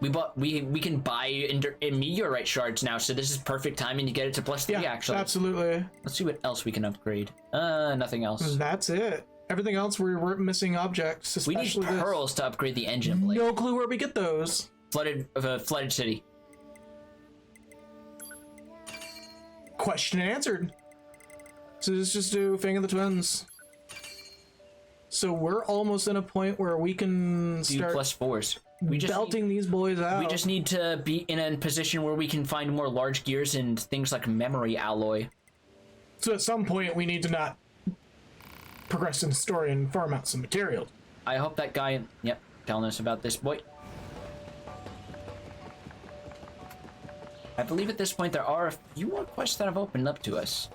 Speaker 2: We can buy meteorite shards now, so this is perfect timing to get it to +3 actually.
Speaker 3: Absolutely.
Speaker 2: Let's see what else we can upgrade. Nothing else.
Speaker 3: That's it. Everything else we're missing objects, especially
Speaker 2: we need pearls to upgrade the engine blade.
Speaker 3: No clue where we get those.
Speaker 2: Flooded city.
Speaker 3: Question answered. So let's just do Fang of the Twins. So we're almost in a point where we can start
Speaker 2: +4s.
Speaker 3: We just belting these boys out.
Speaker 2: We just need to be in a position where we can find more large gears and things like memory alloy.
Speaker 3: So at some point we need to not progress in the story and farm out some material.
Speaker 2: I hope that guy, yep, telling us about this boy. I believe at this point there are a few more quests that have opened up to us.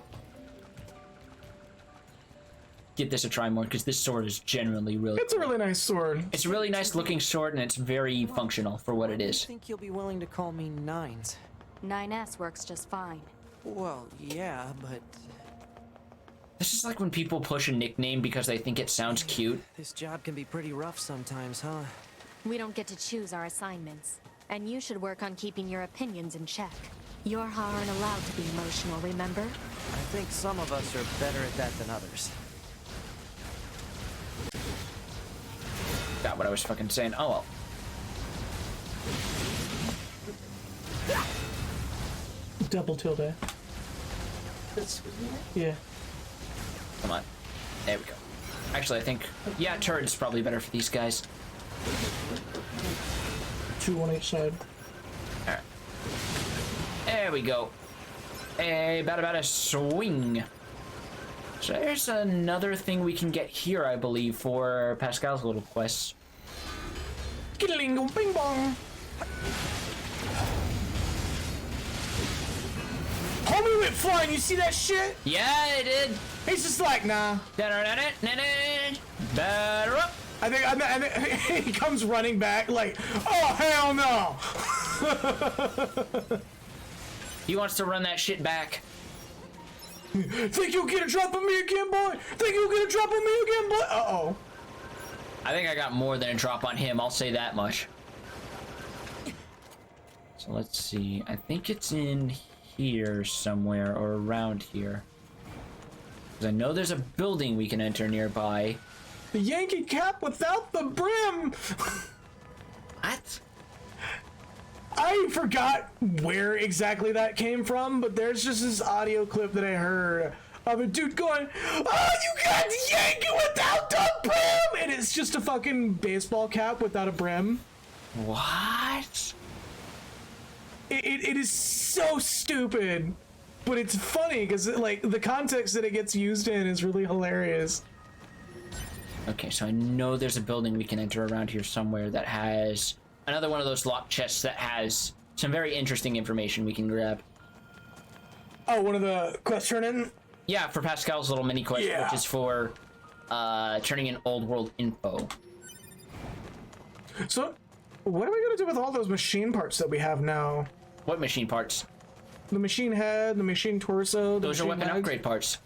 Speaker 2: Give this a try more, because this sword is generally really
Speaker 3: It's a really nice sword.
Speaker 2: It's a really nice looking sword, and it's very functional for what it is.
Speaker 4: I think you'll be willing to call me Nines.
Speaker 7: 9S works just fine.
Speaker 4: Well, yeah, but...
Speaker 2: This is like when people push a nickname because they think it sounds cute.
Speaker 4: This job can be pretty rough sometimes, huh?
Speaker 7: We don't get to choose our assignments, and you should work on keeping your opinions in check. Yorha aren't allowed to be emotional, remember?
Speaker 4: I think some of us are better at that than others.
Speaker 2: Got what I was fucking saying. Oh well.
Speaker 3: Double tilde. Yeah.
Speaker 2: Come on. There we go. Actually, I think, yeah, turret's probably better for these guys.
Speaker 3: 2 on each side.
Speaker 2: Alright. There we go. About a swing. So there's another thing we can get here, I believe, for Pascal's little quests.
Speaker 3: Skiddling bing bong. Homie went flying, you see that shit?
Speaker 2: Yeah, I did.
Speaker 3: He's just like, nah.
Speaker 2: Batter up.
Speaker 3: I think he comes running back like, oh hell no.
Speaker 2: He wants to run that shit back.
Speaker 3: Think you'll get a drop on me again, boy? Think you'll get a drop on me again, boy? Uh-oh.
Speaker 2: I think I got more than a drop on him, I'll say that much. So let's see. I think it's in here somewhere, or around here. Because I know there's a building we can enter nearby.
Speaker 3: The Yankee cap without the brim!
Speaker 2: What?
Speaker 3: I I forgot where exactly that came from, but there's just this audio clip that I heard of a dude going, "Oh, you got to yank it without the brim!" And it's just a fucking baseball cap without a brim.
Speaker 2: What?
Speaker 3: It is so stupid, but it's funny because like the context that it gets used in is really hilarious.
Speaker 2: Okay, so I know there's a building we can enter around here somewhere that has another one of those locked chests that has some very interesting information we can grab.
Speaker 3: Oh, one of the quest turn-in?
Speaker 2: Yeah, for Pascal's little mini quest, which is for turning in old world info.
Speaker 3: So, what are we gonna do with all those machine parts that we have now?
Speaker 2: What machine parts?
Speaker 3: The machine head, the machine torso.
Speaker 2: Those are weapon upgrade parts.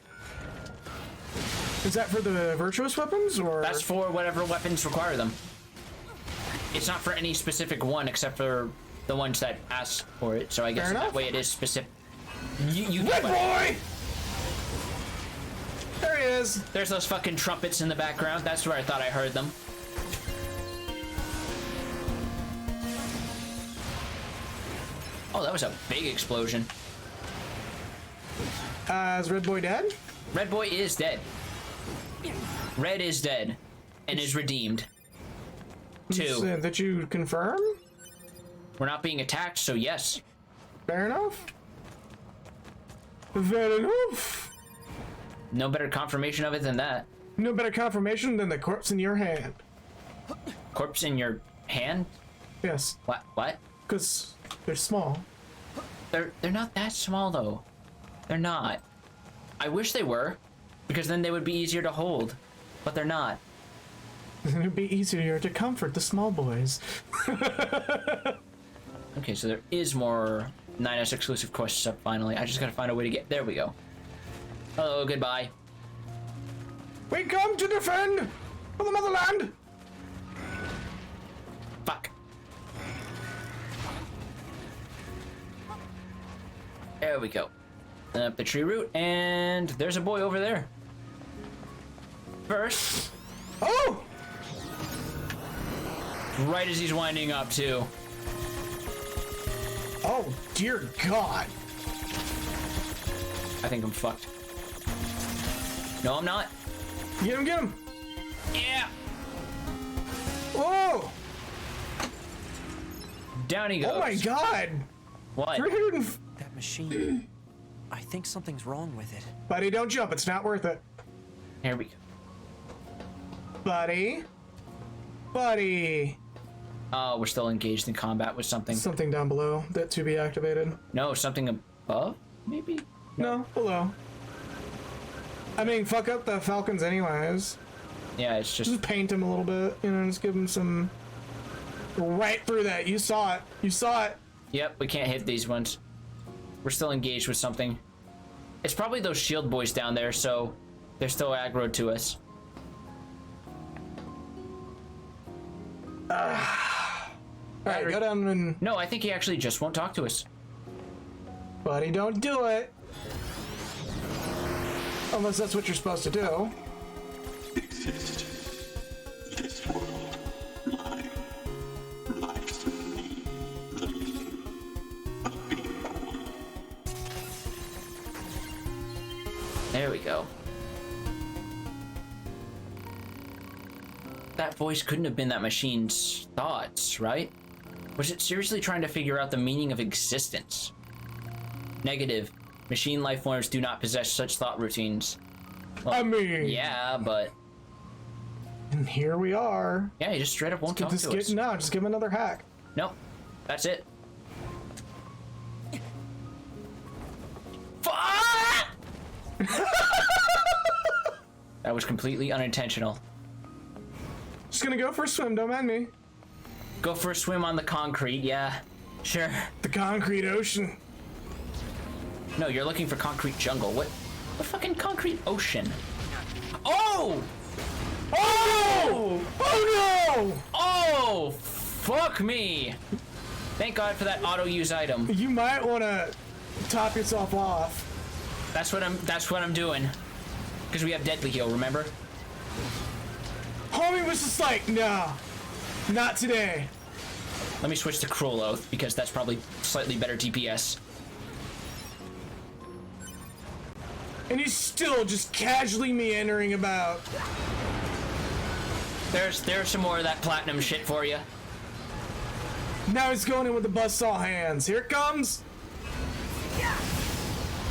Speaker 3: Is that for the virtuous weapons, or?
Speaker 2: That's for whatever weapons require them. It's not for any specific one except for the ones that ask for it. So I guess that way it is specific. You
Speaker 3: Red boy! There he is.
Speaker 2: There's those fucking trumpets in the background. That's where I thought I heard them. Oh, that was a big explosion.
Speaker 3: Is Red Boy dead?
Speaker 2: Red Boy is dead. Red is dead and is redeemed. 2.
Speaker 3: That you confirm?
Speaker 2: We're not being attacked, so yes.
Speaker 3: Fair enough. Fair enough.
Speaker 2: No better confirmation of it than that.
Speaker 3: No better confirmation than the corpse in your hand.
Speaker 2: Corpse in your hand?
Speaker 3: Yes.
Speaker 2: What?
Speaker 3: Because they're small.
Speaker 2: They're not that small though. They're not. I wish they were, because then they would be easier to hold. But they're not.
Speaker 3: It would be easier to comfort the small boys.
Speaker 2: Okay, so there is more 9S exclusive quests up finally. I just gotta find a way to get... There we go. Hello, goodbye.
Speaker 3: We come to defend for the motherland!
Speaker 2: Fuck. There we go. Up the tree root, and there's a boy over there. First.
Speaker 3: Oh!
Speaker 2: Right as he's winding up, too.
Speaker 3: Oh, dear God.
Speaker 2: I think I'm fucked. No, I'm not.
Speaker 3: Get him, get him!
Speaker 2: Yeah!
Speaker 3: Whoa!
Speaker 2: Down he goes.
Speaker 3: Oh my God!
Speaker 2: What?
Speaker 3: 300.
Speaker 4: That machine. I think something's wrong with it.
Speaker 3: Buddy, don't jump. It's not worth it.
Speaker 2: Here we go.
Speaker 3: Buddy. Buddy.
Speaker 2: Oh, we're still engaged in combat with something.
Speaker 3: Something down below that to be activated.
Speaker 2: No, something above? Maybe?
Speaker 3: No, below. I mean, fuck up the Falcons anyways.
Speaker 2: Yeah, it's just
Speaker 3: paint him a little bit, you know, just give him some... Right through that. You saw it. You saw it.
Speaker 2: Yep, we can't hit these ones. We're still engaged with something. It's probably those shield boys down there, so they're still aggroed to us.
Speaker 3: Alright, go down and...
Speaker 2: No, I think he actually just won't talk to us.
Speaker 3: Buddy, don't do it. Unless that's what you're supposed to do.
Speaker 15: Exist. This world. Mine. Life's me. The meaning of being born.
Speaker 2: There we go. That voice couldn't have been that machine's thoughts, right? Was it seriously trying to figure out the meaning of existence? Negative. Machine life forms do not possess such thought routines. Well,
Speaker 3: I mean...
Speaker 2: Yeah, but...
Speaker 3: And here we are.
Speaker 2: Yeah, he just straight up won't talk to us.
Speaker 3: No, just give him another hack.
Speaker 2: Nope. That's it. Fuck! That was completely unintentional.
Speaker 3: Just gonna go for a swim, don't mind me.
Speaker 2: Go for a swim on the concrete, yeah. Sure.
Speaker 3: The concrete ocean.
Speaker 2: No, you're looking for concrete jungle. What fucking concrete ocean? Oh!
Speaker 3: Oh! Oh no!
Speaker 2: Oh! Fuck me! Thank God for that auto-use item.
Speaker 3: You might want to top yourself off.
Speaker 2: That's what I'm doing. Because we have deadly heal, remember?
Speaker 3: Homie was just like, nah, not today.
Speaker 2: Let me switch to Cruel Oath, because that's probably slightly better DPS.
Speaker 3: And he's still just casually meandering about.
Speaker 2: There's some more of that platinum shit for you.
Speaker 3: Now he's going in with the buzzsaw hands. Here it comes.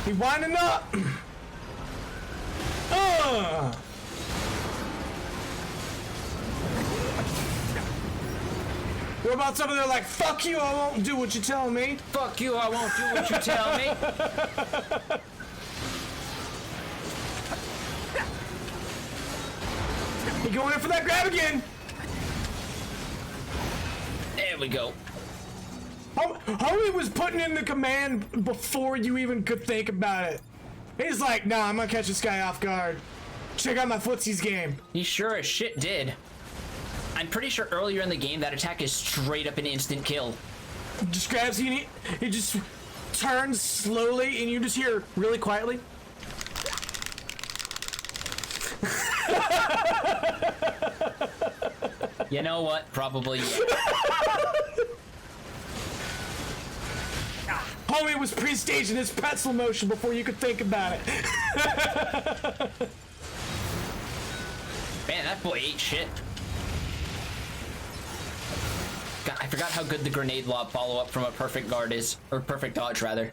Speaker 3: He winding up. What about some of them like, fuck you, I won't do what you tell me.
Speaker 2: Fuck you, I won't do what you tell me.
Speaker 3: He going in for that grab again.
Speaker 2: There we go.
Speaker 3: Homie was putting in the command before you even could think about it. He's like, nah, I'm gonna catch this guy off guard. Check out my footsies game.
Speaker 2: He sure as shit did. I'm pretty sure earlier in the game that attack is straight up an instant kill.
Speaker 3: Just grabs you and he just turns slowly and you just hear really quietly.
Speaker 2: You know what? Probably.
Speaker 3: Homie was pre-staging his pretzel motion before you could think about it.
Speaker 2: Man, that boy ate shit. God, I forgot how good the grenade lob follow-up from a perfect guard is. Or perfect dodge, rather.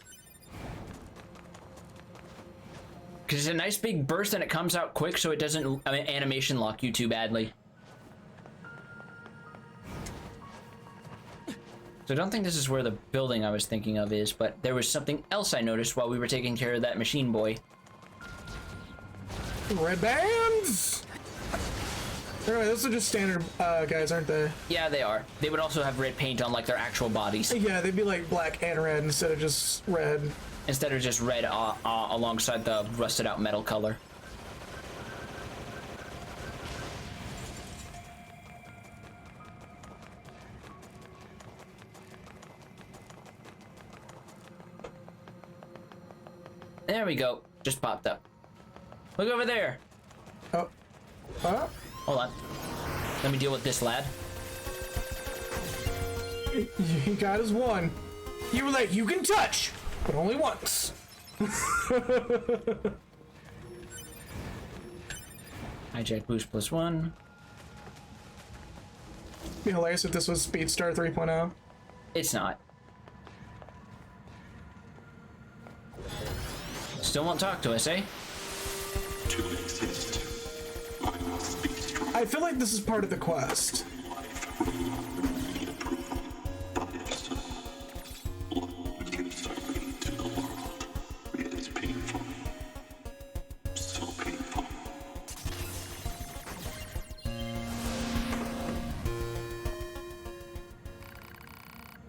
Speaker 2: Because it's a nice big burst and it comes out quick, so it doesn't animation lock you too badly. So I don't think this is where the building I was thinking of is, but there was something else I noticed while we were taking care of that machine boy.
Speaker 3: Red bands! Anyway, those are just standard guys, aren't they?
Speaker 2: Yeah, they are. They would also have red paint on like their actual bodies.
Speaker 3: Yeah, they'd be like black and red instead of just red.
Speaker 2: Instead of just red alongside the rusted out metal color. There we go. Just popped up. Look over there.
Speaker 3: Oh. Huh?
Speaker 2: Hold on. Let me deal with this lad.
Speaker 3: He got his one. You were like, you can touch, but only once.
Speaker 2: Hijack boost +1.
Speaker 3: Be hilarious if this was Speedstar 3.0.
Speaker 2: It's not. Still won't talk to us, eh?
Speaker 15: To exist, I must be strong.
Speaker 3: I feel like this is part of the quest.
Speaker 15: It is painful. So painful.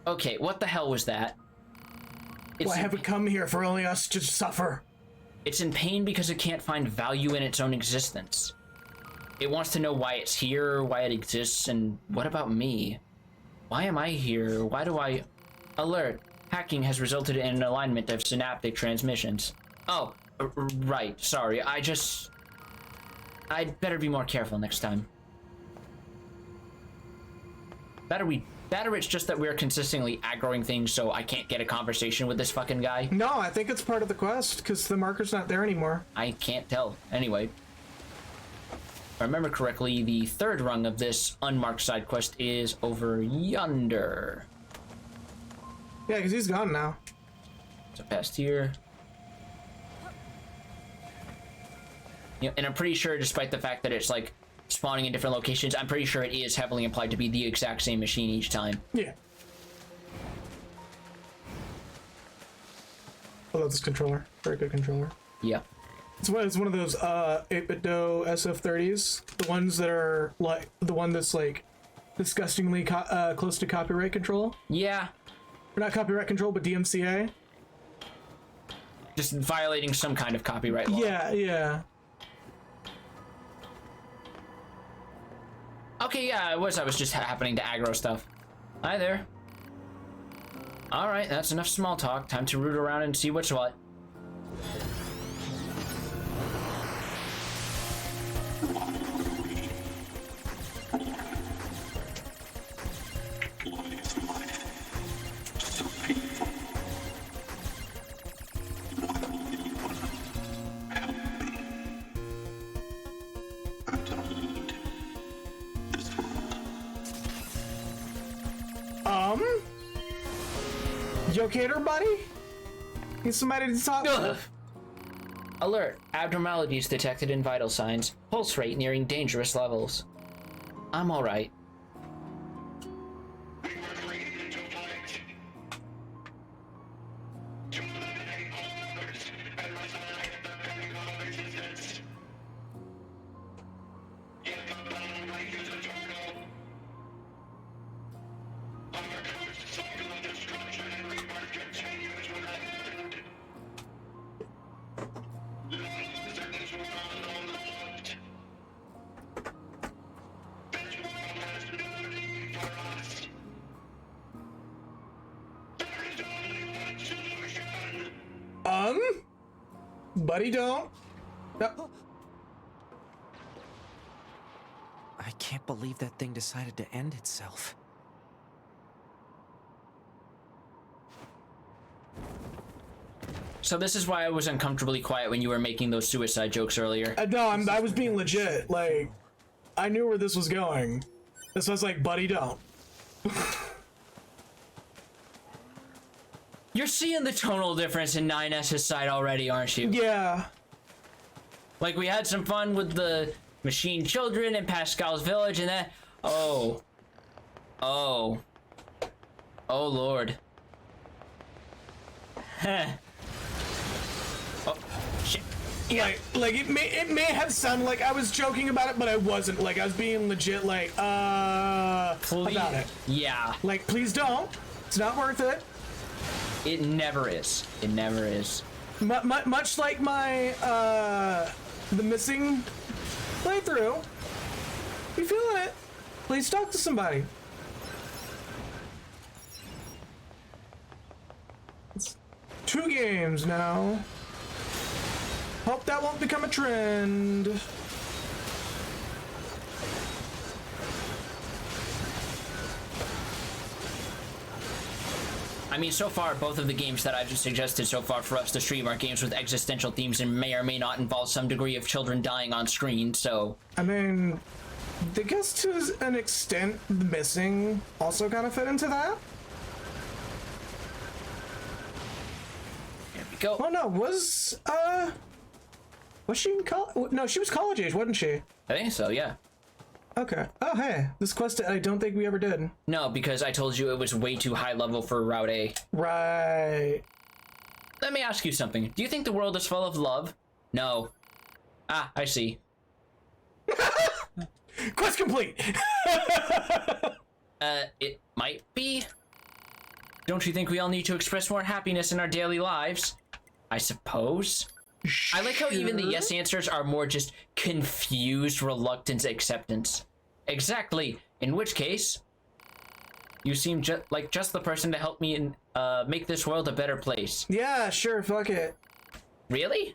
Speaker 2: Okay, what the hell was that?
Speaker 3: Why have we come here for only us to suffer?
Speaker 2: It's in pain because it can't find value in its own existence. It wants to know why it's here, why it exists, and what about me? Why am I here? Why do I... Alert! Hacking has resulted in an alignment of synaptic transmissions. Oh, right, sorry, I'd better be more careful next time. That or it's just that we're consistently aggroing things so I can't get a conversation with this fucking guy.
Speaker 3: No, I think it's part of the quest, because the marker's not there anymore.
Speaker 2: I can't tell. Anyway. If I remember correctly, the third rung of this unmarked side quest is over yonder.
Speaker 3: Yeah, because he's gone now.
Speaker 2: So past here. Yeah, and I'm pretty sure, despite the fact that it's like spawning in different locations, I'm pretty sure it is heavily implied to be the exact same machine each time.
Speaker 3: Yeah. I love this controller. Very good controller.
Speaker 2: Yeah.
Speaker 3: It's one of those 8BitDo SF30s. The ones that are like the one that's like disgustingly close to copyright control.
Speaker 2: Yeah.
Speaker 3: Or not copyright control, but DMCA.
Speaker 2: Just violating some kind of copyright law.
Speaker 3: Yeah, yeah.
Speaker 2: Okay, yeah, I was just happening to aggro stuff. Hi there. Alright, that's enough small talk. Time to root around and see what's what.
Speaker 15: What is life?
Speaker 3: You okay there, buddy? Need somebody to talk to?
Speaker 2: Alert. Abnormalities detected in vital signs. Pulse rate nearing dangerous levels. I'm alright.
Speaker 3: Buddy, don't. No.
Speaker 4: I can't believe that thing decided to end itself.
Speaker 2: So this is why I was uncomfortably quiet when you were making those suicide jokes earlier.
Speaker 3: No, I was being legit. Like, I knew where this was going. This was like, buddy, don't.
Speaker 2: You're seeing the tonal difference in 9S's side already, aren't you?
Speaker 3: Yeah.
Speaker 2: Like, we had some fun with the machine children and Pascal's village, and then... Oh. Oh. Oh, Lord. Heh. Oh, shit.
Speaker 3: Yeah. Like it may have sounded like I was joking about it, but I wasn't. Like, I was being legit, like,
Speaker 2: please,
Speaker 3: about it.
Speaker 2: Yeah.
Speaker 3: Like, please don't. It's not worth it.
Speaker 2: It never is. It never is.
Speaker 3: Much like my, the missing playthrough. You feeling it? Please talk to somebody. It's 2 games now. Hope that won't become a trend.
Speaker 2: I mean, so far, both of the games that I've just suggested so far for us to stream are games with existential themes and may or may not involve some degree of children dying on screen, so...
Speaker 3: I mean, I guess to an extent, the missing also kind of fit into that.
Speaker 2: There we go.
Speaker 3: Oh no, was she in college? No, she was college age, wasn't she?
Speaker 2: I think so, yeah.
Speaker 3: Okay. Oh, hey. This quest I don't think we ever did.
Speaker 2: No, because I told you it was way too high level for Route A.
Speaker 3: Right.
Speaker 2: Let me ask you something. Do you think the world is full of love? No. Ah, I see.
Speaker 3: Quest complete!
Speaker 2: It might be. Don't you think we all need to express more happiness in our daily lives? I suppose. I like how even the yes answers are more just confused, reluctant acceptance. Exactly. In which case, you seem like just the person to help me make this world a better place.
Speaker 3: Yeah, sure, fuck it.
Speaker 2: Really?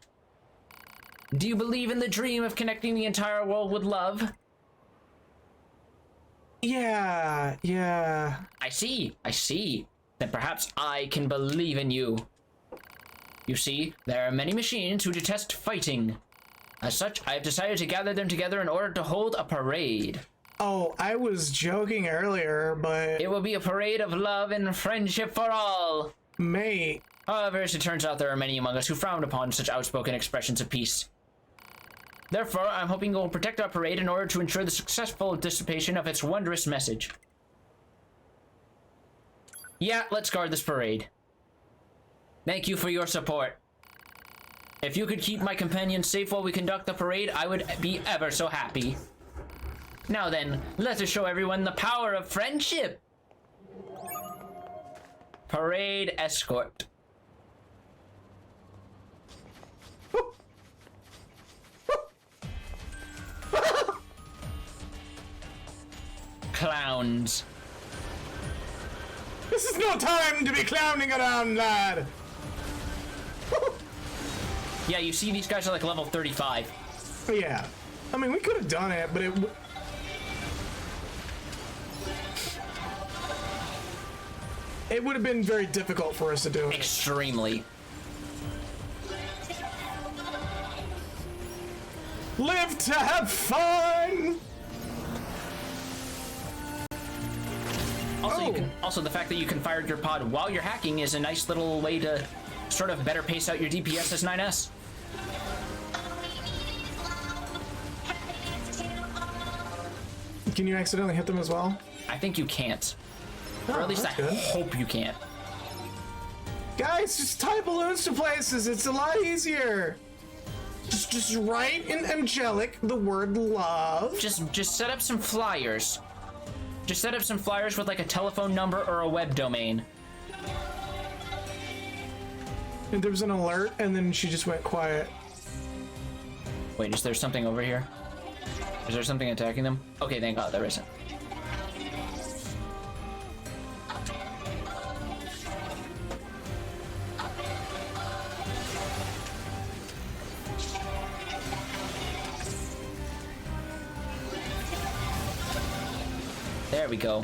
Speaker 2: Do you believe in the dream of connecting the entire world with love?
Speaker 3: Yeah.
Speaker 2: I see. Then perhaps I can believe in you. You see, there are many machines who detest fighting. As such, I have decided to gather them together in order to hold a parade.
Speaker 3: Oh, I was joking earlier, but...
Speaker 2: It will be a parade of love and friendship for all.
Speaker 3: Mate.
Speaker 2: However, as it turns out, there are many among us who frown upon such outspoken expressions of peace. Therefore, I'm hoping you will protect our parade in order to ensure the successful dissipation of its wondrous message. Yeah, let's guard this parade. Thank you for your support. If you could keep my companions safe while we conduct the parade, I would be ever so happy. Now then, let us show everyone the power of friendship. Parade escort. Clowns.
Speaker 3: This is no time to be clowning around, lad.
Speaker 2: Yeah, you see, these guys are like level 35.
Speaker 3: Yeah. I mean, we could have done it, but it would have been very difficult for us to do it.
Speaker 2: Extremely.
Speaker 3: Live to have fun!
Speaker 2: Also, the fact that you can fire your pod while you're hacking is a nice little way to sort of better pace out your DPS as 9S.
Speaker 3: Can you accidentally hit them as well?
Speaker 2: I think you can't. Or at least I hope you can't.
Speaker 3: Guys, just tie balloons to places. It's a lot easier. Just write in angelic the word love.
Speaker 2: Just set up some flyers. Just set up some flyers with like a telephone number or a web domain.
Speaker 3: And there was an alert, and then she just went quiet.
Speaker 2: Wait, is there something over here? Is there something attacking them? Okay, thank God there isn't. There we go.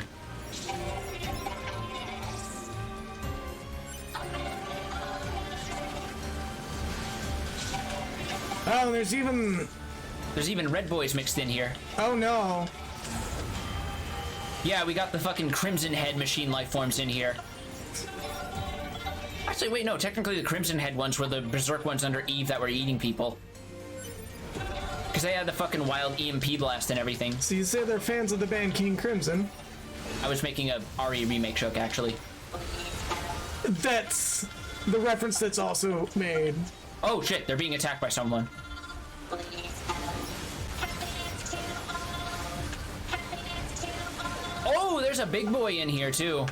Speaker 3: Oh, there's even
Speaker 2: red boys mixed in here.
Speaker 3: Oh no.
Speaker 2: Yeah, we got the fucking Crimson Head machine life forms in here. Actually, wait, no, technically the Crimson Head ones were the Berserk ones under Eve that were eating people. Because they had the fucking wild EMP blast and everything.
Speaker 3: So you say they're fans of the band King Crimson?
Speaker 2: I was making a RE remake joke, actually.
Speaker 3: That's the reference that's also made.
Speaker 2: Oh shit, they're being attacked by someone. Oh, there's a big boy in here too.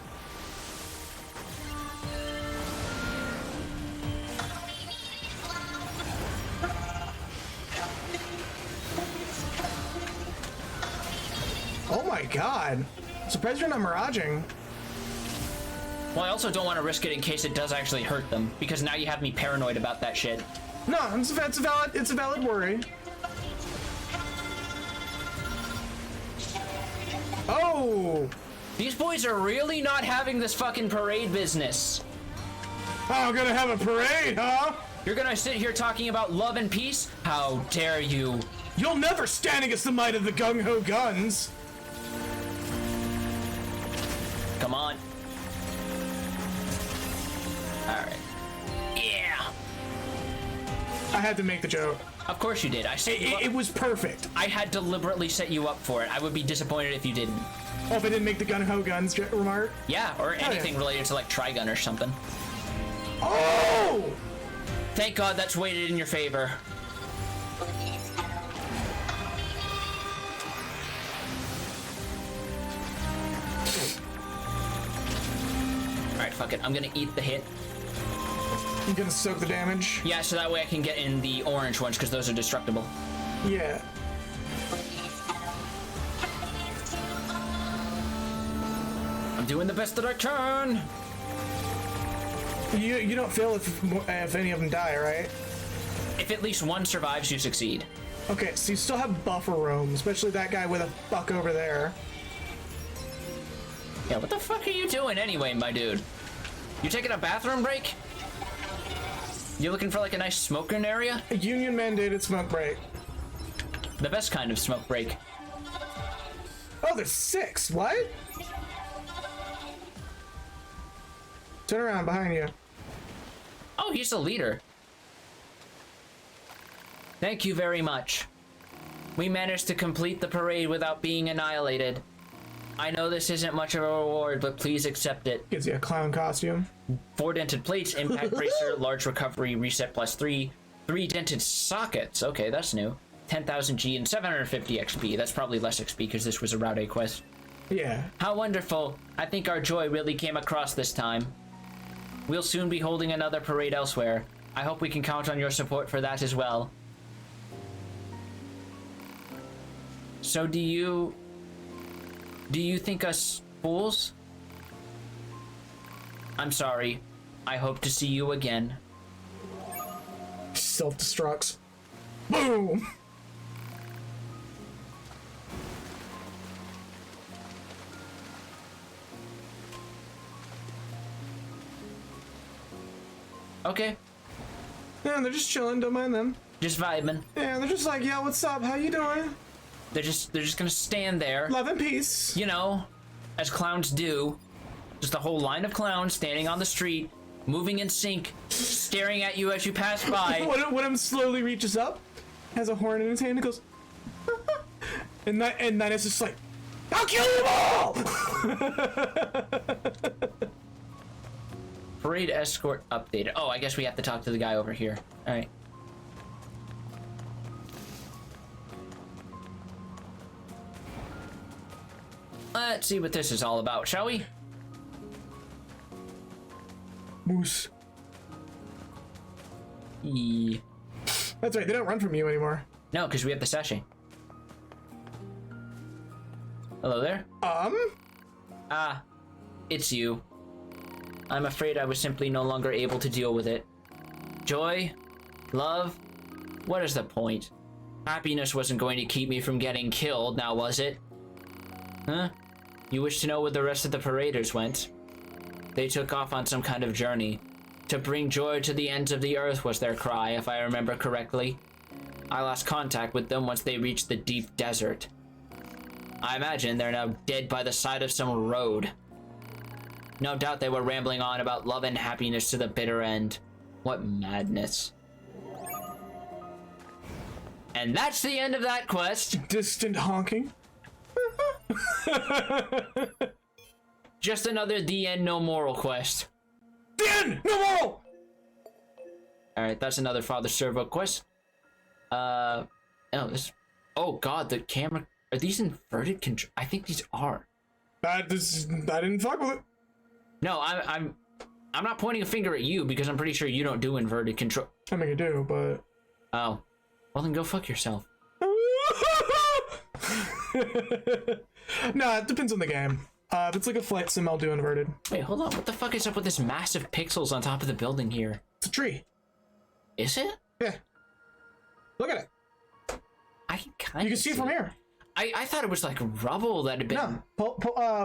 Speaker 3: Oh my god. Surprised you're not miraging.
Speaker 2: Well, I also don't want to risk it in case it does actually hurt them, because now you have me paranoid about that shit.
Speaker 3: No, it's a valid worry. Oh!
Speaker 2: These boys are really not having this fucking parade business.
Speaker 3: Oh, I'm gonna have a parade, huh?
Speaker 2: You're gonna sit here talking about love and peace? How dare you?
Speaker 3: You'll never stand against the might of the gung-ho guns.
Speaker 2: Come on. Alright. Yeah!
Speaker 3: I had to make the joke.
Speaker 2: Of course you did. I set you up.
Speaker 3: It was perfect.
Speaker 2: I had deliberately set you up for it. I would be disappointed if you didn't.
Speaker 3: Oh, if I didn't make the gun-ho guns remark?
Speaker 2: Yeah, or anything related to like Trigun or something.
Speaker 3: Oh!
Speaker 2: Thank God that's weighted in your favor. Alright, fuck it. I'm gonna eat the hit.
Speaker 3: You're gonna soak the damage?
Speaker 2: Yeah, so that way I can get in the orange ones, because those are destructible.
Speaker 3: Yeah.
Speaker 2: I'm doing the best that I can!
Speaker 3: You don't feel if any of them die, right?
Speaker 2: If at least one survives, you succeed.
Speaker 3: Okay, so you still have buffer room, especially that guy with a buck over there.
Speaker 2: Yeah, what the fuck are you doing anyway, my dude? You taking a bathroom break? You looking for like a nice smoking area?
Speaker 3: A union mandated smoke break.
Speaker 2: The best kind of smoke break.
Speaker 3: Oh, there's 6. What? Turn around behind you.
Speaker 2: Oh, he's the leader. Thank you very much. We managed to complete the parade without being annihilated. I know this isn't much of a reward, but please accept it.
Speaker 3: Gives you a clown costume.
Speaker 2: 4 dented plates, impact bracer, large recovery, reset +3. 3 dented sockets. Okay, that's new. 10,000 G and 750 XP. That's probably less XP because this was a Route A quest.
Speaker 3: Yeah.
Speaker 2: How wonderful. I think our joy really came across this time. We'll soon be holding another parade elsewhere. I hope we can count on your support for that as well. So do you think us fools? I'm sorry. I hope to see you again.
Speaker 3: Self-destructs. Boom!
Speaker 2: Okay.
Speaker 3: Yeah, they're just chilling, don't mind them.
Speaker 2: Just vibing.
Speaker 3: Yeah, they're just like, yo, what's up? How you doing?
Speaker 2: They're just gonna stand there.
Speaker 3: Love and peace.
Speaker 2: You know, as clowns do. Just a whole line of clowns standing on the street, moving in sync, staring at you as you pass by.
Speaker 3: One of them slowly reaches up, has a horn in his hand, and goes, and then it's just like, I'll kill them all!
Speaker 2: Parade escort updated. Oh, I guess we have to talk to the guy over here. All right. Let's see what this is all about, shall we?
Speaker 3: Moose.
Speaker 2: Yeah.
Speaker 3: That's right, they don't run from you anymore.
Speaker 2: No, because we have the sachet. Hello there? Ah, it's you. I'm afraid I was simply no longer able to deal with it. Joy? Love? What is the point? Happiness wasn't going to keep me from getting killed, now was it? Huh? You wish to know where the rest of the paraders went? They took off on some kind of journey. To bring joy to the ends of the earth was their cry, if I remember correctly. I lost contact with them once they reached the deep desert. I imagine they're now dead by the side of some road. No doubt they were rambling on about love and happiness to the bitter end. What madness. And that's the end of that quest.
Speaker 3: Distant honking.
Speaker 2: Just another the end no moral quest.
Speaker 3: The end no moral!
Speaker 2: Alright, that's another Father Servo quest. Oh, this... Oh god, the camera... Are these inverted control? I think these are.
Speaker 3: I didn't fuck with it.
Speaker 2: No, I'm not pointing a finger at you because I'm pretty sure you don't do inverted control.
Speaker 3: I mean, you do, but...
Speaker 2: Oh. Well, then go fuck yourself.
Speaker 3: Nah, it depends on the game. If it's like a flight sim, I'll do inverted.
Speaker 2: Wait, hold on. What the fuck is up with this massive pixels on top of the building here?
Speaker 3: It's a tree.
Speaker 2: Is it?
Speaker 3: Yeah. Look at it.
Speaker 2: I can kind of
Speaker 3: You can see it from here.
Speaker 2: I thought it was like rubble that had been...
Speaker 3: No.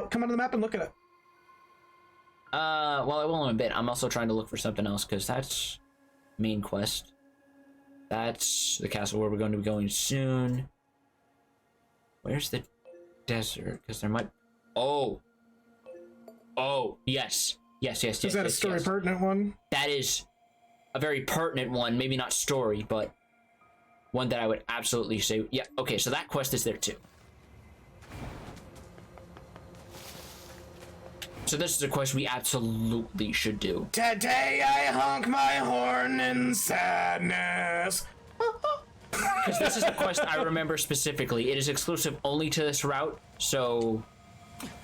Speaker 3: Come onto the map and look at it.
Speaker 2: Well, I will in a bit. I'm also trying to look for something else, because that's main quest. That's the castle where we're going to be going soon. Where's the desert? Because there might... Oh. Oh, yes. Yes. Is
Speaker 3: that a story pertinent one?
Speaker 2: That is a very pertinent one. Maybe not story, but one that I would absolutely say... Yeah, okay, so that quest is there too. So this is a quest we absolutely should do.
Speaker 3: Today I honk my horn in sadness.
Speaker 2: Because this is a quest I remember specifically. It is exclusive only to this route, so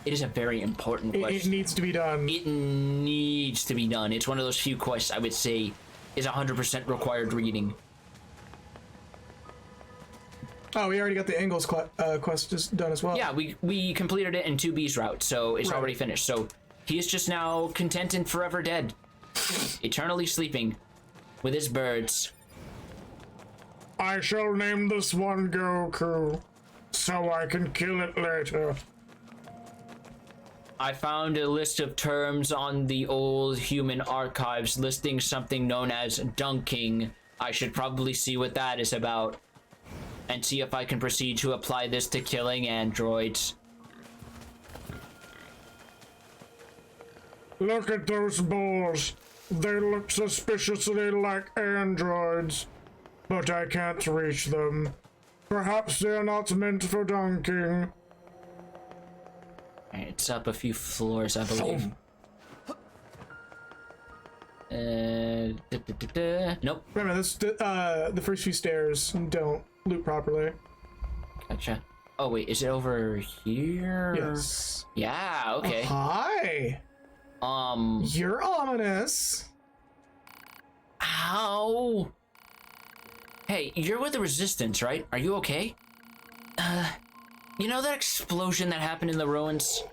Speaker 2: it is a very important quest.
Speaker 3: It needs to be done.
Speaker 2: It needs to be done. It's one of those few quests I would say is 100% required reading.
Speaker 3: Oh, we already got the Angles quest just done as well.
Speaker 2: Yeah, we completed it in 2B's route, so it's already finished. So he is just now content and forever dead. Eternally sleeping with his birds.
Speaker 3: I shall name this one Goku, so I can kill it later.
Speaker 2: I found a list of terms on the old human archives listing something known as dunking. I should probably see what that is about. And see if I can proceed to apply this to killing androids.
Speaker 3: Look at those balls. They look suspiciously like androids. But I can't reach them. Perhaps they're not meant for dunking.
Speaker 2: It's up a few floors, I believe. Nope.
Speaker 3: Remember, this, the first few stairs don't loop properly.
Speaker 2: Gotcha. Oh wait, is it over here?
Speaker 3: Yes.
Speaker 2: Yeah, okay.
Speaker 3: Hi. You're ominous.
Speaker 2: How? Hey, you're with the Resistance, right? Are you okay? You know that explosion that happened in the ruins?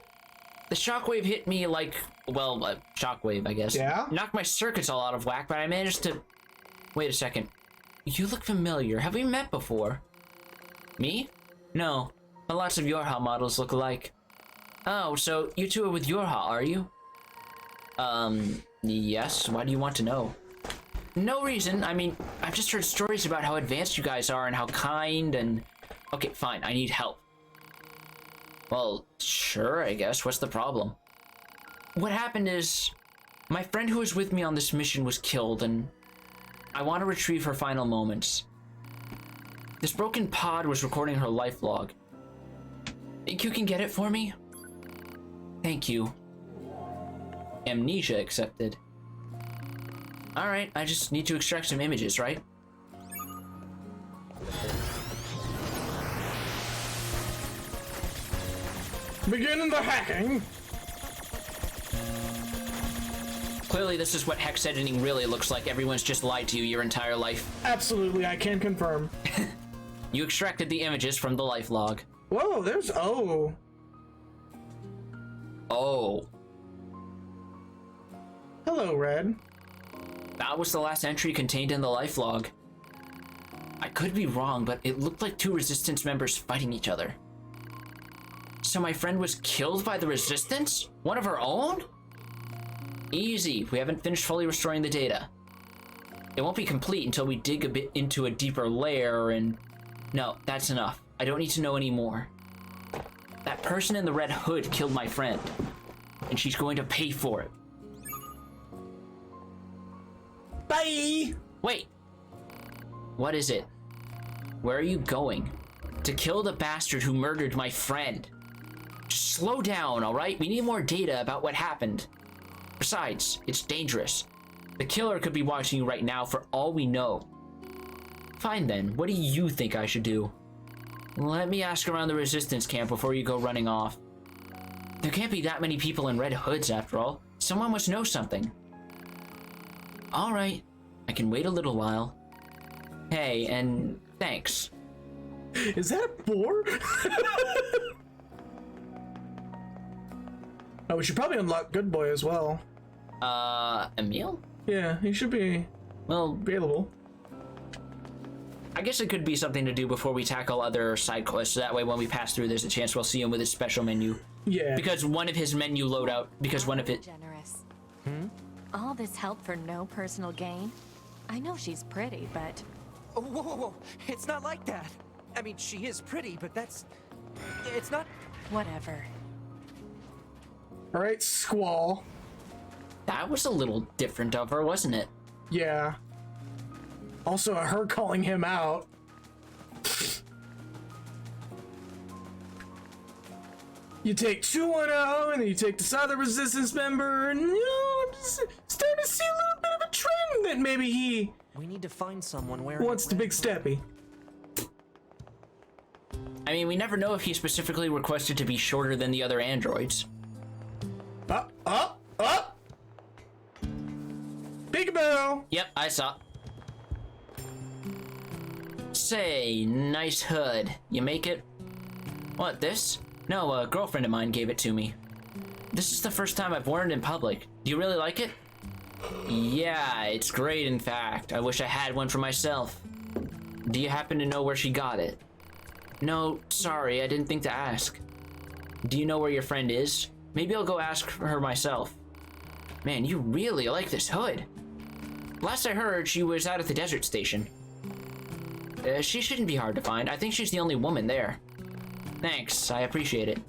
Speaker 2: The shockwave hit me like, well, shockwave, I guess.
Speaker 3: Yeah?
Speaker 2: Knocked my circuits all out of whack, but I managed to... Wait a second. You look familiar. Have we met before? Me? No. But lots of Yorha models look alike. Oh, so you two are with Yorha, are you? Yes. Why do you want to know? No reason. I mean, I've just heard stories about how advanced you guys are and how kind and... Okay, fine. I need help. Well, sure, I guess. What's the problem? What happened is, my friend who was with me on this mission was killed, and I want to retrieve her final moments. This broken pod was recording her life log. Think you can get it for me? Thank you. Amnesia accepted. Alright, I just need to extract some images, right?
Speaker 3: Begin the hacking!
Speaker 2: Clearly this is what hex editing really looks like. Everyone's just lied to you your entire life.
Speaker 3: Absolutely, I can confirm.
Speaker 2: You extracted the images from the life log.
Speaker 3: Whoa, there's oh.
Speaker 2: Oh.
Speaker 3: Hello, Red.
Speaker 2: That was the last entry contained in the life log. I could be wrong, but it looked like two Resistance members fighting each other. So my friend was killed by the Resistance? One of her own? Easy, we haven't finished fully restoring the data. It won't be complete until we dig a bit into a deeper layer and... No, that's enough. I don't need to know any more. That person in the red hood killed my friend, and she's going to pay for it.
Speaker 3: Bye!
Speaker 2: Wait. What is it? Where are you going? To kill the bastard who murdered my friend. Just slow down, alright? We need more data about what happened. Besides, it's dangerous. The killer could be watching you right now for all we know. Fine then, what do you think I should do? Let me ask around the Resistance camp before you go running off. There can't be that many people in red hoods after all. Someone must know something. Alright, I can wait a little while. Hey, and thanks.
Speaker 3: Is that a boar? Oh, we should probably unlock Good Boy as well.
Speaker 2: Emil?
Speaker 3: Yeah, he should be,
Speaker 2: well,
Speaker 3: available.
Speaker 2: I guess it could be something to do before we tackle other side quests, so that way when we pass through there's a chance we'll see him with his special menu.
Speaker 3: Yeah.
Speaker 2: Because one of his menu loadout, because one of it...
Speaker 18: Generous. All this help for no personal gain? I know she's pretty, but...
Speaker 4: Oh, whoa, whoa, whoa. It's not like that. I mean, she is pretty, but that's... It's not...
Speaker 18: Whatever.
Speaker 3: Alright, Squall.
Speaker 2: That was a little different of her, wasn't it?
Speaker 3: Yeah. Also, her calling him out. You take 210, and then you take this other Resistance member, and you know, I'm just starting to see a little bit of a trend that maybe he
Speaker 4: We need to find someone wearing
Speaker 3: wants the big steppy.
Speaker 2: I mean, we never know if he specifically requested to be shorter than the other androids.
Speaker 3: Up! Peekaboo!
Speaker 2: Yep, I saw. Say, nice hood. You make it? What, this? No, a girlfriend of mine gave it to me. This is the first time I've worn it in public. Do you really like it? Yeah, it's great, in fact. I wish I had one for myself. Do you happen to know where she got it? No, sorry, I didn't think to ask. Do you know where your friend is? Maybe I'll go ask her myself. Man, you really like this hood. Last I heard, she was out at the desert station. She shouldn't be hard to find. I think she's the only woman there. Thanks, I appreciate it.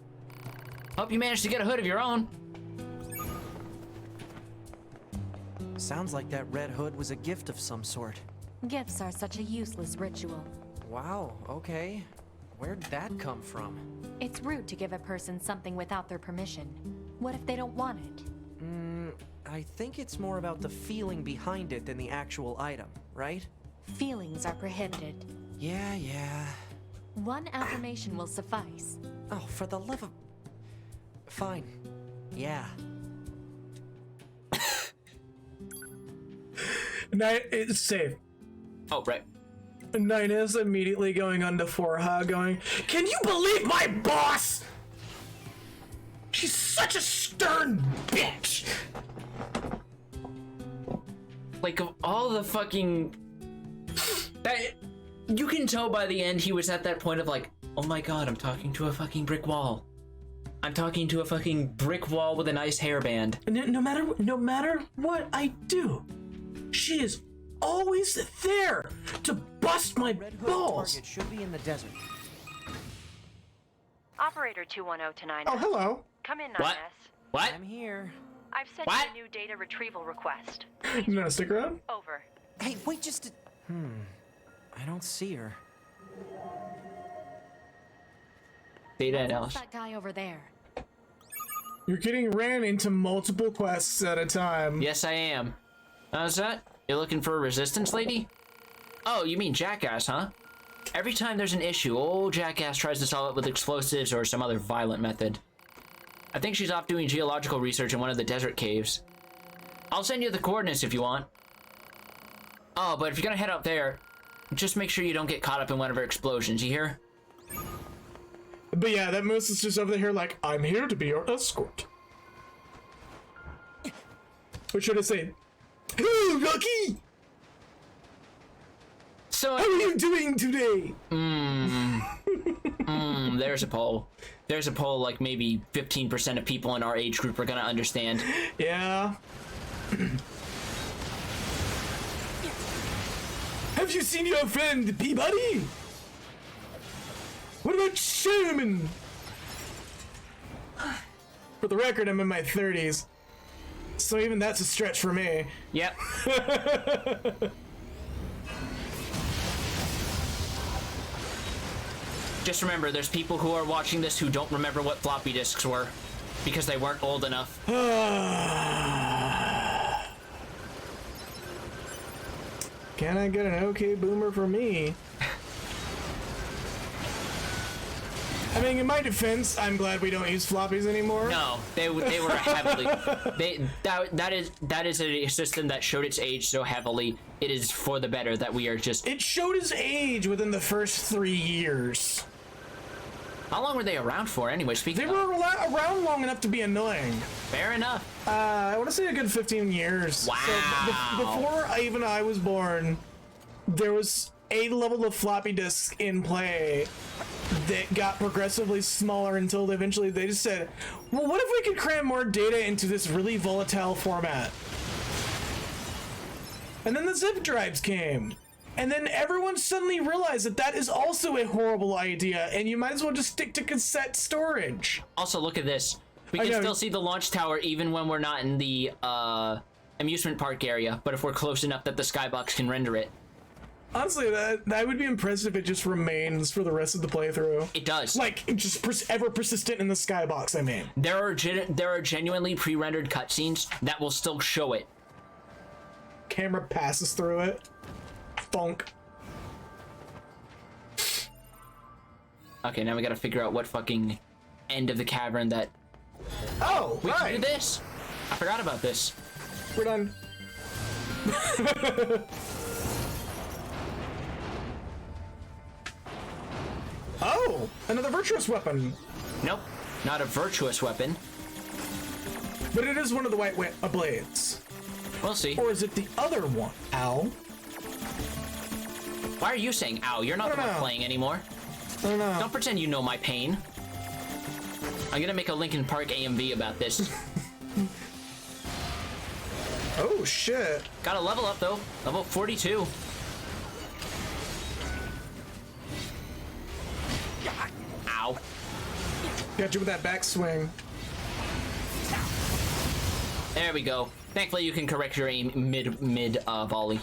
Speaker 2: Hope you managed to get a hood of your own.
Speaker 4: Sounds like that red hood was a gift of some sort.
Speaker 18: Gifts are such a useless ritual.
Speaker 4: Wow, okay. Where'd that come from?
Speaker 18: It's rude to give a person something without their permission. What if they don't want it?
Speaker 4: I think it's more about the feeling behind it than the actual item, right?
Speaker 18: Feelings are prohibited.
Speaker 4: Yeah.
Speaker 18: One affirmation will suffice.
Speaker 4: Oh, for the love of... Fine. Yeah.
Speaker 3: It's safe.
Speaker 2: Oh, right.
Speaker 3: Nina's immediately going on to Forha, going, "Can you believe my boss? She's such a stern bitch."
Speaker 2: Like, of all the fucking... That... You can tell by the end he was at that point of like, oh my god, I'm talking to a fucking brick wall. I'm talking to a fucking brick wall with a nice hairband.
Speaker 3: No matter what I do, she is always there to bust my balls.
Speaker 4: Target should be in the desert.
Speaker 5: Operator 210 to 9S.
Speaker 3: Oh, hello.
Speaker 5: Come in, 9S.
Speaker 2: What? What?
Speaker 4: I'm here.
Speaker 5: I've sent
Speaker 2: What?
Speaker 5: you a new data retrieval request.
Speaker 3: You gonna stick around?
Speaker 5: Over.
Speaker 4: Hey, wait just a... I don't see her.
Speaker 2: Data
Speaker 18: What's
Speaker 2: analysis.
Speaker 18: that guy over there?
Speaker 3: You're getting ran into multiple quests at a time.
Speaker 2: Yes, I am. How's that? You looking for a resistance lady? Oh, you mean Jackass, huh? Every time there's an issue, old Jackass tries to solve it with explosives or some other violent method. I think she's off doing geological research in one of the desert caves. I'll send you the coordinates if you want. Oh, but if you're gonna head up there, just make sure you don't get caught up in one of her explosions, you hear?
Speaker 3: But yeah, that moose is just over here like, I'm here to be your escort. Or should I say, hello, Rocky!
Speaker 2: So
Speaker 3: how are you doing today?
Speaker 2: There's a poll. There's a poll like maybe 15% of people in our age group are gonna understand.
Speaker 3: Yeah. Have you seen your friend Peabody? What about Sherman? For the record, I'm in my 30s. So even that's a stretch for me.
Speaker 2: Yep. Just remember, there's people who are watching this who don't remember what floppy disks were. Because they weren't old enough.
Speaker 3: Can I get an okay boomer for me? I mean, in my defense, I'm glad we don't use floppies anymore.
Speaker 2: No, they were heavily. That is a system that showed its age so heavily. It is for the better that we are just.
Speaker 3: It showed its age within the first 3 years.
Speaker 2: How long were they around for, anyway?
Speaker 3: They were around long enough to be annoying.
Speaker 2: Fair enough.
Speaker 3: I want to say a good 15 years.
Speaker 2: Wow.
Speaker 3: So before I was born, there was a level of floppy disks in play that got progressively smaller until eventually they just said, well, what if we could cram more data into this really volatile format? And then the zip drives came. And then everyone suddenly realized that that is also a horrible idea, and you might as well just stick to cassette storage.
Speaker 2: Also, look at this. We can still see the launch tower even when we're not in the amusement park area, but if we're close enough that the skybox can render it.
Speaker 3: Honestly, that would be impressive if it just remains for the rest of the playthrough.
Speaker 2: It does.
Speaker 3: Like, just ever persistent in the skybox, I mean.
Speaker 2: There are genuinely pre-rendered cutscenes that will still show it.
Speaker 3: Camera passes through it. Thunk.
Speaker 2: Okay, now we gotta figure out what fucking end of the cavern that...
Speaker 3: Oh,
Speaker 2: we can do this! I forgot about this.
Speaker 3: We're done. Oh, another virtuous weapon.
Speaker 2: Nope, not a virtuous weapon.
Speaker 3: But it is one of the white blades.
Speaker 2: We'll see.
Speaker 3: Or is it the other one? Ow.
Speaker 2: Why are you saying ow? You're not the one playing anymore.
Speaker 3: I don't know.
Speaker 2: Don't pretend you know my pain. I'm gonna make a Linkin Park AMV about this.
Speaker 3: Oh, shit.
Speaker 2: Got a level up, though. Level 42. Ow.
Speaker 3: Got you with that backswing.
Speaker 2: There we go. Thankfully, you can correct your aim mid volley.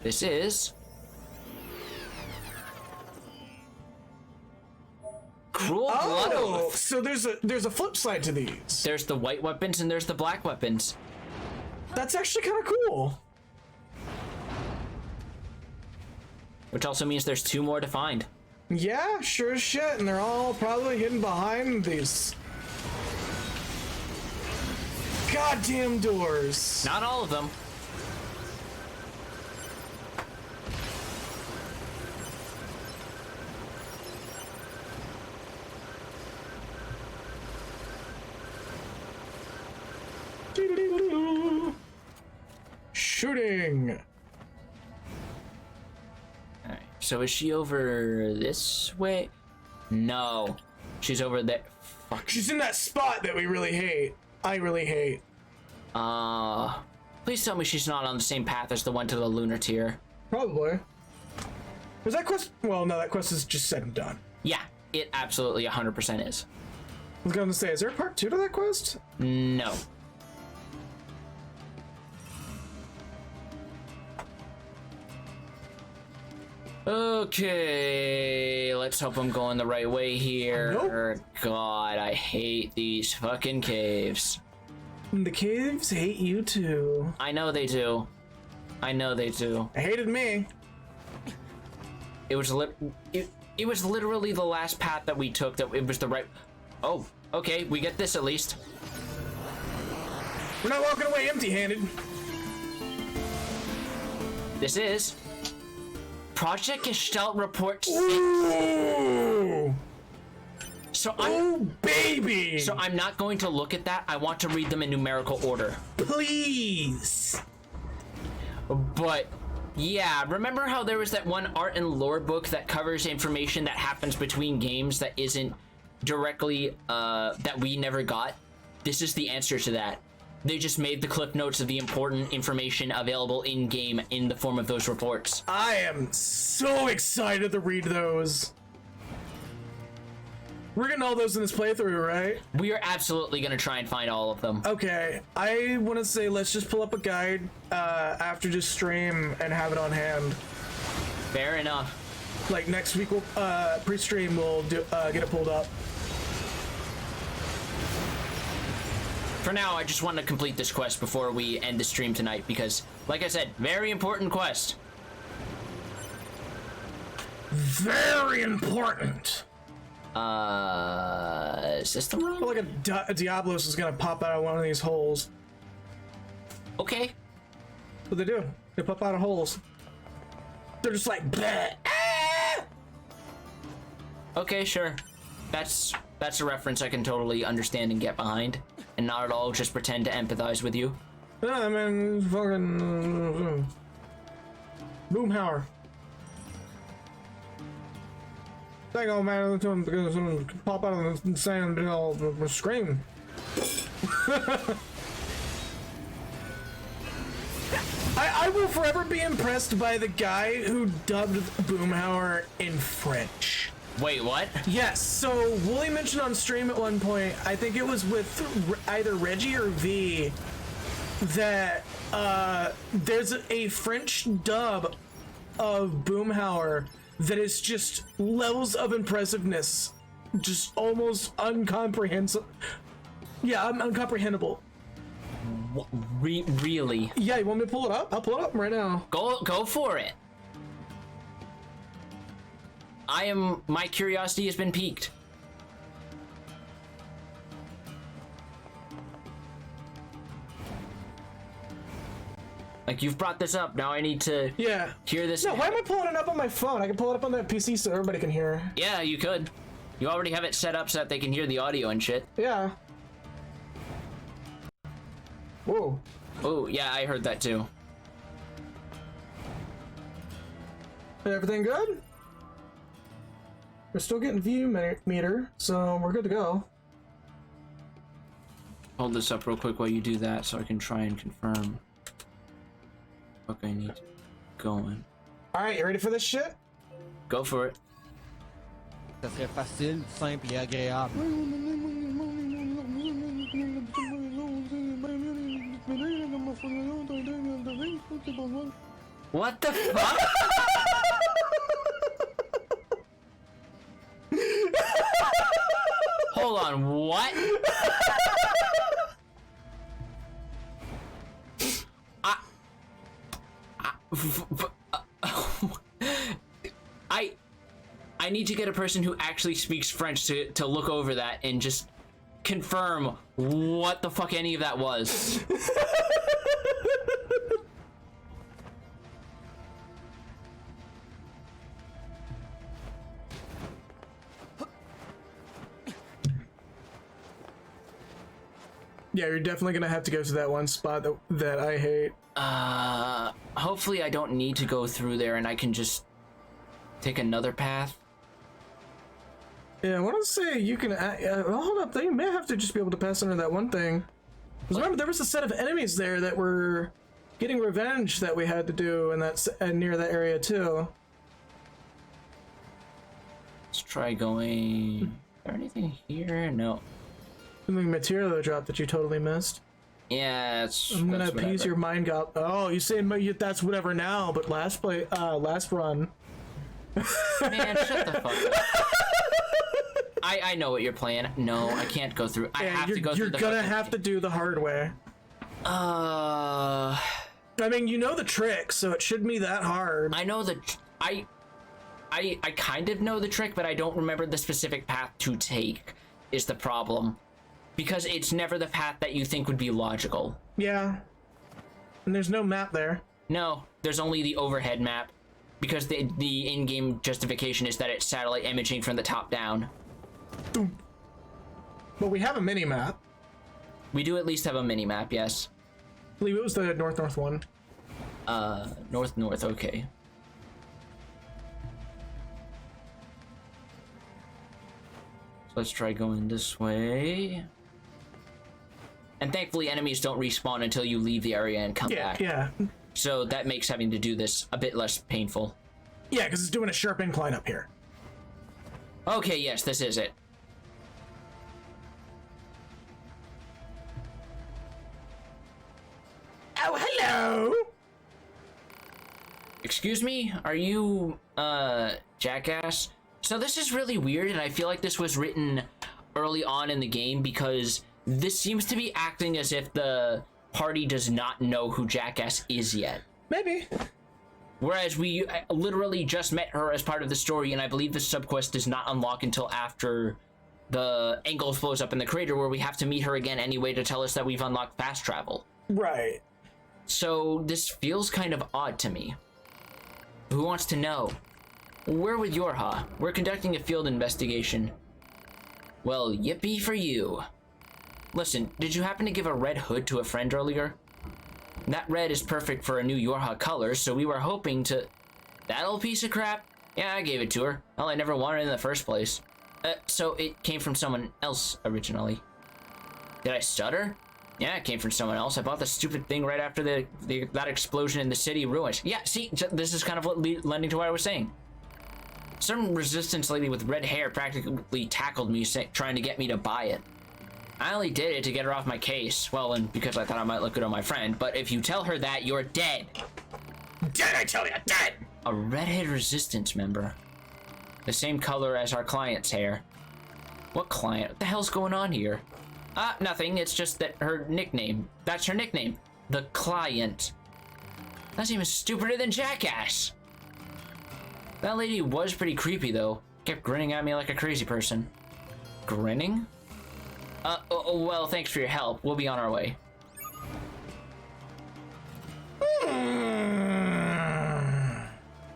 Speaker 2: This is... Cruel Blood Oath.
Speaker 3: So there's a flip side to these.
Speaker 2: There's the white weapons and there's the black weapons.
Speaker 3: That's actually kind of cool.
Speaker 2: Which also means there's 2 more to find.
Speaker 3: Yeah, sure as shit, and they're all probably hidden behind these goddamn doors.
Speaker 2: Not all of them.
Speaker 3: Shooting.
Speaker 2: Alright, so is she over this way? No. She's over there. Fuck.
Speaker 3: She's in that spot that we really hate. I really hate.
Speaker 2: Please tell me she's not on the same path as the one to the lunar tier.
Speaker 3: Probably. Was that quest? Well, no, that quest is just said and done.
Speaker 2: Yeah, it absolutely 100% is.
Speaker 3: I was going to say, is there a part 2 to that quest?
Speaker 2: No. Okay, let's hope I'm going the right way here. Nope. God, I hate these fucking caves.
Speaker 3: The caves hate you too.
Speaker 2: I know they do. I know they do.
Speaker 3: It hated me.
Speaker 2: It was literally the last path that we took that it was the right. Oh, okay, we get this at least.
Speaker 3: We're not walking away empty-handed.
Speaker 2: This is Project Gestalt Report 6.
Speaker 3: Ooh.
Speaker 2: So
Speaker 3: baby!
Speaker 2: So I'm not going to look at that. I want to read them in numerical order.
Speaker 3: Please!
Speaker 2: But, yeah, remember how there was that one art and lore book that covers information that happens between games that isn't directly, that we never got? This is the answer to that. They just made the clip notes of the important information available in-game in the form of those reports.
Speaker 3: I am so excited to read those. We're getting all those in this playthrough, right?
Speaker 2: We are absolutely going to try and find all of them.
Speaker 3: Okay, I want to say let's just pull up a guide after this stream and have it on hand.
Speaker 2: Fair enough.
Speaker 3: Like next week, we'll pre-stream, we'll get it pulled up.
Speaker 2: For now, I just want to complete this quest before we end the stream tonight because, like I said, very important quest.
Speaker 3: Very important.
Speaker 2: System room?
Speaker 3: Like a Diablos is gonna pop out of one of these holes.
Speaker 2: Okay.
Speaker 3: What they do? They pop out of holes. They're just like, bleh, ah!
Speaker 2: Okay, sure. That's a reference I can totally understand and get behind, and not at all just pretend to empathize with you.
Speaker 3: Yeah, I mean, fucking Boomhauer. Dang old man, because pop out of the sand and all scream. I will forever be impressed by the guy who dubbed Boomhauer in French.
Speaker 2: Wait, what?
Speaker 3: Yes, so Wooly mentioned on stream at one point, I think it was with either Reggie or V, that there's a French dub of Boomhauer that is just levels of impressiveness, just almost uncomprehensible. Yeah, uncomprehendable.
Speaker 2: Really?
Speaker 3: Yeah, you want me to pull it up? I'll pull it up right now.
Speaker 2: Go for it. My curiosity has been piqued. Like, you've brought this up, now I need to hear this.
Speaker 3: No, why am I pulling it up on my phone? I can pull it up on that PC so everybody can hear.
Speaker 2: Yeah, you could. You already have it set up so that they can hear the audio and shit.
Speaker 3: Yeah. Whoa.
Speaker 2: Oh, yeah, I heard that too.
Speaker 3: Everything good? We're still getting view meter, so we're good to go.
Speaker 2: Hold this up real quick while you do that so I can try and confirm. Okay, I need to go in.
Speaker 3: Alright, you ready for this shit?
Speaker 2: Go for it.
Speaker 19: Ça serait facile, simple et agréable.
Speaker 2: What the fuck? Hold on, what? I need to get a person who actually speaks French to look over that and just confirm what the fuck any of that was.
Speaker 3: Yeah, you're definitely gonna have to go to that one spot that I hate.
Speaker 2: Hopefully I don't need to go through there and I can just take another path.
Speaker 3: Yeah, I want to say you can. Hold up, they may have to just be able to pass under that one thing. Because remember, there was a set of enemies there that were getting revenge that we had to do, and that's near that area too.
Speaker 2: Let's try going... Is there anything here? No.
Speaker 3: Something material that dropped that you totally missed.
Speaker 2: Yeah, it's...
Speaker 3: I'm gonna appease your mind god. Oh, you saying that's whatever now, but last run.
Speaker 2: Man, shut the fuck up. I know what you're playing. No, I can't go through. I have to go through the...
Speaker 3: You're gonna have to do the hard way. I mean, you know the trick, so it shouldn't be that hard.
Speaker 2: I know the... I kind of know the trick, but I don't remember the specific path to take, is the problem. Because it's never the path that you think would be logical.
Speaker 3: Yeah. And there's no map there.
Speaker 2: No, there's only the overhead map. Because the in-game justification is that it's satellite imaging from the top down.
Speaker 3: But we have a mini-map.
Speaker 2: We do at least have a mini-map, yes.
Speaker 3: I believe it was the north-north one.
Speaker 2: North-north, okay. So let's try going this way. And thankfully enemies don't respawn until you leave the area and come back.
Speaker 3: Yeah.
Speaker 2: So that makes having to do this a bit less painful.
Speaker 3: Yeah, because it's doing a sharp incline up here.
Speaker 2: Okay, yes, this is it.
Speaker 3: Oh, hello!
Speaker 2: Excuse me? Are you, Jackass? So this is really weird, and I feel like this was written early on in the game because this seems to be acting as if the party does not know who Jackass is yet.
Speaker 3: Maybe.
Speaker 2: Whereas we literally just met her as part of the story, and I believe the subquest does not unlock until after the Engels blows up in the crater, where we have to meet her again anyway to tell us that we've unlocked fast travel.
Speaker 3: Right.
Speaker 2: So this feels kind of odd to me. Who wants to know? We're with Yorha. We're conducting a field investigation. Well, yippee for you. Listen, did you happen to give a red hood to a friend earlier? That red is perfect for a new Yorha color, so we were hoping to... That old piece of crap? Yeah, I gave it to her. Well, I never wanted it in the first place. So it came from someone else originally. Did I stutter? Yeah, it came from someone else. I bought the stupid thing right after that explosion in the city ruined. Yeah, see, this is kind of what lending to what I was saying. Some resistance lady with red hair practically tackled me, trying to get me to buy it. I only did it to get her off my case. Well, and because I thought I might look good on my friend. But if you tell her that, you're dead.
Speaker 3: Dead, I tell you, dead!
Speaker 2: A redhead resistance member. The same color as our client's hair. What client? What the hell's going on here? Nothing. It's just that her nickname. That's her nickname. The Client. That's even stupider than Jackass. That lady was pretty creepy, though. Kept grinning at me like a crazy person. Grinning? Well, thanks for your help. We'll be on our way.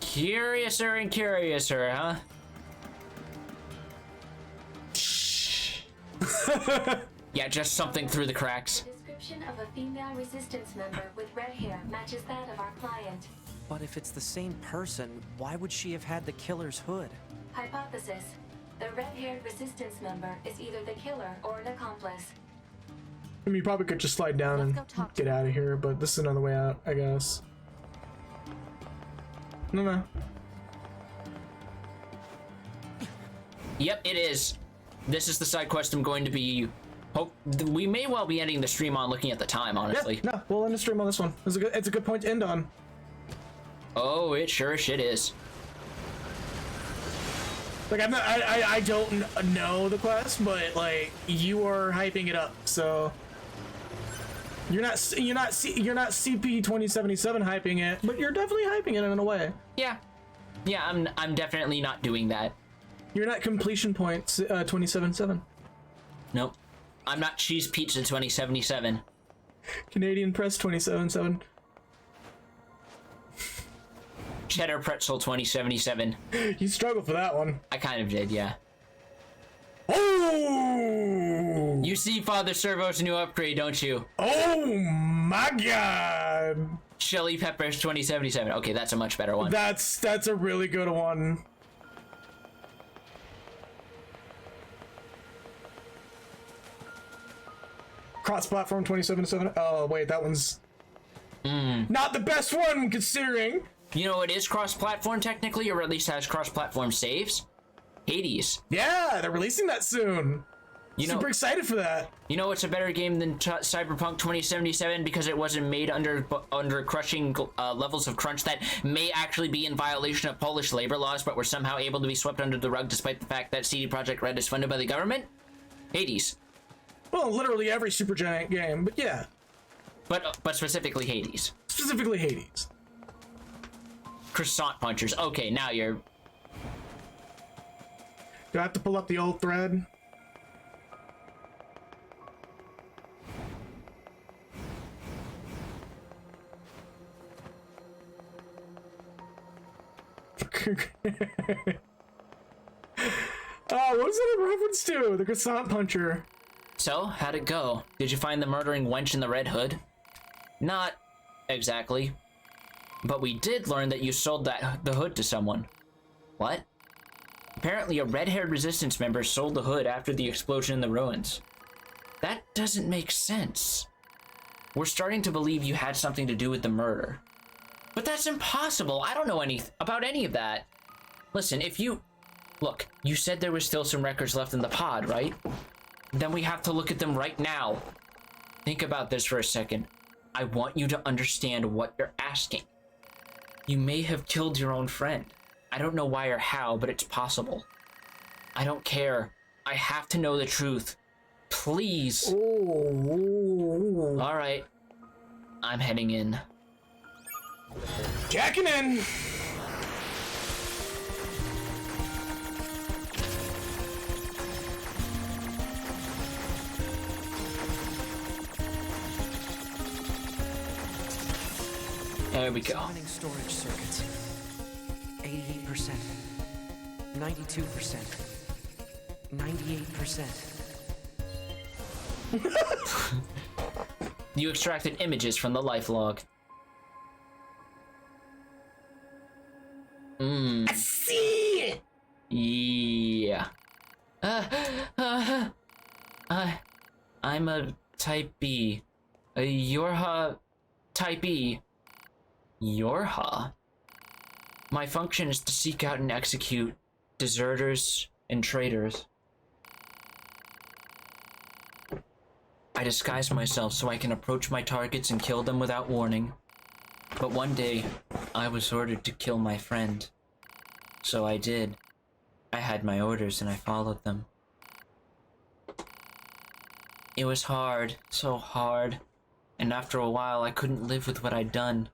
Speaker 2: Curiouser and curiouser, huh? Yeah, just something through the cracks.
Speaker 14: Description of a female resistance member with red hair matches that of our client.
Speaker 4: But if it's the same person, why would she have had the killer's hood?
Speaker 14: Hypothesis. The red-haired resistance member is either the killer or an accomplice.
Speaker 3: I mean, you probably could just slide down and get out of here, but this is another way out, I guess. No.
Speaker 2: Yep, it is. This is the side quest I'm going to be... we may well be ending the stream on looking at the time, honestly.
Speaker 3: Yeah, no, we'll end the stream on this one. It's a good point to end on.
Speaker 2: Oh, it sure as shit is.
Speaker 3: Like, I don't know the quest, but like you are hyping it up, so you're not CP 2077 hyping it, but you're definitely hyping it in a way.
Speaker 2: Yeah, I'm definitely not doing that.
Speaker 3: You're not completion points 2077.
Speaker 2: Nope, I'm not cheese pizza 2077.
Speaker 3: Canadian Press 2077.
Speaker 2: Cheddar Pretzel 2077.
Speaker 3: You struggled for that one.
Speaker 2: I kind of did, yeah.
Speaker 3: Oh!
Speaker 2: You see Father Servo's new upgrade, don't you?
Speaker 3: Oh my god!
Speaker 2: Chili Peppers 2077. Okay, that's a much better one.
Speaker 3: That's a really good one. Cross-platform 2077. Oh wait, that one's not the best one considering.
Speaker 2: You know, it is cross-platform technically, or at least has cross-platform saves. Hades.
Speaker 3: Yeah, they're releasing that soon. Super excited for that.
Speaker 2: You know what's a better game than Cyberpunk 2077 because it wasn't made under crushing levels of crunch that may actually be in violation of Polish labor laws, but were somehow able to be swept under the rug despite the fact that CD Projekt Red is funded by the government? Hades.
Speaker 3: Well, literally every Supergiant game, but yeah.
Speaker 2: But specifically Hades.
Speaker 3: Specifically Hades.
Speaker 2: Croissant punchers. Okay, now you're...
Speaker 3: Do I have to pull up the old thread? Oh, what was that in reference to? The croissant puncher.
Speaker 2: So, how'd it go? Did you find the murdering wench in the red hood? Not exactly. But we did learn that you sold the hood to someone. What? Apparently a red-haired resistance member sold the hood after the explosion in the ruins. That doesn't make sense. We're starting to believe you had something to do with the murder. But that's impossible. I don't know about any of that. Listen, if you... Look, you said there was still some records left in the pod, right? Then we have to look at them right now. Think about this for a second. I want you to understand what you're asking. You may have killed your own friend. I don't know why or how, but it's possible. I don't care. I have to know the truth. Please.
Speaker 3: Ooh.
Speaker 2: All right. I'm heading in.
Speaker 3: Jacking in.
Speaker 2: There we go.
Speaker 4: Summoning storage circuits. 88%. 92%. 98%.
Speaker 2: You extracted images from the life log.
Speaker 3: I see.
Speaker 2: Yeah. I'm a type B. Yorha type E. Yorha? My function is to seek out and execute deserters and traitors. I disguise myself so I can approach my targets and kill them without warning. But one day, I was ordered to kill my friend. So I did. I had my orders and I followed them. It was hard, so hard. And after a while, I couldn't live with what I'd done.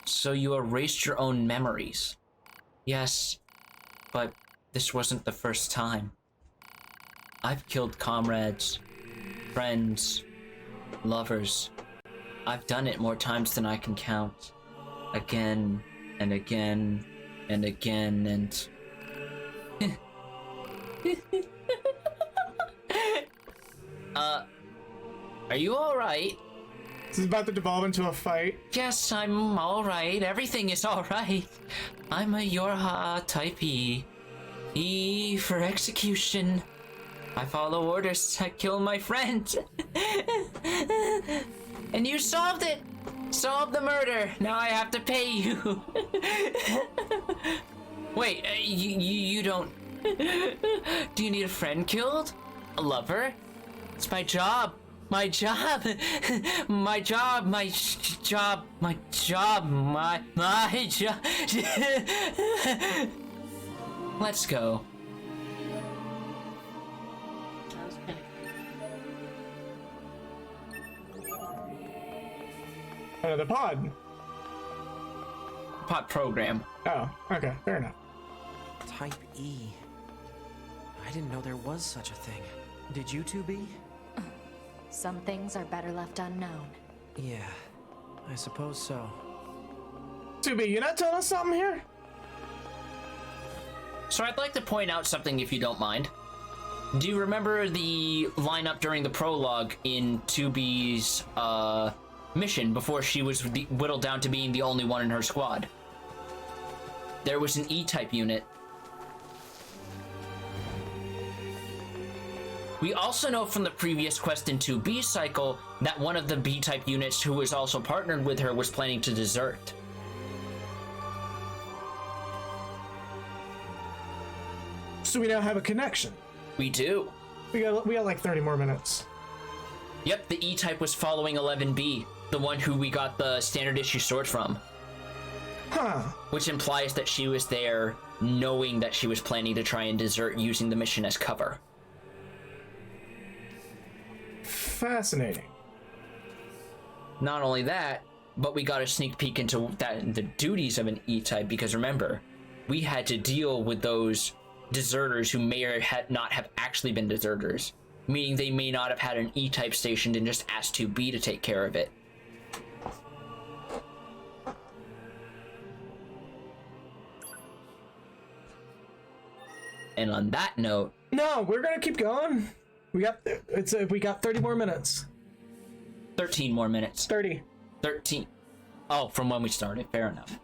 Speaker 2: So you erased your own memories. Yes, but this wasn't the first time. I've killed comrades, friends, lovers. I've done it more times than I can count. Again, and again, and again, and... Are you alright?
Speaker 3: This is about to devolve into a fight.
Speaker 2: Yes, I'm alright. Everything is alright. I'm a Yorha type E. E for execution. I follow orders to kill my friend. And you solved it! Solved the murder! Now I have to pay you. Wait, you don't... Do you need a friend killed? A lover? It's my job. My job. My job. My job. My job. My job. Let's go.
Speaker 3: The pod.
Speaker 2: Pod program.
Speaker 3: Oh, okay, fair enough.
Speaker 4: Type E. I didn't know there was such a thing. Did you two be?
Speaker 18: Some things are better left unknown.
Speaker 4: Yeah, I suppose so.
Speaker 3: 2B, you not telling us something here?
Speaker 2: So I'd like to point out something if you don't mind. Do you remember the lineup during the prologue in 2B's mission before she was whittled down to being the only one in her squad? There was an E-type unit. We also know from the previous quest in 2B cycle that one of the B-type units who was also partnered with her was planning to desert.
Speaker 3: so we now have a connection.
Speaker 2: We do.
Speaker 3: We got like 30 more minutes.
Speaker 2: Yep, the E-Type was following 11B, the one who we got the standard issue sword from.
Speaker 3: Huh.
Speaker 2: Which implies that she was there knowing that she was planning to try and desert using the mission as cover.
Speaker 3: Fascinating.
Speaker 2: Not only that, but we got a sneak peek into the duties of an E-Type, because remember, we had to deal with those deserters who may or not have actually been deserters, meaning they may not have had an E-Type stationed and just asked 2B to take care of it. And on that note,
Speaker 3: no, we're gonna keep going. We got 30 more minutes.
Speaker 2: 13 more minutes.
Speaker 3: 30.
Speaker 2: 13. Oh, from when we started. Fair enough.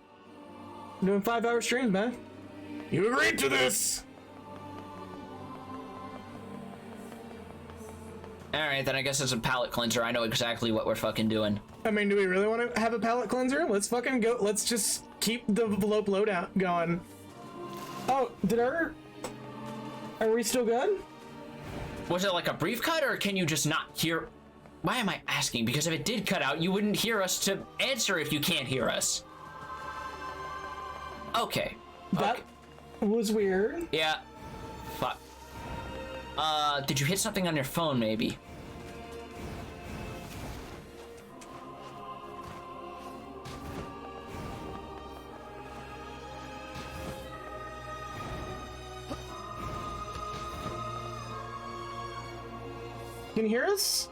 Speaker 3: Doing 5-hour streams, man. You agreed to this.
Speaker 2: Alright, then I guess it's a palate cleanser. I know exactly what we're fucking doing.
Speaker 3: I mean, do we really want to have a palate cleanser? Let's fucking go. Let's just keep the blowout going. Oh, are we still good?
Speaker 2: Was it like a brief cut, or can you just not hear? Why am I asking? Because if it did cut out, you wouldn't hear us to answer if you can't hear us. Okay.
Speaker 3: That was weird.
Speaker 2: Yeah. Fuck. Did you hit something on your phone, maybe?
Speaker 3: Can you hear us?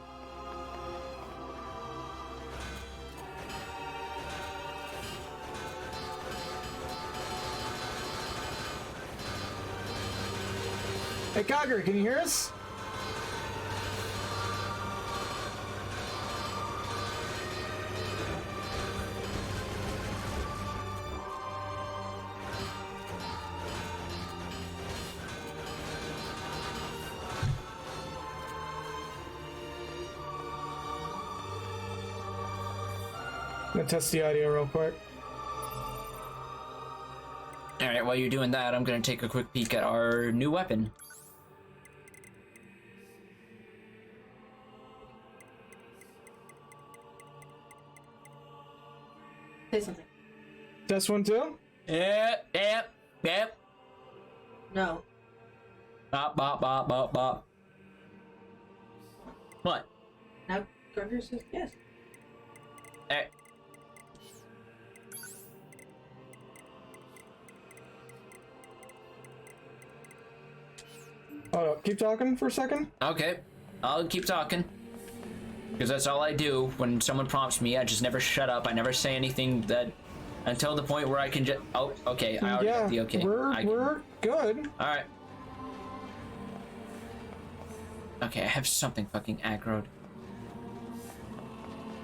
Speaker 3: Hey, Cogger, can you hear us? I'm gonna test the audio real quick.
Speaker 2: Alright, while you're doing that, I'm gonna take a quick peek at our new weapon.
Speaker 9: Say something.
Speaker 3: Test 1, 2?
Speaker 2: Yep.
Speaker 9: No.
Speaker 2: Bop, bop, bop, bop, bop. What?
Speaker 9: Now, Gregor says yes.
Speaker 2: Alright.
Speaker 3: Hold up, keep talking for a second.
Speaker 2: Okay, I'll keep talking. Because that's all I do when someone prompts me. I just never shut up. I never say anything that until the point where I can just. Oh, okay. I already got the okay.
Speaker 3: We're good.
Speaker 2: All right. Okay, I have something fucking aggroed.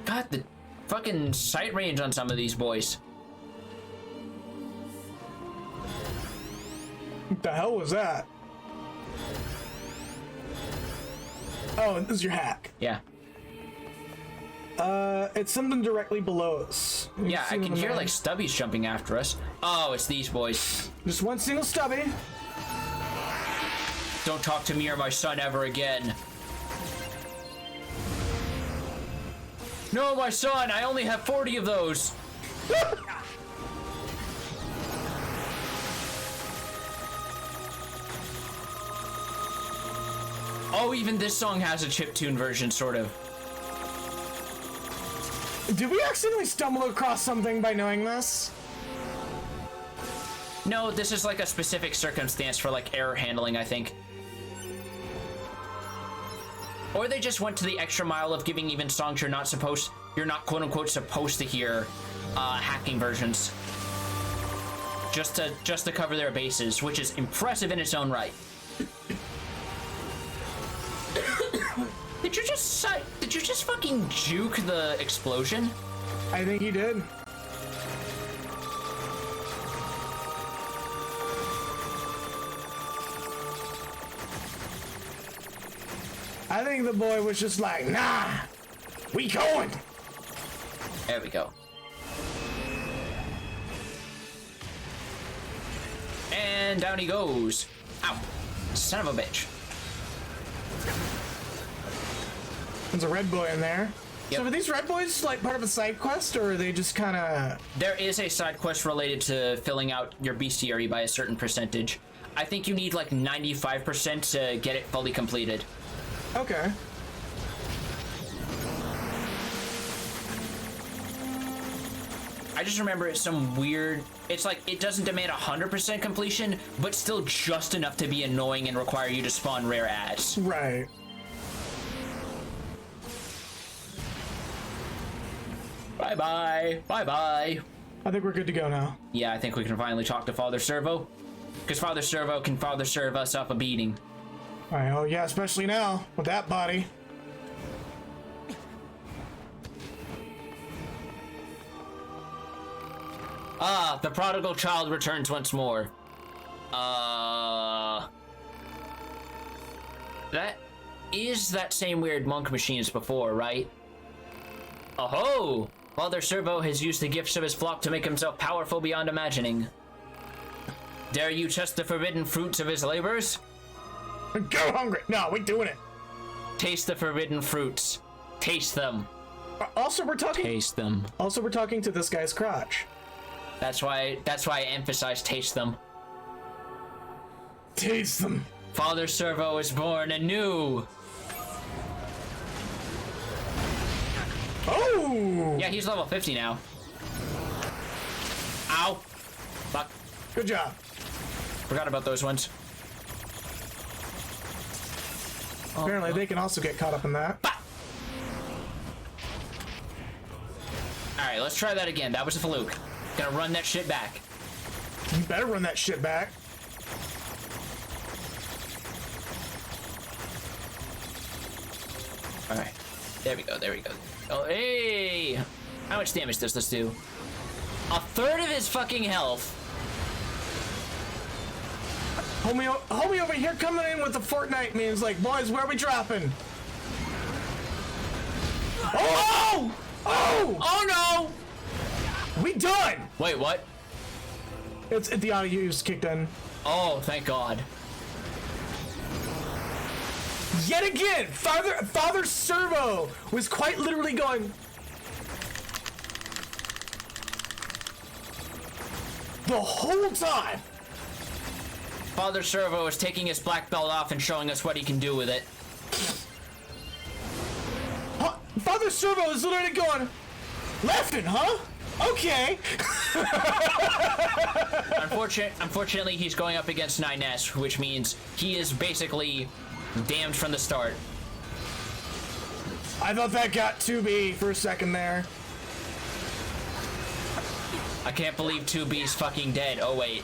Speaker 2: God, the fucking sight range on some of these boys.
Speaker 3: What the hell was that? Oh, this is your hack.
Speaker 2: Yeah.
Speaker 3: It's something directly below us.
Speaker 2: Yeah, I can hear like stubbies jumping after us. Oh, it's these boys.
Speaker 3: Just one single stubby.
Speaker 2: Don't talk to me or my son ever again. No, my son, I only have 40 of those. Oh, even this song has a chiptune version, sort of.
Speaker 3: Did we accidentally stumble across something by knowing this?
Speaker 2: No, this is like a specific circumstance for like error handling, I think. Or they just went to the extra mile of giving even songs you're not quote unquote supposed to hear hacking versions. Just to cover their bases, which is impressive in its own right. Did you just fucking juke the explosion?
Speaker 3: I think he did. I think the boy was just like, nah, we going.
Speaker 2: There we go. And down he goes. Ow. Son of a bitch.
Speaker 3: There's a red boy in there.
Speaker 2: Yep.
Speaker 3: So are these red boys like part of a side quest, or are they just kind of...
Speaker 2: There is a side quest related to filling out your bestiary by a certain percentage. I think you need like 95% to get it fully completed.
Speaker 3: Okay.
Speaker 2: I just remember it's some weird... It's like, it doesn't demand 100% completion, but still just enough to be annoying and require you to spawn rare ads.
Speaker 3: Right.
Speaker 2: Bye-bye. Bye-bye.
Speaker 3: I think we're good to go now.
Speaker 2: Yeah, I think we can finally talk to Father Servo. Because Father Servo can Father serve us up a beating.
Speaker 3: Alright, oh yeah, especially now, with that body.
Speaker 2: Ah, the prodigal child returns once more. That is that same weird monk machine as before, right? Oh-ho! Father Servo has used the gifts of his flock to make himself powerful beyond imagining. Dare you test the forbidden fruits of his labors?
Speaker 3: Go hungry! No, we're doing it!
Speaker 2: Taste the forbidden fruits. Taste them.
Speaker 3: Also, we're talking...
Speaker 2: Taste them.
Speaker 3: Also, we're talking to this guy's crotch.
Speaker 2: That's why I emphasize taste them.
Speaker 3: Taste them.
Speaker 2: Father Servo is born anew.
Speaker 3: Oh!
Speaker 2: Yeah, he's level 50 now. Ow. Fuck.
Speaker 3: Good job.
Speaker 2: Forgot about those ones.
Speaker 3: Apparently, they can also get caught up in that.
Speaker 2: Alright, let's try that again. That was a fluke. Gonna run that shit back.
Speaker 3: You better run that shit back.
Speaker 2: Alright. There we go, there we go. Oh, hey! How much damage does this do? A third of his fucking health.
Speaker 3: Homie over here coming in with the Fortnite memes like, boys, where are we dropping? Oh! Oh!
Speaker 2: Oh no!
Speaker 3: We done!
Speaker 2: Wait, what?
Speaker 3: It's the auto use kicked in.
Speaker 2: Oh, thank God.
Speaker 3: Yet again, Father Servo was quite literally going the whole time.
Speaker 2: Father Servo is taking his black belt off and showing us what he can do with it.
Speaker 3: Father Servo is literally going, laughing, huh? Okay.
Speaker 2: Unfortunately, he's going up against 9S, which means he is basically damned from the start.
Speaker 3: I thought that got 2B for a second there.
Speaker 2: I can't believe 2B's fucking dead. Oh, wait.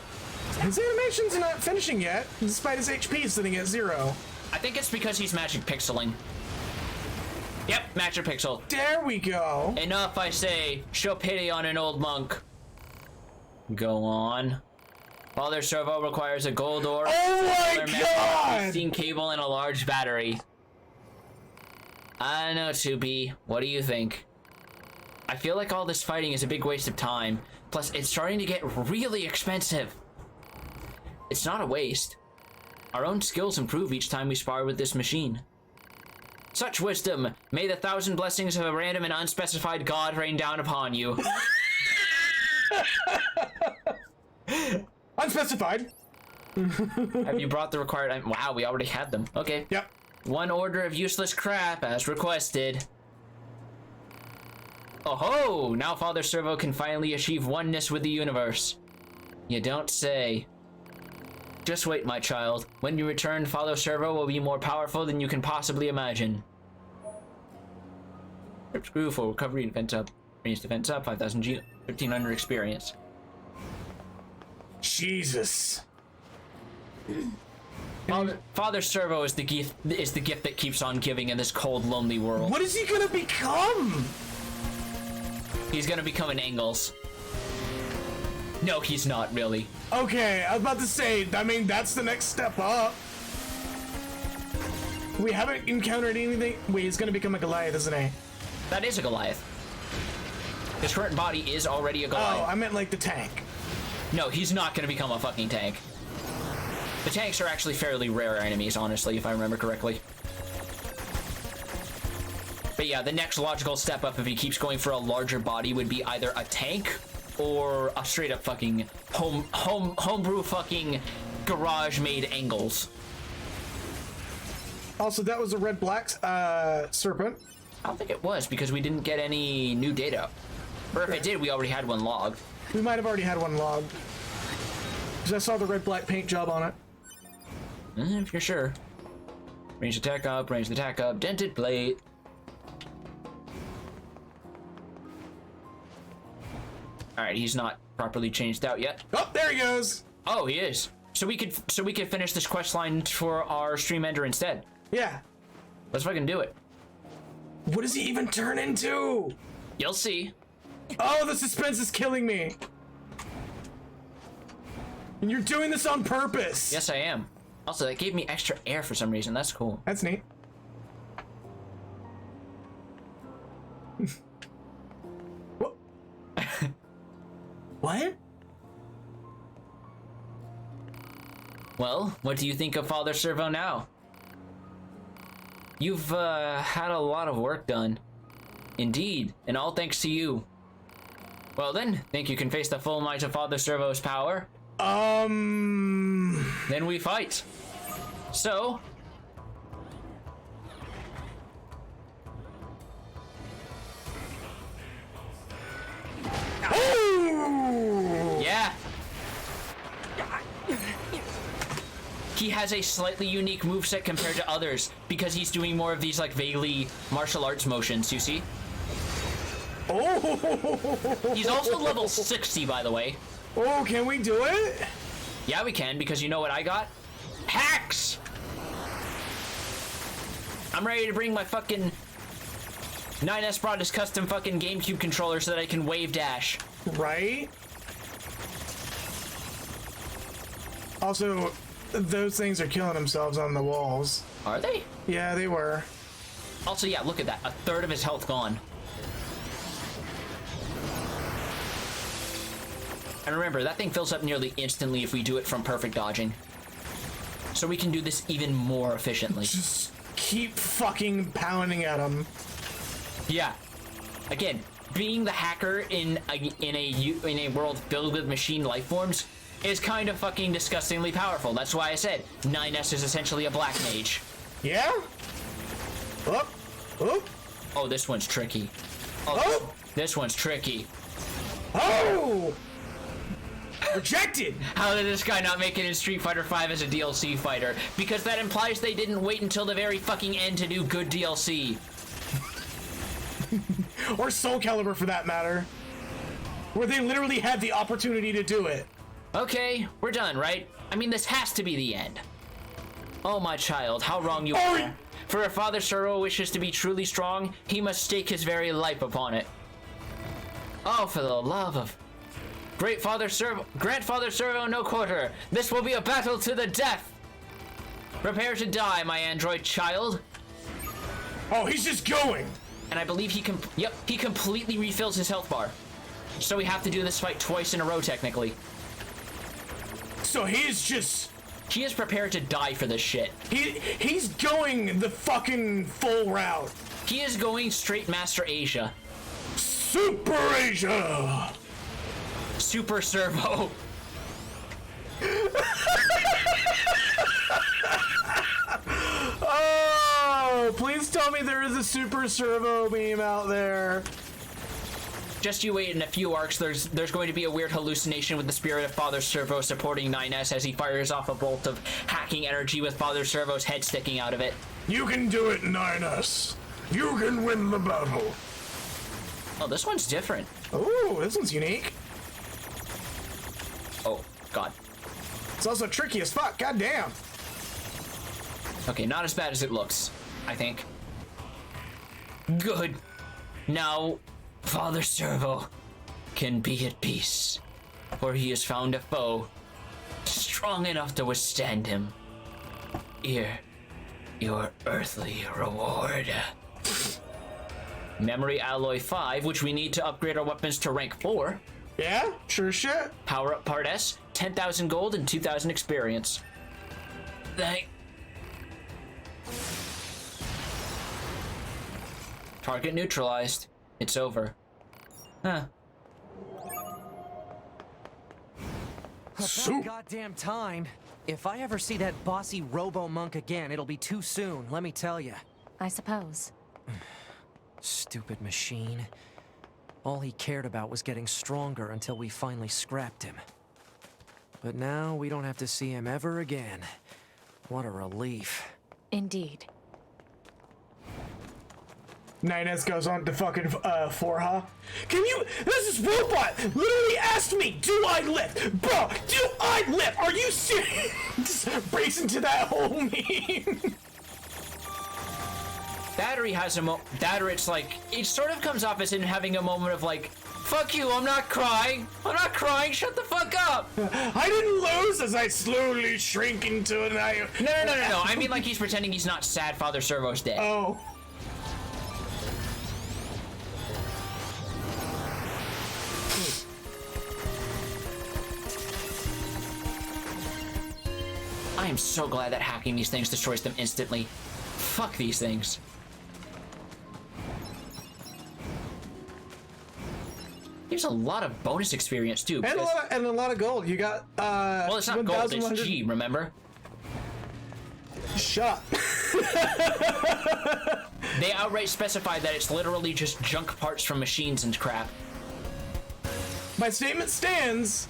Speaker 3: His animation's not finishing yet, despite his HP sitting at 0.
Speaker 2: I think it's because he's magic pixeling. Yep, magic pixel.
Speaker 3: There we go.
Speaker 2: Enough, I say. Show pity on an old monk. Go on. Father Servo requires a gold ore,
Speaker 3: oh my God!
Speaker 2: a steam cable, and a large battery. I know, 2B. What do you think? I feel like all this fighting is a big waste of time. Plus, it's starting to get really expensive. It's not a waste. Our own skills improve each time we spar with this machine. Such wisdom, may the 1,000 blessings of a random and unspecified god rain down upon you.
Speaker 3: Unspecified.
Speaker 2: Have you brought the required... Wow, we already had them. Okay.
Speaker 3: Yep.
Speaker 2: 1 order of useless crap, as requested. Oh-ho! Now Father Servo can finally achieve oneness with the universe. You don't say. Just wait, my child. When you return, Father Servo will be more powerful than you can possibly imagine. Screw for recovery and defense up. Range defense up, 5,000 G, 1,500 experience.
Speaker 3: Jesus.
Speaker 2: Father Servo is the gift that keeps on giving in this cold, lonely world.
Speaker 3: What is he gonna become?
Speaker 2: He's gonna become an Engels. No, he's not really.
Speaker 3: Okay, I was about to say, I mean, that's the next step up. We haven't encountered anything. Wait, he's gonna become a Goliath, isn't he?
Speaker 2: That is a Goliath. His current body is already a Goliath.
Speaker 3: Oh, I meant like the tank.
Speaker 2: No, he's not gonna become a fucking tank. The tanks are actually fairly rare enemies, honestly, if I remember correctly. But yeah, the next logical step up if he keeps going for a larger body would be either a tank or a straight up fucking homebrew fucking garage-made angles.
Speaker 3: Also, that was a red-black serpent.
Speaker 2: I don't think it was, because we didn't get any new data. Or if it did, we already had one logged.
Speaker 3: We might have already had one logged. Because I saw the red-black paint job on it.
Speaker 2: If you're sure. Range attack up, dented plate. Alright, he's not properly changed out yet.
Speaker 3: Oh, there he goes!
Speaker 2: Oh, he is. So we could finish this quest line for our stream ender instead.
Speaker 3: Yeah.
Speaker 2: Let's fucking do it.
Speaker 3: What does he even turn into?
Speaker 2: You'll see.
Speaker 3: Oh, the suspense is killing me. And you're doing this on purpose.
Speaker 2: Yes, I am. Also, that gave me extra air for some reason. That's cool.
Speaker 3: That's neat. What? What?
Speaker 2: Well, what do you think of Father Servo now? You've had a lot of work done. Indeed, and all thanks to you. Well then, think you can face the full might of Father Servo's power? Then we fight. So...
Speaker 3: Oh!
Speaker 2: Yeah. He has a slightly unique moveset compared to others because he's doing more of these like vaguely martial arts motions, you see?
Speaker 3: Oh!
Speaker 2: He's also level 60, by the way.
Speaker 3: Oh, can we do it?
Speaker 2: Yeah, we can, because you know what I got? Hacks! I'm ready to bring my fucking 9S brought his custom fucking GameCube controller so that I can wave dash.
Speaker 3: Right? Also, those things are killing themselves on the walls.
Speaker 2: Are they?
Speaker 3: Yeah, they were.
Speaker 2: Also, yeah, look at that. A third of his health gone. And remember, that thing fills up nearly instantly if we do it from perfect dodging. So we can do this even more efficiently.
Speaker 3: Just keep fucking pounding at him.
Speaker 2: Yeah. Again, being the hacker in a world filled with machine life forms is kind of fucking disgustingly powerful. That's why I said 9S is essentially a black mage.
Speaker 3: Yeah? Oh. Oh.
Speaker 2: Oh, this one's tricky.
Speaker 3: Oh.
Speaker 2: This one's tricky.
Speaker 3: Oh! Rejected!
Speaker 2: How did this guy not make it in Street Fighter V as a DLC fighter? Because that implies they didn't wait until the very fucking end to do good DLC.
Speaker 3: Or Soul Calibur for that matter. Where they literally had the opportunity to do it.
Speaker 2: Okay, we're done, right? I mean, this has to be the end. Oh, my child, how wrong you are. For if Father Servo wishes to be truly strong, he must stake his very life upon it. Oh, for the love of... Grant Father Servo no quarter. This will be a battle to the death. Prepare to die, my android child.
Speaker 3: Oh, he's just going.
Speaker 2: And I believe he completely refills his health bar. So we have to do this fight twice in a row, technically.
Speaker 3: So he's just...
Speaker 2: He is prepared to die for this shit.
Speaker 3: He's going the fucking full route.
Speaker 2: He is going straight Master Asia.
Speaker 3: Super Asia!
Speaker 2: Super Servo.
Speaker 3: Oh, please tell me there is a Super Servo meme out there.
Speaker 2: Just you wait, in a few arcs, there's going to be a weird hallucination with the spirit of Father Servo supporting 9S as he fires off a bolt of hacking energy with Father Servo's head sticking out of it.
Speaker 3: You can do it, 9S. You can win the battle.
Speaker 2: Oh, this one's different.
Speaker 3: Oh, this one's unique.
Speaker 2: Oh, God.
Speaker 3: It's also tricky as fuck, goddamn.
Speaker 2: Okay, not as bad as it looks, I think. Good. Now, Father Servo can be at peace, for he has found a foe strong enough to withstand him. Here, your earthly reward. Memory Alloy 5, which we need to upgrade our weapons to rank 4.
Speaker 3: Yeah, sure shit.
Speaker 2: Power up part S, 10,000 gold and 2,000 experience. thing. Target neutralized. It's over. Huh.
Speaker 4: About goddamn time. If I ever see that bossy robo-monk again, it'll be too soon, let me tell you.
Speaker 18: I suppose.
Speaker 4: Stupid machine. All he cared about was getting stronger until we finally scrapped him. But now we don't have to see him ever again. What a relief.
Speaker 18: Indeed.
Speaker 3: 9S goes on to fucking Forha. Can you? This is robot literally asked me, do I lift? Bro, do I lift? Are you serious? Just breaks into that whole meme.
Speaker 2: Battery has a Battery, it's like, it sort of comes off as in having a moment of like, fuck you, I'm not crying. I'm not crying, shut the fuck up.
Speaker 3: I didn't lose as I slowly shrink into an eye.
Speaker 2: No. I mean like he's pretending he's not sad Father Servo's dead.
Speaker 3: Oh.
Speaker 2: I am so glad that hacking these things destroys them instantly. Fuck these things. There's a lot of bonus experience too.
Speaker 3: And a lot of gold. You got
Speaker 2: well, it's not gold, it's G, remember?
Speaker 3: Shut.
Speaker 2: They outright specify that it's literally just junk parts from machines and crap.
Speaker 3: My statement stands.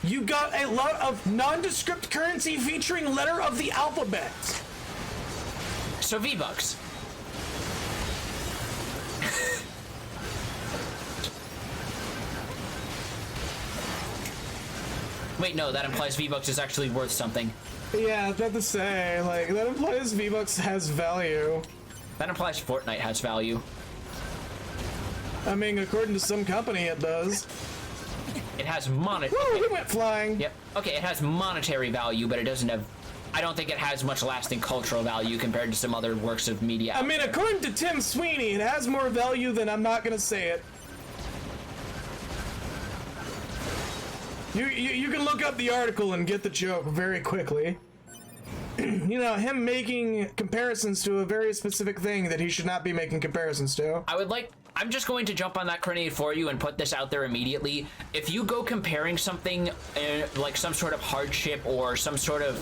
Speaker 3: You got a lot of nondescript currency featuring letter of the alphabet.
Speaker 2: So V-Bucks. Wait, no, that implies V-Bucks is actually worth something.
Speaker 3: Yeah, I was about to say, like, that implies V-Bucks has value.
Speaker 2: That implies Fortnite has value.
Speaker 3: I mean, according to some company, it does.
Speaker 2: It has monetary.
Speaker 3: Woo, we went flying.
Speaker 2: Yep. Okay, it has monetary value, but it doesn't have. I don't think it has much lasting cultural value compared to some other works of media.
Speaker 3: I mean, according to Tim Sweeney, it has more value than I'm not gonna say it. You can look up the article and get the joke very quickly. You know, him making comparisons to a very specific thing that he should not be making comparisons to.
Speaker 2: I'm just going to jump on that grenade for you and put this out there immediately. If you go comparing something like some sort of hardship or some sort of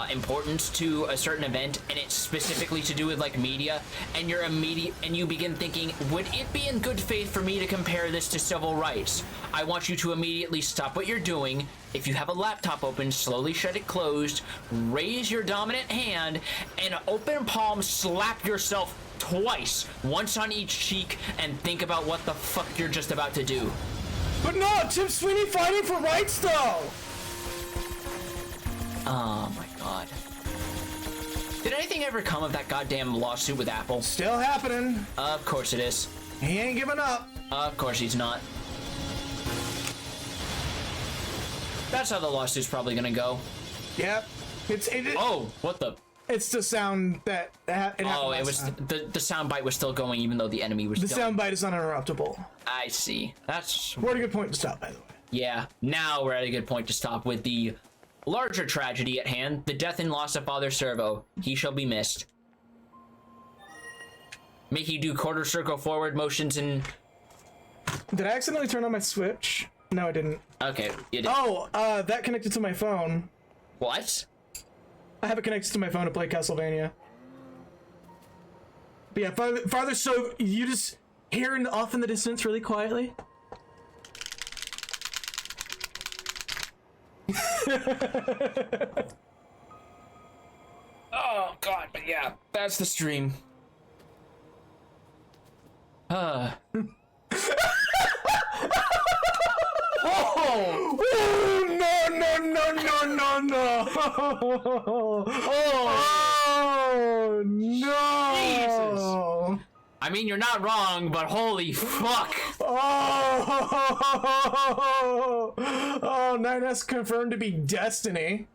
Speaker 2: importance to a certain event, and it's specifically to do with like media, and you begin thinking, would it be in good faith for me to compare this to civil rights? I want you to immediately stop what you're doing. If you have a laptop open, slowly shut it closed, raise your dominant hand, and open palm slap yourself twice, once on each cheek, and think about what the fuck you're just about to do.
Speaker 3: But no, Tim Sweeney fighting for rights though!
Speaker 2: Oh my god. Did anything ever come of that goddamn lawsuit with Apple?
Speaker 3: Still happening.
Speaker 2: Of course it is.
Speaker 3: He ain't giving up.
Speaker 2: Of course he's not. That's how the lawsuit's probably gonna go.
Speaker 3: Yep.
Speaker 2: Oh, what the?
Speaker 3: It's the sound that
Speaker 2: it was the sound bite was still going even though the enemy was.
Speaker 3: The sound bite is uninterruptible.
Speaker 2: I see. That's.
Speaker 3: We're at a good point to stop, by the way.
Speaker 2: Yeah. Now we're at a good point to stop with the larger tragedy at hand: the death and loss of Father Servo. He shall be missed. Make you do quarter circle forward motions and.
Speaker 3: Did I accidentally turn on my Switch? No, I didn't.
Speaker 2: Okay, you did.
Speaker 3: Oh, that connected to my phone.
Speaker 2: What?
Speaker 3: I have it connected to my phone to play Castlevania. But yeah, farther, so you just hear off in the distance really quietly.
Speaker 2: Oh god, but yeah, that's the stream. Oh!
Speaker 3: No! Oh no!
Speaker 2: Jesus! I mean, you're not wrong, but holy fuck!
Speaker 3: Oh! 9S confirmed to be Destiny.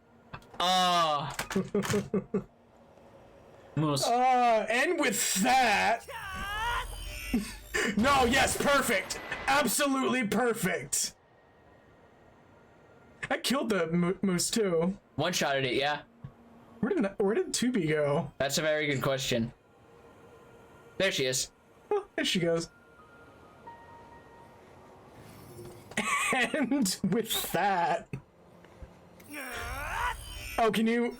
Speaker 3: And with that... No, yes, perfect! Absolutely perfect! I killed the moose too.
Speaker 2: One-shotted it, yeah.
Speaker 3: Where did Tubi go?
Speaker 2: That's a very good question. There she is.
Speaker 3: Oh, there she goes. And with that... Oh, can you...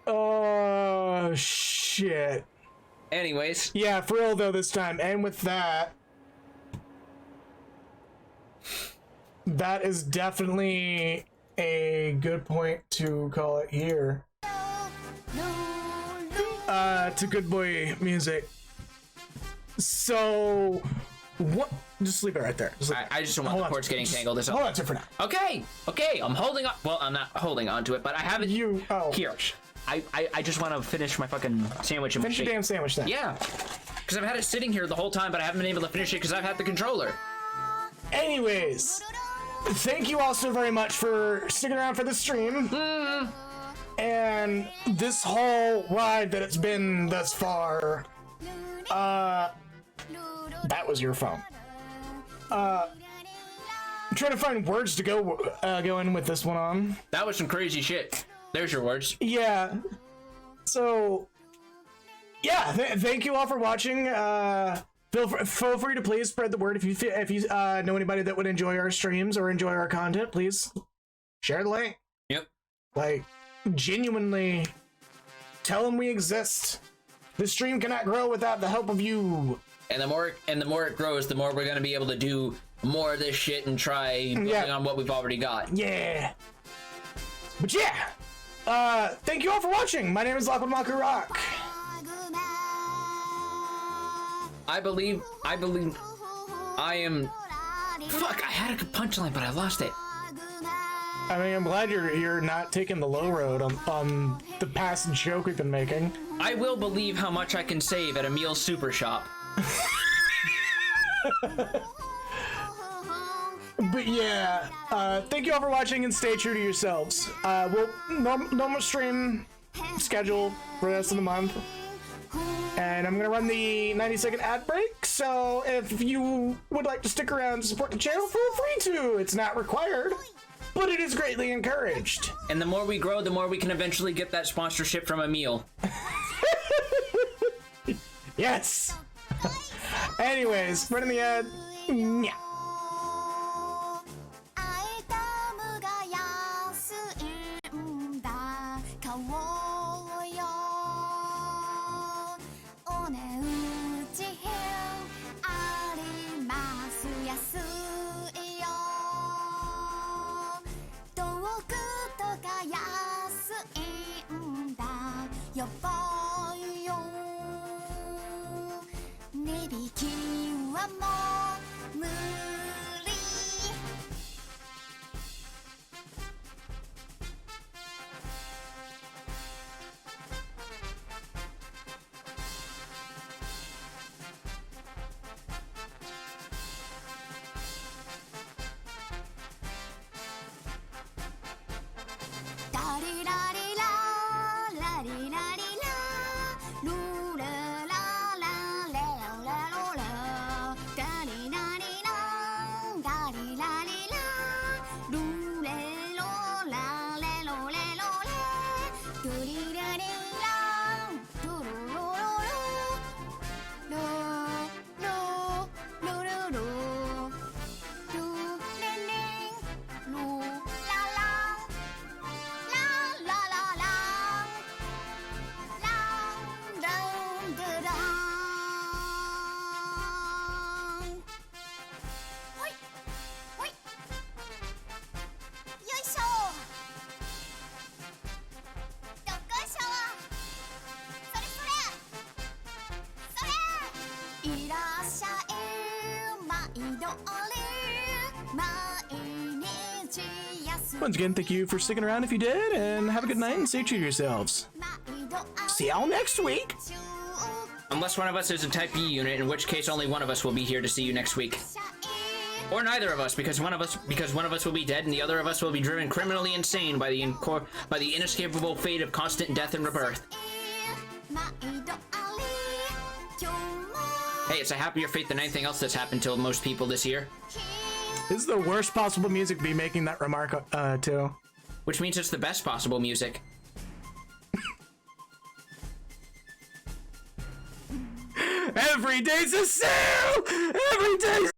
Speaker 3: Oh, shit.
Speaker 2: Anyways.
Speaker 3: Yeah, for real though this time. And with that... That is definitely a good point to call it here. To Good Boy music. So, what? Just leave it right there.
Speaker 2: I just don't want the cords getting tangled.
Speaker 3: Hold on to it for now.
Speaker 2: Okay, I'm holding on. Well, I'm not holding on to it, but I have it here. I just want to finish my fucking sandwich.
Speaker 3: Finish your damn sandwich then.
Speaker 2: Yeah, because I've had it sitting here the whole time, but I haven't been able to finish it because I've had the controller.
Speaker 3: Anyways, thank you all so very much for sticking around for the stream. And this whole ride that it's been thus far. That was your phone. I'm trying to find words to go in with this one on.
Speaker 2: That was some crazy shit. There's your words.
Speaker 3: Yeah. So, yeah. Thank you all for watching. Feel free to please spread the word if you know anybody that would enjoy our streams or enjoy our content. Please share the link.
Speaker 2: Yep.
Speaker 3: Like, genuinely, tell them we exist. The stream cannot grow without the help of you.
Speaker 2: And the more it grows, the more we're gonna be able to do more of this shit and try building on what we've already got.
Speaker 3: Yeah. But yeah, thank you all for watching. My name is Lockwood Maku Rock.
Speaker 2: I believe I am. Fuck! I had a punchline, but I lost it.
Speaker 3: I mean, I'm glad you're not taking the low road on the past joke we've been making.
Speaker 2: I will believe how much I can save at a meal super shop.
Speaker 3: But yeah, thank you all for watching and stay true to yourselves. We'll normal stream schedule for the rest of the month. And I'm gonna run the 90-second ad break, so if you would like to stick around to support the channel, feel free to. It's not required, but it is greatly encouraged.
Speaker 2: And the more we grow, the more we can eventually get that sponsorship from a meal.
Speaker 3: Yes! Anyways, running the ad. Yeah. Once again, thank you for sticking around if you did, and have a good night and stay true to yourselves. See y'all next week!
Speaker 2: Unless one of us is a Type B unit, in which case only one of us will be here to see you next week. Or neither of us, because one of us will be dead and the other of us will be driven criminally insane by the inescapable fate of constant death and rebirth. Hey, it's a happier fate than anything else that's happened to most people this year.
Speaker 3: This is the worst possible music to be making that remark to.
Speaker 2: Which means it's the best possible music.
Speaker 3: Every day's a sale! Every day's